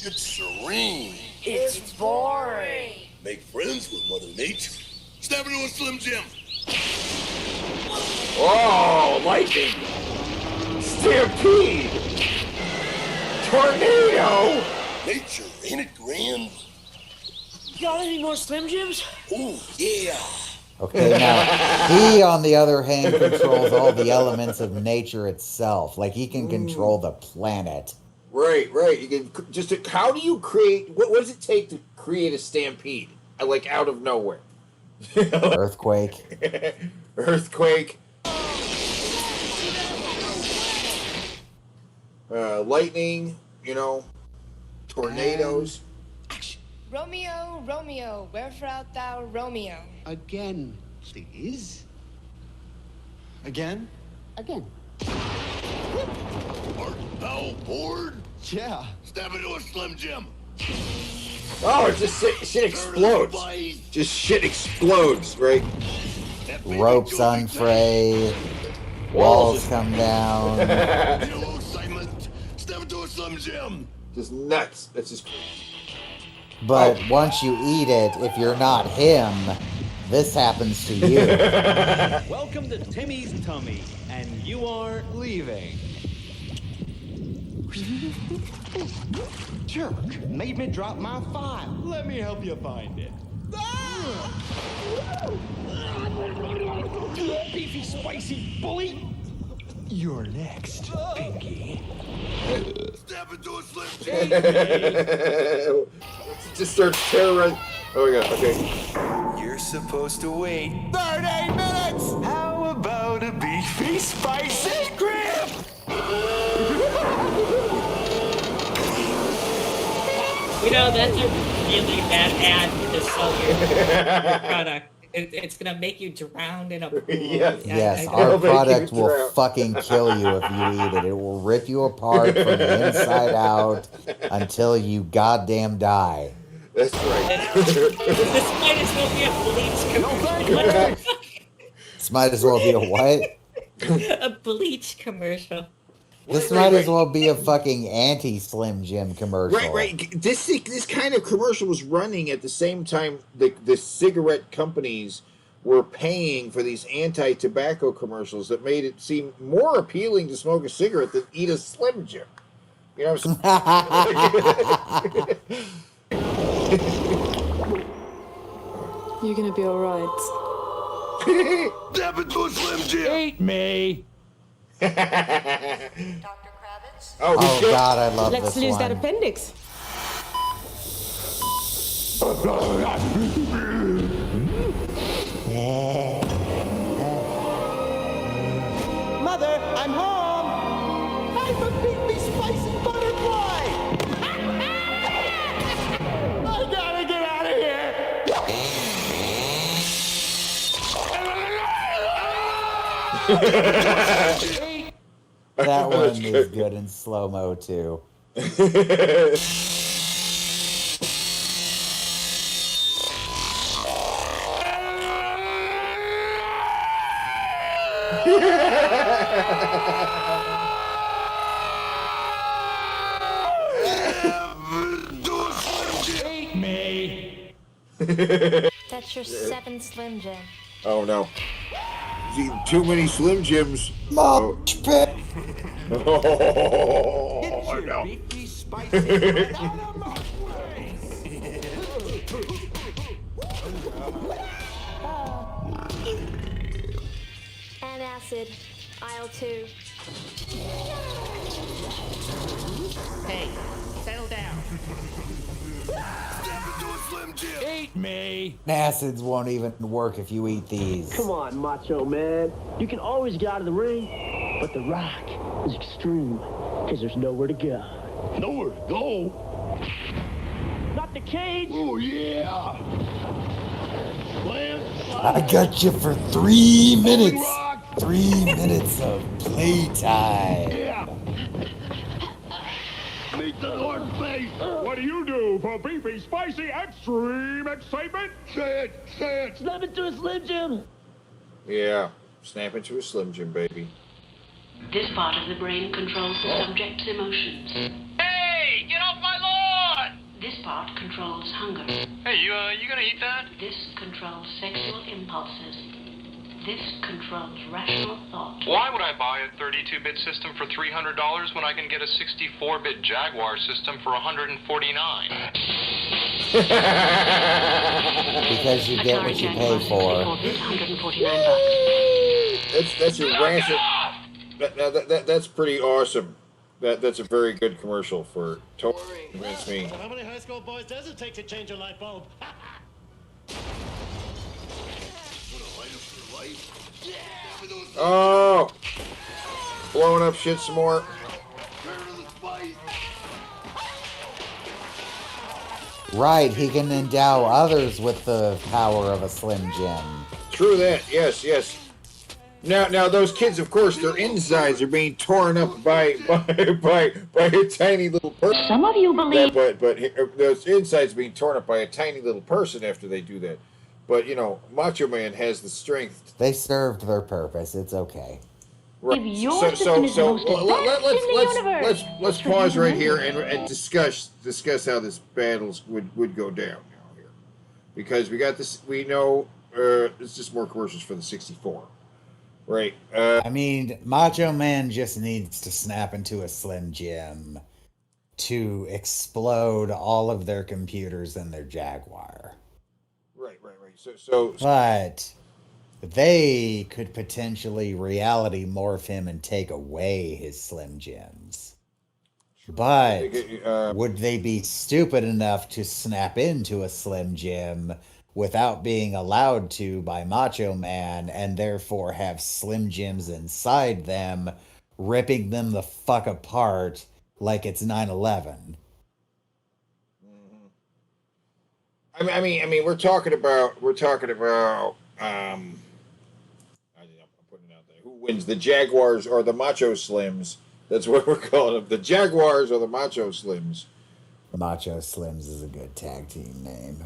It's serene. It's boring. Make friends with Mother Nature. Step into a Slim Jim. Oh, lightning. Stampede. Tornado. Nature, ain't it grand? Got any more Slim Jims? Oh, yeah. Okay, now, he, on the other hand, controls all the elements of nature itself. Like, he can control the planet. Right. You can just. How do you create? What does it take to create a stampede? Like out of nowhere. Earthquake. Earthquake. Lightning. Tornadoes. Romeo, Romeo, wherefore art thou, Romeo? Again, please. Again? Again. Art thou bored? Yeah. Step into a Slim Jim. Oh, it just shit explodes. Just shit explodes, right? Ropes unfray. Walls come down. Hello, Simon. Step into a Slim Jim. Just nuts. That's just. But once you eat it, if you're not him, this happens to you. Welcome to Timmy's Tummy, and you are leaving. Jerk, made me drop my file. Let me help you find it. Beefy, spicy bully. You're next, Pinky. Step into a Slim Just starts terrorizing. Oh my god, okay. You're supposed to wait 30 minutes! How about a beefy, spicy grip? You know, that's a really bad ad to sell your product. It's gonna make you drown in a pool. Yes, our product will fucking kill you if you eat it. It will rip you apart from the inside out until you goddamn die. That's right. This might as well be a Bleach commercial. This might as well be a what? A Bleach commercial. This might as well be a fucking anti-Slim Jim commercial. Right. This kind of commercial was running at the same time the cigarette companies were paying for these anti-tobacco commercials that made it seem more appealing to smoke a cigarette than eat a Slim Jim. You know what I'm saying? You're gonna be alright. Step into a Slim Jim. Eat me. Oh God, I love Let's this lose one. that appendix. Mother, I'm home. I'm a beefy, spicy butterfly. I gotta get out of here. That one is good in slow-mo too. Eat me. That's your 7 Slim Jim. Oh no. He's eating too many Slim Jims. Mosh pit. Oh no. Beefy, spicy. Out of my And acid. Aisle 2. Hey, settle down. Eat me. Acids won't even work if you eat these. Come on, Macho Man. You can always get out of the ring, but the rock is extreme because there's nowhere to go. Nowhere to go? Not the cage. Oh, yeah. I got you for 3 minutes. 3 minutes of playtime. Yeah. Meet the Lord face. What do you do for beefy, spicy, extreme excitement? Say it. Say it. Snap into a Slim Jim. Yeah. Snap into a Slim Jim, baby. This part of the brain controls the subject's emotions. Hey, get off my lawn! This part controls hunger. Hey, you gonna eat that? This controls sexual impulses. This controls rational thought. Why would I buy a 32-bit system for $300 when I can get a 64-bit Jaguar system for $149? Because you get what you pay for. That's a ransom. That's pretty awesome. That's a very good commercial for totally convince me. How many high school boys does it take to change a light bulb? Oh, blowing up shit some more. Right, he can endow others with the power of a Slim Jim. True that. Yes, yes. Now those kids, of course, their insides are being torn up by a tiny little person. Some of you believe. But those insides being torn up by a tiny little person after they do that. But you know, Macho Man has the strength. They served their purpose. It's okay. Right. If your system is the most advanced in the universe, let's it's for you pause to right here manage. and discuss how this battles would go down now here, because we got this. We know it's just more commercials for the 64, right? I mean, Macho Man just needs to snap into a Slim Jim to explode all of their computers in their Jaguar. Right. So But they could potentially reality morph him and take away his Slim Jims. But would they be stupid enough to snap into a Slim Jim without being allowed to by Macho Man and therefore have Slim Jims inside them, ripping them the fuck apart like it's 9/11? I mean, we're talking about I'm putting it out there. Who wins, the Jaguars or the Macho Slims? That's what we're calling them. The Jaguars or the Macho Slims? Macho Slims is a good tag team name.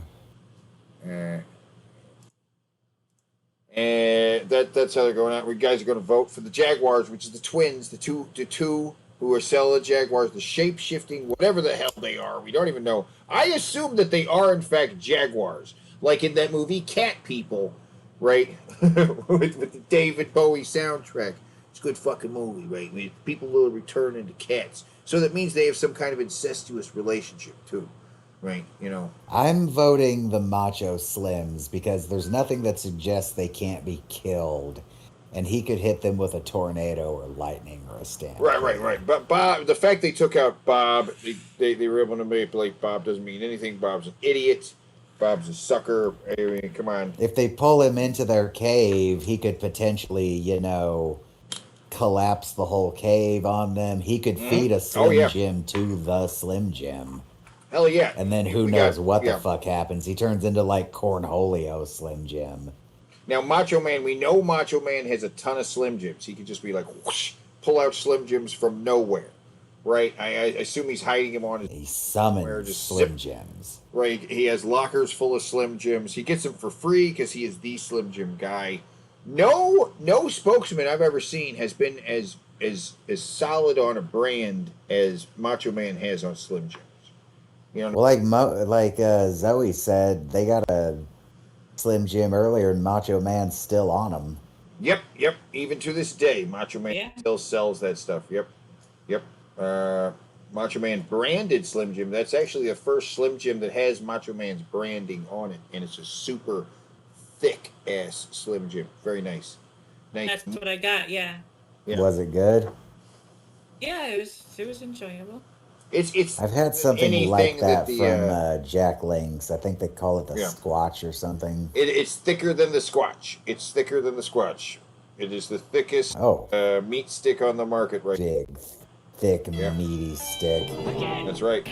And that's how they're going out. We guys are going to vote for the Jaguars, which is the twins, the two who are selling the Jaguars, the shape shifting, whatever the hell they are. We don't even know. I assume that they are in fact Jaguars, like in that movie Cat People, right? with the David Bowie soundtrack. It's a good fucking movie, right? I mean, people will return into cats, so that means they have some kind of incestuous relationship too. Right, I'm voting the Macho Slims because there's nothing that suggests they can't be killed, and he could hit them with a tornado or lightning or a stamp. Right. But Bob, the fact they took out Bob, they were able to manipulate Bob doesn't mean anything. Bob's an idiot. Bob's a sucker. I mean, come on. If they pull him into their cave, he could potentially, collapse the whole cave on them. He could feed a Slim Jim to the Slim Jim. Hell yeah. And then who knows what the fuck happens. He turns into like Cornholio Slim Jim. Now, Macho Man, we know Macho Man has a ton of Slim Jims. He could just be like, whoosh, pull out Slim Jims from nowhere. Right? I assume he's hiding them on his... He summons Slim Jims. Right? He has lockers full of Slim Jims. He gets them for free because he is the Slim Jim guy. No spokesman I've ever seen has been as solid on a brand as Macho Man has on Slim Jims. Well, like Zoe said, they got a Slim Jim earlier, and Macho Man's still on them. Yep. Even to this day, Macho Man still sells that stuff. Yep. Macho Man branded Slim Jim. That's actually the first Slim Jim that has Macho Man's branding on it, and it's a super thick ass Slim Jim. Very nice. That's what I got. Yeah. Was it good? Yeah, it was enjoyable. I've had something like that from Jack Link's. I think they call it the Squatch or something. It's thicker than the Squatch. It is the thickest meat stick on the market right now. Big, thick, meaty stick. That's right.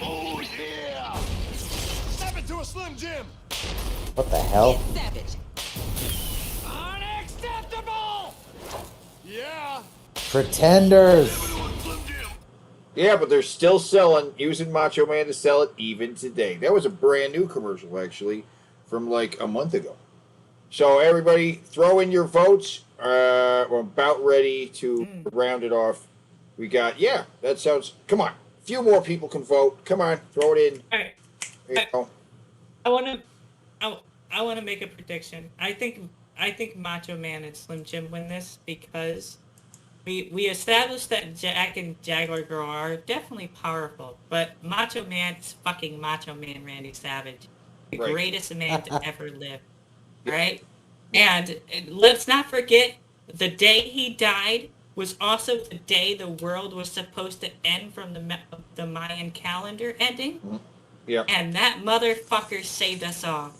Oh, yeah! Snap it to a Slim Jim! What the hell? Savage. Unacceptable! Yeah! Pretenders! Yeah, but they're still selling, using Macho Man to sell it even today. That was a brand new commercial, actually, from like a month ago. So everybody, throw in your votes. We're about ready to round it off. We got, that sounds, come on. A few more people can vote. Come on, throw it in. All right. There you go. I want to make a prediction. I think Macho Man and Slim Jim win this because we established that Jack and Jaguar Girl are definitely powerful, but Macho Man is fucking Macho Man Randy Savage, the greatest man to ever live, right? And let's not forget, the day he died was also the day the world was supposed to end from the Mayan calendar ending. Yeah. And that motherfucker saved us all.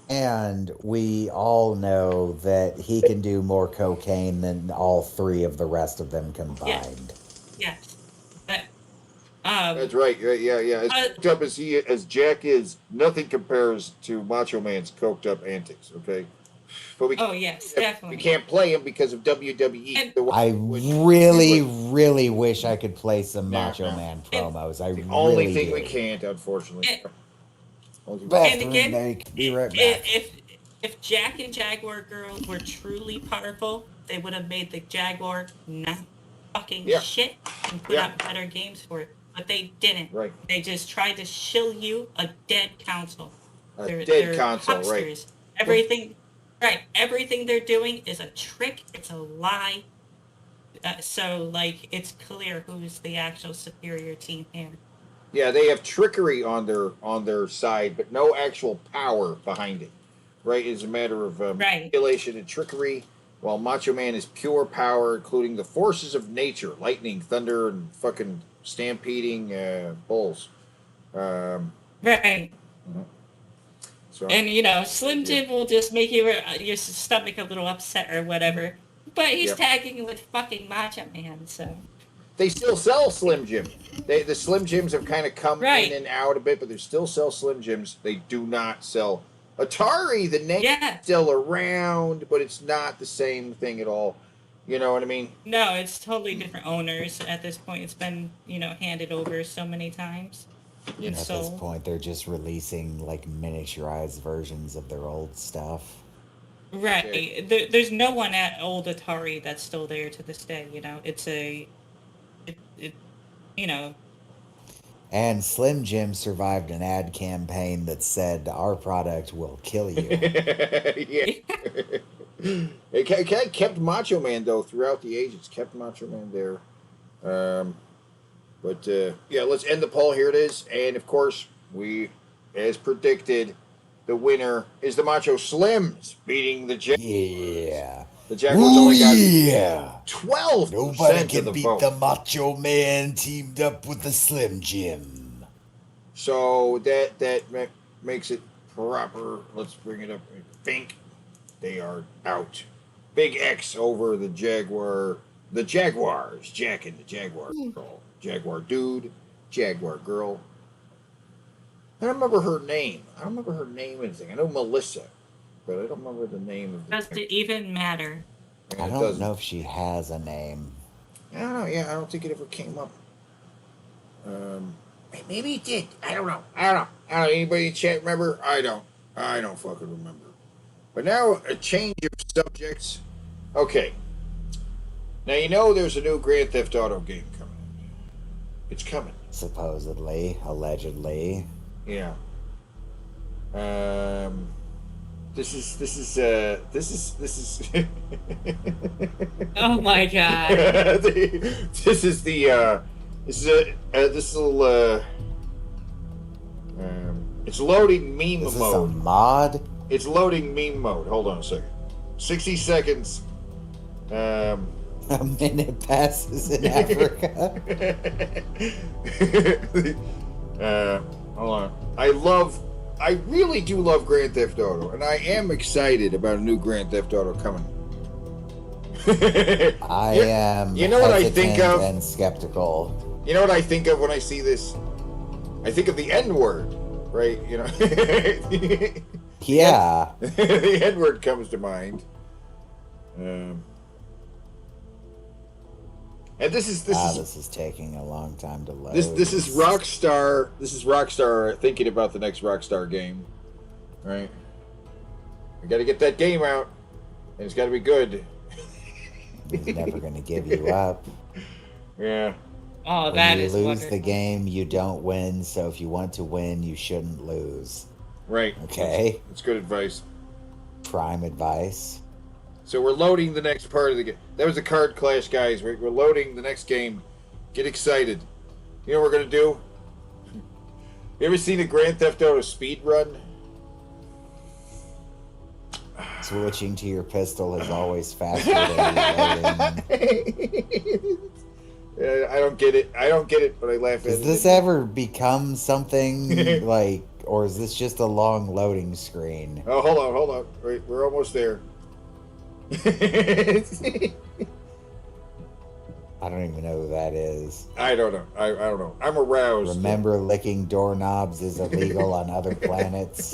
And we all know that he can do more cocaine than all three of the rest of them combined. Yes. But, that's right. Yeah. As coked up as Jack is, nothing compares to Macho Man's coked up antics. Okay. But definitely. We can't play him because of WWE. I really wish I could play some Macho Man promos. The only thing we can't, unfortunately. And again, be right back. If Jack and Jaguar Girl were truly powerful, they would have made the Jaguar not fucking Yeah. shit and put out better games for it. But they didn't. Right. They just tried to shill you a dead console. Dead console, right. hucksters. Everything they're doing is a trick. It's a lie. So, like, it's clear who's the actual superior team here. Yeah, they have trickery on their side, but no actual power behind it. Right? It's a matter of manipulation and trickery, while Macho Man is pure power, including the forces of nature, lightning, thunder, and fucking stampeding bulls. Right. Mm-hmm. So, and, you know, Slim Jim will just make your stomach a little upset or whatever. But he's tagging with fucking Macho Man, so... They still sell Slim Jim. The Slim Jims have kind of come in and out a bit, but they still sell Slim Jims. They do not sell Atari. The name is still around, but it's not the same thing at all. You know what I mean? No, it's totally different owners at this point. It's been, you know, handed over so many times. And at this point, they're just releasing, like, miniaturized versions of their old stuff. Right. There's no one at old Atari that's still there to this day, you know? It's you know. And Slim Jim survived an ad campaign that said, "Our product will kill you." It kept Macho Man, though, throughout the ages. Kept Macho Man there. Yeah, let's end the poll. Here it is. And, of course, as predicted, the winner is the Macho Slims, beating the Jaguars. Yeah. The Jaguars only got 12% Nobody of can the beat vote. the Macho Man teamed up with the Slim Jim. So that makes it proper. Let's bring it up. I think they are out. Big X over the Jaguar. The Jaguars. Jack and the Jaguar girl. Jaguar dude. Jaguar girl. I don't remember her name. I don't remember her name or anything. I know Melissa, but I don't remember the name of the... Does it even matter? I don't know if she has a name. I don't know. Yeah, I don't think it ever came up. Maybe it did. I don't know. Anybody in chat remember? I don't fucking remember. But now, a change of subjects. Okay. Now, you know there's a new Grand Theft Auto game coming. It's coming. Supposedly, allegedly. Yeah. This is Oh my god. It's loading meme This mode. is a mod? It's loading meme mode. Hold on a second. 60 seconds. A minute passes in Africa. Hold on. I really do love Grand Theft Auto, and I am excited about a new Grand Theft Auto coming. I am you know what I think of? And skeptical. You know what I think of when I see this? I think of the N-word, right? You know? Yeah. The N-word comes to mind. And this is taking a long time to load. This is Rockstar. This is Rockstar thinking about the next Rockstar game, right? We got to get that game out, and it's got to be good. He's never going to give you up. Yeah. Oh, when you lose the game, you don't win. So if you want to win, you shouldn't lose. Right. Okay. That's good advice. Prime advice. So we're loading the next part of the game. That was the card Clash, guys. We're loading the next game. Get excited. You know what we're going to do? You ever seen a Grand Theft Auto speed run? Switching to your pistol is always faster than reloading. I don't get it. But I laugh at it. Does this ever become something like, or is this just a long loading screen? Oh, hold on. Wait, we're almost there. I don't even know who that is. I don't know. I don't know. I'm aroused. Remember, licking doorknobs is illegal on other planets.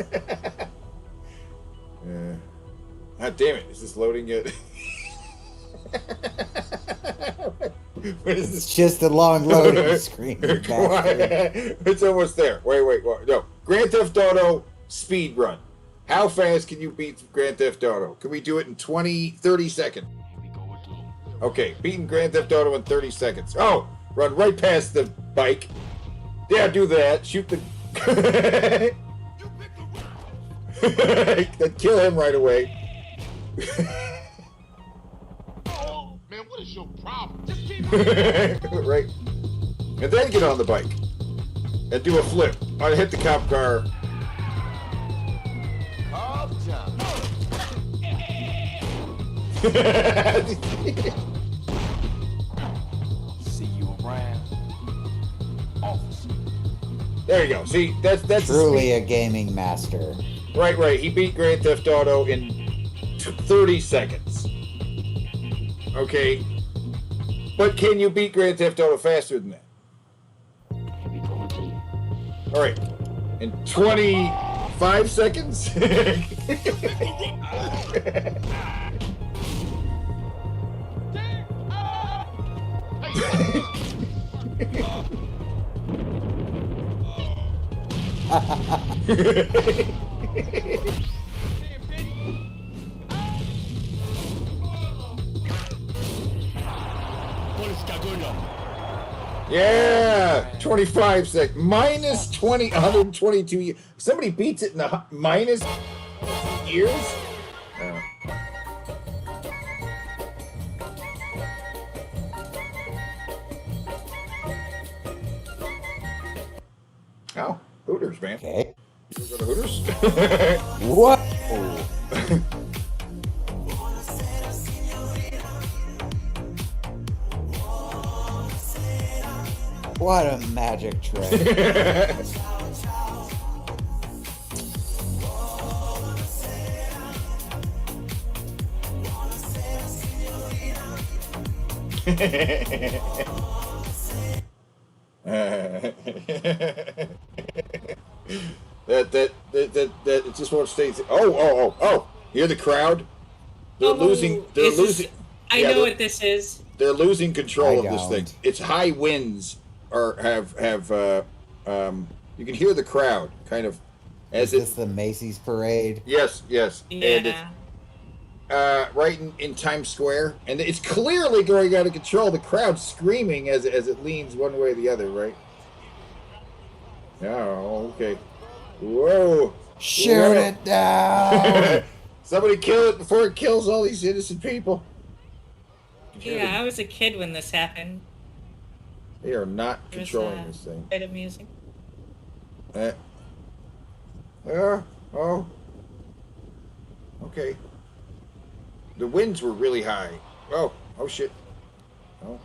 Yeah. God damn it! Is this loading yet? It's just a long loading screen. It's almost there. Wait. No. Grand Theft Auto speed run. How fast can you beat Grand Theft Auto? Can we do it in 30 seconds? Okay, beating Grand Theft Auto in 30 seconds. Oh, run right past the bike. Yeah, do that. Shoot the... Then kill him right away. Oh, man, what is your problem? Just keep Right. And then get on the bike. And do a flip. Or hit the cop car. Calm down. See you around. Officer. There you go. See, that's truly a gaming master. Right. He beat Grand Theft Auto in 30 seconds. Okay. But can you beat Grand Theft Auto faster than that? All right. In 25 seconds? Yeah, 25 seconds. Minus 20, 122 years. Somebody beats it in the minus years? Oh, Hooters, man. Okay. You go to Hooters? What? What a magic trick. that it just won't stay. Oh! Hear the crowd? They're losing. They're losing. I know what this is. They're losing control of this thing. It's high winds, or have you can hear the crowd kind of as is this the Macy's parade? Yes. Yeah. And it's, right in Times Square, and it's clearly going out of control. The crowd's screaming as it leans one way or the other, right? Oh, okay. Whoa! Shoot it down! Somebody kill it before it kills all these innocent people. Yeah, I was a kid when this happened. They are not controlling this thing. Quite amusing. Oh. Okay. The winds were really high. Oh shit. Oh.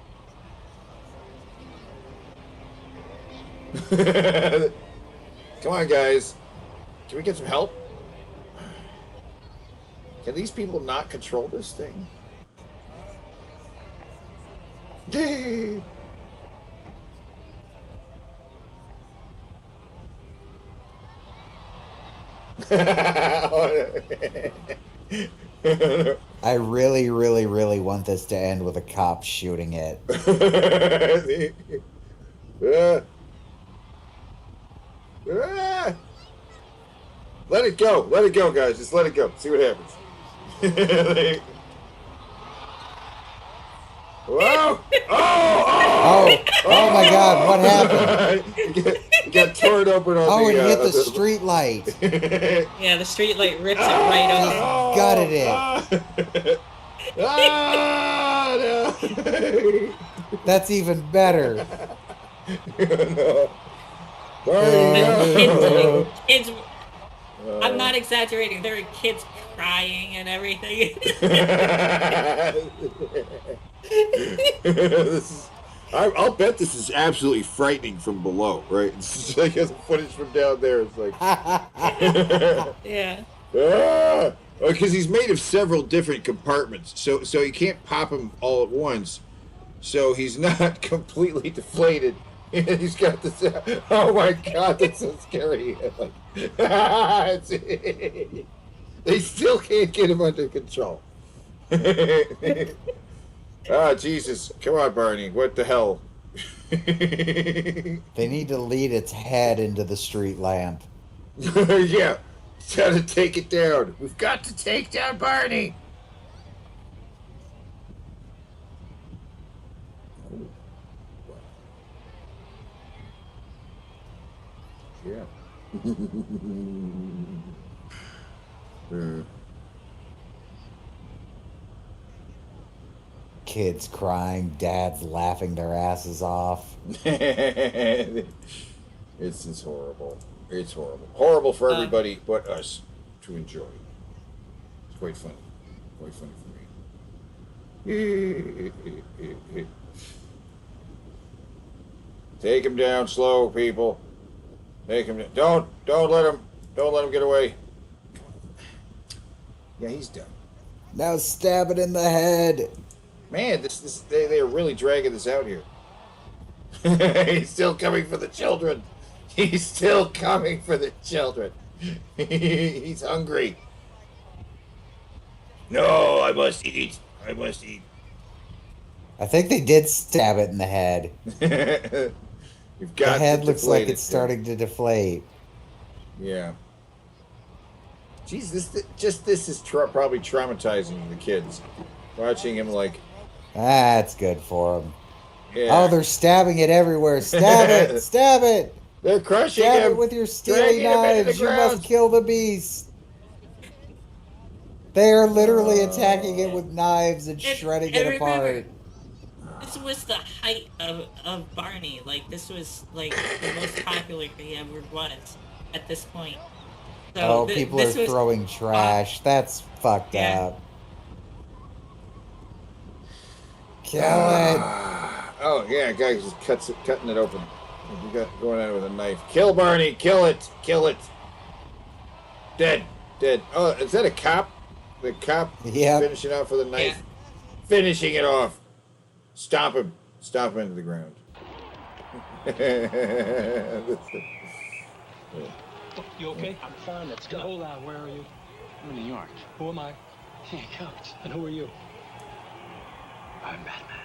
Come on, guys. Can we get some help? Can these people not control this thing? I really, really, really want this to end with a cop shooting it. Let it go, guys. Just let it go. See what happens. Whoa! Oh my God! What happened? It got torn open on it hit the street light. Yeah, the street light rips it right off. Gutted it. No. That's even better. Kids, I'm not exaggerating. There are kids crying and everything. I'll bet this is absolutely frightening from below, right? It's like the footage from down there. It's like, yeah. Because he's made of several different compartments, so you can't pop him all at once. So he's not completely deflated. He's got this. Oh my God, that's so scary! Like, they still can't get him under control. Ah, Jesus! Come on, Barney. What the hell? They need to lead its head into the street lamp. Yeah, it's got to take it down. We've got to take down Barney. Yeah. Kids crying, dads laughing their asses off. It's horrible. It's horrible. Horrible for everybody but us to enjoy. It's quite funny. Quite funny for me. Take him down slow, people. Take him down. Don't let him get away. Yeah, he's done. Now stab it in the head. Man, they are really dragging this out here. He's still coming for the children. He's still coming for the children. He's hungry. No, I must eat. I must eat. I think they did stab it in the head. You've got the head to looks like deflate it's starting to deflate. Yeah. Jeez, this is probably traumatizing the kids. Watching him like. That's good for them. Yeah. Oh, they're stabbing it everywhere. Stab it! Stab it! They're crushing Stab him. it with your steely knives. You must kill the beast. They are literally attacking it with knives and shredding it apart. This was the height of Barney. Like, this was, like, the most popular he ever was at this point. So people are throwing trash. That's fucked up. Kill it. Oh, yeah, guy just cutting it open. You got going at it with a knife. Kill Barney. Kill it. Kill it. Dead. Oh, is that a cop? The cop finishing off with a knife. Yeah. Finishing it off. Stomp him into the ground. You okay? I'm fine. Let's go. Hold on. Where are you? I'm in New York. Who am I? Hey, Coach. And who are you? I'm Batman.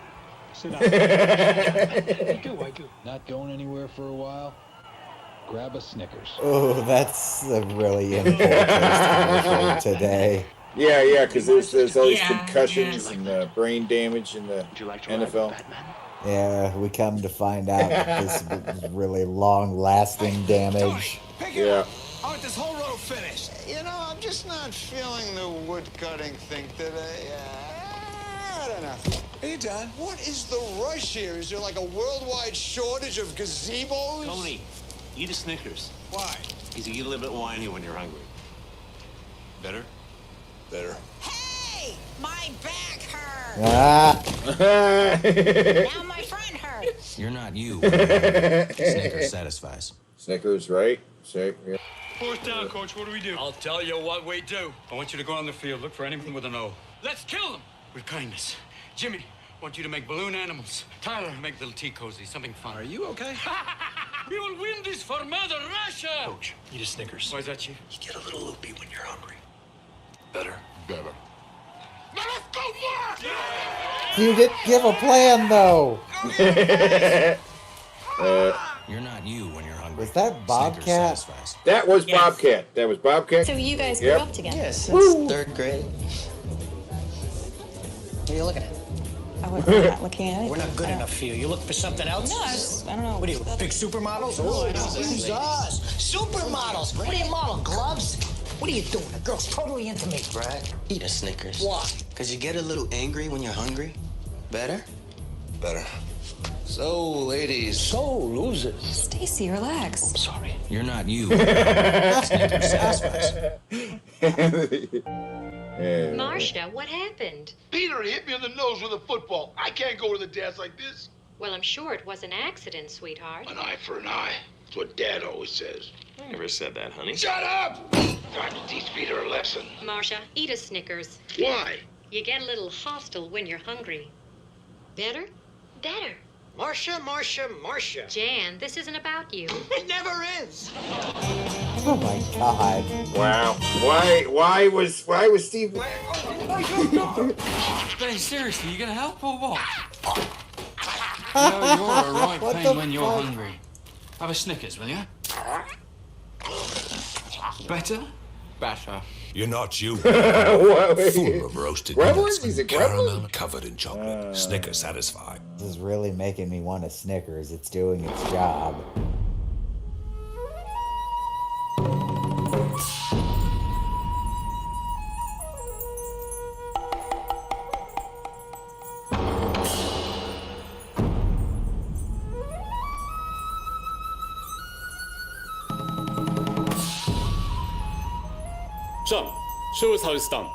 Sit down. I do. Not going anywhere for a while? Grab a Snickers. Oh, that's a really important today. Yeah, because there's all these concussions and brain damage in the NFL. Yeah, we come to find out that this is really long-lasting damage. Yeah. I want this whole row finished. You know, I'm just not feeling the wood cutting thing today. I don't know. Hey, Don, what is the rush here? Is there like a worldwide shortage of gazebos? Tony, eat a Snickers. Why? Because you get a little bit whiny when you're hungry. Better? Better. Hey! My back hurts! Now my front hurts! You're not you. Snickers satisfies. Snickers, right? Safe. Yeah. Fourth down, Coach. What do we do? I'll tell you what we do. I want you to go on the field. Look for anything with an O. Let's kill them! With kindness. Jimmy, I want you to make balloon animals. Tyler, make little tea cozy. Something fun. Are you okay? We will win this for Mother Russia! Coach, eat a Snickers. Why is that, Chief? You get a little loopy when you're hungry. Better. Now let's go for it! You give a plan, though. You're not you when you're hungry. Was that Bobcat? That was Bobcat. That was Bobcat. So you guys grew up together? Yes, since third grade. What are you looking at? I'm not looking at it. We're not good enough for you. You look for something else? No, I don't know. What are you, big supermodels? Oh, this is us. Supermodels. What do you model, gloves? What are you doing? The girl's totally into me. Brad, eat a Snickers. Why? Because you get a little angry when you're hungry. Better? Better. So, ladies. So, losers. Stacy, relax. I'm sorry. You're not you. Snickers satisfies. Marcia, what happened? Peter hit me in the nose with a football. I can't go to the dance like this. Well, I'm sure it was an accident, sweetheart. An eye for an eye. That's what Dad always says. I never said that, honey. Shut up! Time to teach Peter a lesson. Marcia, eat a Snickers. Why? You get a little hostile when you're hungry. Better? Better. Marcia. Jan, this isn't about you. It never is. Oh my God! Wow. Why was Steve? Hey, seriously, you gonna help or what? No, you're a right pain when you're hungry. Have a Snickers, will you? Better? Better. You're not you. Full of roasted nuts and caramel covered in chocolate. Snickers satisfied. This is really making me want a Snickers. It's doing its job. John, show us how it's done.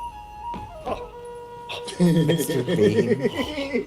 Mr. Bean.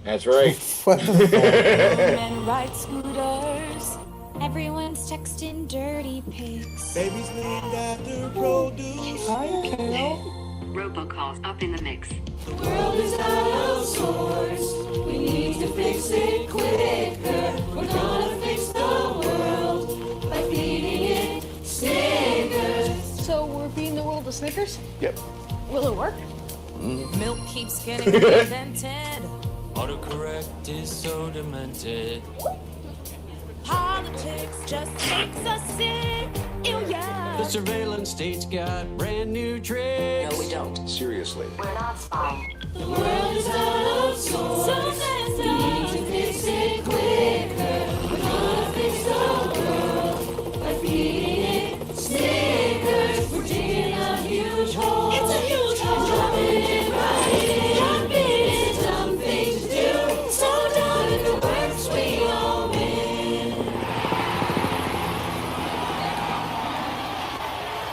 That's right. Men ride scooters. Everyone's texting dirty pics. Babies named after produce. Hi, Kale. Robocalls up in the mix. The world is out of sorts. We need to fix it quicker. We're gonna fix the world by feeding it Snickers. So we're feeding the world the Snickers? Yep. Will it work? Milk keeps getting invented. Autocorrect is so demented. Politics just makes us sick. Ew, yeah. The surveillance state's got brand new tricks. No, we don't. Seriously. We're not spying. The world is out of sorts. So messed We need to fix it quicker. We're gonna fix the world by feeding it Snickers. We're digging a huge hole. It's a huge hole. Dropping it right in. Dropping it, dumb thing to do. So dumb if it works, we all win.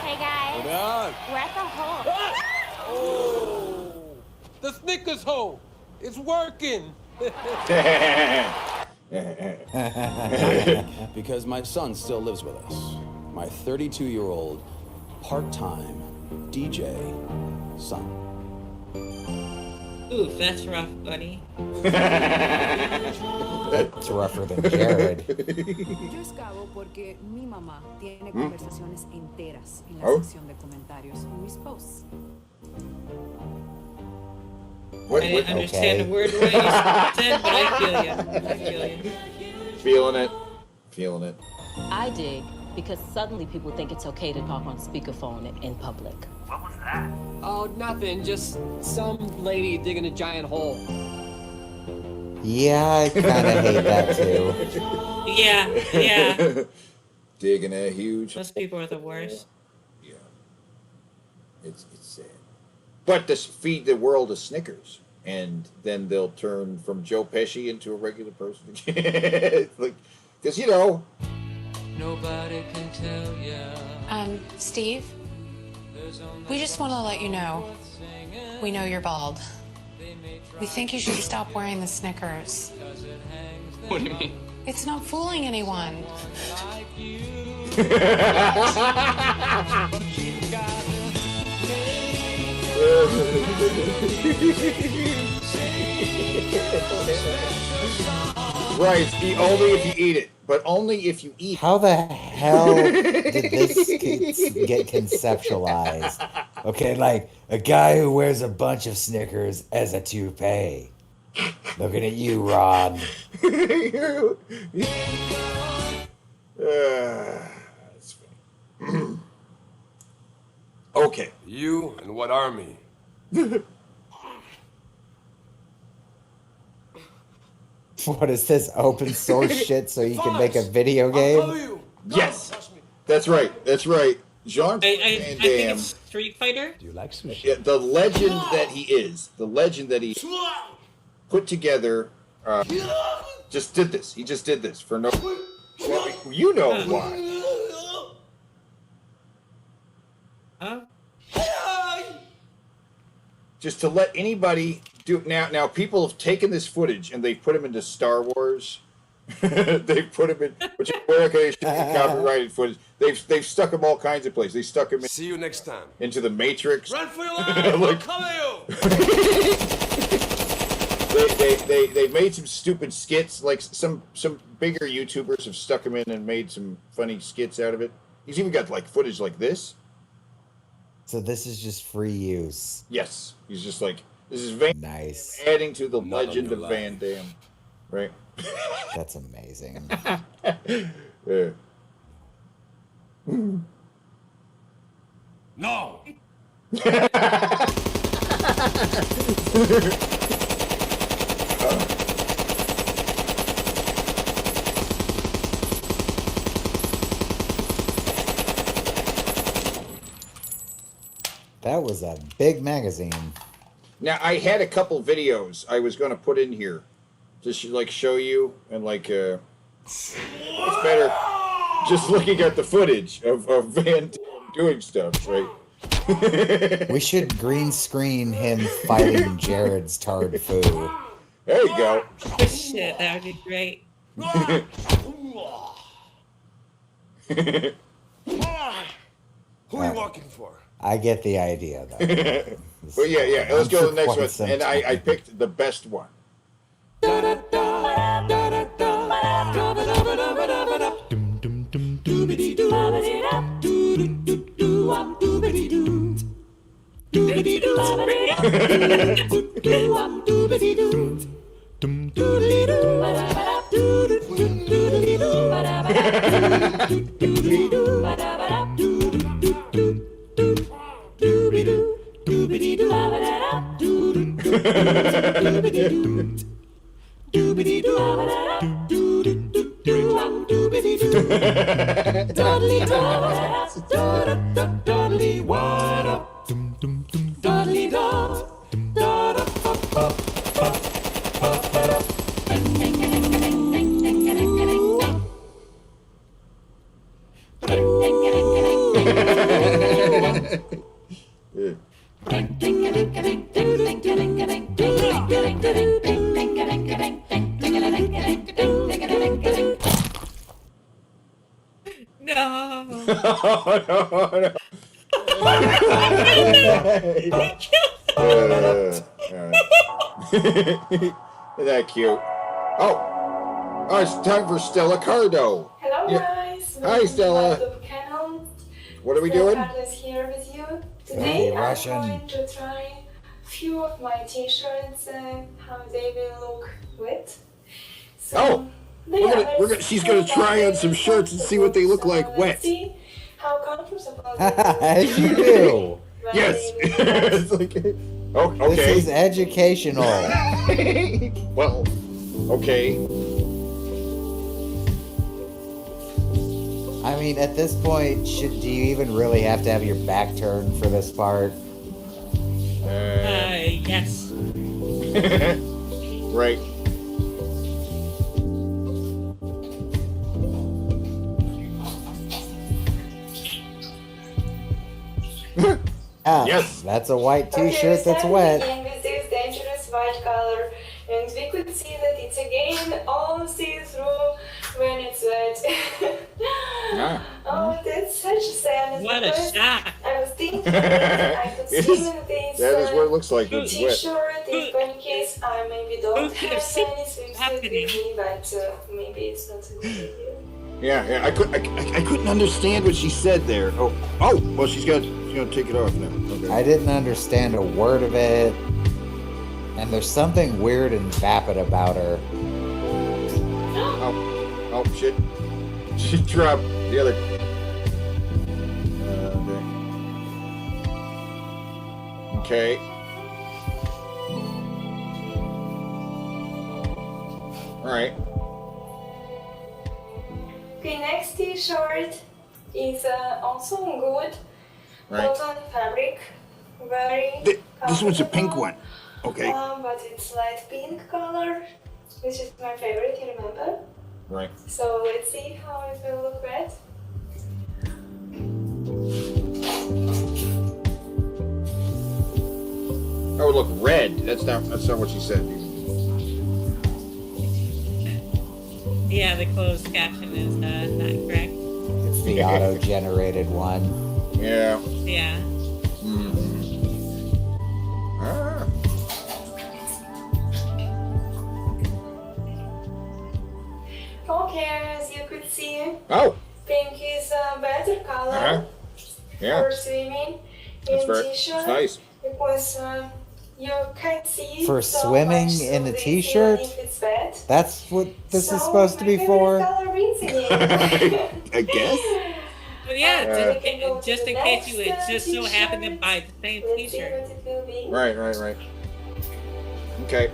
Hey guys, Hold on. we're at the hole. Oh, the Snickers hole. It's working. Because my son still lives with us. My 32-year-old, part-time DJ son. Oof, that's rough, buddy. That's rougher than Jared. Yo escabo porque mi mamá tiene conversaciones enteras en la Oh. sección de comentarios en mis posts. What, I didn't understand a word what you said, but I feel you. I feel you. Feeling it. Feeling it. I dig because suddenly people think it's okay to talk on speakerphone in public. What was that? Oh, nothing. Just some lady digging a giant hole. Yeah, I kind of hate that too. Yeah, yeah. Digging a huge. Those people are the worst. Yeah. It's sad. But to feed the world a Snickers, and then they'll turn from Joe Pesci into a regular person again. Like, because you know. Nobody can tell ya. Steve, we just want to let you know, we know you're bald. We think you should stop wearing the Snickers. What do you mean? It's not fooling anyone. Right, only if you eat it, but only if you eat. How the hell did this get conceptualized? Okay, like a guy who wears a bunch of Snickers as a toupee. Looking at you, Ron. That's funny. Okay. You and what army? What is this, open source shit so you can make a video game? Yes, that's right. That's right. Jean I Van think Damme. it's Street Fighter. Do you like sushi? Yeah, the legend that he is, the legend that he put together, just did this. He just did this for no. Well, you know why. Huh? Just to let anybody do it now. People have taken this footage and they've put him into Star Wars. They've put him in, which is where okay, copyrighted footage. They've stuck him all kinds of places. They stuck him. See you next time. Into the Matrix. Run for your life! Like, I'll cover you! they made some stupid skits. Like some bigger YouTubers have stuck him in and made some funny skits out of it. He's even got like footage like this. So this is just free use. Yes, he's just like this is Van nice, adding to the Not legend on of your Van Damme, right? That's amazing. Yeah. No. That was a big magazine. Now, I had a couple videos I was going to put in here. Just like show you and like it's better just looking at the footage of Van Damme doing stuff, right? We should green screen him fighting Jared's Tard Foo. There you go. Oh, shit, that would be great. Who are you walking for? I get the idea, though. Well, yeah. Let's go to the next one. And I picked the best one. No. No. Isn't that cute? Oh, it's time for Stella Cardo. Hello, Yeah. guys. Hi, Stella. Welcome to the channel. What are we Stella doing? Cardo is here with you. Today Hey, I'm Russian. going to try few of my t-shirts how they will look with. So, Oh, she's gonna try on some shirts and see what they look like let's wet. see how comfortable As you do. Yes. It's like, oh, okay. This is educational. Well, okay. I mean, at this point, do you even really have to have your back turned for this part? Yes. Right. Yes. That's a white Okay, t-shirt that's we wet. begin with this dangerous white color, and we could see that it's again all see-through when it's wet. Oh, that's such a sadness. What a because shock. I was thinking that I could It swim is- in this that is what it looks like when it's wet. t-shirt if in case I maybe don't could have have seen any swimsuit with me, but maybe it's not a good idea. Yeah. I couldn't understand what she said there. Oh. Well, she's gonna take it off now. Okay. I didn't understand a word of it. And there's something weird and vapid about her. Oh, shit. She dropped the other. Okay. All right. Okay, next t-shirt is also good Right. cotton fabric, very This one's a pink comfortable. one. Okay. But it's light pink color, which is my favorite, you remember? Right. So let's see how it will look red. Oh, look, red. That's not what she said. Yeah, the closed caption is not correct. It's the auto-generated one. Yeah. Yeah. Ah. Okay, as you could see, Oh. pink is a better color Uh-huh. Yeah. for swimming That's in very. t-shirt. It's nice. Because You can't see For so swimming much in through a this, t-shirt? even if it's bad. That's what this So is supposed to my be favorite for? color rinsing it. I guess. Well, yeah, We can go to just the in case you next, just so happen to t-shirt. buy the same Let's see t-shirt. what it will be. Right. Okay.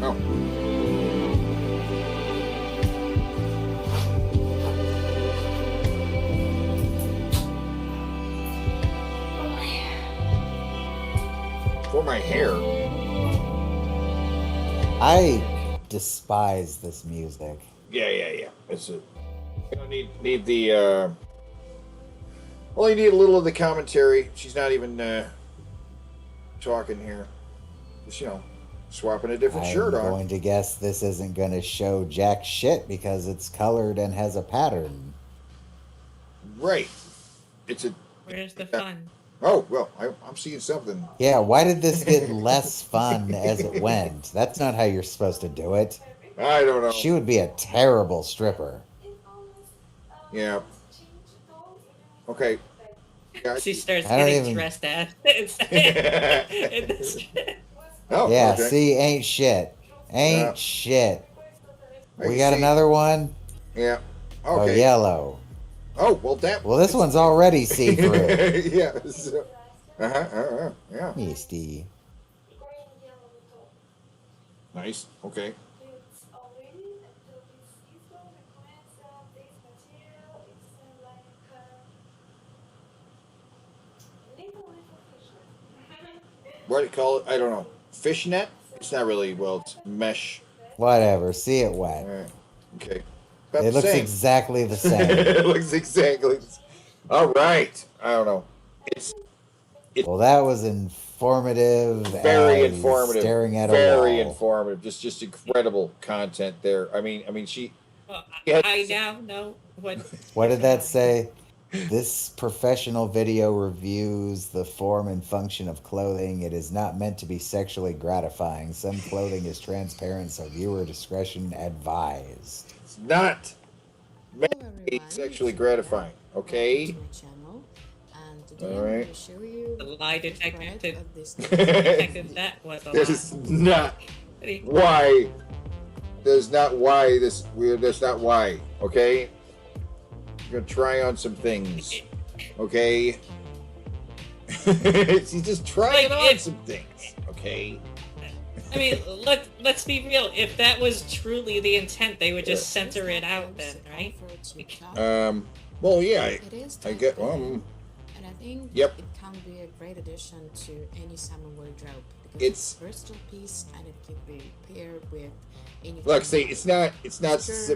Oh. For my hair. I despise this music. Yeah. It's a. You don't need the. Well, you need a little of the commentary. She's not even talking here. Just swapping a different shirt I'm on. going to guess this isn't going to show jack shit because it's colored and has a pattern. Right. It's a. Where's the fun? Oh well, I'm seeing something. Yeah, why did this get less fun as it went? That's not how you're supposed to do it. I don't know. She would be a terrible stripper. Yeah. Okay. Yeah, She starts I don't getting even- dressed at. Oh, yeah, okay. see, ain't shit. Ain't shit. I We can got see. another one? Yeah. Oh, Okay. yellow. Oh, well, that. Well, this one's already see-through. Yeah. So, yeah. Misty. Nice. Okay. What do you call it? I don't know. Fishnet? It's not really. Well, it's mesh. Whatever, see it wet. Okay. About It the looks same. exactly the same. It looks exactly. All right. I don't know. It's Well, that was informative. very as informative. Staring at a Very wall. informative. Just incredible content there. I mean, she. Well, Yeah. I now know what. What did that say? This professional video reviews the form and function of clothing. It is not meant to be sexually gratifying. Some clothing is transparent, so viewer discretion advised. It's not meant to be sexually gratifying. Okay. All right. The lie detector detected that was a This lie. is not why. There's not why this. That's not why. Okay. I'm gonna try on some things. Okay. She's just trying on some things. Okay. I mean, let's be real. If that was truly the intent, they would just censor it out then, right? Well, yeah. It is I get. and I think Yep. it can be a great addition to any summer wardrobe because It's- it's a versatile piece and it can be paired with any. Look, see, it's not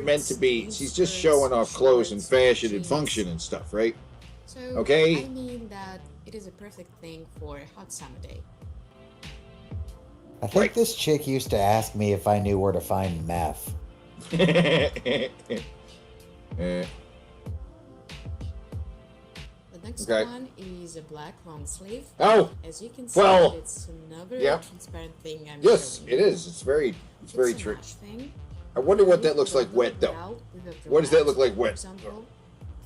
meant to be. She's just showing off clothes and fashion and function and stuff, right? So Okay. I mean that it is a perfect thing for a hot summer day. I think this chick used to ask me if I knew where to find meth. The next Okay. one is a black long sleeve. Oh, as you can see, well, it's another yep. transparent thing. I'm Yes, showing it you. is. It's very a true. match thing. I wonder what that looks like wet, though. Out with a What does that look like for wet? example.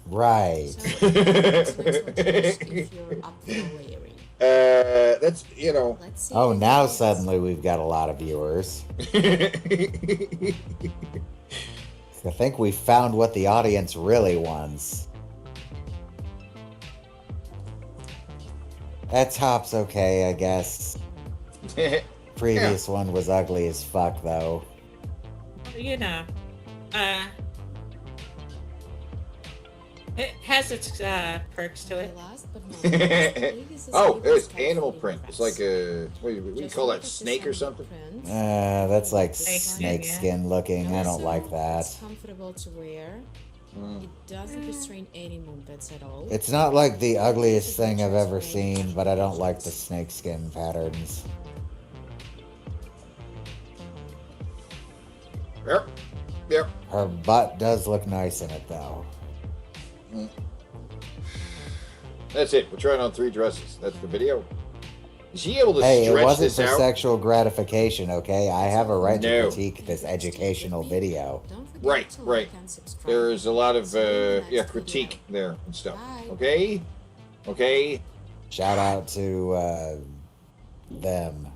Right. So it's an excellent choice if you're up for layering. That's Let's see Oh, if now it's- suddenly we've got a lot of viewers. I think we found what the audience really wants. That top's okay, I guess. Previous one was ugly as fuck, though. You know, it has its perks to it. Oh, there's animal print. It's like a what do you call that? Snake or something? That's like Snake snake skin, skin looking. I don't like that. It's comfortable to wear. It doesn't restrain any movements at all. It's not like the ugliest thing I've ever seen, but I don't like the snake skin patterns. Yep. Her butt does look nice in it, though. That's it. We're trying on 3 dresses. That's the video. Is he able to Hey, it stretch wasn't this for out? sexual gratification, okay? I have a right to No. critique this educational video. Right, right. There's a lot of critique there and stuff. Okay? Okay? Shout out to them.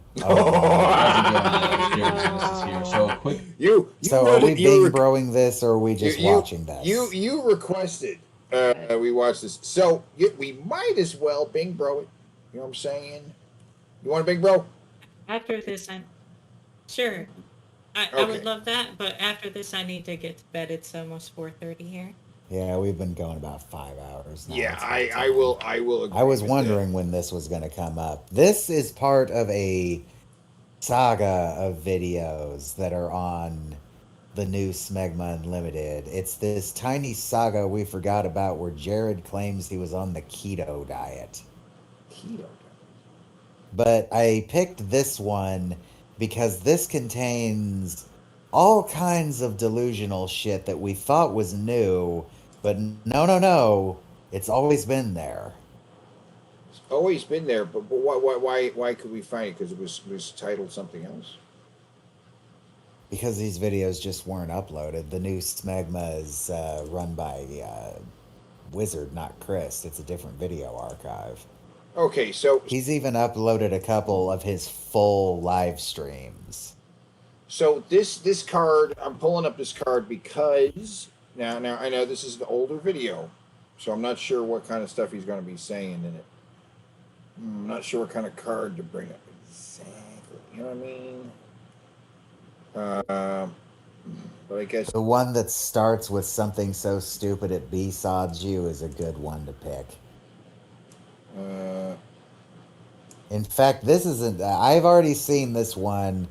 So quick. So are we bing broing this, or are we just watching this? You requested we watch this, so we might as well bing bro it. You know what I'm saying? You want a bing bro? After this, sure. I would love that, but after this, I need to get to bed. It's almost 4:30 here. Yeah, we've been going about 5 hours now. Yeah, I will. I was wondering when this was going to come up. This is part of a saga of videos that are on the new Smegma Unlimited. It's this tiny saga we forgot about where Jared claims he was on the keto diet. Keto diet? But I picked this one because this contains all kinds of delusional shit that we thought was new, but no. It's always been there. It's always been there, but why could we find it? Because it was titled something else. Because these videos just weren't uploaded. The new Smegma is run by Wizard, not Chris. It's a different video archive. Okay, so he's even uploaded a couple of his full live streams. So this card, I'm pulling up this card because now I know this is an older video, so I'm not sure what kind of stuff he's going to be saying in it. I'm not sure what kind of card to bring up exactly. You know what I mean? But I guess the one that starts with something so stupid it B-sods you is a good one to pick. In fact, this isn't. I've already seen this one,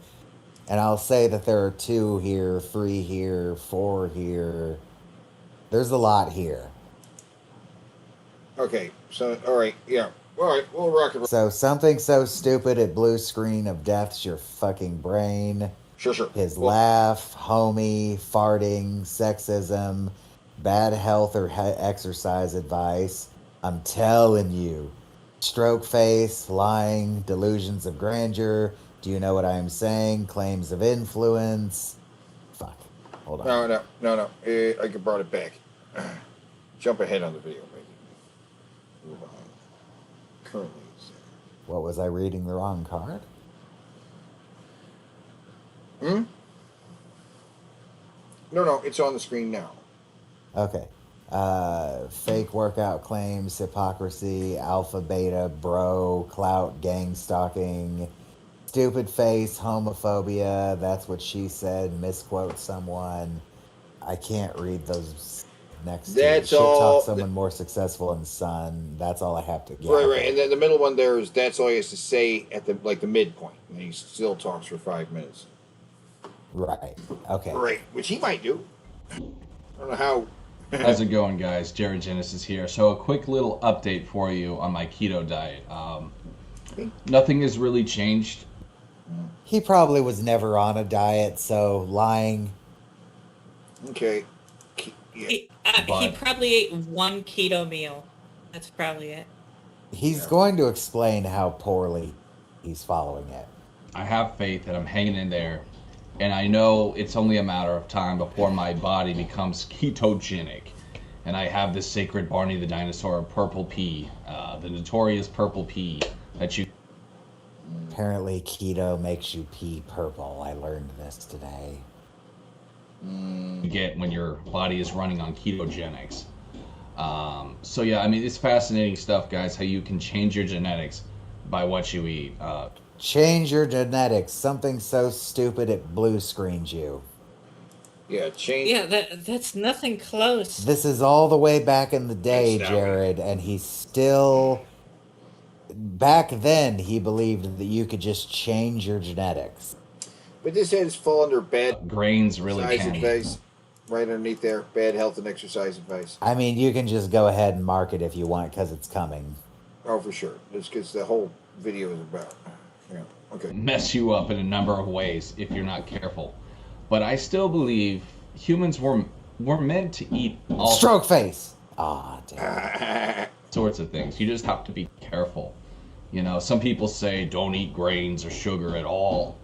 and I'll say that there are 2 here, 3 here, 4 here. There's a lot here. Okay, so all right, yeah, all right, we'll rock it. So something so stupid it blue screen of death's your fucking brain. Sure. His laugh, homie, farting, sexism, bad health or exercise advice. I'm telling you. Stroke face, lying, delusions of grandeur. Do you know what I am saying? Claims of influence. Fuck. Hold on. No. I brought it back. Jump ahead on the video, maybe. Move on. Currently. What, was I reading the wrong card? No, it's on the screen now. Okay. Fake workout claims, hypocrisy, alpha, beta, bro, clout, gang stalking, stupid face, homophobia, that's what she said, misquote someone. I can't read those next That's two. all. Talk someone more successful in Sun. That's all I have to get. Right. And then the middle one there is that's all he has to say at the midpoint. And he still talks for 5 minutes. Right. Okay. Right. Which he might do. I don't know how. How's it going, guys? Jared Genesis here. So a quick little update for you on my keto diet. Nothing has really changed. He probably was never on a diet, so lying. Okay. Yeah. He probably ate 1 keto meal. That's probably it. He's going to explain how poorly he's following it. I have faith that I'm hanging in there. And I know it's only a matter of time before my body becomes ketogenic. And I have this sacred Barney the dinosaur purple pea, the notorious purple pea that you... Apparently keto makes you pee purple. I learned this today. Get when your body is running on ketogenics. So yeah, I mean, it's fascinating stuff, guys, how you can change your genetics by what you eat. Change your genetics. Something so stupid it blue screens you. Yeah, change. Yeah, that's nothing close. This is all the way back in the day, Jared, and he's still... Back then, he believed that you could just change your genetics. But this has fall under bad grains really exercise advice. Right underneath there, bad health and exercise advice. I mean, you can just go ahead and mark it if you want, because it's coming. Oh, for sure. It's because the whole video is about... Yeah, okay. Mess you up in a number of ways if you're not careful. But I still believe humans were meant to eat all stroke face. Ah, damn. Sorts of things. You just have to be careful. You know, some people say don't eat grains or sugar at all.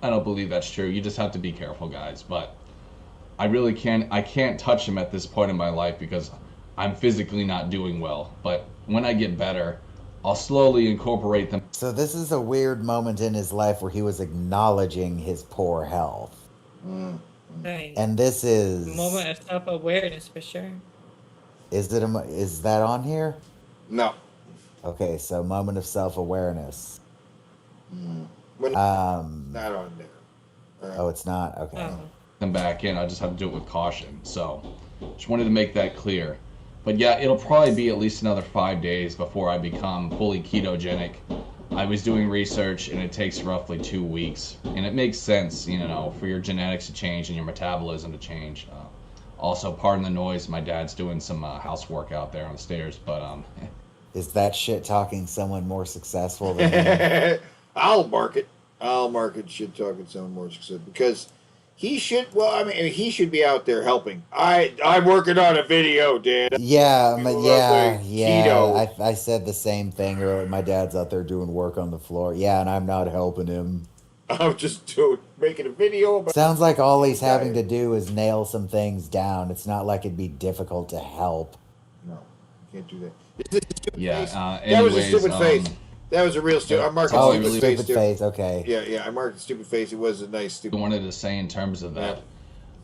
I don't believe that's true. You just have to be careful, guys. But I can't touch them at this point in my life because I'm physically not doing well. But when I get better, I'll slowly incorporate them. So this is a weird moment in his life where he was acknowledging his poor health. Right. And this is... Moment of self-awareness for sure. Is that on here? No. Okay, so moment of self-awareness. Not on there. Oh, it's not? Okay. Them back in. I just have to do it with caution. So, just wanted to make that clear. But yeah, it'll probably be at least another 5 days before I become fully ketogenic. I was doing research, and it takes roughly 2 weeks. And it makes sense, you know, for your genetics to change and your metabolism to change. Also, pardon the noise, my dad's doing some housework out there on the stairs, but Is that shit talking someone more successful than him? I'll mark it shit talking someone more successful because he should. Well, I mean, he should be out there helping. I'm working on a video, Dan. Yeah, Keto. I said the same thing earlier. My dad's out there doing work on the floor. Yeah, and I'm not helping him. I'm just making a video about. Sounds like all he's having to do is nail some things down. It's not like it'd be difficult to help. No, you can't do that. Face. That was a stupid face. That was a real stupid. I marked Oh, a stupid face. stupid face. Okay. Yeah. I marked a stupid face. It was a nice stupid. I wanted to say in terms of that.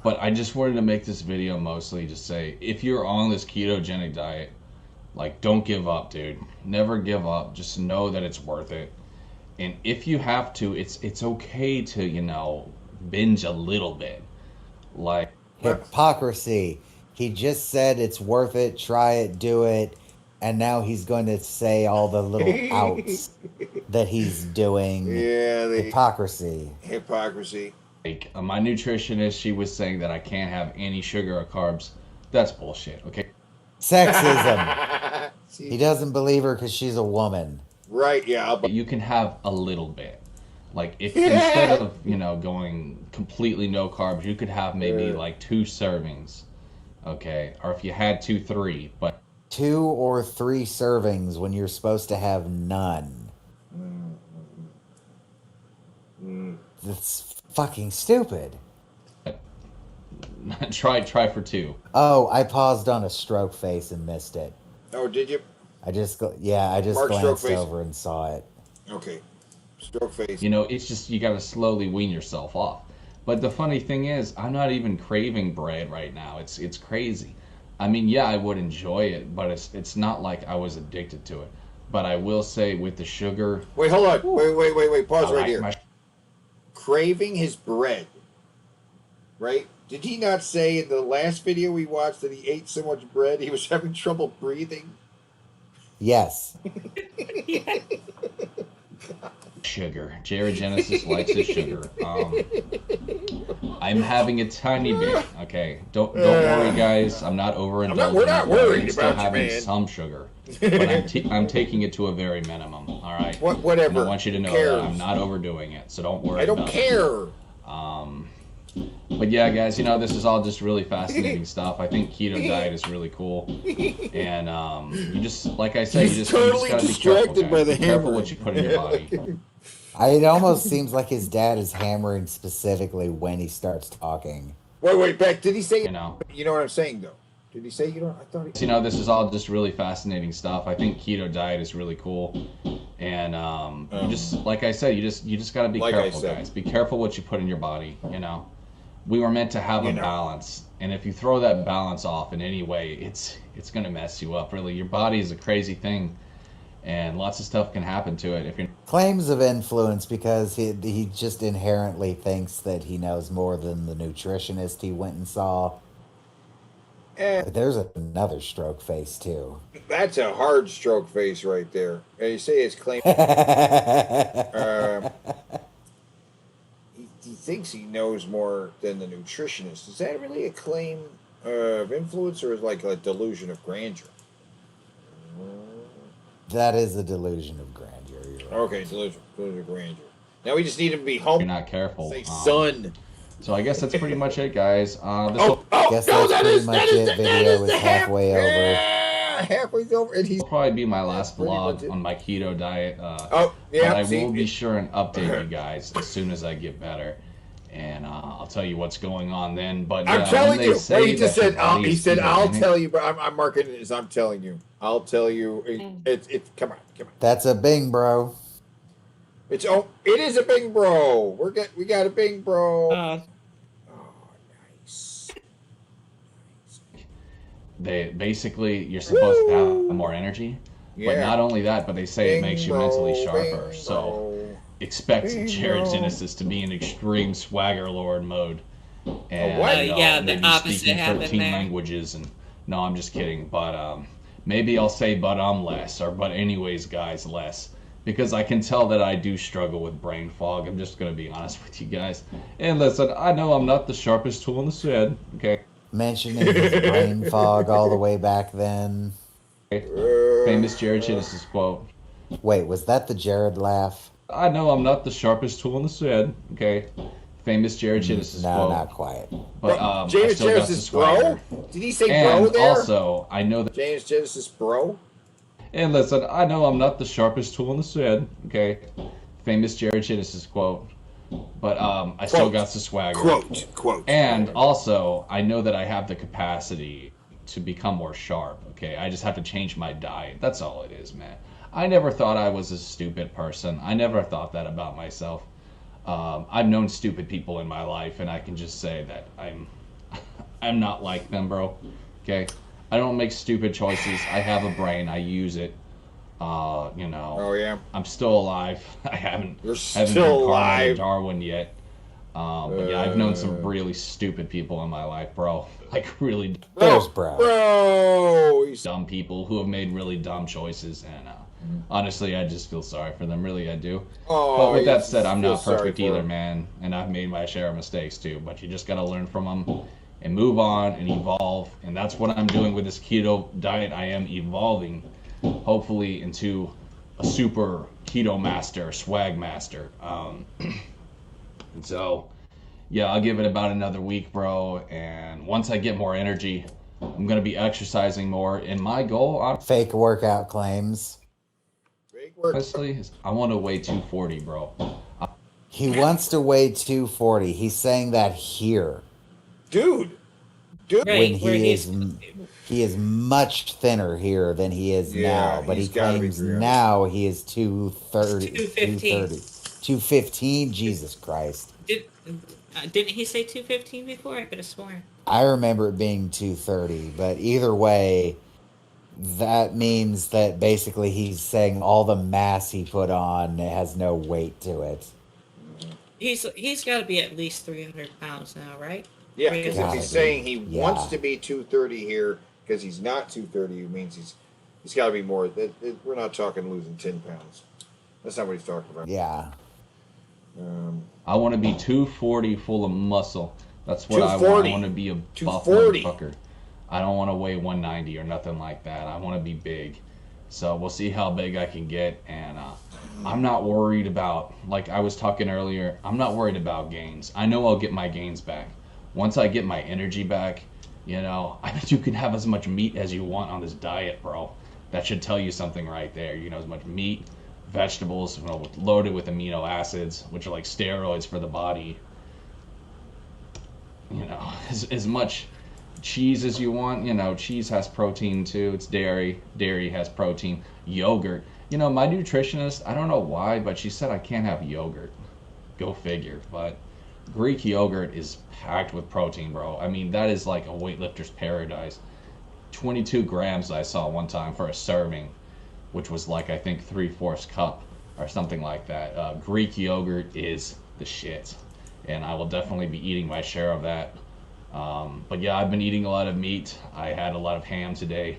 But I just wanted to make this video mostly to say, if you're on this ketogenic diet, like, don't give up, dude. Never give up. Just know that it's worth it. And if you have to, it's okay to, you know, binge a little bit. Like, Hypocrisy. He just said it's worth it, try it, do it, and now he's going to say all the little outs that he's doing. Yeah, hypocrisy. Hypocrisy. Like, my nutritionist, she was saying that I can't have any sugar or carbs. That's bullshit, okay? Sexism. He doesn't believe her because she's a woman. Right, yeah. You can have a little bit. Like, if instead of, you know, going completely no carbs, you could have maybe like 2 servings, okay? Or if you had 2, 3, but 2 or 3 servings when you're supposed to have none. That's fucking stupid. try for 2. Oh, I paused on a stroke face and missed it. Oh, did you? I just Mark glanced over and saw it. Okay. Stroke face. You know, it's just, you gotta slowly wean yourself off. But the funny thing is, I'm not even craving bread right now. It's crazy. I mean, yeah, I would enjoy it, but it's not like I was addicted to it. But I will say, with the sugar... Wait, hold on. Wait. Pause right here. My... Craving his bread. Right? Did he not say in the last video we watched that he ate so much bread he was having trouble breathing? Yes. Sugar. Jared Genesis likes his sugar. I'm having a tiny bit. Okay, don't worry, guys. I'm not overindulging. We're not worried I'm still about you, having man. some sugar, but I'm taking it to a very minimum. All right. Whatever. And I want you to know that I'm not overdoing it, so don't worry. I don't care. But yeah, guys, you know, this is all just really fascinating stuff. I think keto diet is really cool, and you just, like I said, you just gotta be careful, guys. by the Be careful what you put in your body. It almost seems like his dad is hammering specifically when he starts talking. Wait, Beck, did he say... You know what I'm saying, though? Did he say you don't... I thought he... You know, this is all just really fascinating stuff. I think keto diet is really cool. And you just, like I said, you just gotta be careful, guys. Be careful what you put in your body, you know? We were meant to have a balance. And if you throw that balance off in any way, it's gonna mess you up, really. Your body is a crazy thing. And lots of stuff can happen to it if you're... Claims of influence because he just inherently thinks that he knows more than the nutritionist he went and saw. There's another stroke face, too. That's a hard stroke face right there. And you say his claim... he thinks he knows more than the nutritionist. Is that really a claim of influence, or is it like a delusion of grandeur? That is a delusion of grandeur. You're right. Okay, delusion of grandeur. Now we just need him to be home. You're not careful. Say, son. So I guess that's pretty much it, guys. Guess that's pretty much it. Video is halfway over. halfway over, and he's It'll probably be my last pretty much vlog it. on my keto diet. Oh, yeah, But I see, will be sure and update you guys as soon as I get better. And I'll tell you what's going on then. But I'm yeah, telling when they you. say Wait, he just that your said. body He is said, "I'll ketogenic- tell you," but I'm marking it as I'm telling you. I'll tell you. It's come on. That's a Bing, bro. It is a Bing bro. We got a Bing bro. They basically you're supposed to have more energy. But Yeah. not only that, but they say Bing it makes you bro, mentally Bing sharper. So expect Bing Jared bro. Genesis to be in extreme swagger lord mode. And what? Yeah, the maybe opposite speaking happened 13 there. languages and no, I'm just kidding. But maybe I'll say but I'm less or but anyways guys less. Because I can tell that I do struggle with brain fog. I'm just gonna be honest with you guys. And listen, I know I'm not the sharpest tool in the shed, okay? Mentioning his brain fog all the way back then. Famous Jared Genesis quote. Wait, was that the Jared laugh? I know I'm not the sharpest tool in the shed, okay? Famous Jared Genesis No, quote. not quite. But James I still got the Genesis bro? swagger. Did he say And bro there? also, I know that James Genesis bro? And listen, I know I'm not the sharpest tool in the shed, okay? Famous Jared Genesis quote. But I still got the swagger. Quote. And also, I know that I have the capacity to become more sharp, okay? I just have to change my diet. That's all it is, man. I never thought I was a stupid person. I never thought that about myself. I've known stupid people in my life, and I can just say that I'm not like them, bro. Okay? I don't make stupid choices. I have a brain. I use it. Oh yeah. I'm still alive. I haven't been still carved alive. into Darwin yet. But yeah, I've known some really stupid people in my life, bro. Like really There's bro. Bro. dumb people who have made really dumb choices, and honestly, I just feel sorry for them. Really, I do. Oh, But with you that said, I'm feel not sorry perfect for either, him. man. And I've made my share of mistakes too. But you just gotta learn from them and move on and evolve. And that's what I'm doing with this keto diet. I am evolving, hopefully, into a super keto master, swag master. And so, yeah, I'll give it about another week, bro. And once I get more energy, I'm gonna be exercising more. And my goal, Fake workout claims. honestly, is I want to weigh 240, bro. He wants to weigh 240. He's saying that here. Dude. When he is much thinner here than he is Yeah, now, but he he's gotta be claims 300. now he is 230. 215. 215? Jesus Christ. Didn't he say 215 before? I could have sworn. I remember it being 230, but either way, that means that basically he's saying all the mass he put on has no weight to it. He's got to be at least 300 pounds now, right? Yeah, because if Gotta he's be. saying he Yeah. wants to be 230 here because he's not 230, it means he's got to be more. We're not talking losing 10 pounds. That's not what he's talking about. Yeah. I want to be 240 full of muscle. That's what I want. 240. I want to be a buff 240. motherfucker. I don't want to weigh 190 or nothing like that. I want to be big. So we'll see how big I can get. And I'm not worried about, like I was talking earlier, I'm not worried about gains. I know I'll get my gains back. Once I get my energy back, I bet you can have as much meat as you want on this diet, bro. That should tell you something right there. As much meat, vegetables, loaded with amino acids, which are like steroids for the body. As much cheese as you want. Cheese has protein too. It's dairy. Dairy has protein. Yogurt. My nutritionist, I don't know why, but she said I can't have yogurt. Go figure. But Greek yogurt is packed with protein, bro. I mean, that is like a weightlifter's paradise. 22 grams I saw one time for a serving, which was like, I think, 3/4 cup or something like that. Greek yogurt is the shit. And I will definitely be eating my share of that. But yeah, I've been eating a lot of meat. I had a lot of ham today,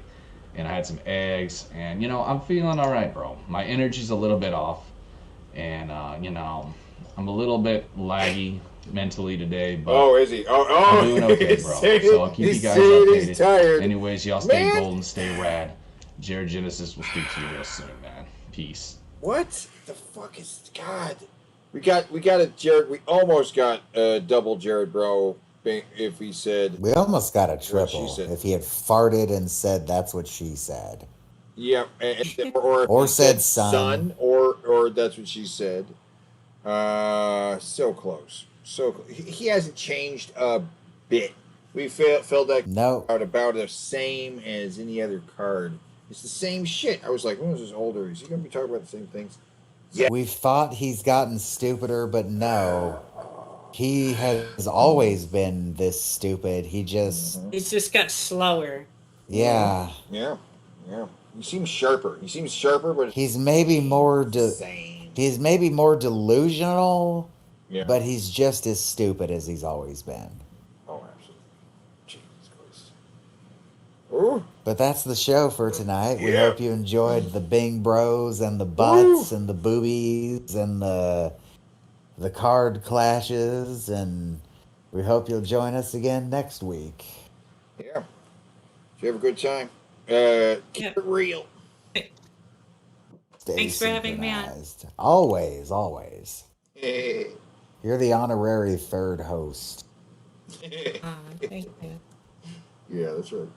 and I had some eggs, and I'm feeling all right, bro. My energy's a little bit off, and I'm a little bit laggy mentally today, but Oh, is he? Oh, I'm doing okay, bro. So I'll keep you he's guys saying updated. he's tired. Anyways, y'all stay Man. golden, stay rad. Jared Genesis will speak to you real soon, man. Peace. What the fuck is God? We got a Jared. We almost got double Jared, bro. if he said. We almost got a what she triple said. if he had farted and said that's what she said. Yeah, or if Or he said son, son. or that's what she said. So close. He hasn't changed a bit. We filled that No. out about the same as any other card. It's the same shit. I was like, when was this older? Is he going to be talking about the same things? Yeah. We've thought he's gotten stupider, but no. He has always been this stupid. He just. He's just got slower. Yeah. Yeah. Yeah. He seems sharper. But He's maybe more. He's maybe more delusional. Yeah. But he's just as stupid as he's always been. Oh, absolutely. Jesus Christ. Ooh. But that's the show for tonight. We Yeah. hope you enjoyed the Bing Bros and the butts and the boobies and the card clashes, and we hope you'll join us again next week. Yeah. Did you have a good time? Keep it real. Stay Thanks for having me on. synchronized. Always, always. You're the honorary third host. Thank you. Yeah, that's right.